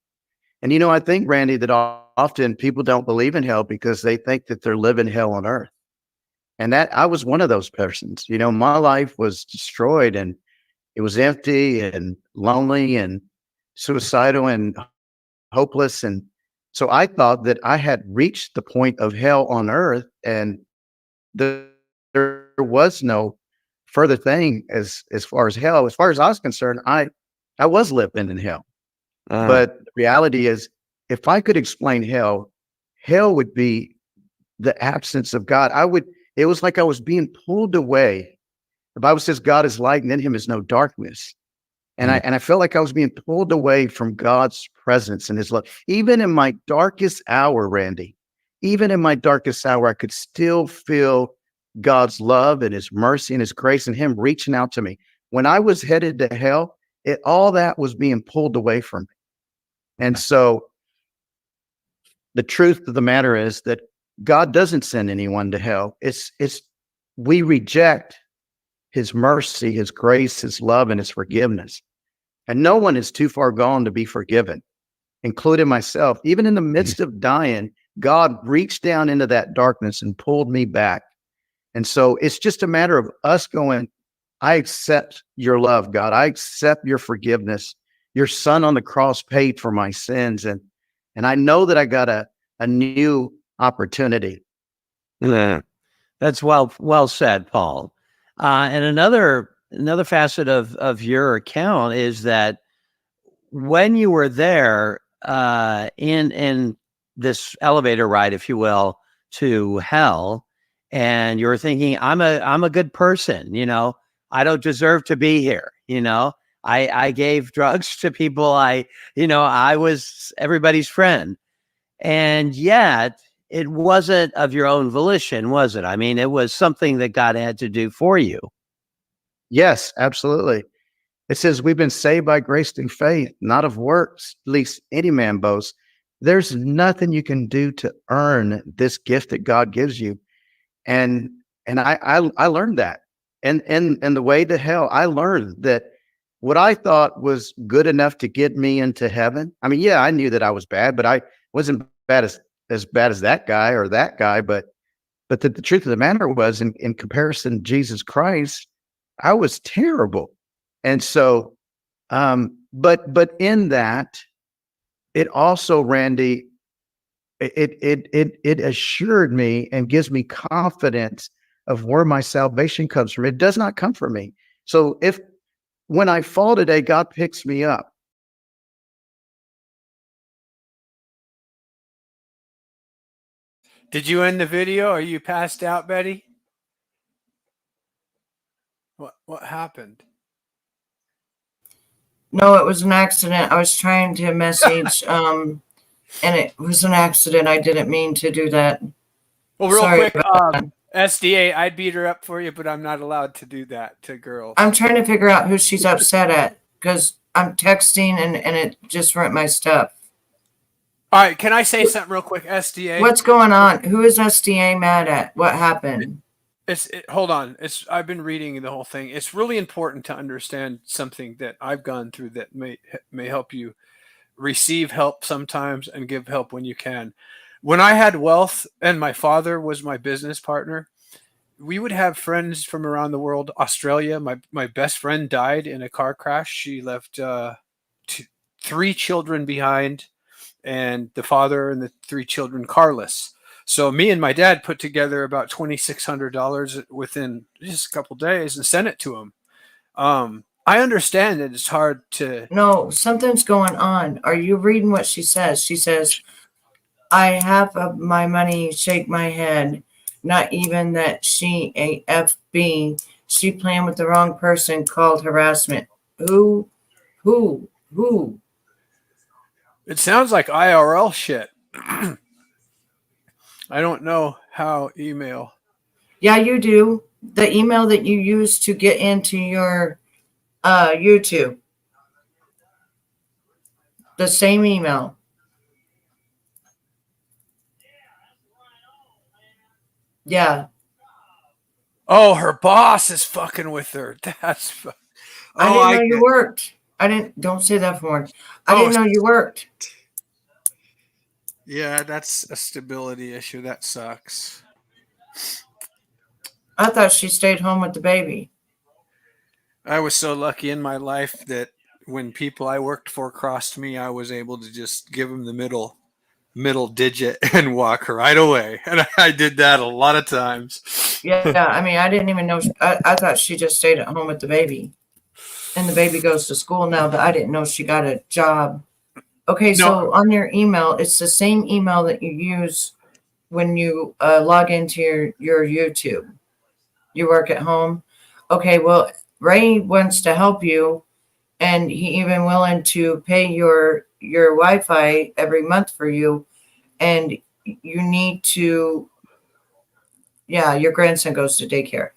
And, you know, I think, Randy, that often people don't believe in hell because they think that they're living hell on earth. And that I was one of those persons. You know, my life was destroyed, and it was empty and lonely and suicidal and hopeless. And so I thought that I had reached the point of hell on earth, and there was no further thing as far as hell. As far as I was concerned, I was living in hell. But the reality is, if I could explain hell, hell would be the absence of God. It was like I was being pulled away. The Bible says God is light and in him is no darkness. And I felt like I was being pulled away from God's presence and his love. Even in my darkest hour, Randy, even in my darkest hour, I could still feel God's love and his mercy and his grace and him reaching out to me. When I was headed to hell, all that was being pulled away from me. And so the truth of the matter is that God doesn't send anyone to hell. We reject his mercy, his grace, his love, and his forgiveness. And no one is too far gone to be forgiven, including myself. Even in the midst of dying, God reached down into that darkness and pulled me back. And so it's just a matter of us going, I accept your love, God. I accept your forgiveness. Your son on the cross paid for my sins. And I know that I got a new opportunity. Yeah, that's well said, Paul. And another facet of your account is that when you were there in this elevator ride, if you will, to hell, and you were thinking, I'm a good person, you know, I don't deserve to be here, you know, I gave drugs to people, I was everybody's friend, and yet it wasn't of your own volition, was it? I mean, it was something that God had to do for you. Yes, absolutely. It says we've been saved by grace through faith, not of works, lest any man boast. There's nothing you can do to earn this gift that God gives you. And I learned that. And the way to hell, I learned that what I thought was good enough to get me into heaven. I mean, yeah, I knew that I was bad, but I wasn't as bad as that guy or that guy. But the truth of the matter was, in comparison to Jesus Christ, I was terrible. And so, but in that, it also, Randy, it assured me and gives me confidence of where my salvation comes from. It does not come from me. So when I fall today, God picks me up. Did you end the video? Are you passed out, Betty? What happened? No, it was an accident. I was trying to message, and it was an accident. I didn't mean to do that. Well, real Sorry quick, SDA, I'd beat her up for you, but I'm not allowed to do that to girls. I'm trying to figure out who she's upset at because I'm texting and it just went my stuff. All right, can I say something real quick? SDA. What's going on? Who is SDA mad at? What happened? Hold on. I've been reading the whole thing. It's really important to understand something that I've gone through that may help you receive help sometimes and give help when you can. When I had wealth and my father was my business partner, we would have friends from around the world. Australia, my best friend died in a car crash. She left 3 children behind, and the father and the 3 children carless. So me and my dad put together about $2,600 within just a couple days and sent it to him. I understand that it's hard to. No, something's going on. Are you reading what she says? She says, I have my money, shake my head. Not even that she a FB. She playing with the wrong person, called harassment. Who? It sounds like IRL shit. I don't know how email. Yeah, you do. The email that you use to get into your YouTube. The same email. Yeah. Oh, her boss is fucking with her. That's. I didn't know you worked. Don't say that for me. I didn't know you worked. Yeah, that's a stability issue. That sucks. I thought she stayed home with the baby. I was so lucky in my life that when people I worked for crossed me, I was able to just give them the middle digit and walk right away. And I did that a lot of times. Yeah, I mean, I didn't even know. I thought she just stayed at home with the baby. And the baby goes to school now, but I didn't know she got a job. Okay, so on your email, it's the same email that you use when you log into your YouTube. You work at home. Okay, well, Ray wants to help you, and he even willing to pay your Wi-Fi every month for you, and you need to. Yeah, your grandson goes to daycare.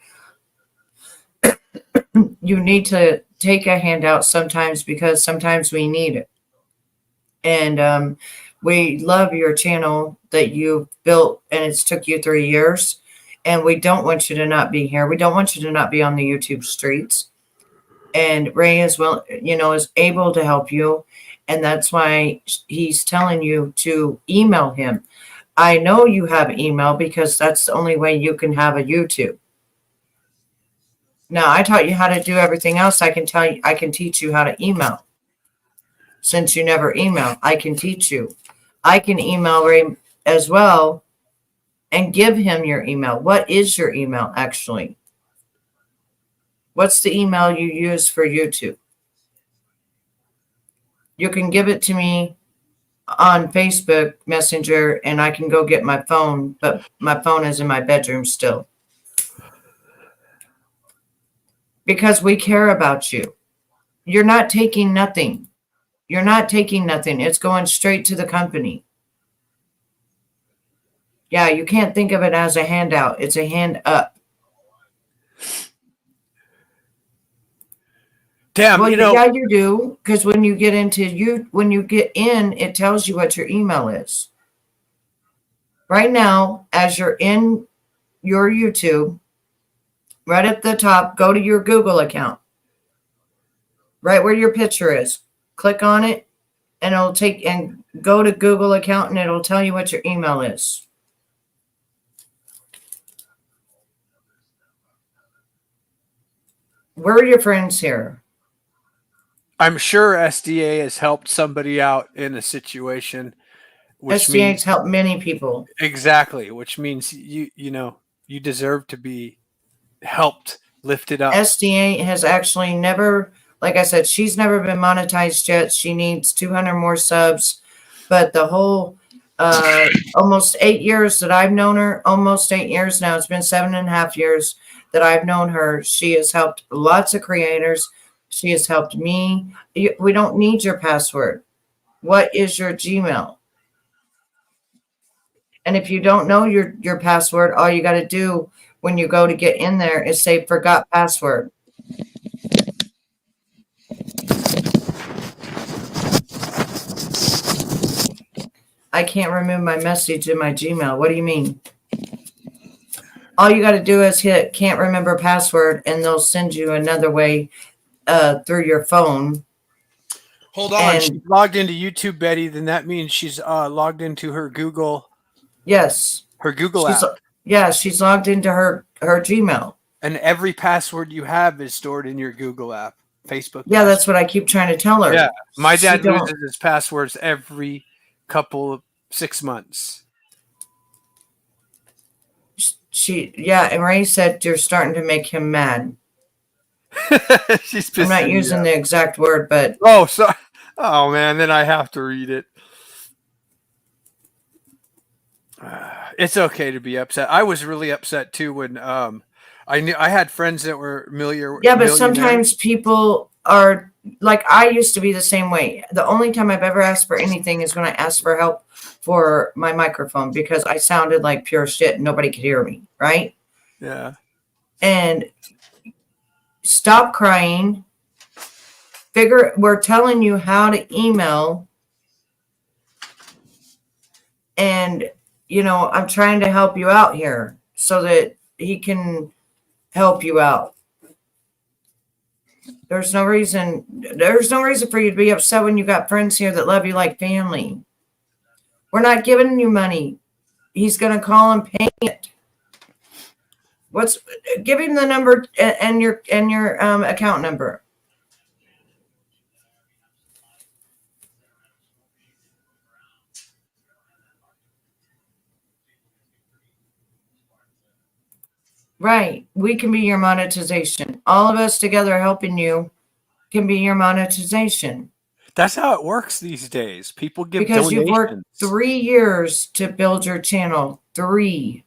You need to take a handout sometimes because sometimes we need it. And we love your channel that you built, and it's took you 3 years. And we don't want you to not be here. We don't want you to not be on the YouTube streets. And Ray is is able to help you. And that's why he's telling you to email him. I know you have email because that's the only way you can have a YouTube. Now, I taught you how to do everything else. I can teach you how to email. Since you never email, I can teach you. I can email Ray as well and give him your email. What is your email, actually? What's the email you use for YouTube? You can give it to me on Facebook Messenger, and I can go get my phone, but my phone is in my bedroom still. Because we care about you. You're not taking nothing. You're not taking nothing. It's going straight to the company. Yeah, you can't think of it as a handout. It's a hand up. Damn, well, yeah, you do. Because when you get in, it tells you what your email is. Right now, as you're in your YouTube, right at the top, go to your Google account. Right where your picture is. Click on it, and it'll go to Google account, and it'll tell you what your email is. Where are your friends here? I'm sure SDA has helped somebody out in a situation. SDA has helped many people. Exactly, which means you deserve to be helped, lifted up. SDA has actually never, like I said, she's never been monetized yet. She needs 200 more subs. But the whole almost 8 years that I've known her, almost 8 years now, it's been 7.5 years that I've known her. She has helped lots of creators. She has helped me. We don't need your password. What is your Gmail? And if you don't know your password, all you got to do when you go to get in there is say forgot password. I can't remove my message in my Gmail. What do you mean? All you got to do is hit can't remember password, and they'll send you another way through your phone. Hold on. She's logged into YouTube, Betty. Then that means she's logged into her Google. Yes. Her Google app. Yeah, she's logged into her Gmail. And every password you have is stored in your Google app. Facebook. Yeah, that's what I keep trying to tell her. Yeah. My dad loses his passwords every couple of 6 months. And Ray said you're starting to make him mad. She's I'm not using the exact word, but sorry. Oh man, then I have to read it. It's okay to be upset. I was really upset too when I had friends that were but sometimes people are like, I used to be the same way. The only time I've ever asked for anything is when I asked for help for my microphone because I sounded like pure shit and nobody could hear me, right? Yeah. And stop crying. We're telling you how to email. And, I'm trying to help you out here so that he can help you out. There's no reason for you to be upset when you got friends here that love you like family. We're not giving you money. He's going to call and pay it. Give him the number and your account number. Right. We can be your monetization. All of us together helping you can be your monetization. That's how it works these days. People give because donations. You've worked 3 years to build your channel. 3.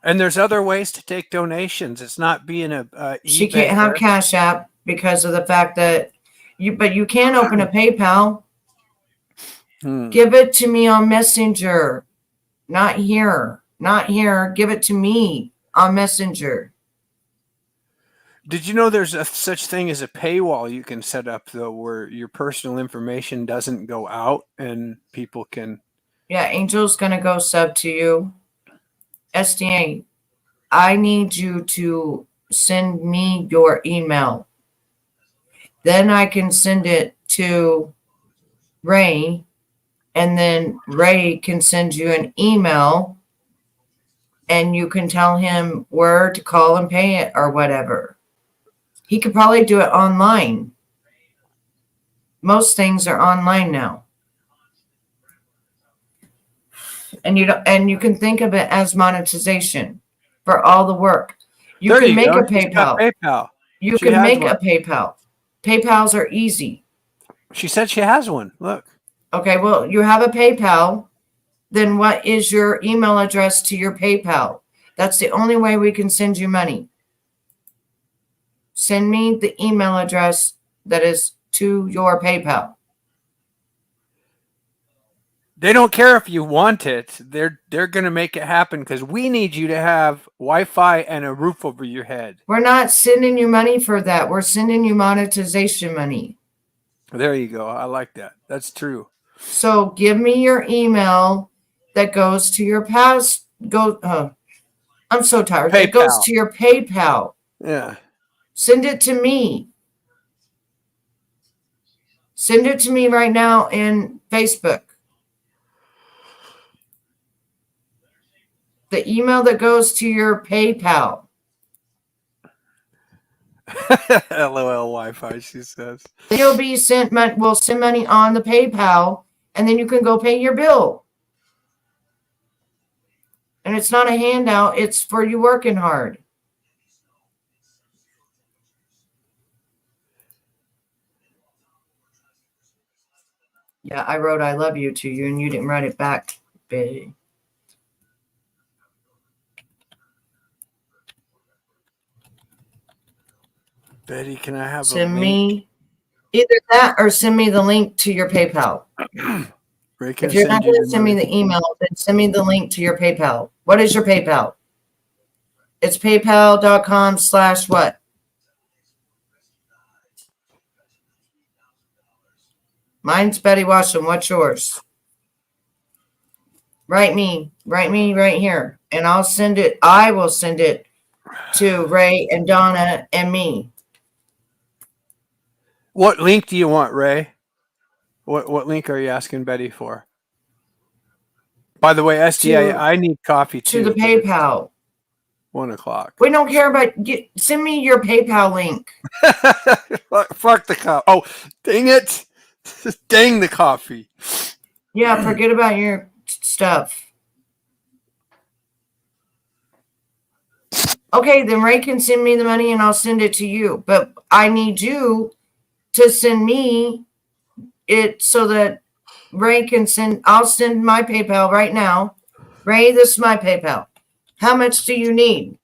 And there's other ways to take donations. It's not being a She can't have Cash App because of the fact that you can open a PayPal. Give it to me on Messenger. Not here. Give it to me on Messenger. Did you know there's such thing as a paywall you can set up, though, where your personal information doesn't go out and people can... Yeah, Angel's going to go sub to you. SDA, I need you to send me your email. Then I can send it to Ray, and then Ray can send you an email, and you can tell him where to call and pay it or whatever. He could probably do it online. Most things are online now. And you can think of it as monetization for all the work. You can make a PayPal. You can make a PayPal. PayPals are easy. She said she has one. Look. Okay, well, you have a PayPal. Then what is your email address to your PayPal? That's the only way we can send you money. Send me the email address that is to your PayPal. They don't care if you want it. They're going to make it happen because we need you to have Wi-Fi and a roof over your head. We're not sending you money for that. We're sending you monetization money. There you go. I like that. That's true. So give me your email that goes to your I'm so tired. PayPal. That goes to your PayPal. Yeah. Send it to me. Send it to me right now in Facebook. The email that goes to your PayPal. LOL Wi-Fi, she says. You'll be sent money. We'll send money on the PayPal, and then you can go pay your bill. And it's not a handout. It's for you working hard. Yeah, I wrote I love you to you, and you didn't write it back, baby. Betty, can I have send me either that or send me the link to your PayPal. If you're not going to send me the email, then send me the link to your PayPal. What is your PayPal? It's paypal.com/what? Mine's Betty Washam. What's yours? Write me right here, and I'll send it. I will send it to Ray and Donna and me. What link do you want, Ray? What link are you asking Betty for? By the way, SDA, I need coffee too. To the PayPal. 1 o'clock. We don't care about. Send me your PayPal link. Fuck the coffee. Oh, dang it! Dang the coffee. Yeah, forget about your stuff. Okay, then Ray can send me the money and I'll send it to you. But I need you to send me it so that Ray can send. I'll send my PayPal right now. Ray, this is my PayPal. How much do you need?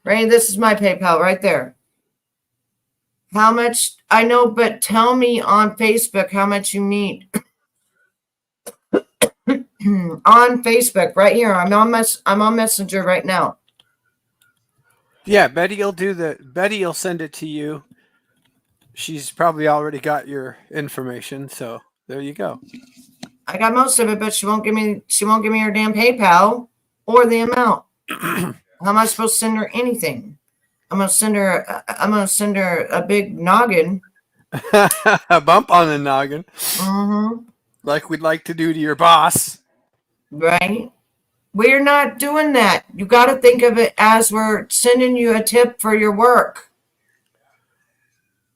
Ray, this is my PayPal right there. How much? I know, but tell me on Facebook how much you need. On Facebook, right here. I'm on Messenger right now. Yeah, Betty will send it to you. She's probably already got your information, so there you go. I got most of it, but she won't give me her damn PayPal or the amount. How am I supposed to send her anything? I'm gonna send her a big noggin. A bump on the noggin. Mm-hmm. Like we'd like to do to your boss. Right? We're not doing that. You got to think of it as we're sending you a tip for your work.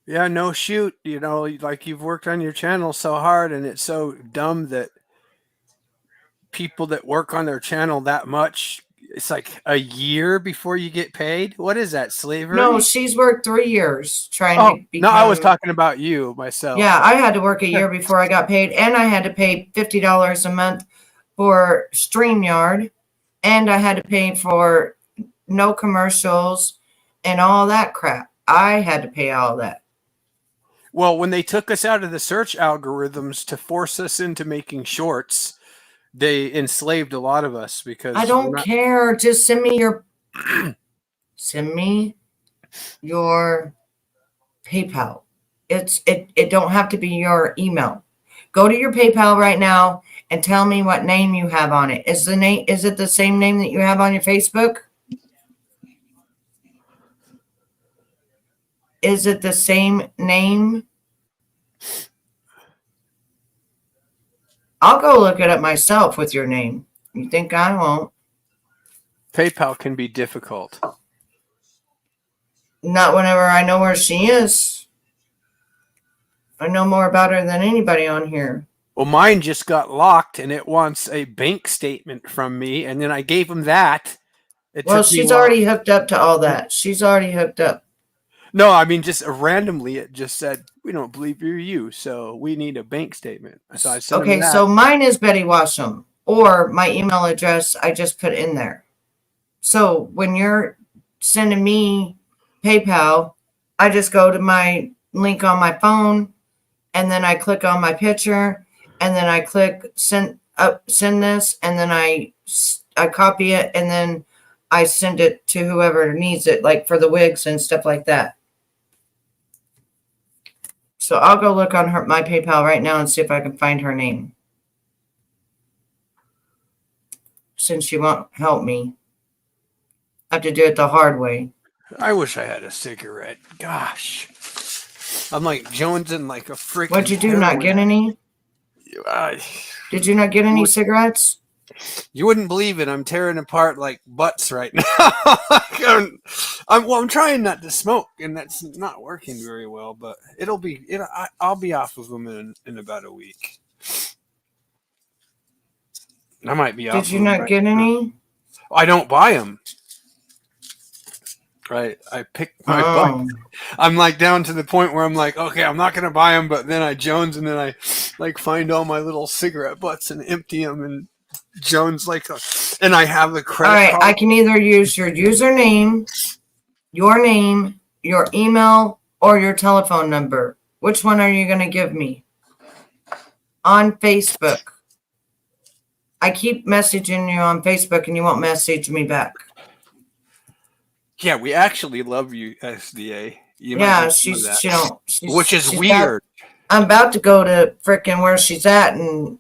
Yeah, no shoot. You know, like you've worked on your channel so hard, and it's so dumb that people that work on their channel that much, it's like a year before you get paid. What is that, slavery? No, she's worked 3 years trying to become... No, I was talking about you, myself. Yeah, I had to work a year before I got paid, and I had to pay $50 a month for StreamYard, and I had to pay for no commercials and all that crap. I had to pay all that. Well, when they took us out of the search algorithms to force us into making shorts, they enslaved a lot of us because I don't care. Just send me your PayPal. It don't have to be your email. Go to your PayPal right now and tell me what name you have on it. Is it the same name that you have on your Facebook? Is it the same name? I'll go look it up myself with your name. You think I won't? PayPal can be difficult. Not whenever I know where she is. I know more about her than anybody on here. Well, mine just got locked, and it wants a bank statement from me, and then I gave them that. Well, she's already hooked up to all that. She's already hooked up. No, I mean, just randomly, it just said, we don't believe you're you, so we need a bank statement. So I sent them that. So mine is Betty Washam, or my email address I just put in there. So when you're sending me PayPal, I just go to my link on my phone, and then I click on my picture, and then I click send this, and then I copy it, and then I send it to whoever needs it, like for the wigs and stuff like that. So I'll go look on my PayPal right now and see if I can find her name. Since she won't help me, I have to do it the hard way. I wish I had a cigarette. Gosh. I'm like jonesing like a freaking... What'd you do, not get any? Did you not get any cigarettes? You wouldn't believe it. I'm tearing apart like butts right now. I'm trying not to smoke, and that's not working very well. But I'll be off of them in about a week. I might be off. Did you not get any? I don't buy them. Right, I picked my butt. I'm like down to the point where I'm like, okay, I'm not gonna buy them, but then I jones, and then I like find all my little cigarette butts and empty them and jones and I have the credit. All right, card. I can either use your username, your name, your email, or your telephone number. Which one are you gonna give me? On Facebook. I keep messaging you on Facebook, and you won't message me back. Yeah, we actually love you, SDA. You might Yeah, need some of that. Which is weird. I'm about to go to frickin' where she's at and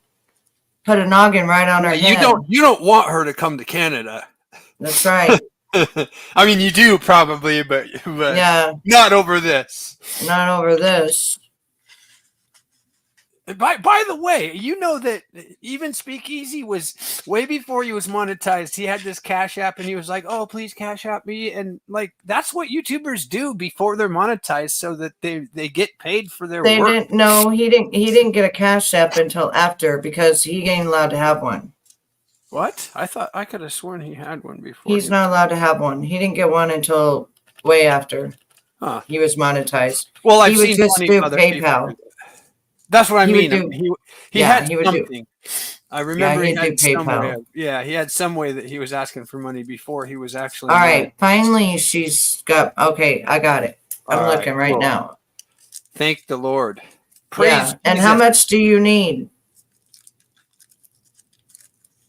put a noggin right on her head. You don't want her to come to Canada. That's right. I mean, you do probably, but yeah, not over this. Not over this. By the way, you know that even Speakeasy was way before he was monetized. He had this Cash App, and he was like, "Oh, please Cash App me," and like that's what YouTubers do before they're monetized, so that they get paid for their work. Didn't. No, he didn't get a Cash App until after because he ain't allowed to have one. What? I could have sworn he had one before. He's not allowed to have one. He didn't get one until way after he was monetized. Well, he would just do PayPal. That's what I mean. He had something. I remember he had PayPal. Yeah, he had some way that he was asking for money before he was actually. All right, finally she's got. Okay, I got it. I'm looking right now. Thank the Lord. Praise. And how much do you need?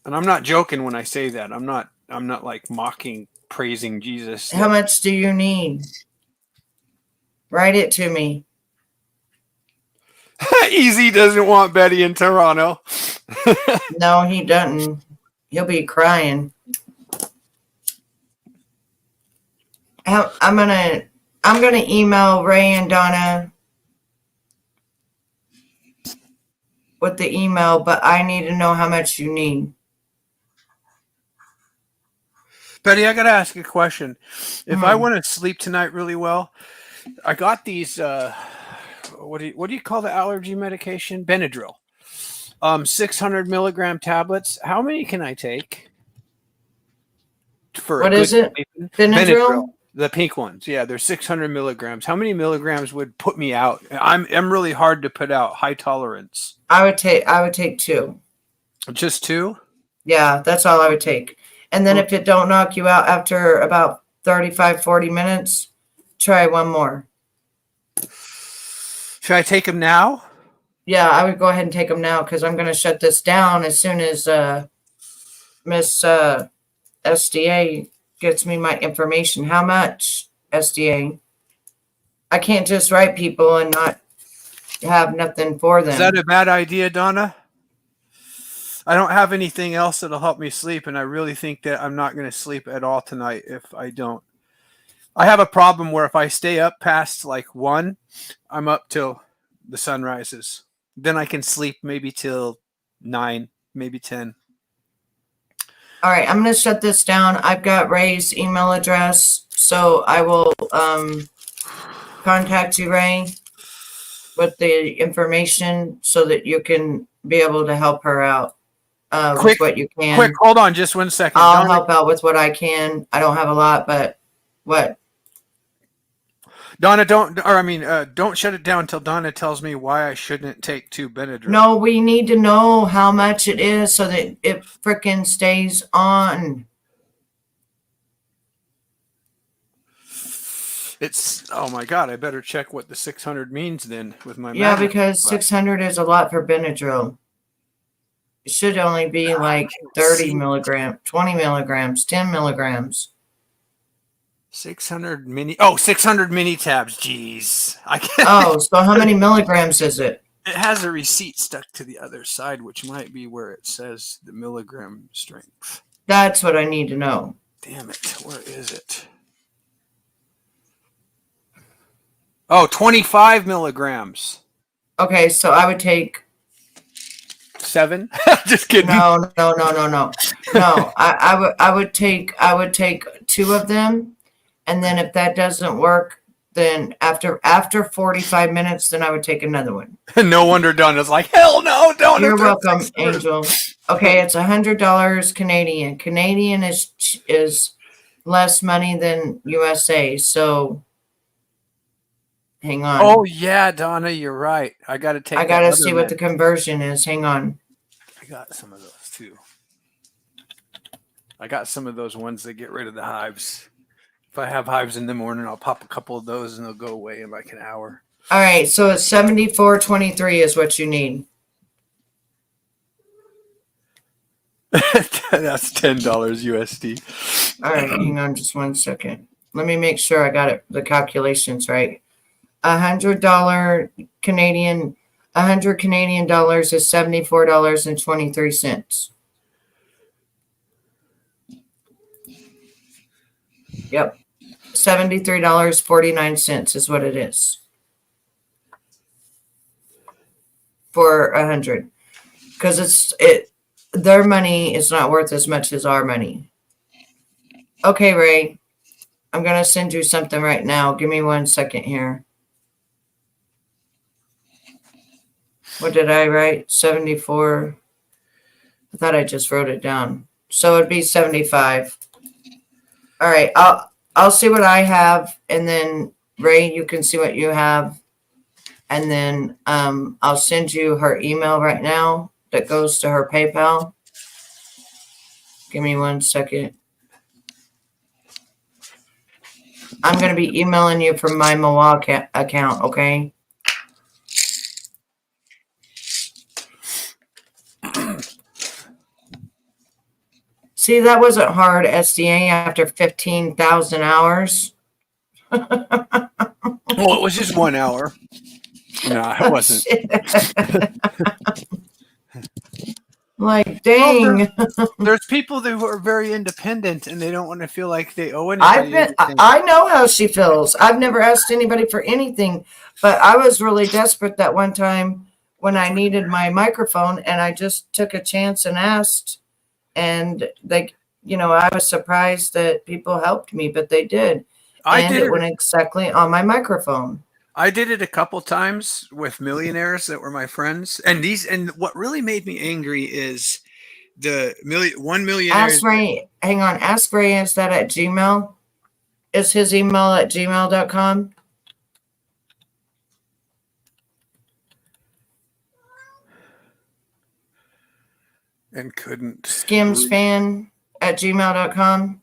And I'm not joking when I say that. I'm not like mocking, praising Jesus. How much do you need? Write it to me. Easy doesn't want Betty in Toronto. No, he doesn't. He'll be crying. I'm gonna email Ray and Donna with the email, but I need to know how much you need. Betty, I gotta ask you a question. If I want to sleep tonight really well, I got these. What do you call the allergy medication? Benadryl. 600 milligram tablets. How many can I take? What is it? Benadryl? The pink ones. Yeah, they're 600 milligrams. How many milligrams would put me out? I'm really hard to put out. High tolerance. I would take 2. Just 2? Yeah, that's all I would take. And then if it don't knock you out after about 35, 40 minutes, try one more. Should I take them now? Yeah, I would go ahead and take them now because I'm going to shut this down as soon as Miss SDA gets me my information. How much, SDA? I can't just write people and not have nothing for them. Is that a bad idea, Donna? I don't have anything else that'll help me sleep, and I really think that I'm not going to sleep at all tonight if I don't. I have a problem where if I stay up past like 1, I'm up till the sun rises. Then I can sleep maybe till 9, maybe 10. All right, I'm going to shut this down. I've got Ray's email address, so I will contact you, Ray, with the information so that you can be able to help her out with what you can. Quick, hold on just 1 second. I'll help out with what I can. I don't have a lot, but what? Donna, don't shut it down until Donna tells me why I shouldn't take 2 Benadryl. No, we need to know how much it is so that it frickin' stays on. Oh my God, I better check what the 600 means then with my Yeah, because 600 is a lot for Benadryl. It should only be like 30 milligrams, 20 milligrams, 10 milligrams. 600 mini tabs. Jeez. So how many milligrams is it? It has a receipt stuck to the other side, which might be where it says the milligram strength. That's what I need to know. Damn it. Where is it? Oh, 25 milligrams. Okay, so I would take 7. Just kidding. No. No, I would take 2 of them. And then if that doesn't work, then after 45 minutes, then I would take another one. No wonder Donna's like, hell no, don't. You're welcome, Angel. Okay, it's $100 Canadian. Canadian is less money than USA, so hang on. Oh yeah, Donna, you're right. I got to see what the conversion is. Hang on. I got some of those too. I got some of those ones that get rid of the hives. If I have hives in the morning, I'll pop a couple of those and they'll go away in like an hour. All right, so it's $74.23 is what you need. That's $10 USD. All right, hang on just 1 second. Let me make sure I got it, the calculations right. $100 Canadian, 100 Canadian dollars is $74.23. Yep. $73.49 is what it is. For 100. Because their money is not worth as much as our money. Okay, Ray. I'm going to send you something right now. Give me 1 second here. What did I write? 74. I thought I just wrote it down. So it'd be 75. All right. I'll see what I have. And then, Ray, you can see what you have. And then I'll send you her email right now that goes to her PayPal. Give me 1 second. I'm going to be emailing you from my MOA account, okay? See, that wasn't hard, SDA, after 15,000 hours. Well, it was just 1 hour. No, it wasn't. Like, dang. Well, there's people who are very independent and they don't want to feel like they owe anybody. I know how she feels. I've never asked anybody for anything, but I was really desperate that one time when I needed my microphone, and I just took a chance and asked. And I was surprised that people helped me, but they did. It went exactly on my microphone. I did it a couple times with millionaires that were my friends, and what really made me angry is the one millionaire. Ask Ray. Hang on. Ask Ray. Is that at Gmail? Is his email at gmail.com? And couldn't. Skimsfan at gmail.com.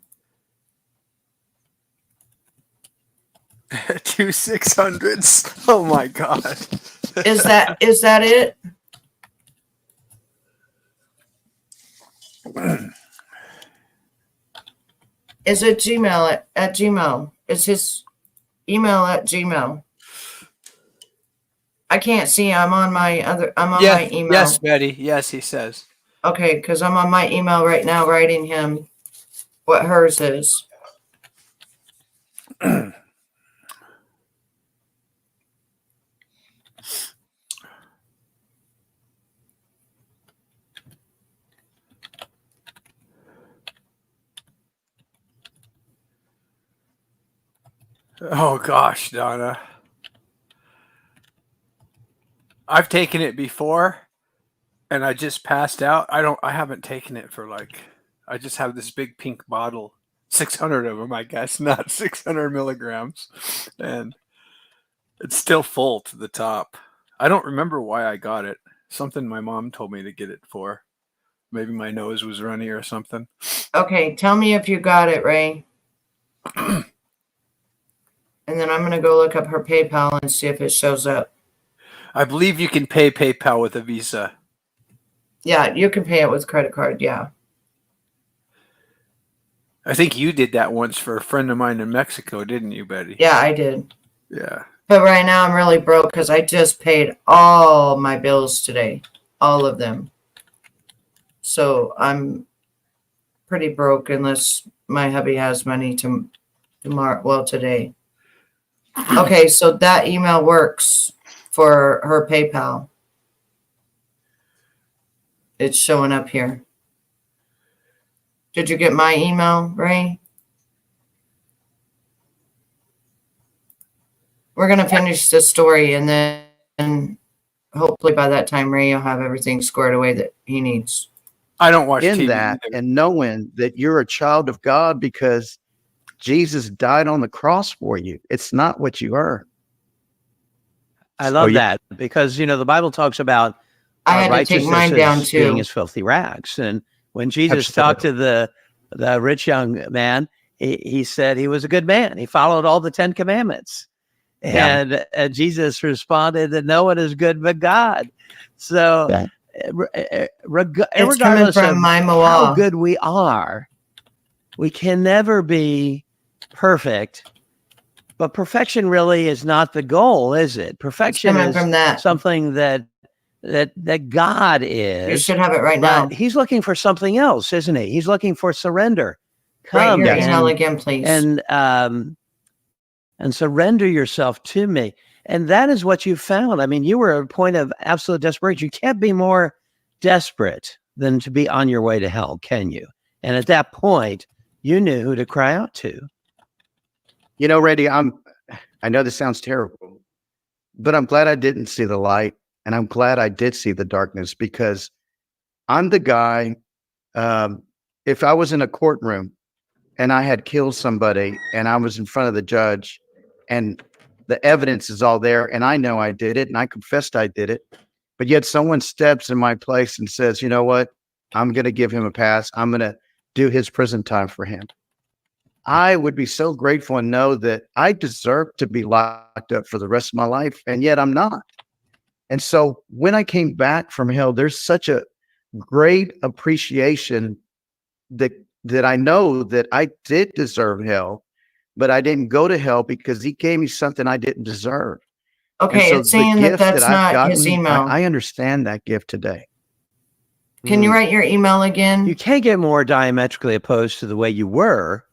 2600s. Oh my God. Is that it? Is it Gmail at Gmail? Is his email at Gmail? I can't see. I'm on my email. Yes, Betty. Yes, he says. Okay, because I'm on my email right now writing him what hers is. Oh gosh, Donna. I've taken it before and I just passed out. I haven't taken it for I just have this big pink bottle, 600 of them, I guess, not 600 milligrams. And it's still full to the top. I don't remember why I got it. Something my mom told me to get it for. Maybe my nose was runny or something. Okay, tell me if you got it, Ray. And then I'm going to go look up her PayPal and see if it shows up. I believe you can pay PayPal with a Visa. Yeah, you can pay it with credit card, yeah. I think you did that once for a friend of mine in Mexico, didn't you, Betty? Yeah, I did. Yeah. But right now I'm really broke because I just paid all my bills today. All of them. So I'm pretty broke unless my hubby has money tomorrow. Well, today. Okay, so that email works for her PayPal. It's showing up here. Did you get my email, Ray? We're going to finish the story, and then hopefully by that time, Ray will have everything squared away that he needs. I don't watch in TV that either. And knowing that you're a child of God because Jesus died on the cross for you. It's not what you earn. I love that because, the Bible talks about I had to take mine down too. Being as filthy rags. And when Jesus talked to the rich young man, he said he was a good man. He followed all the 10 commandments. And Jesus responded that no one is good but God. So regardless of how good we are, we can never be perfect, but perfection really is not the goal, is it? Perfection is from that. something that God is. You should have it right but now. He's looking for something else, isn't he? He's looking for surrender. Write Come your email again, please. And surrender yourself to me. And that is what you found. I mean, you were at a point of absolute desperation. You can't be more desperate than to be on your way to hell, can you? And at that point, you knew who to cry out to. You know, Randy, I know this sounds terrible, but I'm glad I didn't see the light, and I'm glad I did see the darkness, because I'm the guy, if I was in a courtroom and I had killed somebody and I was in front of the judge and the evidence is all there and I know I did it and I confessed I did it, but yet someone steps in my place and says, you know what, I'm going to give him a pass. I'm going to do his prison time for him. I would be so grateful and know that I deserve to be locked up for the rest of my life, and yet I'm not. And so when I came back from hell, there's such a great appreciation that I know that I did deserve hell, but I didn't go to hell because he gave me something I didn't deserve. Okay, so it's saying that that's not his email. I understand that gift today. Can you write your email again? You can't get more diametrically opposed to the way you were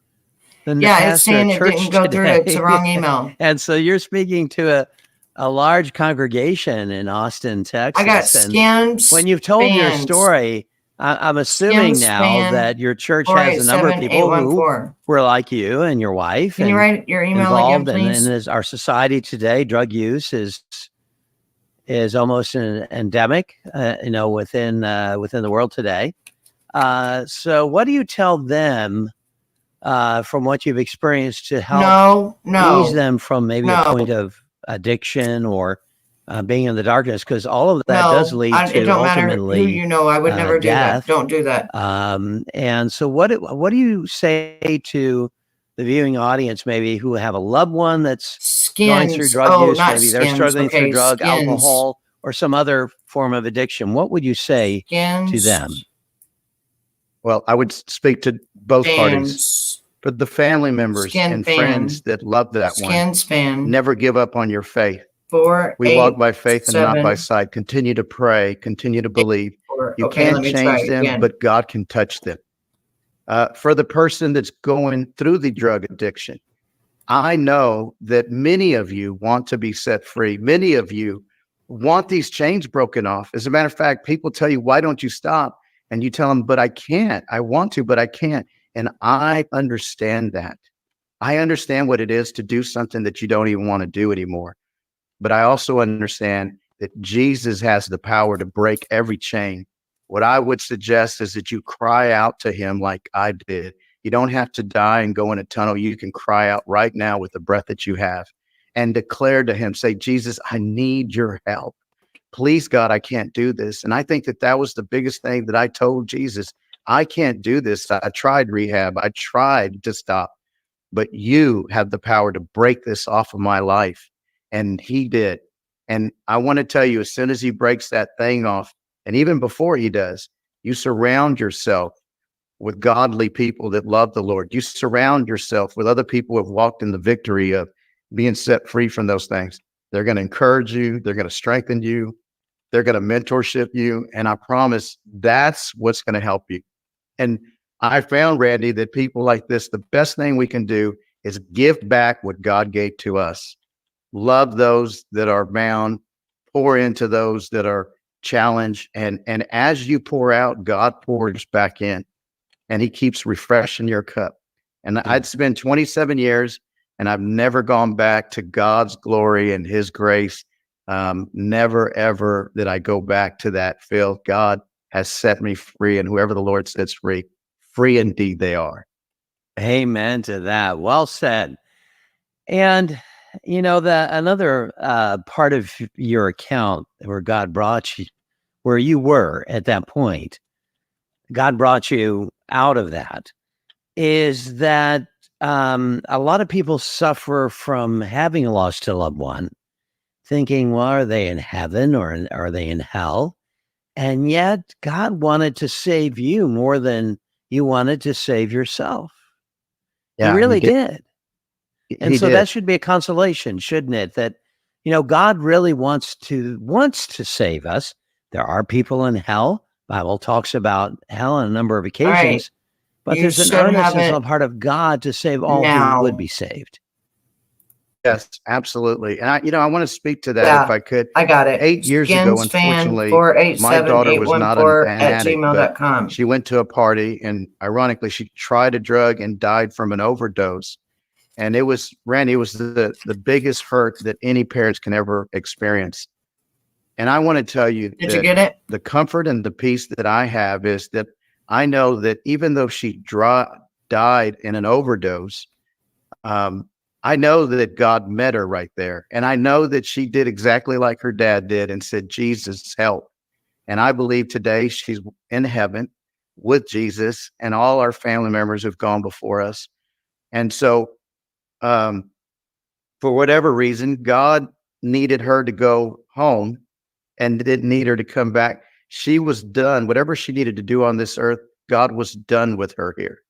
than the Yeah, it's pastor saying at it church didn't go through. today. It's the wrong email. And so you're speaking to a large congregation in Austin, Texas. I got and scams. when you've told your spans. story, I'm assuming now that your church has a number of people who were like you and your wife. Can you write your email involved again, please? in our society today, drug use is almost an endemic, within the world today. So what do you tell them from what you've experienced to help ease them from maybe a point of addiction or being in the darkness? Because all of that does lead to it don't matter ultimately who I would never do death. that. Don't do that. And so what do you say to the viewing audience, maybe who have a loved one that's going through drug use, maybe they're struggling through drug, alcohol, or some other form of addiction? What would you say to them? Well, I would speak to both parties, but the family members and friends that love that one. Never give up on your faith. We walk by faith and not by sight. Continue to pray, continue to believe. You can't change them, but God can touch them. For the person that's going through the drug addiction, I know that many of you want to be set free. Many of you want these chains broken off. As a matter of fact, people tell you, why don't you stop? And you tell them, but I can't. I want to, but I can't. And I understand that. I understand what it is to do something that you don't even want to do anymore. But I also understand that Jesus has the power to break every chain. What I would suggest is that you cry out to him like I did. You don't have to die and go in a tunnel. You can cry out right now with the breath that you have and declare to him, say, Jesus, I need your help. Please, God, I can't do this. And I think that was the biggest thing that I told Jesus. I can't do this. I tried rehab. I tried to stop, but you have the power to break this off of my life. And he did. And I want to tell you, as soon as he breaks that thing off, and even before he does, you surround yourself with godly people that love the Lord. You surround yourself with other people who have walked in the victory of being set free from those things. They're going to encourage you. They're going to strengthen you. They're going to mentorship you. And I promise that's what's going to help you. And I found, Randy, that people like this, the best thing we can do is give back what God gave to us. Love those that are bound, pour into those that are challenged. And as you pour out, God pours back in and he keeps refreshing your cup. And I'd spent 27 years and I've never gone back to God's glory and his grace. Never, ever did I go back to that field. God has set me free, and whoever the Lord sets free, free indeed they are. Amen to that. Well said. And another part of your account where God brought you, where you were at that point, God brought you out of that, is that a lot of people suffer from having lost a loved one, thinking, well, are they in heaven or are they in hell? And yet God wanted to save you more than you wanted to save yourself. Yeah, he really did. And He so did. that should be a consolation, shouldn't it? That, you know, God really wants to save us. There are people in hell. Bible talks about hell on a number of occasions, right. but You there's an should have earnestness on it the part of God to save all who would now. be saved. Yes, absolutely. And I want to speak to that if Yeah, I could. I got it. 8 years ago, unfortunately, my daughter was not an addict, but skins4878114@gmail.com. she went to a party and ironically, she tried a drug and died from an overdose. And it was, Randy, it was the biggest hurt that any parents can ever experience. And I want to tell you Did you get it? the comfort and the peace that I have is that I know that even though she died in an overdose, I know that God met her right there. And I know that she did exactly like her dad did and said, Jesus, help. And I believe today she's in heaven with Jesus and all our family members who've gone before us. And so, for whatever reason, God needed her to go home and didn't need her to come back. She was done. Whatever she needed to do on this earth, God was done with her here.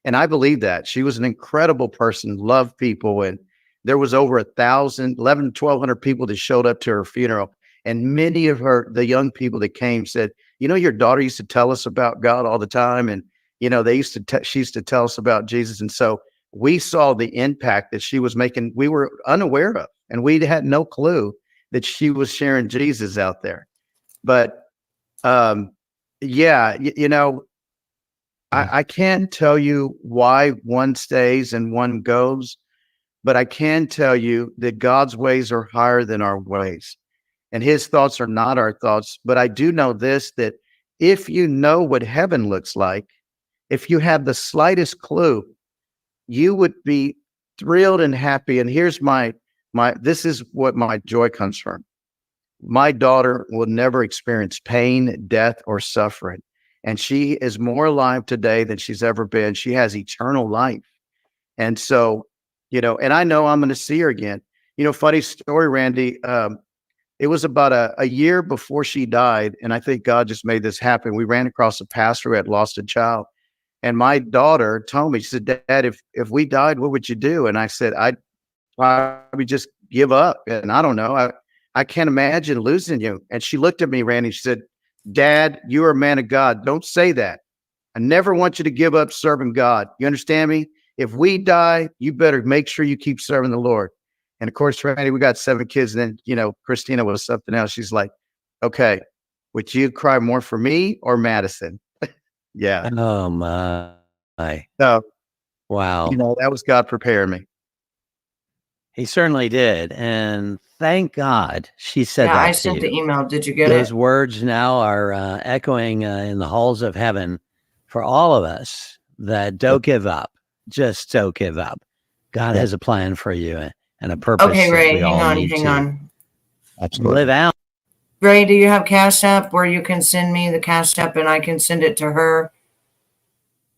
And I believe that she was an incredible person, loved people. And there was over 1,000, 1,200 people that showed up to her funeral. And many of the young people that came said, you know, your daughter used to tell us about God all the time. And, you know, she used to tell us about Jesus. And so we saw the impact that she was making. We were unaware of, and we had no clue that she was sharing Jesus out there. But, yeah, you know, I can't tell you why one stays and one goes, but I can tell you that God's ways are higher than our ways, and his thoughts are not our thoughts. But I do know this, that if you know what heaven looks like, if you have the slightest clue, you would be thrilled and happy. And here's this is what my joy comes from. My daughter will never experience pain, death, or suffering. And she is more alive today than she's ever been. She has eternal life. And so, you know, and I know I'm going to see her again. You know, funny story, Randy. It was about a year before she died. And I think God just made this happen. We ran across a pastor who had lost a child. And my daughter told me, she said, Dad, if we died, what would you do? And I said, I'd probably just give up. And I don't know. I can't imagine losing you. And she looked at me, Randy. She said, Dad, you are a man of God. Don't say that. I never want you to give up serving God. You understand me? If we die, you better make sure you keep serving the Lord. And of course, Randy, we got 7 kids. And then, you know, Christina was something else. She's like, okay, would you cry more for me or Madison? Yeah. Oh my. So, wow. You know, that was God preparing me. He certainly did. And thank God she said that. Yeah, I sent the email. Did you get Those it? words now are echoing in the halls of heaven for all of us, that don't give up. Just don't give up. God has a plan for you and a purpose. Okay, Ray, that we all need hang to on. live out. Ray, do you have Cash App where you can send me the Cash App and I can send it to her?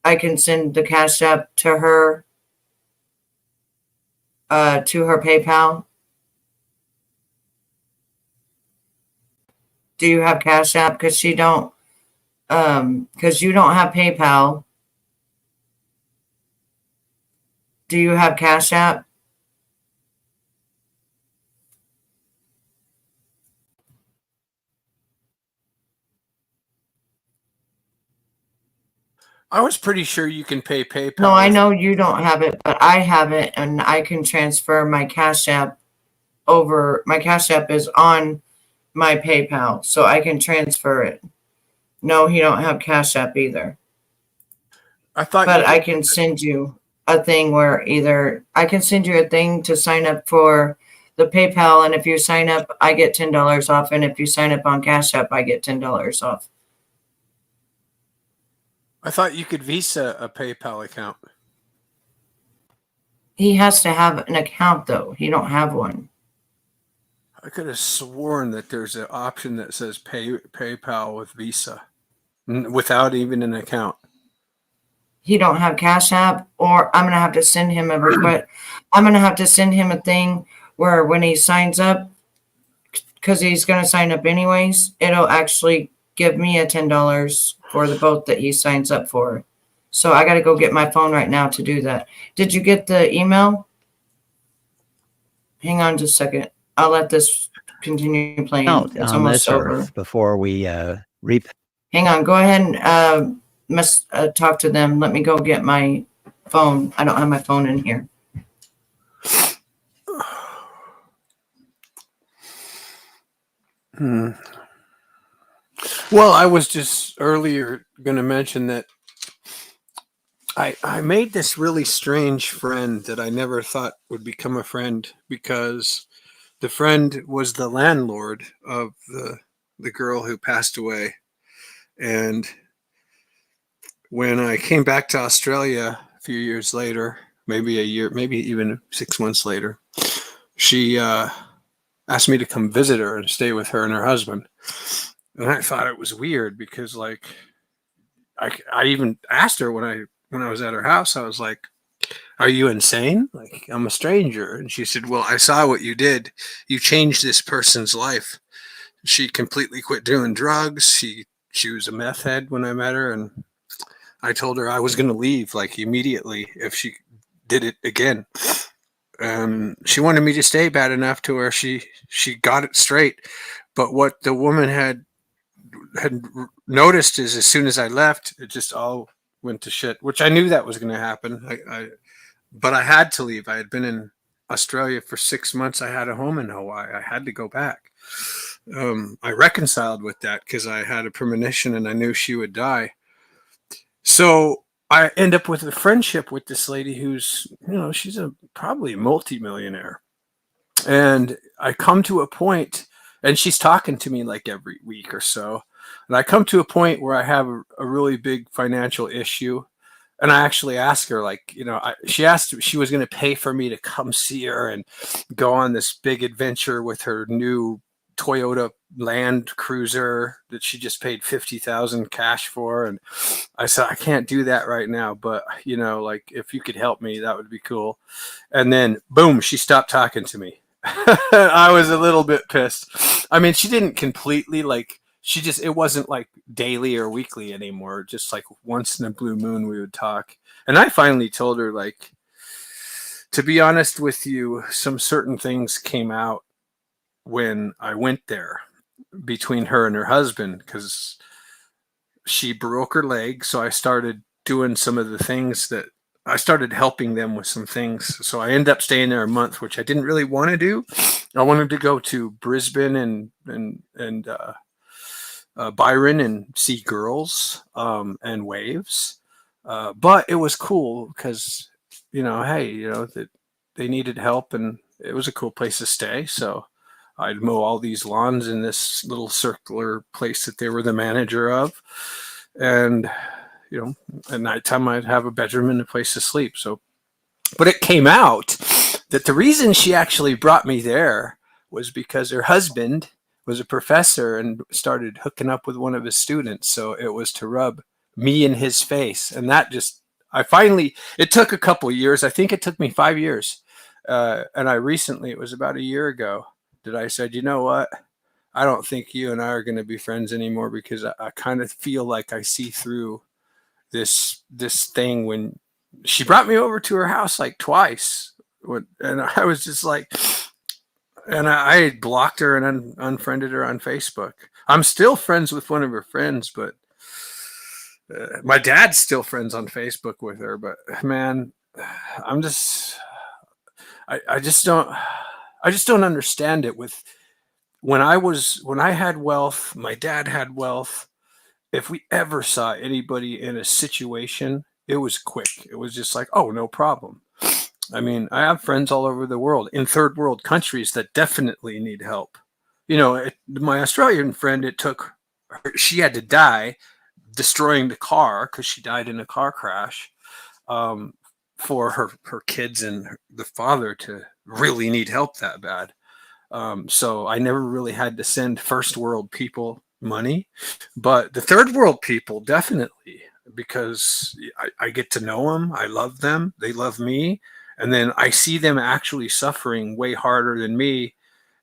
I can send the Cash App to her PayPal. Do you have Cash App? Because you don't have PayPal. Do you have Cash App? I was pretty sure you can pay PayPal. No, I know you don't have it, but I have it, and I can transfer my Cash App over. My Cash App is on my PayPal, so I can transfer it. No, he don't have Cash App either. But I can send you a thing where I can send you a thing to sign up for the PayPal, and if you sign up, I get $10 off, and if you sign up on Cash App, I get $10 off. I thought you could Visa a PayPal account. He has to have an account, though. He don't have one. I could have sworn that there's an option that says PayPal with Visa without even an account. He don't have Cash App, or I'm going to have to send him a request. I'm going to have to send him a thing where when he signs up, because he's going to sign up anyways, it'll actually give me a $10 for the boat that he signs up for. So I got to go get my phone right now to do that. Did you get the email? hang on just a second. I'll let this continue playing. Out It's on almost this over. earth before we reap. Hang on. Go ahead and talk to them. Let me go get my phone. I don't have my phone in here. Well, I was just earlier going to mention that I made this really strange friend that I never thought would become a friend, because the friend was the landlord of the girl who passed away. And when I came back to Australia a few years later, maybe a year, maybe even 6 months later, she asked me to come visit her and stay with her and her husband. And I thought it was weird because, like, I even asked her when I was at her house, I was like, "Are you insane? Like, I'm a stranger." And she said, "Well, I saw what you did. You changed this person's life. She completely quit doing drugs. She was a meth head when I met her, and I told her I was going to leave, like, immediately if she did it again. She wanted me to stay bad enough to where she got it straight. But what the woman had noticed is, as soon as I left, it just all went to shit, which I knew that was going to happen. But I had to leave. I had been in Australia for 6 months. I had a home in Hawaii. I had to go back. I reconciled with that because I had a premonition and I knew she would die. So I end up with a friendship with this lady who's, she's probably multimillionaire. And I come to a point, and she's talking to me like every week or so. And I come to a point where I have a really big financial issue. And I actually asked her, like, she asked if she was going to pay for me to come see her and go on this big adventure with her new Toyota Land Cruiser that she just paid $50,000 cash for. And I said, I can't do that right now, but like, if you could help me, that would be cool. And then boom, she stopped talking to me. I was a little bit pissed. I mean, she didn't completely, like, it wasn't like daily or weekly anymore. Just like once in a blue moon we would talk. And I finally told her, like, to be honest with you, some certain things came out when I went there between her and her husband, because she broke her leg. So I started doing some of the things that I started helping them with some things. So I ended up staying there a month, which I didn't really want to do. I wanted to go to Brisbane and Byron and see girls and waves. But it was cool because, that they needed help and it was a cool place to stay. So I'd mow all these lawns in this little circular place that they were the manager of. And, at nighttime I'd have a bedroom and a place to sleep. So, but it came out that the reason she actually brought me there was because her husband was a professor and started hooking up with one of his students. So it was to rub me in his face. And that just, it took a couple of years. I think it took me 5 years. And I recently, it was about a year ago, that I said, you know what? I don't think you and I are going to be friends anymore, because I kind of feel like I see through this thing. When she brought me over to her house like twice, and I was just like, and I blocked her and unfriended her on Facebook. I'm still friends with one of her friends, but my dad's still friends on Facebook with her. But man, I just don't understand it. With when I had wealth, my dad had wealth. If we ever saw anybody in a situation, it was quick. It was just like, oh, no problem. I mean, I have friends all over the world in third world countries that definitely need help. My Australian friend, she had to die destroying the car because she died in a car crash, for her kids and the father to really need help that bad. So I never really had to send first world people money, but the third world people definitely, because I get to know them. I love them. They love me. And then I see them actually suffering way harder than me.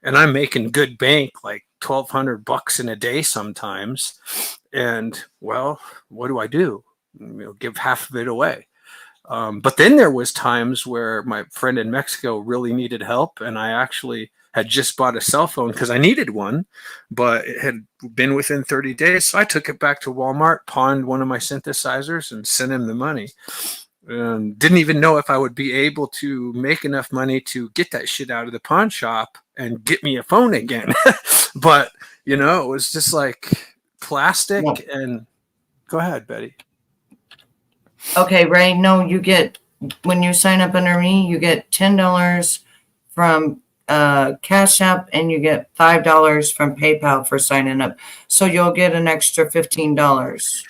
And I'm making good bank, like $1,200 in a day sometimes. And well, what do? Give half of it away. But then there was times where my friend in Mexico really needed help, and I actually had just bought a cell phone because I needed one, but it had been within 30 days. So I took it back to Walmart, pawned one of my synthesizers, and sent him the money. Didn't even know if I would be able to make enough money to get that shit out of the pawn shop and get me a phone again. But, you know, it was just like plastic. And go ahead, Betty. Okay, Ray, no, you get, when you sign up under me, you get $10 from Cash App, and you get $5 from PayPal for signing up. So you'll get an extra $15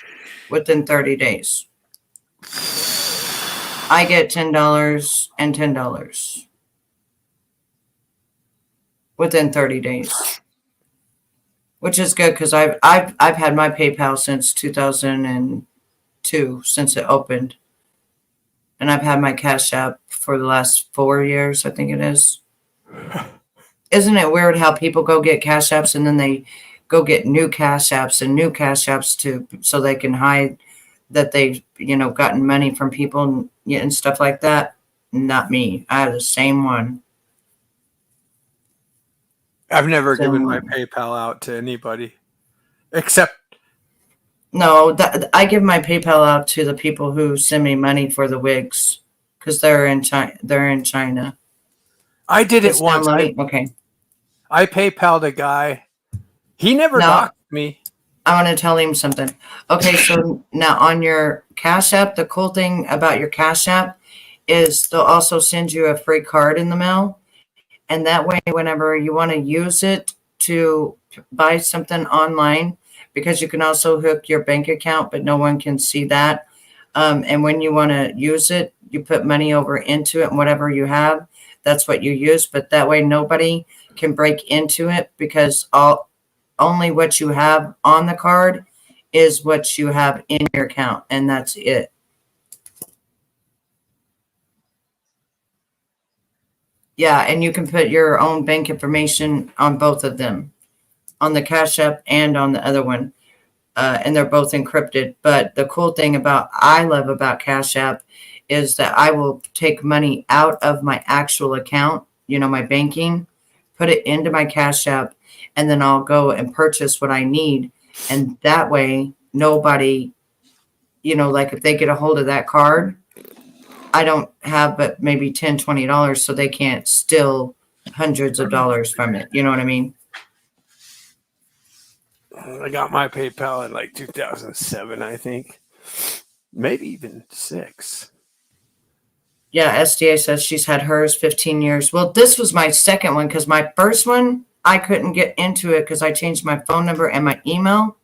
within 30 days. I get $10 and $10 within 30 days, which is good because I've had my PayPal since 2002, since it opened, and I've had my Cash App for the last 4 years, I think it is. Isn't it weird how people go get Cash Apps and then they go get new Cash Apps and new Cash Apps so they can hide that they've, you know, gotten money from people and stuff like that? Not me. I have the same one. I've never given my PayPal out to anybody except. No, I give my PayPal out to the people who send me money for the wigs because they're in China. I did it once. Okay. I PayPal'd a guy. He never doxed me. I want to tell him something. Okay, so now on your Cash App, the cool thing about your Cash App is they'll also send you a free card in the mail. And that way, whenever you want to use it to buy something online, because you can also hook your bank account, but no one can see that. And when you want to use it, you put money over into it, and whatever you have, that's what you use. But that way, nobody can break into it because only what you have on the card is what you have in your account, and that's it. Yeah, and you can put your own bank information on both of them, on the Cash App and on the other one, and they're both encrypted. But the cool thing I love about Cash App is that I will take money out of my actual account, you know, my banking, put it into my Cash App, and then I'll go and purchase what I need. And that way, nobody, you know, like if they get a hold of that card, I don't have but maybe $10, $20, so they can't steal hundreds of dollars from it. You know what I mean? I got my PayPal in like 2007, I think. Maybe even 6. Yeah, SDA says she's had hers 15 years. Well, this was my second one because my first one, I couldn't get into it because I changed my phone number and my email.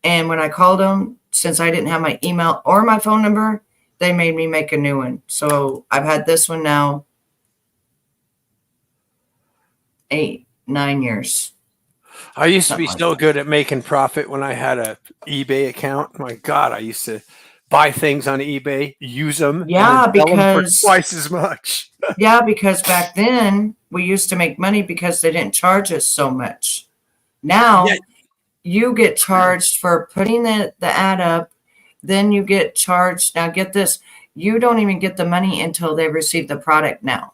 And when I called them, since I didn't have my email or my phone number, they made me make a new one. So I've had this one now 8, 9 years. I used to be so good at making profit when I had a eBay account. My God, I used to buy things on eBay, use them, yeah, and sell them for because twice as much. Yeah, because back then we used to make money because they didn't charge us so much. Now you get charged for putting the ad up, then you get charged. Now get this, you don't even get the money until they receive the product now.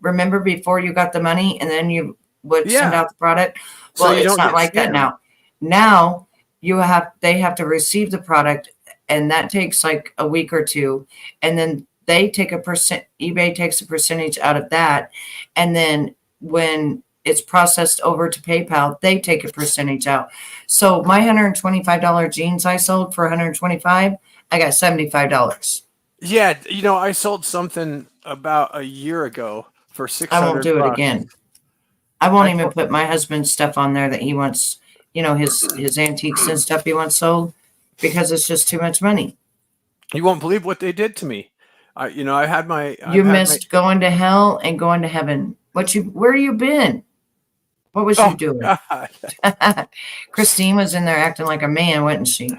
Remember before you got the money and then you would send out the product? Well, So you it's don't not get like that scammed. now. Now they have to receive the product, and that takes like a week or two, and then they take eBay takes a percentage out of that, and then when it's processed over to PayPal, they take a percentage out. So my $125 jeans I sold for $125, I got $75. Yeah, you know, I sold something about a year ago for $600. I won't do it again. I won't even put my husband's stuff on there that he wants, you know, his antiques and stuff he wants sold, because it's just too much money. You won't believe what they did to me. I had my. You missed going to hell and going to heaven. Where you been? What was you doing? Christine was in there acting like a man, wasn't she?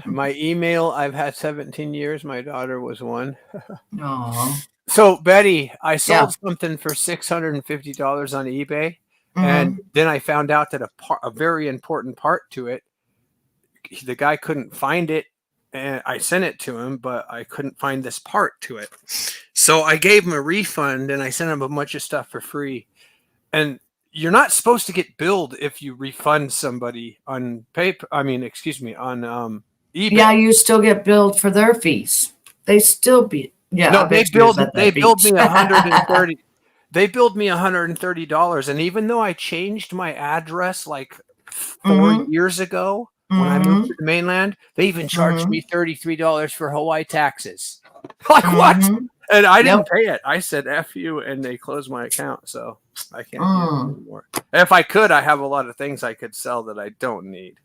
My email, I've had 17 years. My daughter was 1. Aw. So, Betty, I sold something for $650 on eBay. And then I found out that a very important part to it, the guy couldn't find it and I sent it to him, but I couldn't find this part to it. So I gave him a refund and I sent him a bunch of stuff for free. And you're not supposed to get billed if you refund somebody on on eBay. Yeah, you still get billed for their fees. They still be No, they billed me $130. They billed me $130, and even though I changed my address like 4 years ago when I moved to the mainland, they even charged me $33 for Hawaii taxes. Like what? And I didn't pay it. I said F you, and they closed my account, so I can't do it anymore. If I could, I have a lot of things I could sell that I don't need.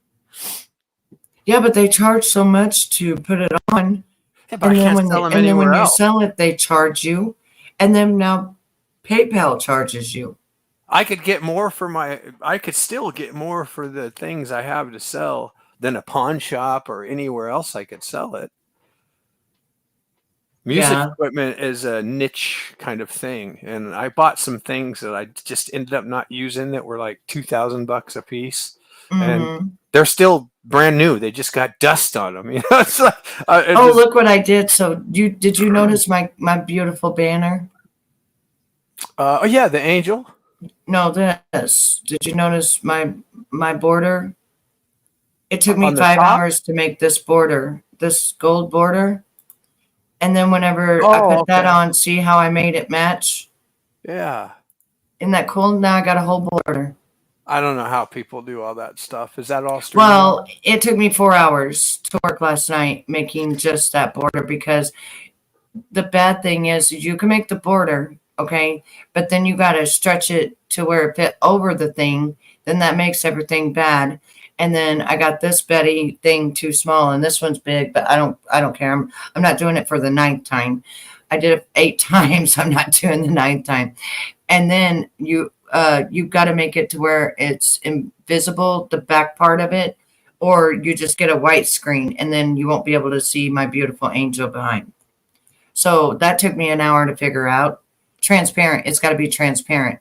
Yeah, but they charge so much to put it on. Yeah, but I can't sell them anywhere else. When you sell it, they charge you. And then now PayPal charges you. I could still get more for the things I have to sell than a pawn shop or anywhere else I could sell it. Music equipment is a niche kind of thing. And I bought some things that I just ended up not using that were like $2,000 a piece. And they're still brand new. They just got dust on them. You know, it's like, look what I did. So did you notice my beautiful banner? Yeah, the angel. No, this. Did you notice my border? It took me 5 hours to make this border, this gold border. And then whenever I put that on, see how I made it match? Yeah. Isn't that cool? Now I got a whole border. I don't know how people do all that stuff. Is that all streamed? Well, it took me 4 hours to work last night making just that border, because the bad thing is you can make the border, okay, but then you got to stretch it to where it fit over the thing. Then that makes everything bad. And then I got this Betty thing too small, and this one's big, but I don't care. I'm not doing it for the 9th time. I did it 8 times. I'm not doing the 9th time. And then you've got to make it to where it's invisible, the back part of it, or you just get a white screen, and then you won't be able to see my beautiful angel behind. So that took me an hour to figure out. Transparent. It's got to be transparent.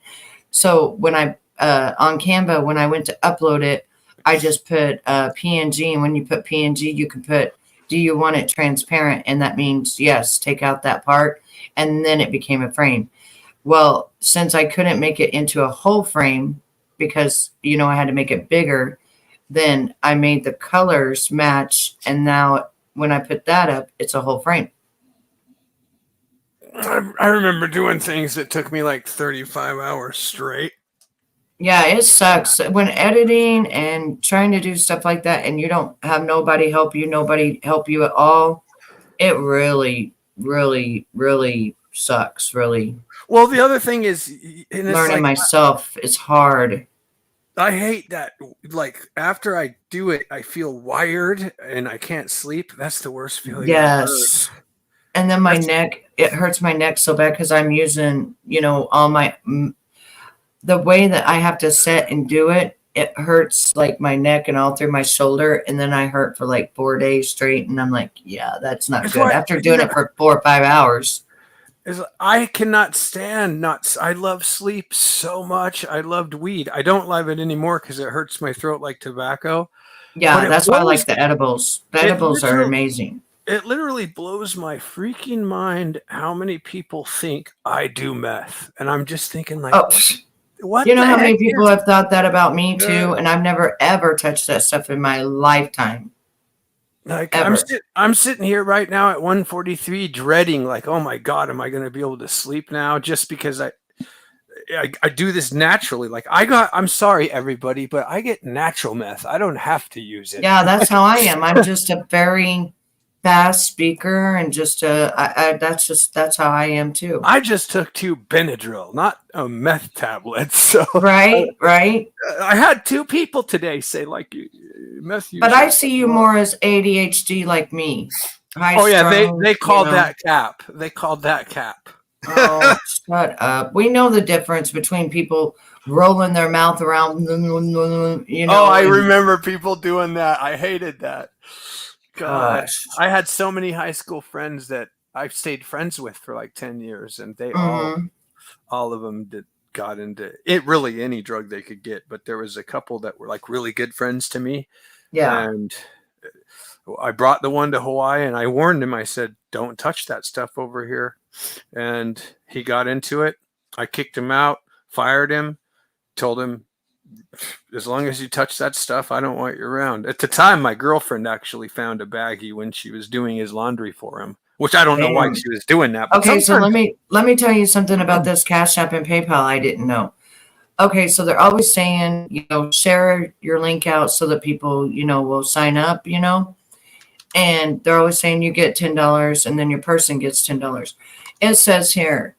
So when I on Canva, when I went to upload it, I just put PNG, and when you put PNG, you can put, do you want it transparent? And that means yes, take out that part, and then it became a frame. Well, since I couldn't make it into a whole frame because, I had to make it bigger, then I made the colors match, and now when I put that up, it's a whole frame. I remember doing things that took me like 35 hours straight. Yeah, it sucks when editing and trying to do stuff like that, and you don't have nobody help you at all. It really, really, really sucks. Really. Well, the other thing is learning myself is hard. I hate that. Like after I do it, I feel wired and I can't sleep. That's the worst feeling. Yes. And then my neck, it hurts my neck so bad because I'm using, all the way that I have to sit and do it, it hurts like my neck and all through my shoulder. And then I hurt for like 4 days straight. And I'm like, yeah, that's not good. After doing it for 4 or 5 hours. I cannot stand nuts. I love sleep so much. I loved weed. I don't love it anymore because it hurts my throat like tobacco. Yeah, that's why I like the edibles. The edibles are amazing. It literally blows my freaking mind how many people think I do meth. And I'm just thinking like, what? You know how many people have thought that about me too? And I've never, ever touched that stuff in my lifetime. Like I'm sitting here right now at 1:43 dreading like, oh my God, am I going to be able to sleep now? Just because I do this naturally. Like I'm sorry everybody, but I get natural meth. I don't have to use it. Yeah, that's how I am. I'm just a very fast speaker, and just that's how I am too. I just took 2 Benadryl, not a meth tablet. So right. I had 2 people today say like meth use. But I see you more as ADHD like me. They called that cap. They called that cap. Oh, shut up. We know the difference between people rolling their mouth around, I remember people doing that. I hated that. Gosh, I had so many high school friends that I've stayed friends with for like 10 years, and they all of them got into it. Really, any drug they could get, but there was a couple that were like really good friends to me. Yeah, and I brought the one to Hawaii and I warned him. I said, don't touch that stuff over here. And he got into it. I kicked him out, fired him, told him, as long as you touch that stuff, I don't want you around. At the time, my girlfriend actually found a baggie when she was doing his laundry for him, which I don't know why she was doing that. But okay, so let me tell you something about this Cash App and PayPal I didn't know. Okay, so they're always saying, you know, share your link out so that people, you know, will sign up, you know, and they're always saying you get $10 and then your person gets $10. It says here,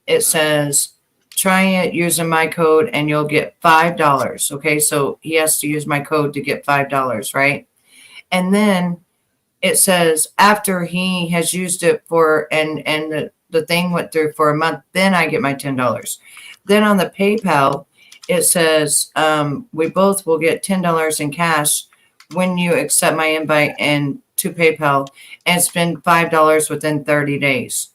it says, try it using my code and you'll get $5. Okay, so he has to use my code to get $5, right? And then it says after he has used it for and the thing went through for a month, then I get my $10. Then on the PayPal, it says we both will get $10 in cash when you accept my invite and to PayPal and spend $5 within 30 days.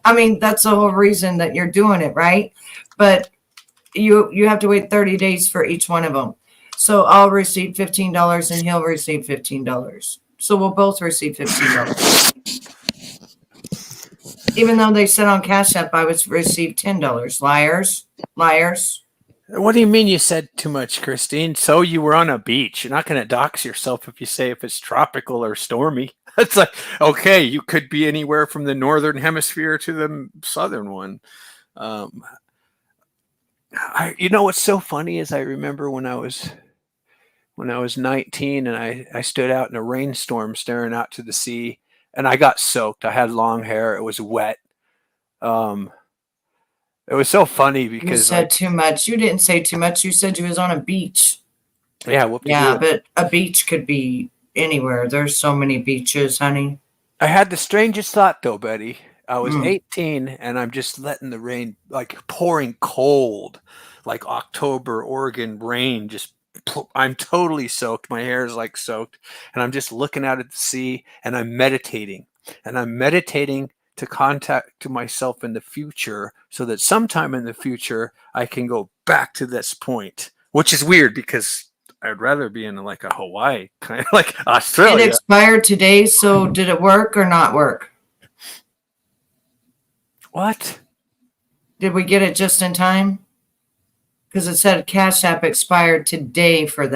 I mean, that's the whole reason that you're doing it, right? But you have to wait 30 days for each one of them. So I'll receive $15 and he'll receive $15. So we'll both receive $15. Even though they said on Cash App I would receive $10. Liars. What do you mean you said too much, Christine? So you were on a beach. You're not going to dox yourself if you say if it's tropical or stormy. It's like, okay, you could be anywhere from the northern hemisphere to the southern one. You know what's so funny is I remember when I was 19 and I stood out in a rainstorm staring out to the sea and I got soaked. I had long hair. It was wet. It was so funny because you said too much. You didn't say too much. You said you was on a beach. Yeah. Yeah, but a beach could be anywhere. There's so many beaches, honey. I had the strangest thought though, Betty. I was 18 and I'm just letting the rain, like pouring cold, like October Oregon rain. I'm totally soaked. My hair is like soaked and I'm just looking out at the sea and I'm meditating to contact to myself in the future so that sometime in the future I can go back to this point, which is weird because I'd rather be in like a Hawaii, kind of like Australia. It expired today, so did it work or not work? What? Did we get it just in time? Because it said Cash App expired today for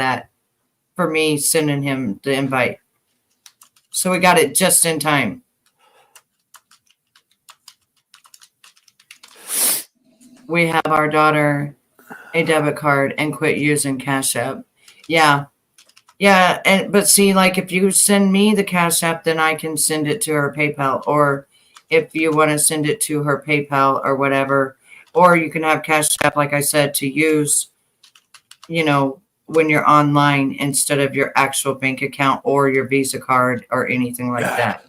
me sending him the invite. So we got it just in time. We have our daughter a debit card and quit using Cash App. Yeah. Yeah. But see, like if you send me the Cash App, then I can send it to her PayPal. Or if you want to send it to her PayPal or whatever, or you can have Cash App, like I said, to use, you know, when you're online instead of your actual bank account or your Visa card or anything like that.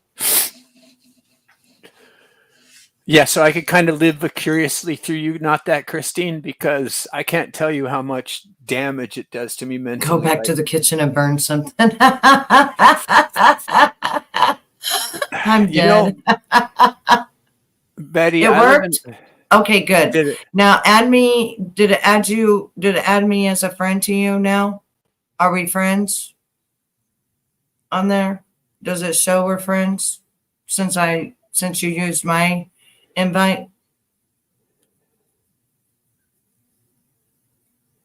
Yeah, so I could kind of live vicariously through you, not that, Christine, because I can't tell you how much damage it does to me mentally. Go back to the kitchen and burn something. I'm dead. Betty, it worked? Okay, good. Now add me. Did it add you? Did it add me as a friend to you now? Are we friends on there? Does it show we're friends since you used my invite?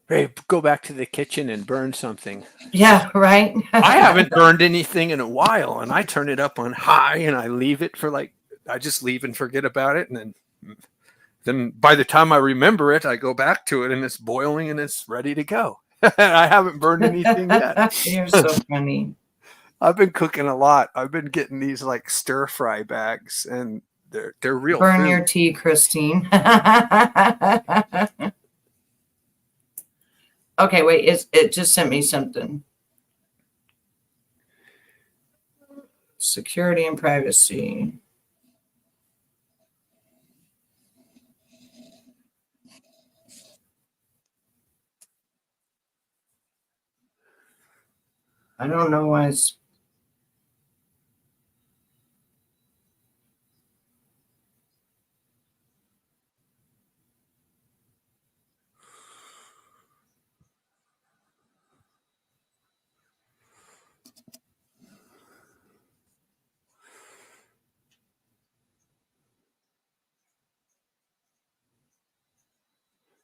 Hey, go back to the kitchen and burn something. Yeah, right. I haven't burned anything in a while, and I turn it up on high, and I leave it for I just leave and forget about it, and then by the time I remember it, I go back to it, and it's boiling, and it's ready to go. I haven't burned anything yet. You're so funny. I've been cooking a lot. I've been getting these like stir fry bags, and they're real. Burn your tea, Christine. Okay, wait. It just sent me something. Security and privacy. I don't know why it's.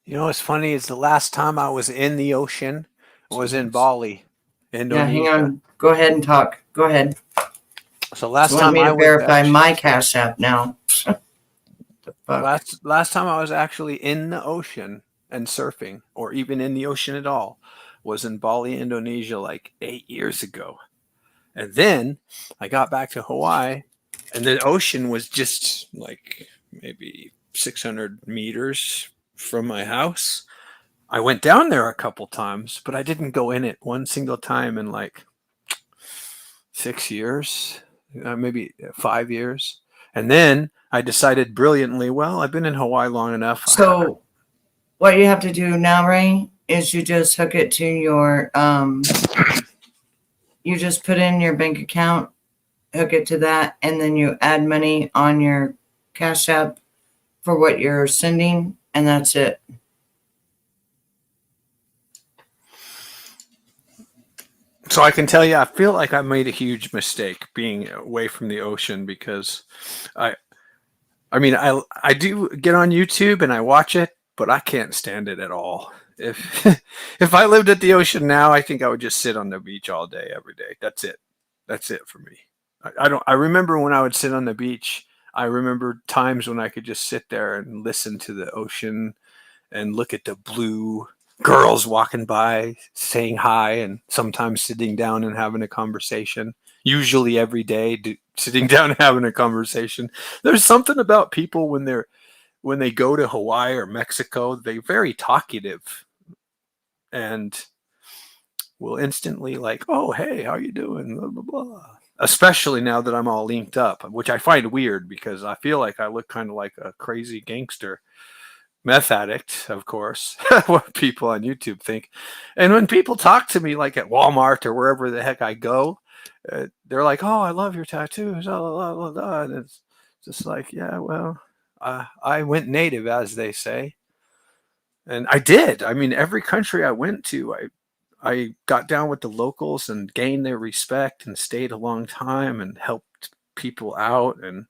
You know what's funny is the last time I was in the ocean was in Bali, Indonesia. Yeah, hang on. Go ahead and talk. Go ahead. So last you want time me I to was verify actually, my Cash App now. last time I was actually in the ocean and surfing, or even in the ocean at all, was in Bali, Indonesia, like 8 years ago. And then I got back to Hawaii, and the ocean was just like maybe 600 meters from my house. I went down there a couple times, but I didn't go in it one single time in like 6 years, maybe 5 years. And then I decided brilliantly, well, I've been in Hawaii long enough. So what you have to do now, Ray, is you just hook it to your, you just put in your bank account, hook it to that, and then you add money on your Cash App for what you're sending, and that's it. So I can tell you, I feel like I made a huge mistake being away from the ocean, because I mean, I do get on YouTube and I watch it, but I can't stand it at all. If if I lived at the ocean now, I think I would just sit on the beach all day, every day. That's it. That's it for me. I remember when I would sit on the beach, I remember times when I could just sit there and listen to the ocean and look at the blue girls walking by, saying hi, and sometimes sitting down and having a conversation. Usually every day, sitting down and having a conversation. There's something about people when they go to Hawaii or Mexico, they're very talkative and will instantly like, oh, hey, how you doing? Blah, blah, blah. Especially now that I'm all linked up, which I find weird because I feel like I look kind of like a crazy gangster. Meth addict, of course, what people on YouTube think. And when people talk to me, like at Walmart or wherever the heck I go, they're like, oh, I love your tattoos. And it's just like, yeah, well, I went native, as they say. And I did. I mean, every country I went to, I got down with the locals and gained their respect and stayed a long time and helped people out and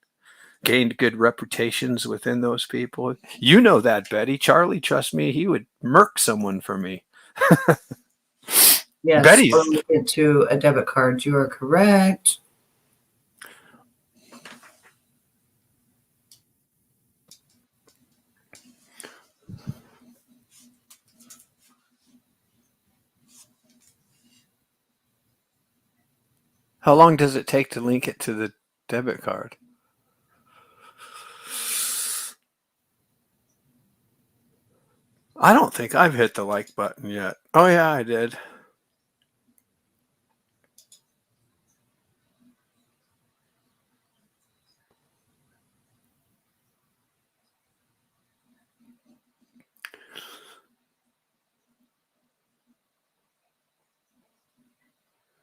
gained good reputations within those people. You know that, Betty. Charlie, trust me, he would murk someone for me. Yes, Betty's. or link it to a debit card. You are correct. How long does it take to link it to the debit card? I don't think I've hit the like button yet. Oh, yeah, I did.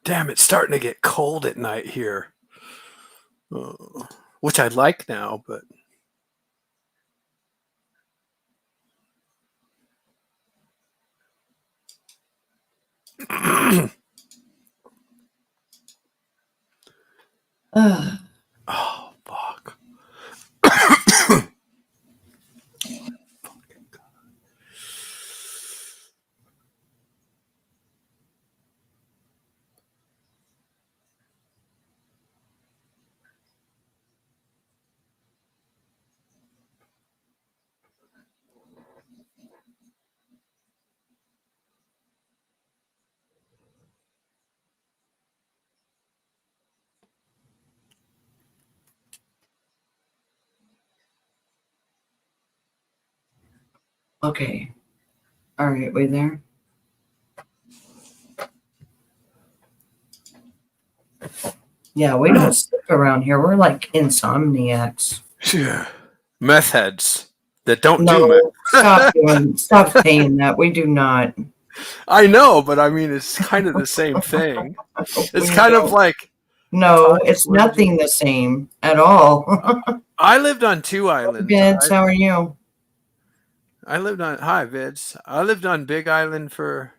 Damn, it's starting to get cold at night here. Which I like now, but... Oh, fuck. Okay. All right, wait there. Yeah, we don't sleep around here. We're like insomniacs. Yeah. Meth heads that don't do meth. Stop saying that. We do not. I know, but I mean, it's kind of the same thing. It's kind of like... No, it's nothing the same at all. I lived on 2 islands. Vince, how are you? I lived on... Hi, Vids. I lived on Big Island for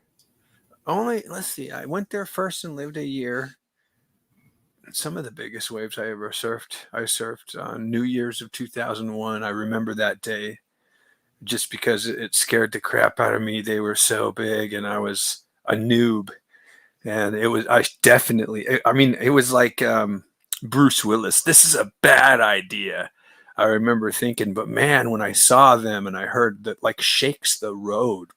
only... Let's see. I went there first and lived a year. Some of the biggest waves I ever surfed. I surfed on New Year's of 2001. I remember that day. just because it scared the crap out of me. They were so big and I was a noob. And it was, I mean, it was like Bruce Willis. This is a bad idea. I remember thinking, but man, when I saw them and I heard that like shakes the road,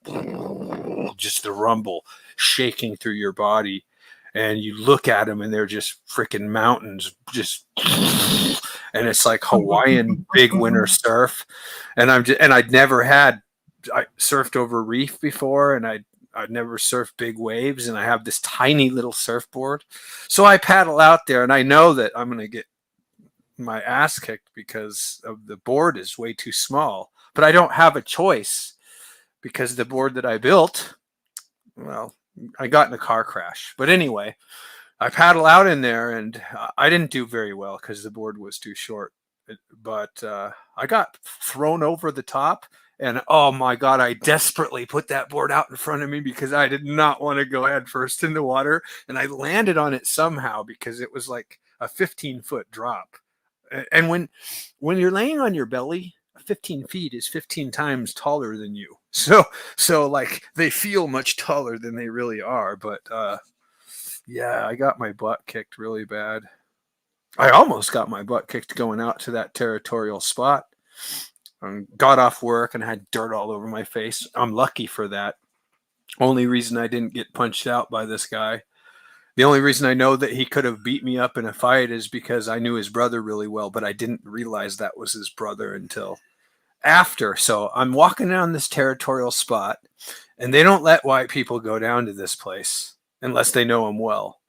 just the rumble shaking through your body. And you look at them and they're just freaking mountains, just, and it's like Hawaiian big winter surf. And I surfed over reef before, and I'd never surfed big waves, and I have this tiny little surfboard. So I paddle out there, and I know that I'm going to get my ass kicked because of the board is way too small. But I don't have a choice because the board that I built, well, I got in a car crash. But anyway, I paddle out in there, and I didn't do very well because the board was too short. But I got thrown over the top. And oh my God, I desperately put that board out in front of me because I did not want to go head first in the water. And I landed on it somehow because it was like a 15-foot drop. And when you're laying on your belly, 15 feet is 15 times taller than you. So like they feel much taller than they really are. But yeah, I got my butt kicked really bad. I almost got my butt kicked going out to that territorial spot. Got off work and had dirt all over my face. I'm lucky for that. Only reason I didn't get punched out by this guy. The only reason I know that he could have beat me up in a fight is because I knew his brother really well, but I didn't realize that was his brother until after. So I'm walking down this territorial spot, and they don't let white people go down to this place unless they know him well.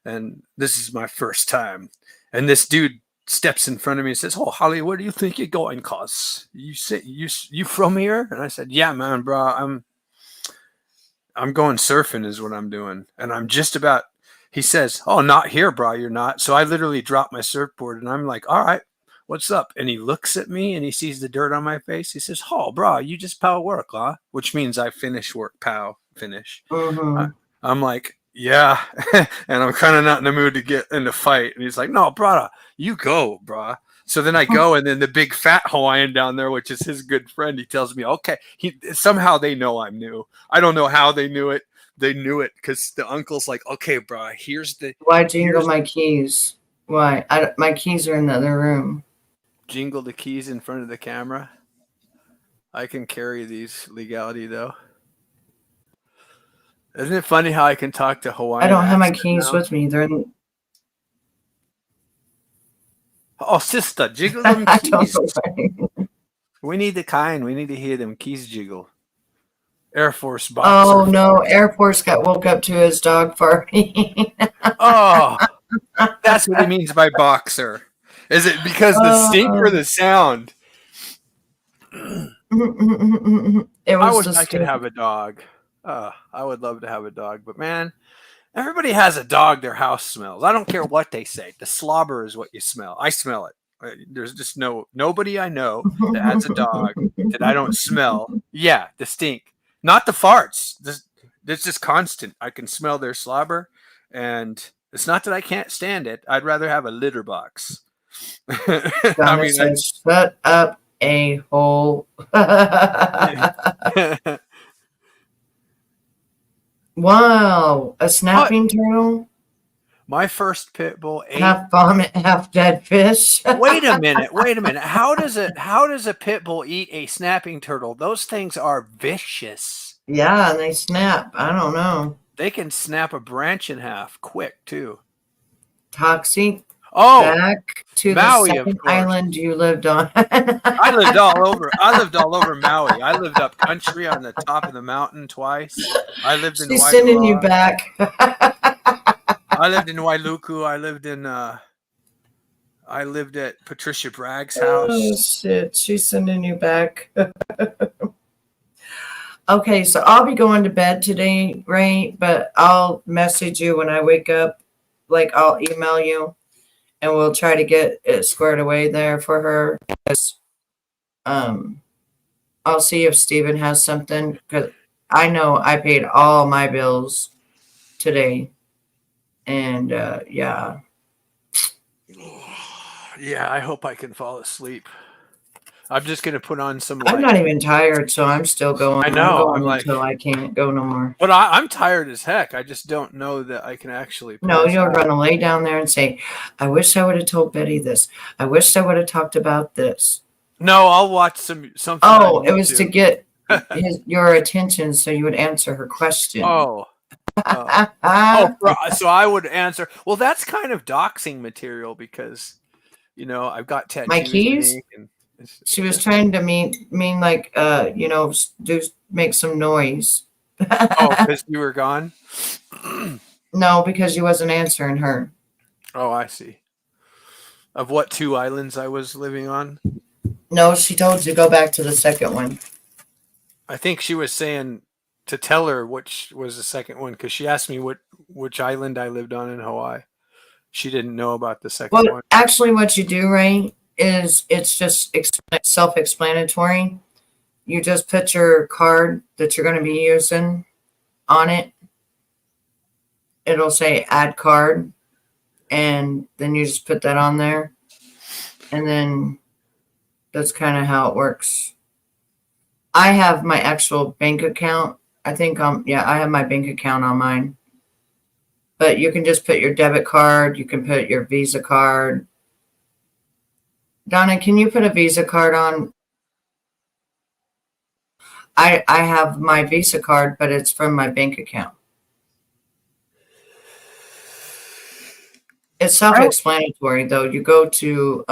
And this is my first time. And this dude steps in front of me and says, "Oh, Holly, where do you think you're going, cuz? You from here?" And I said, "Yeah, man, bro. I'm going surfing is what I'm doing." And I'm just about, he says, "Oh, not here, bro, you're not." So I literally dropped my surfboard and I'm like, "All right, what's up?" And he looks at me and he sees the dirt on my face. He says, "Oh, bro, you just pow work, huh?" Which means I finish work, pow, finish. I'm like, "Yeah." And I'm kind of not in the mood to get in a fight. And he's like, "No, brother, you go, brah." So then I go, and then the big fat Hawaiian down there, which is his good friend, he tells me, okay, somehow they know I'm new. I don't know how they knew it. They knew it because the uncle's like, "Okay, brah, here's the..." Why jingle my keys? Why? My keys are in the other room. Jingle the keys in front of the camera. I can carry these legality, though. Isn't it funny how I can talk to Hawaiian? I don't have my keys with me. They're in... Oh, sister, jiggle them keys. We need the kind. We need to hear them keys jiggle. Air Force boxer. Oh, no. Air Force woke up to his dog farting. Oh, that's what he means by boxer. Is it because the stink or the sound? I wish I could have a dog. I would love to have a dog, but man, everybody has a dog their house smells. I don't care what they say. The slobber is what you smell. I smell it. There's just nobody I know that has a dog that I don't smell. Yeah, the stink. Not the farts. It's just constant. I can smell their slobber, and it's not that I can't stand it. I'd rather have a litter box. I mean, shut up, a-hole. Wow, a snapping turtle? My first pit bull ate half vomit, half dead fish. Wait a minute. How does a pit bull eat a snapping turtle? Those things are vicious. Yeah, and they snap. I don't know. They can snap a branch in half quick too. Toxic. Oh, back to Maui, the second island you lived on. I lived all over Maui. I lived up country on the top of the mountain twice. I lived in She's sending you back. I lived in Wailuku. I lived at Patricia Bragg's house. Oh shit, she's sending you back. Okay, so I'll be going to bed today, right? But I'll message you when I wake up. Like, I'll email you, and we'll try to get it squared away there for her. I'll see if Steven has something, because I know I paid all my bills today. And yeah. Yeah, I hope I can fall asleep. I'm just going to put on some I'm light. not even tired, so I'm still going. I know. I'm going like, until I can't go no more. But I'm tired as heck. I just don't know that I can actually. No, you're out. going to lay down there and say, I wish I would have told Betty this. I wish I would have talked about this. No, I'll watch something. Oh, it was to get your attention so you would answer her question. Oh. So I would answer. Well, that's kind of doxing material because, you know, I've got tattoos. My keys? She was trying to mean like, you know, make some noise. Oh, because you were gone? No, because you wasn't answering her. Oh, I see. Of what 2 islands I was living on? No, she told you to go back to the second one. I think she was saying to tell her which was the second one because she asked me which island I lived on in Hawaii. She didn't know about the second one. Actually, what you do, Ray, is it's just self-explanatory. You just put your card that you're going to be using on it. It'll say add card, and then you just put that on there, and then that's kind of how it works. I have my actual bank account. I think I have my bank account on mine. But you can just put your debit card. You can put your Visa card. Donna, can you put a Visa card on? I have my Visa card, but it's from my bank account. It's self-explanatory, though. You go to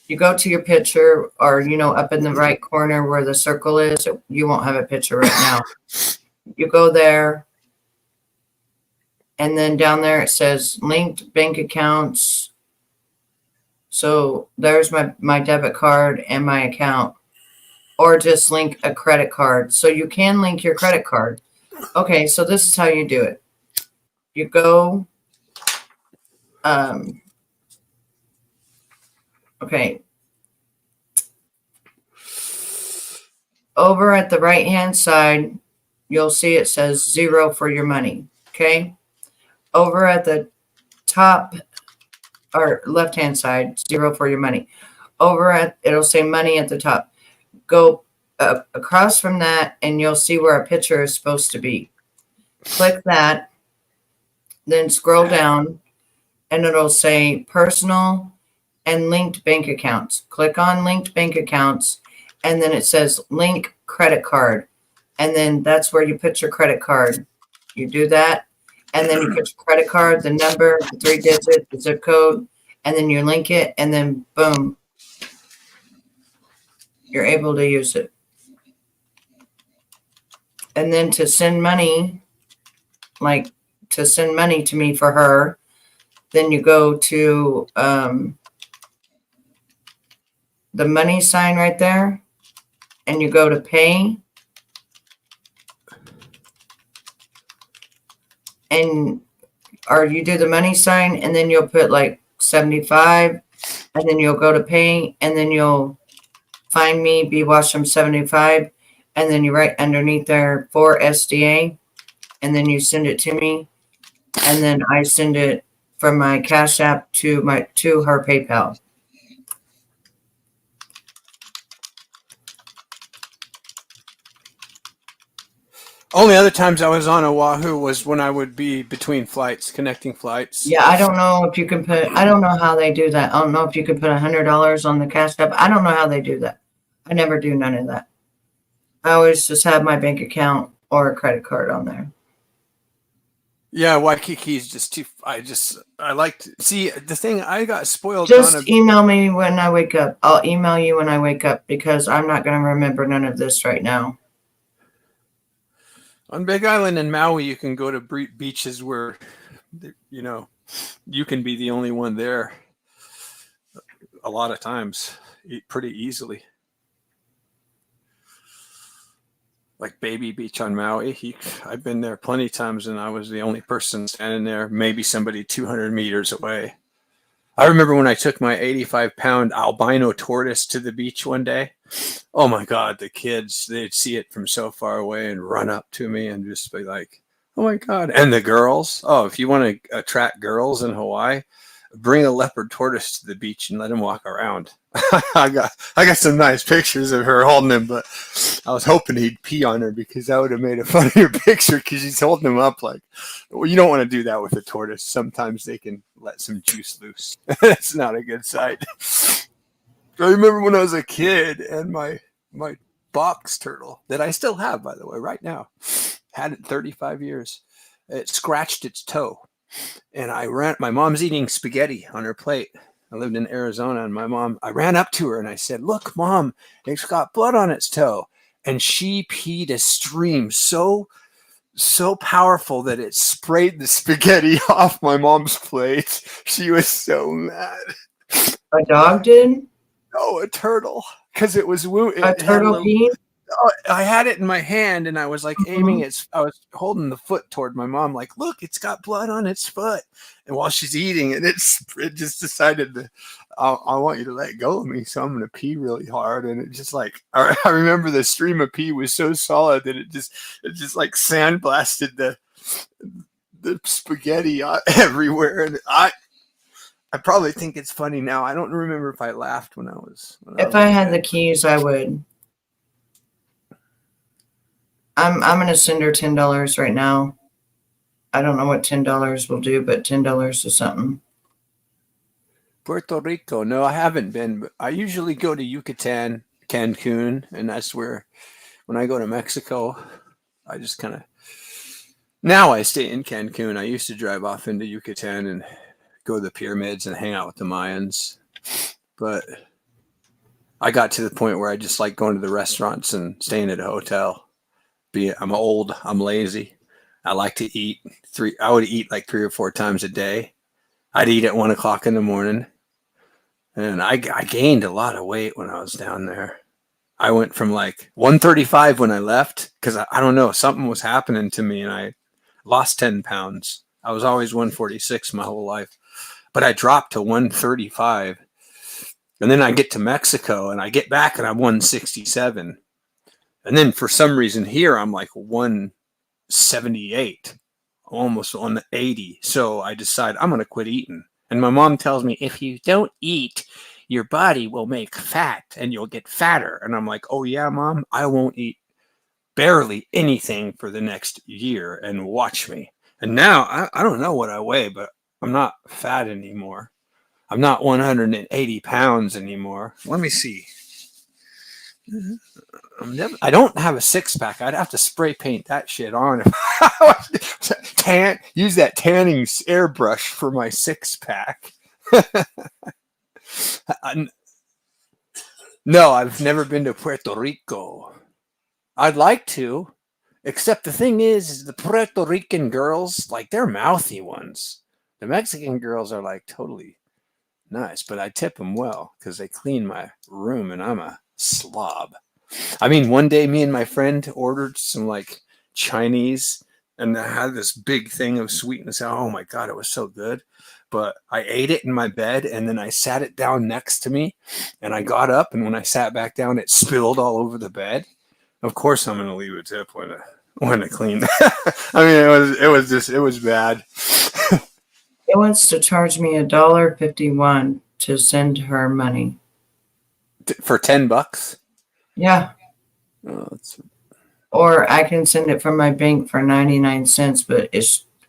your picture, or up in the right corner where the circle is. You won't have a picture right now. You go there, and then down there it says linked bank accounts. So there's my debit card and my account, or just link a credit card. So you can link your credit card. Okay, so this is how you do it. You go. Okay. Over at the right-hand side, you'll see it says 0 for your money. Okay. Over at the top or left-hand side, 0 for your money. It'll say money at the top. Go across from that, and you'll see where a picture is supposed to be. Click that, then scroll down, and it'll say personal and linked bank accounts. Click on linked bank accounts, and then it says link credit card. And then that's where you put your credit card. You do that, and then you put your credit card, the number, the 3 digits, the zip code, and then you link it, and then boom, you're able to use it. And then to send money, like to send money to me for her, then you go to the money sign right there, and you go to pay, or you do the money sign, and then you'll put like 75, and then you'll go to pay, and then you'll find me, bettywasham 75, and then you write underneath there for SDA, and then you send it to me, and then I send it from my Cash App to her PayPal. Only other times I was on Oahu was when I would be between flights, connecting flights. Yeah, I don't know if you can I don't know how they do that. I don't know if you can put $100 on the Cash App. I don't know how they do that. I never do none of that. I always just have my bank account or a credit card on there. Yeah, Waikiki's just too. I like to see the thing. I got spoiled. Just email me when I wake up. I'll email you when I wake up because I'm not going to remember none of this right now. On Big Island in Maui, you can go to beaches where, you can be the only one there. A lot of times, pretty easily. Like Baby Beach on Maui. I've been there plenty of times, and I was the only person standing there, maybe somebody 200 meters away. I remember when I took my 85-pound albino tortoise to the beach one day. Oh my God, the kids, they'd see it from so far away and run up to me and just be like, oh my God. And the girls, if you want to attract girls in Hawaii, bring a leopard tortoise to the beach and let him walk around. I got some nice pictures of her holding him, but I was hoping he'd pee on her because that would have made a funnier picture because she's holding him up like, well, you don't want to do that with a tortoise. Sometimes they can let some juice loose. That's not a good sight. I remember when I was a kid and my box turtle that I still have, by the way, right now, had it 35 years. It scratched its toe. And my mom's eating spaghetti on her plate. I lived in Arizona, and I ran up to her and I said, "Look, Mom, it's got blood on its toe." And she peed a stream so powerful that it sprayed the spaghetti off my mom's plate. She was so mad. A dog did? No, a turtle. Because it was a turtle peed? I had it in my hand and I was like aiming it. I was holding the foot toward my mom, like, "Look, it's got blood on its foot." And while she's eating it, it just decided that I want you to let go of me, so I'm going to pee really hard. And it just like, I remember the stream of pee was so solid that it just like sandblasted the spaghetti everywhere. And I probably think it's funny now. I don't remember if I laughed when I was. If I had the keys, I would. I'm gonna send her $10 right now. I don't know what $10 will do, but $10 is something. Puerto Rico. No, I haven't been, but I usually go to Yucatan, Cancun, and that's where, when I go to Mexico, I just kind of, now I stay in Cancun. I used to drive off into Yucatan and go to the pyramids and hang out with the Mayans. But I got to the point where I just like going to the restaurants and staying at a hotel. I'm old, I'm lazy. I like to eat. I would eat like 3 or 4 times a day. I'd eat at 1 o'clock in the morning. And I gained a lot of weight when I was down there. I went from like 135 when I left because I don't know, something was happening to me and I lost 10 pounds. I was always 146 my whole life, but I dropped to 135. And then I get to Mexico and I get back and I'm 167. And then for some reason here, I'm like 178, almost on the 80. So I decide I'm going to quit eating. And my mom tells me, if you don't eat, your body will make fat and you'll get fatter. And I'm like, oh yeah, Mom, I won't eat barely anything for the next year and watch me. And now I don't know what I weigh, but I'm not fat anymore. I'm not 180 pounds anymore. Let me see. I don't have a 6-pack. I'd have to spray paint that shit on. Use that tanning airbrush for my 6-pack. No, I've never been to Puerto Rico. I'd like to, except the thing is the Puerto Rican girls, like, they're mouthy ones. The Mexican girls are like totally nice, but I tip them well because they clean my room and I'm a slob. I mean, one day me and my friend ordered some like Chinese and I had this big thing of sweetness. Oh my God, it was so good. But I ate it in my bed and then I sat it down next to me and I got up and when I sat back down, it spilled all over the bed. Of course, I'm going to leave a tip when I clean. I mean, it was bad. It wants to charge me $1.51 to send her money. For $10? Yeah. Oh, or I can send it from my bank for 99 cents, but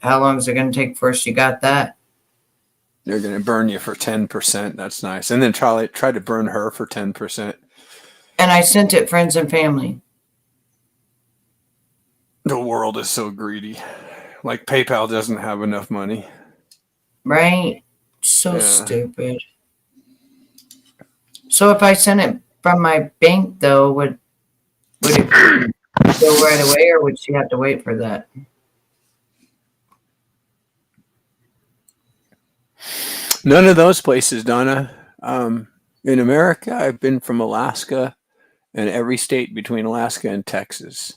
how long is it going to take before she got that? They're going to burn you for 10%. That's nice. And then try to burn her for 10%. And I sent it friends and family. The world is so greedy. Like PayPal doesn't have enough money. Right? So stupid. So if I sent it from my bank, though, would it go right away, or would she have to wait for that? None of those places, Donna. In America, I've been from Alaska and every state between Alaska and Texas.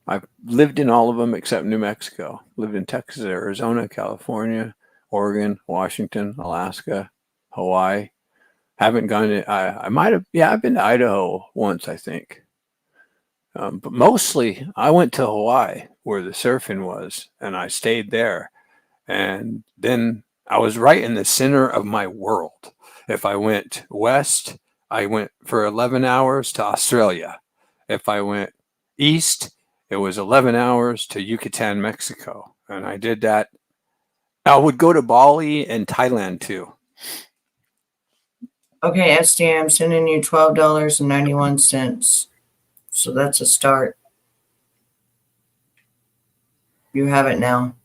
I've lived in all of them except New Mexico. Lived in Texas, Arizona, California, Oregon, Washington, Alaska, Hawaii. Haven't gone to, I might have, I've been to Idaho once, I think. But mostly I went to Hawaii where the surfing was and I stayed there. And then I was right in the center of my world. If I went west, I went for 11 hours to Australia. If I went east, it was 11 hours to Yucatan, Mexico. And I did that. I would go to Bali and Thailand too. Okay, SDA, I'm sending you $12.91. So that's a start. You have it now.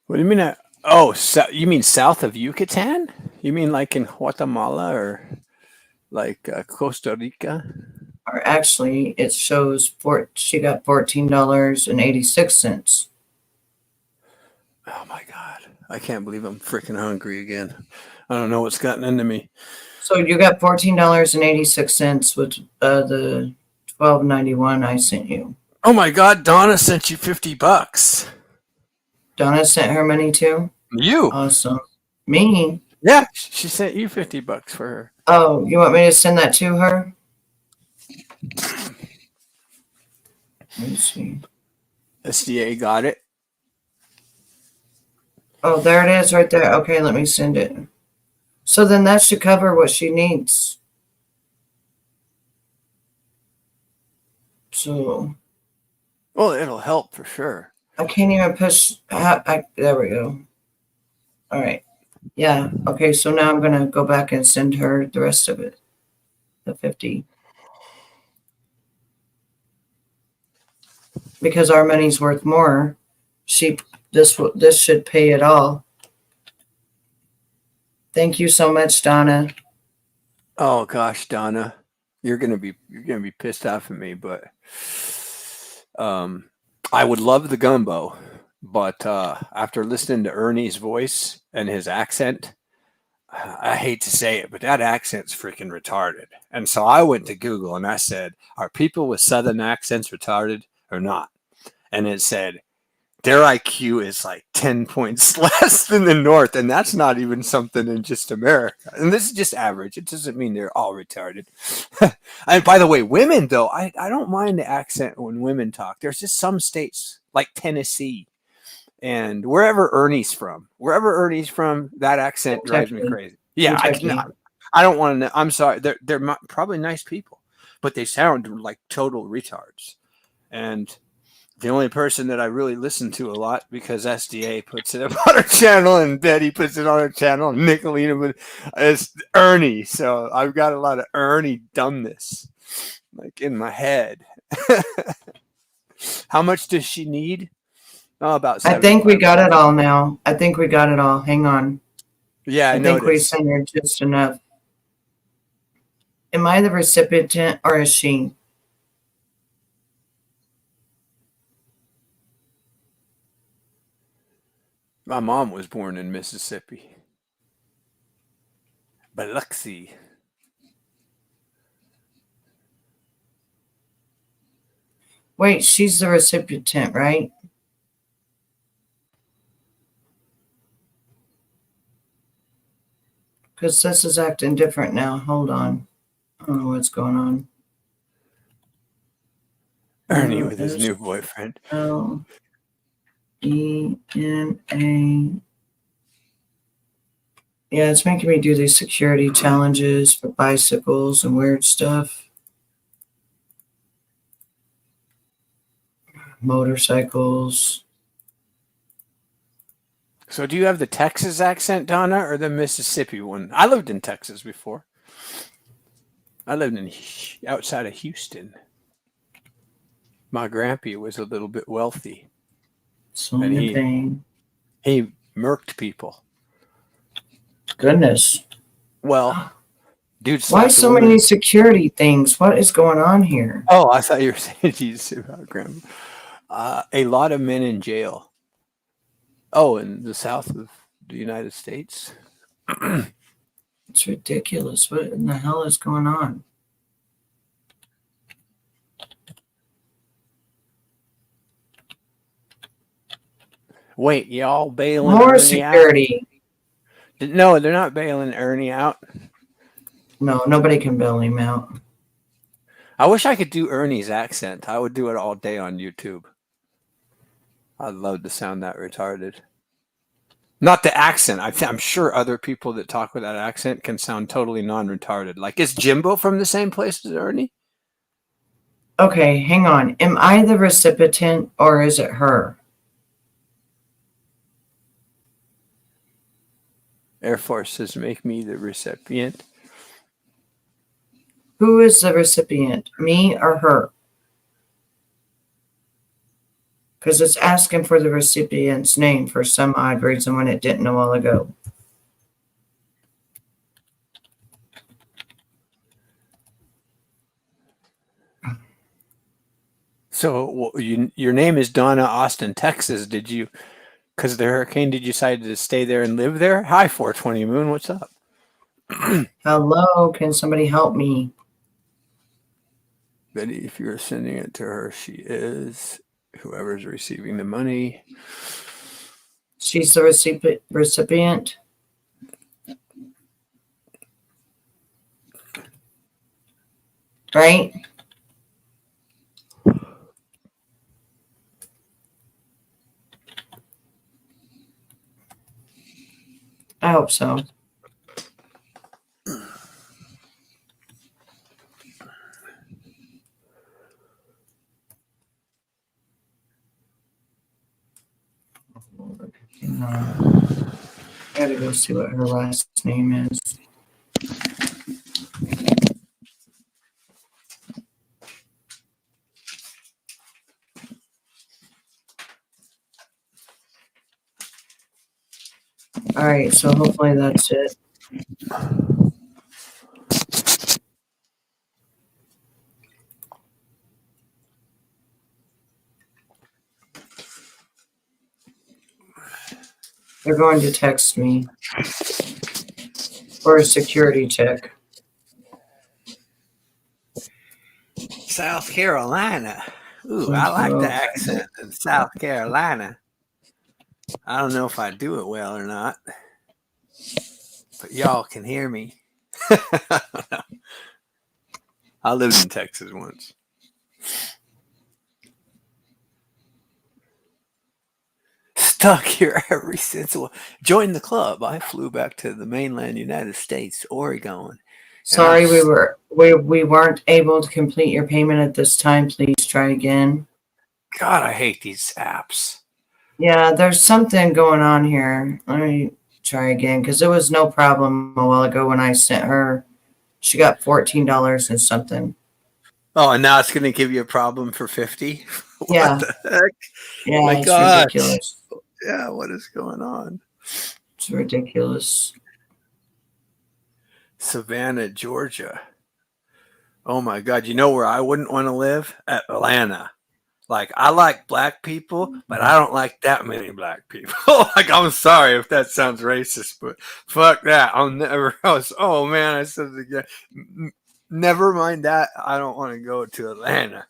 What do you mean? Oh, so you mean south of Yucatan? You mean like in Guatemala or like Costa Rica? Or actually, it shows she got $14.86. Oh my God. I can't believe I'm freaking hungry again. I don't know what's gotten into me. So you got $14.86 with the $12.91 I sent you. Oh my God, Donna sent you $50. Donna sent her money too? You. Awesome. Me? Yeah, she sent you $50 for her. Oh, you want me to send that to her? Let me see. SDA got it. Oh, there it is right there. Okay, let me send it. So then that should cover what she needs. So. Well, it'll help for sure. I can't even push. There we go. All right. Yeah. Okay. So now I'm going to go back and send her the rest of it. The 50. Because our money's worth more. This should pay it all. Thank you so much, Donna. Oh gosh, Donna, you're gonna be pissed off at me, but I would love the gumbo, but after listening to Ernie's voice and his accent, I hate to say it, but that accent's freaking retarded. And so I went to Google and I said, are people with Southern accents retarded or not? And it said, their IQ is like 10 points less than the North. And that's not even something in just America. And this is just average. It doesn't mean they're all retarded. And by the way, women, though, I don't mind the accent when women talk. There's just some states like Tennessee and wherever Ernie's from, that accent drives me crazy. Yeah, I don't want to know. I'm sorry. They're probably nice people, but they sound like total retards. And the only person that I really listen to a lot, because SDA puts it up on her channel and Betty puts it on her channel and Nicolina, is Ernie. So I've got a lot of Ernie dumbness like in my head. How much does she need? Oh, about I think we got it all now. I think we got it all. Hang on. Yeah, I think we sent her just enough. Am I the recipient or is she? My mom was born in Mississippi. Biloxi. Wait, she's the recipient, right? Because this is acting different now. Hold on. I don't know what's going on. Ernie with his new boyfriend. L-E-N-A. Yeah, it's making me do these security challenges for bicycles and weird stuff. Motorcycles. So do you have the Texas accent, Donna, or the Mississippi one? I lived in Texas before. I lived outside of Houston. My grandpa was a little bit wealthy. So and he murked people. Goodness. Well, dude. Why so many security things? What is going on here? Oh, I thought you were saying Jesus about grandma. A lot of men in jail. Oh, in the south of the United States. It's ridiculous. What in the hell is going on? Wait, y'all bailing more Ernie security? Out? No, they're not bailing Ernie out. No, nobody can bail him out. I wish I could do Ernie's accent. I would do it all day on YouTube. I'd love to sound that retarded. Not the accent. I'm sure other people that talk with that accent can sound totally non-retarded. Like, is Jimbo from the same place as Ernie? Okay, hang on. Am I the recipient or is it her? Air Force says make me the recipient. Who is the recipient, me or her? Because it's asking for the recipient's name for some odd reason when it didn't a while ago. So your name is Donna Austin, Texas. Did you, because of the hurricane, did you decide to stay there and live there? Hi, 420 Moon. What's up? Hello, can somebody help me? Betty, if you're sending it to her, she is. Whoever's receiving the money. She's the recipient. Right? I hope so. I gotta go see what her last name is. All right, so hopefully that's it. They're going to text me for a security check. South Carolina. Ooh, I like the accent in South Carolina. I don't know if I do it well or not, but y'all can hear me. I lived in Texas once. Stuck here ever since. Joined the club. I flew back to the mainland United States, Oregon. Sorry, we weren't able to complete your payment at this time. Please try again. God, I hate these apps. Yeah, there's something going on here. Let me try again because there was no problem a while ago when I sent her. She got $14 and something. Oh, and now it's going to give you a problem for 50? Yeah. What the heck? Yeah, My it's God. ridiculous. Yeah, what is going on? It's ridiculous. Savannah, Georgia. Oh my God. You know where I wouldn't want to live? Atlanta. Like, I like black people, but I don't like that many black people. Like, I'm sorry if that sounds racist, but fuck that. I'll never. Oh man, I said it again. Never mind that. I don't want to go to Atlanta.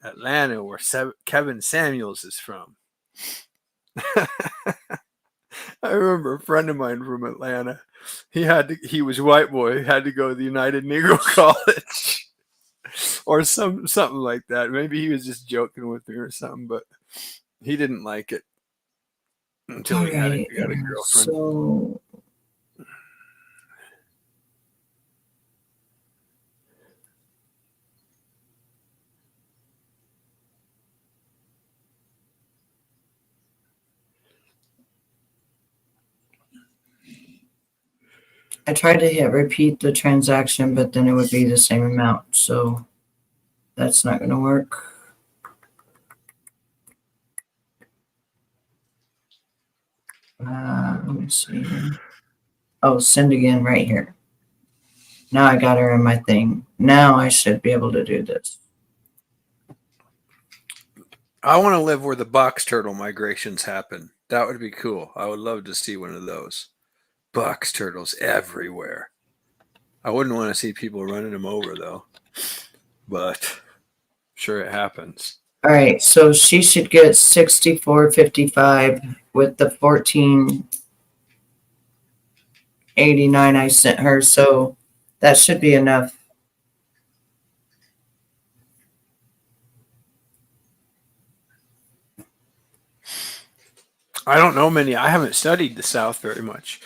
Atlanta, where Kevin Samuels is from. I remember a friend of mine from Atlanta. He was a white boy. He had to go to the United Negro College. Or something like that. Maybe he was just joking with me or something, but he didn't like it until he got a girlfriend. So I tried to hit repeat the transaction, but then it would be the same amount. So that's not going to work. Let me see here. Oh, send again right here. Now I got her in my thing. Now I should be able to do this. I want to live where the box turtle migrations happen. That would be cool. I would love to see one of those. Box turtles everywhere. I wouldn't want to see people running them over though, but sure it happens. All right, so she should get 64.55 with the 14.89 I sent her. So that should be enough. I don't know many. I haven't studied the South very much.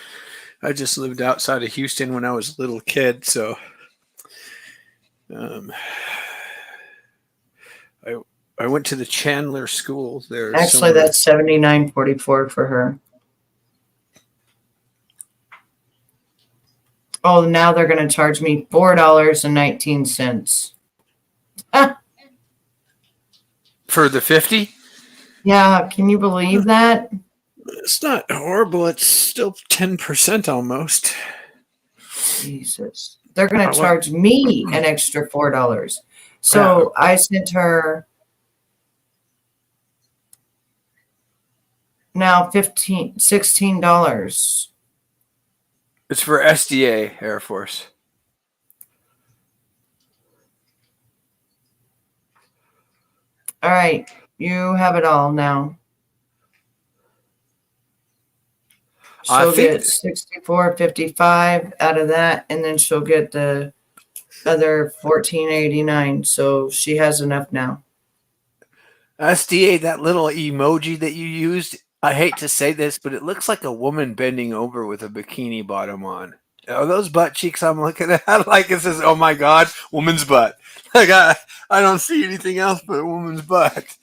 I just lived outside of Houston when I was a little kid, so I went to the Chandler School there. Actually, somewhere. that's $79.44 for her. Oh, now they're going to charge me $4.19. For the 50? Yeah, can you believe that? It's not horrible. It's still 10% almost. Jesus. They're going to charge me an extra $4. So I sent her now $16. It's for SDA Air Force. All right. You have it all now. She'll get $64.55 out of that, and then she'll get the other $14.89. So she has enough now. SDA, that little emoji that you used, I hate to say this, but it looks like a woman bending over with a bikini bottom on. Are those butt cheeks I'm looking at? Like it says, oh my God, woman's butt. Like I don't see anything else but a woman's butt.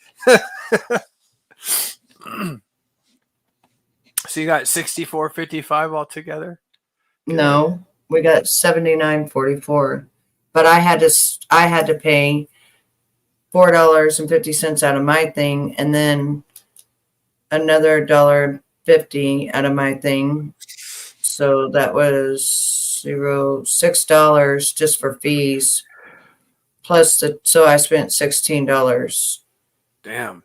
So you got $64.55 altogether? No, we got $79.44. But I had to pay $4.50 out of my thing, and then another $1.50 out of my thing. So that was $6 just for fees. Plus so I spent $16. Damn.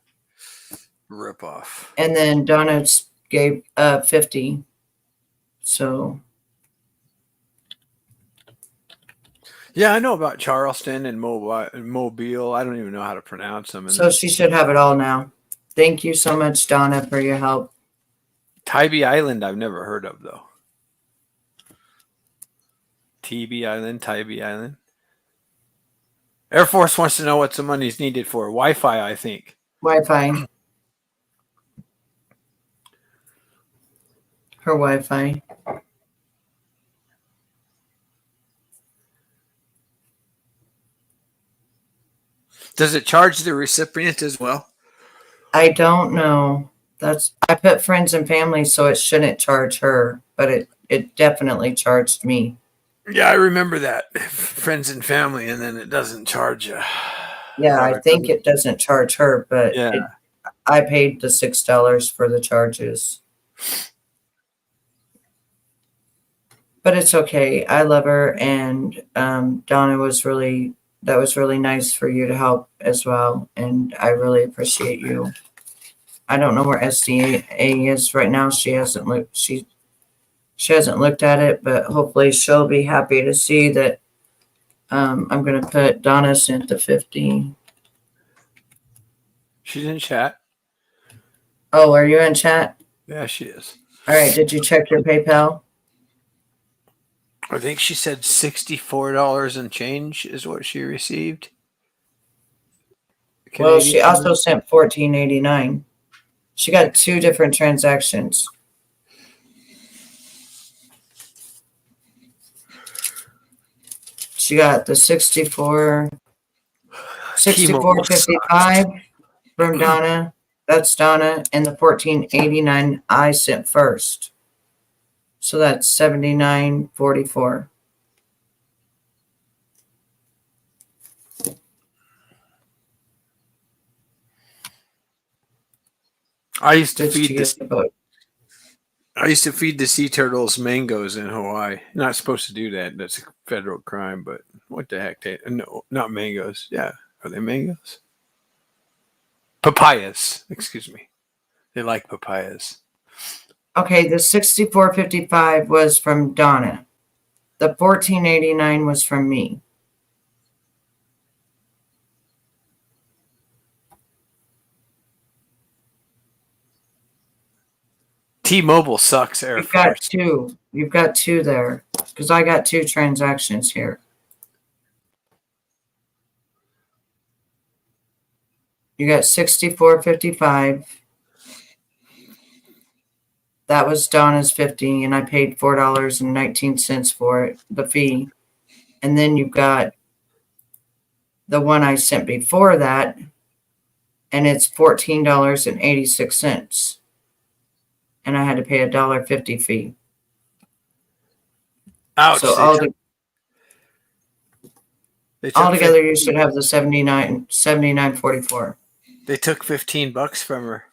Rip off. And then Donna gave $50. So yeah, I know about Charleston and Mobile. I don't even know how to pronounce them. So she should have it all now. Thank you so much, Donna, for your help. Tybee Island, I've never heard of, though. Tybee Island. Air Force wants to know what the money's needed for. Wi-Fi, I think. Wi-Fi. Her Wi-Fi. Does it charge the recipient as well? I don't know. I put friends and family, so it shouldn't charge her, but it definitely charged me. Yeah, I remember that. Friends and family, and then it doesn't charge you. Yeah, I think it doesn't charge her, but yeah. I paid the $6 for the charges. But it's okay. I love her, and Donna that was really nice for you to help as well, and I really appreciate you. I don't know where SDA is right now. She hasn't looked. She hasn't looked at it, but hopefully she'll be happy to see that. I'm going to put Donna sent the 50. She's in chat. Oh, are you in chat? Yeah, she is. All right. Did you check your PayPal? I think she said $64 and change is what she received. Well, she also sent $14.89. She got 2 different transactions. She got the $64.55 from Donna. That's Donna, and the $14.89 I sent first. So that's $79.44. I used to feed the sea turtles mangoes in Hawaii. Not supposed to do that. That's a federal crime, but what the heck? No, not mangoes. Yeah. Are they mangoes? Papayas. Excuse me. They like papayas. Okay, the $64.55 was from Donna. The $14.89 was from me. T-Mobile sucks, Air Force. You've got 2 there, because I got 2 transactions here. You got $64.55. That was Donna's 50, and I paid $4.19 for it, the fee. And then you've got the one I sent before that, and it's $14.86. And I had to pay $1.50 fee. Ouch. So altogether, you should have the $79.44. They took $15 from her.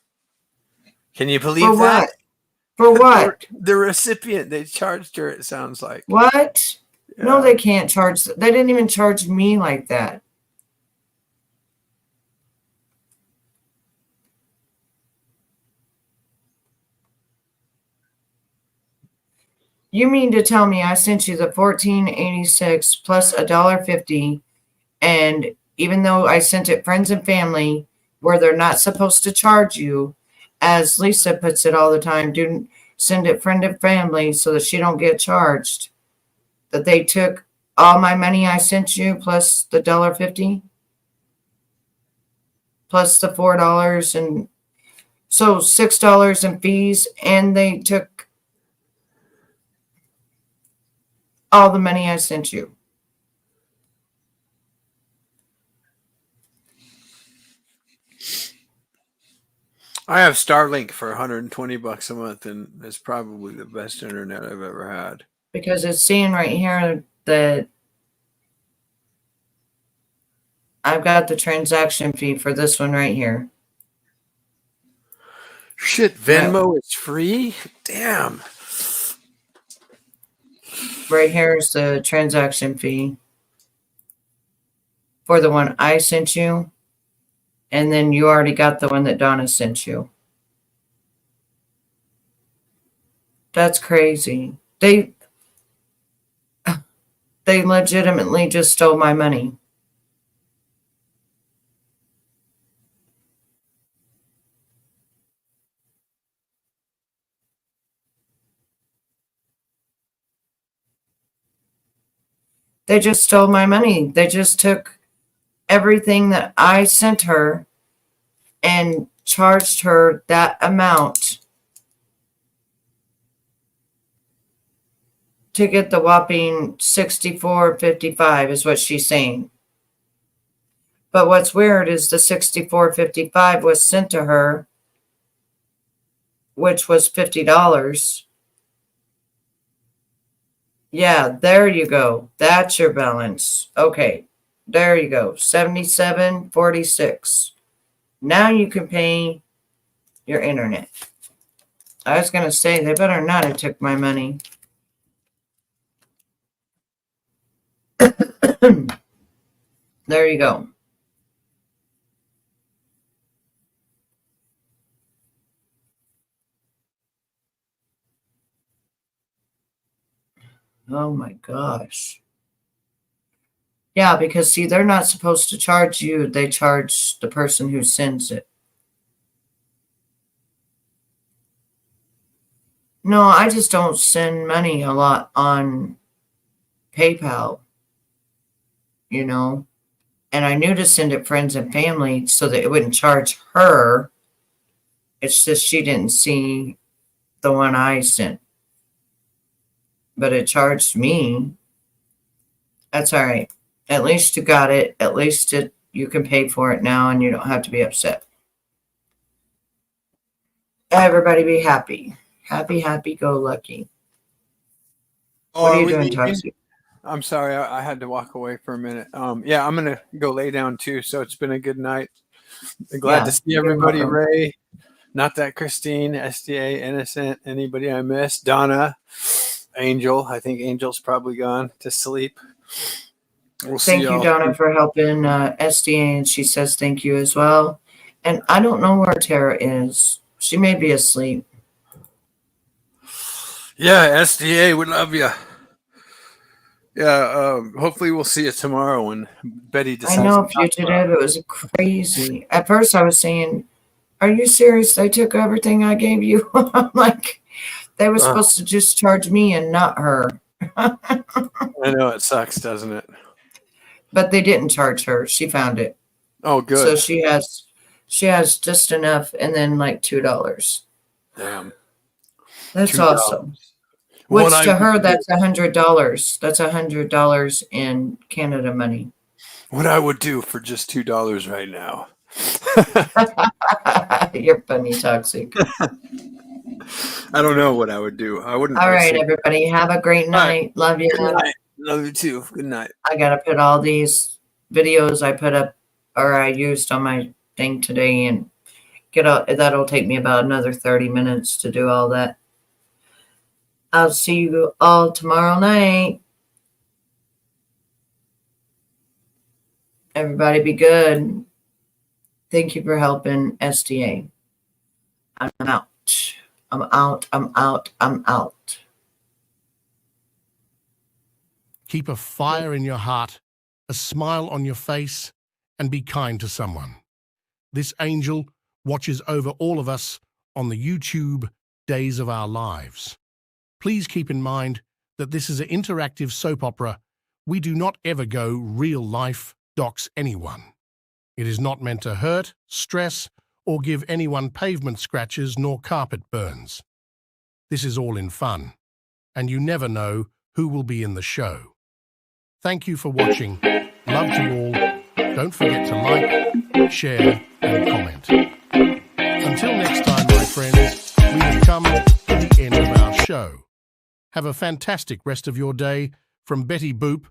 Can you believe For that? what? For what? The recipient, they charged her, it sounds like. What? Yeah. No, they can't charge. They didn't even charge me like that. You mean to tell me I sent you the $14.86 plus $1.50, and even though I sent it friends and family where they're not supposed to charge you, as Lisa puts it all the time, do send it friend and family so that she don't get charged, that they took all my money I sent you plus the $1.50 plus the $4 and so $6 in fees, and they took all the money I sent you. I have Starlink for $120 a month, and it's probably the best internet I've ever had. Because it's saying right here that I've got the transaction fee for this one right here. Shit, Venmo is free? Damn. Right here is the transaction fee for the one I sent you. And then you already got the one that Donna sent you. That's crazy. They legitimately just stole my money. They just stole my money. They just took everything that I sent her and charged her that amount to get the whopping $64.55 is what she's saying. But what's weird is the $64.55 was sent to her, which was $50. Yeah, there you go. That's your balance. Okay. There you go. $77.46. Now you can pay your internet. I was going to say, they better not have took my money. There you go. Oh my gosh. Yeah, because see, they're not supposed to charge you. They charge the person who sends it. No, I just don't send money a lot on PayPal, you know. And I knew to send it friends and family so that it wouldn't charge her. It's just she didn't see the one I sent. But it charged me. That's all right. At least you got it. At least you can pay for it now and you don't have to be upset. Everybody be happy. Happy, happy, go lucky. What are you doing, Toxic? I'm sorry, I had to walk away for a minute. Yeah, I'm gonna go lay down too. So it's been a good night. Glad to see everybody. Ray, not that Christine, SDA, Innocent, anybody I missed. Donna, Angel. I think Angel's probably gone to sleep. Thank you, Donna, for helping SDA, and she says thank you as well. And I don't know where Tara is. She may be asleep. Yeah, SDA, we love you. Yeah, hopefully we'll see you tomorrow when Betty decides. I know Fugitive, it was crazy. At first I was saying, are you serious? They took everything I gave you? I'm like, they were supposed to just charge me and not her. I know, it sucks, doesn't it? But they didn't charge her. She found it. Oh, good. So she has just enough and then like $2. Damn. That's $2. awesome. Which to her, that's $100. That's $100 in Canada money. What I would do for just $2 right now. You're funny, Toxic. I don't know what I would do. I wouldn't. All right, everybody. Have a great night. Love you. Good night. Love you too. Good night. I got to put all these videos I put up or I used on my thing today and get out. That'll take me about another 30 minutes to do all that. I'll see you all tomorrow night. Everybody be good. Thank you for helping SDA. I'm out. I'm out. I'm out. I'm out. Keep a fire in your heart, a smile on your face, and be kind to someone. This angel watches over all of us on the YouTube Days of Our Lives. Please keep in mind that this is an interactive soap opera. We do not ever go real life dox anyone. It is not meant to hurt, stress, or give anyone pavement scratches nor carpet burns. This is all in fun, and you never know who will be in the show. Thank you for watching. Love to all. Don't forget to like, share, and comment. Until next time, my friends, we have come to the end of our show. Have a fantastic rest of your day from Betty Boop